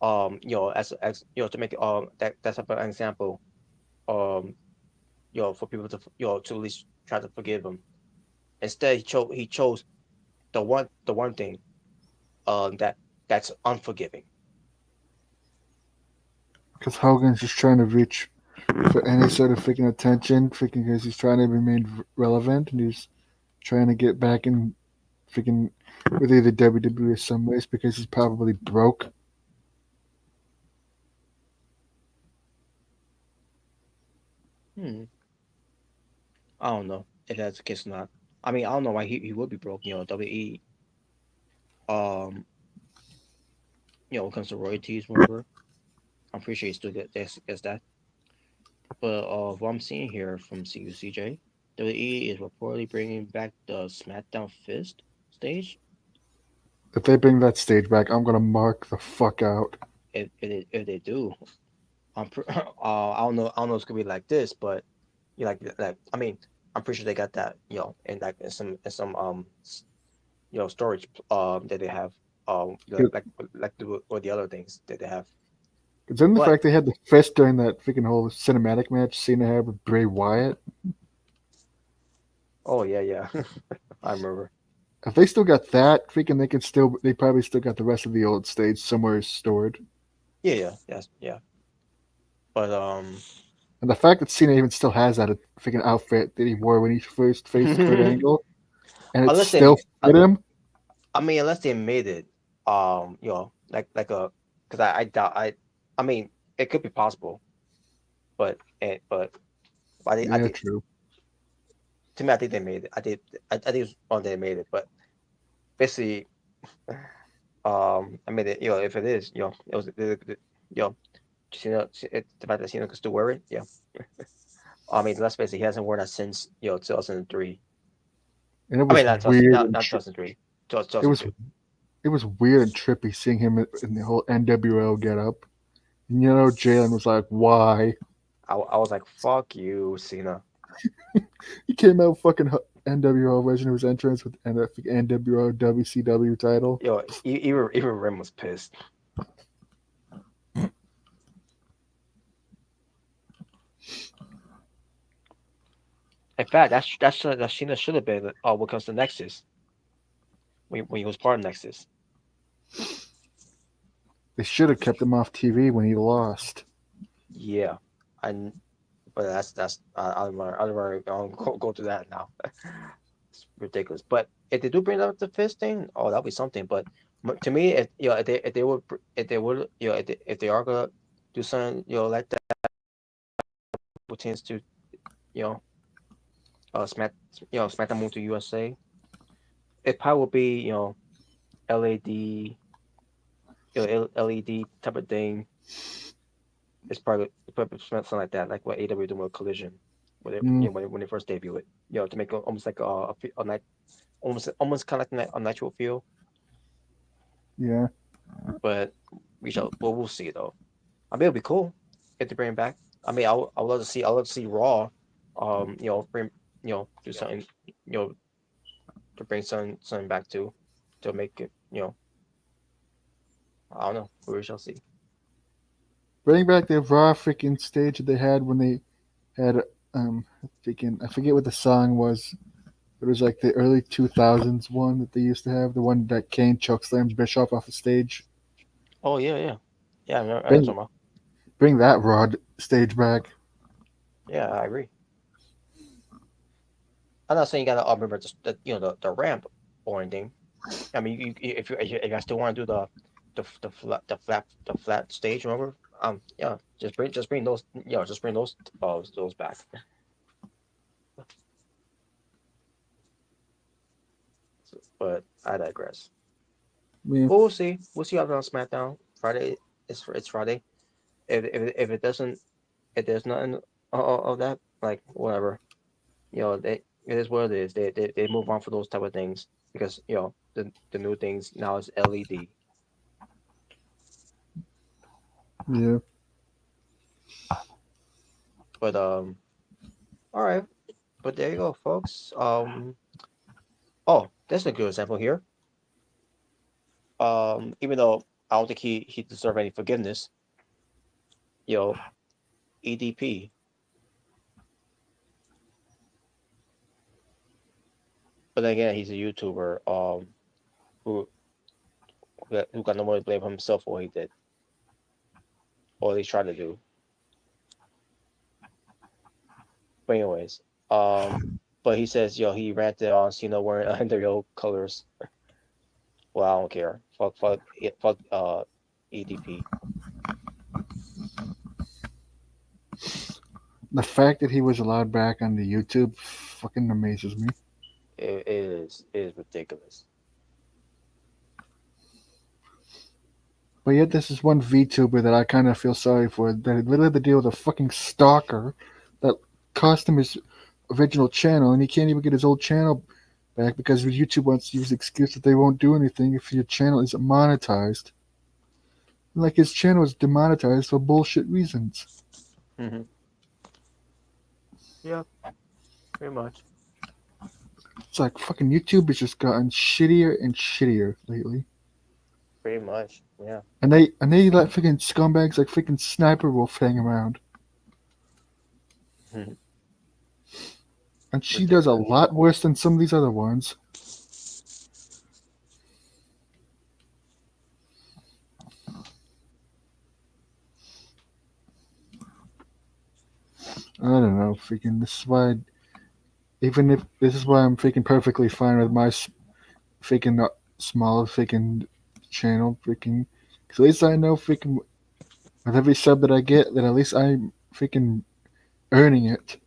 As to make that's an example. Um, for people to to at least try to forgive him. Instead, he chose the one thing that's unforgiving. Because Hogan's just trying to reach for any sort of freaking attention, freaking because he's trying to remain relevant and he's trying to get back in freaking with either WWE or some ways because he's probably broke. Hmm. I don't know if that's the case or not. I mean, I don't know why he would be broke. WWE. Um, when it comes to royalties, whatever. I'm pretty sure he still gets that. But what I'm seeing here from CUCJ, WWE is reportedly bringing back the SmackDown Fist stage. If they bring that stage back, I'm gonna mark the fuck out. If they do, I don't know it's gonna be like this, but like I mean, I'm pretty sure they got that in like in some storage that they have like the or the other things that they have. Considering the But fact they had the fist during that freaking whole cinematic match Cena had with Bray Wyatt, oh yeah, I remember. if they still got that, freaking they probably still got the rest of the old stage somewhere stored. Yeah, yes, yeah. But And the fact that Cena even still has that freaking outfit that he wore when he first faced Kurt Angle, and it unless they, still fit him. I mean, unless they made it, like a, because I doubt I mean, it could be possible, but I Yeah, think true. to me, I think they made it. I think it was one they made it, but basically, I made it. If it is, it was you know, the fact that Cena could still wear it, yeah. I mean, let's face it, he hasn't worn that since 2003. And it I was mean, not 2000, weird. not 2003, It was 2002. it was weird and trippy seeing him in the whole NWO getup. And Jalen was like, "Why?" I was like, fuck you, Cena. He came out fucking NWO version of his entrance with NWO WCW title. Even Rim was pissed. In fact, that Cena should have been what comes to Nexus when he was part of Nexus. They should have kept him off TV when he lost. Yeah, and but that's I don't go to that now. It's ridiculous. But if they do bring up the fist thing, oh, that'll be something. But to me, if they would if they are gonna do something like that pertains to you know smack them to USA, it probably will be LED LED type of thing. It's probably something like that, like what AW doing with Collision, when they Mm, when they first debut it, to make it almost like a night, almost kind of like a natural feel. yeah. But we'll see though. I mean, it'll be cool if they bring it back. I mean, I would love to see Raw, bring do something, to bring something back to make it, I don't know. We shall see. Bring back the Raw freaking stage that they had when they had freaking I forget what the song was. It was like the early 2000s one that they used to have, the one that Kane chokeslams Bischoff off the stage. Oh yeah. I know what you're Bring talking about. bring that Raw stage back. Yeah, I agree. I'm not saying you gotta remember the ramp or anything. I mean, if you still want to do the flat stage, remember? Yeah, just bring those, just bring those back. But I digress. I mean, But we'll see. We'll see how on SmackDown Friday. It's Friday. If it doesn't, if there's nothing of that, like whatever. It is what it is. They move on for those type of things because the new things now is LED. Yeah. But all right. But there you go, folks. Oh, that's a good example here. Even though I don't think he deserve any forgiveness, you know, EDP. But then again, he's a YouTuber. Who who got no more to blame himself for what he did, or at least tried to do. But anyways, but he says, he ranted on Cena wearing under colors. Well, I don't care. Fuck, EDP. The fact that he was allowed back on the YouTube fucking amazes me. It is ridiculous. But yet, this is one VTuber that I kind of feel sorry for. That he literally had to deal with a fucking stalker that cost him his original channel, and he can't even get his old channel back because YouTube wants to use the excuse that they won't do anything if your channel isn't monetized. Like his channel is demonetized for bullshit reasons. Mm-hmm. Yeah, pretty much. It's like fucking YouTube has just gotten shittier and shittier lately. Pretty much. Yeah. And they let freaking scumbags like freaking Sniper Wolf hang around. Mm-hmm. And she does a Ridiculous. lot worse than some of these other ones. I don't know, freaking. This is why, even if this is why I'm freaking perfectly fine with my freaking small freaking channel, freaking. Because at least I know freaking with every sub that I get, that at least I'm freaking earning it.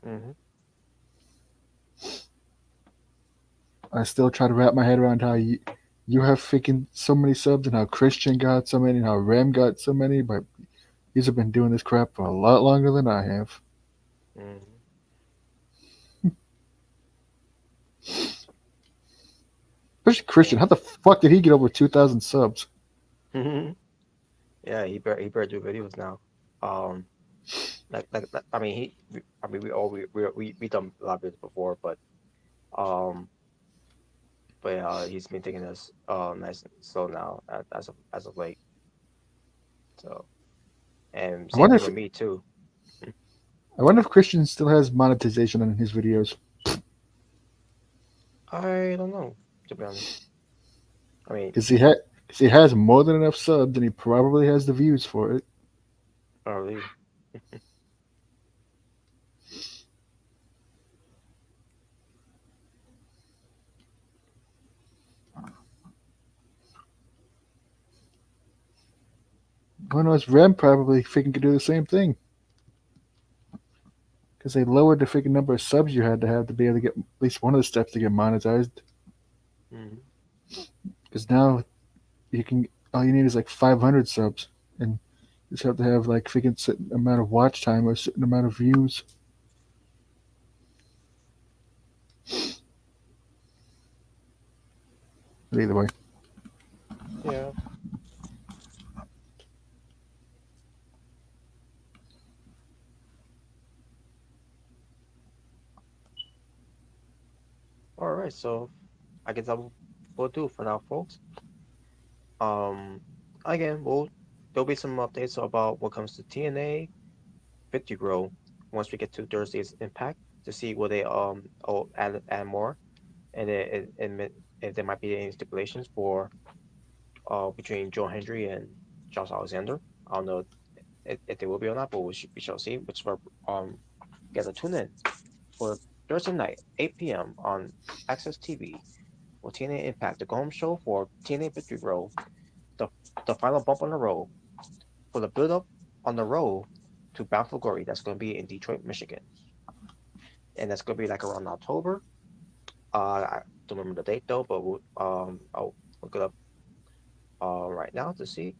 Mm-hmm. I still try to wrap my head around how you have freaking so many subs and how Christian got so many and how Ram got so many, but these have been doing this crap for a lot longer than I have. Mm-hmm. Especially Christian. How the fuck did he get over 2,000 subs? Mm-hmm. Yeah, he better do videos now. Um, I mean we done a lot of videos before, um, but he's been taking this nice and slow now as of late. So, and I same wonder thing if with me too. I wonder if Christian still has monetization on his videos. I don't know, to be honest. I mean, Cause he has more than enough subs and he probably has the views for it. early. Who knows? Ram probably freaking could do the same thing. Because they lowered the freaking number of subs you had to have to be able to get at least one of the steps to get monetized. Mm-hmm. Because now you can all you need is like 500 subs, and you just have to have like freaking certain amount of watch time or a certain amount of views. But either way, Yeah. All right. So I guess we'll do for now, folks. Um, again, there'll be some updates about what comes to TNA, Victory Grow once we get to Thursday's Impact to see will they add more, and if there might be any stipulations for between Joe Hendry and Josh Alexander. I don't know if they will be or not, but we shall see. Which for get a tune in for Thursday night, 8 p.m. on Access TV for TNA Impact, the go home show for TNA Victory Road, the final bump on the road for the build up on the road to Bound for Glory. That's going to be in Detroit, Michigan, and that's going to be like around October. I don't remember the date though, but I'll look it up right now to see.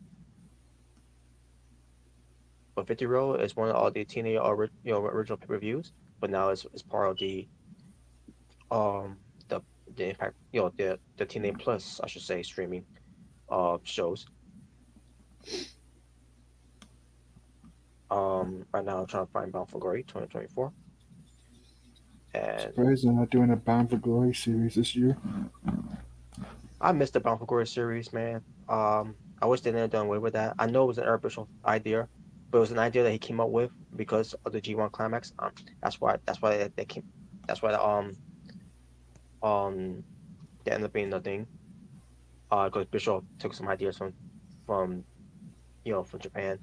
but Victory Road is one of all the TNA original pay-per-views, but now it's part of um the the Impact the TNA Plus, I should say, streaming shows. Right now I'm trying to find Bound for Glory 2024, and Surprised they're not doing a Bound for Glory series this year. I missed the Bound for Glory series, man. I wish they didn't have done away with that. I know it was an Eric Bischoff idea, but it was an idea that he came up with because of the G1 Climax. That's why they came. That's why um they ended up being the thing. Because Bischoff took some ideas from from Japan,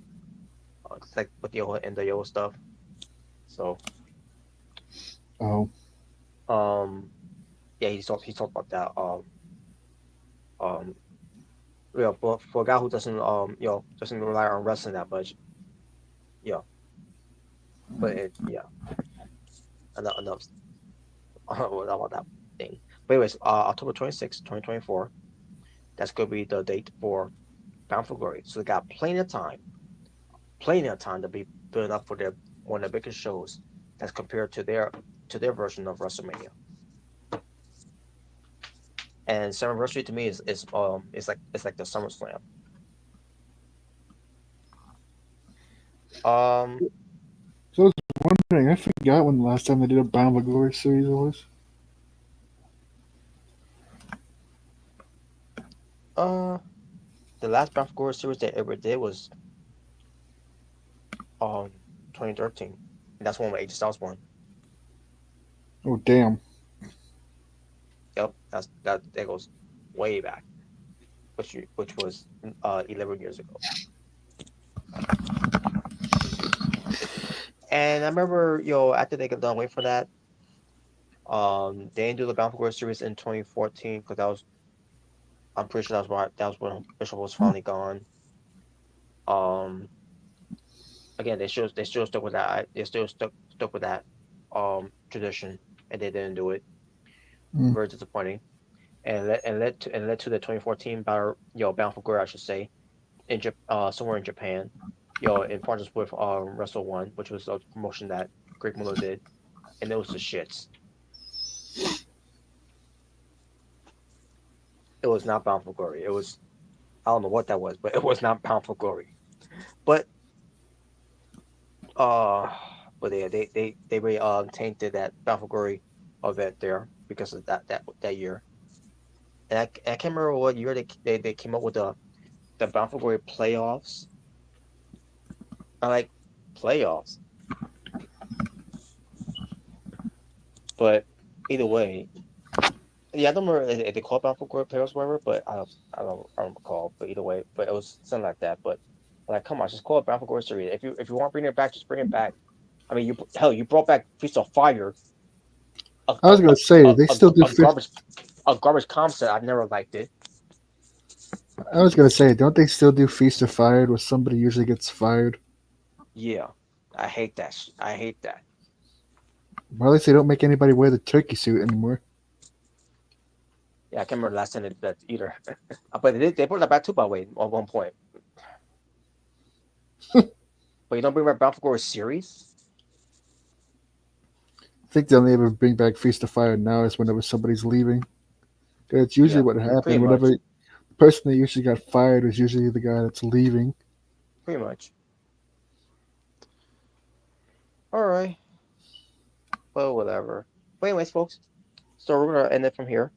like with the whole NWO stuff. So Oh, um yeah, he talked about that. Um but for a guy who doesn't rely on wrestling that much, yeah. But enough about that thing. But anyways, October 26th, 2024. That's gonna be the date for Bound for Glory. So they got plenty of time to be building up for their one of the biggest shows that's compared to their version of WrestleMania. And Summerversary to me is like the SummerSlam. Um so I was wondering. I forgot when the last time they did a Bound for Glory series was. uh the last Bound for Glory series they ever did was 2013. And that's one with AJ Styles won. Oh damn! Yep, that goes way back, which was 11 years ago. And I remember, after they got done waiting for that, they didn't do the Bound for Glory series in 2014 because I'm pretty sure that was when Bishop was finally gone. Um, Again, they still stuck with that. They still stuck with that tradition, and they didn't do it. Mm. Very disappointing. And led to the 2014 Bound for Glory, I should say, somewhere in Japan, in partnership with Wrestle One, which was a promotion that Greg Miller did, and it was the shits. It was not Bound for Glory. It was, I don't know what that was, but it was not Bound for Glory. But uh, but they really tainted that Bound for Glory event there because of that year. And I can't remember what year they came up with the Bound for Glory playoffs. I like playoffs, but either way, yeah, I don't remember if they called Bound for Glory playoffs or whatever, but I don't recall. But either way, but it was something like that. But like, come on, just call it Bound for Glory series. If you want to bring it back, just bring it back. I mean, you brought back Feast of Fire, a I a, was gonna say a, they a, still do. a garbage concept. I've never liked it. I was gonna say, don't they still do Feast or Fired, where somebody usually gets fired? Yeah, I hate that. I hate that. Or at least they don't make anybody wear the turkey suit anymore. Yeah, I can't remember the last time that either. But they brought that back too, by the way, at one point. But you don't bring back Bound for Glory series? I think the only ever bring back Feast or Fire now is whenever somebody's leaving. That's usually Yeah, what pretty happened. Whenever much. the person that usually got fired was usually the guy that's leaving. Pretty much. All right. Well, whatever. But anyways, folks. So we're gonna end it from here.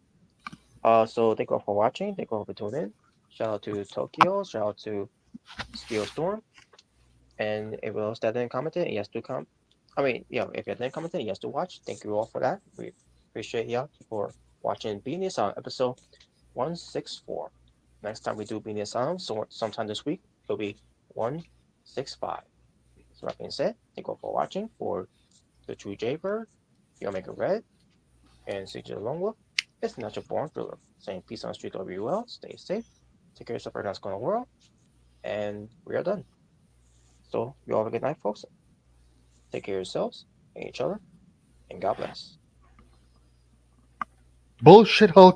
So thank you all for watching. Thank you all for tuning in. Shout out to Tokyo. Shout out to Steel Storm. And everyone else that didn't comment it, yes, do come. I mean, if you didn't comment it, yes, do watch. Thank you all for that. We appreciate y'all for watching Being the Asylum episode 164. Next time we do Being the Asylum, so sometime this week, it'll be 165. So that being said, thank you all for watching. For the True Jaybird, you'll make it red, and CJ Lone Wolf, it's not your born thriller. Saying peace on the street, love you well, stay safe, take care of yourself right now, what's going on in the world, and we are done. So, you all have a good night, folks. Take care of yourselves and each other, and God bless. Bullshit Hulk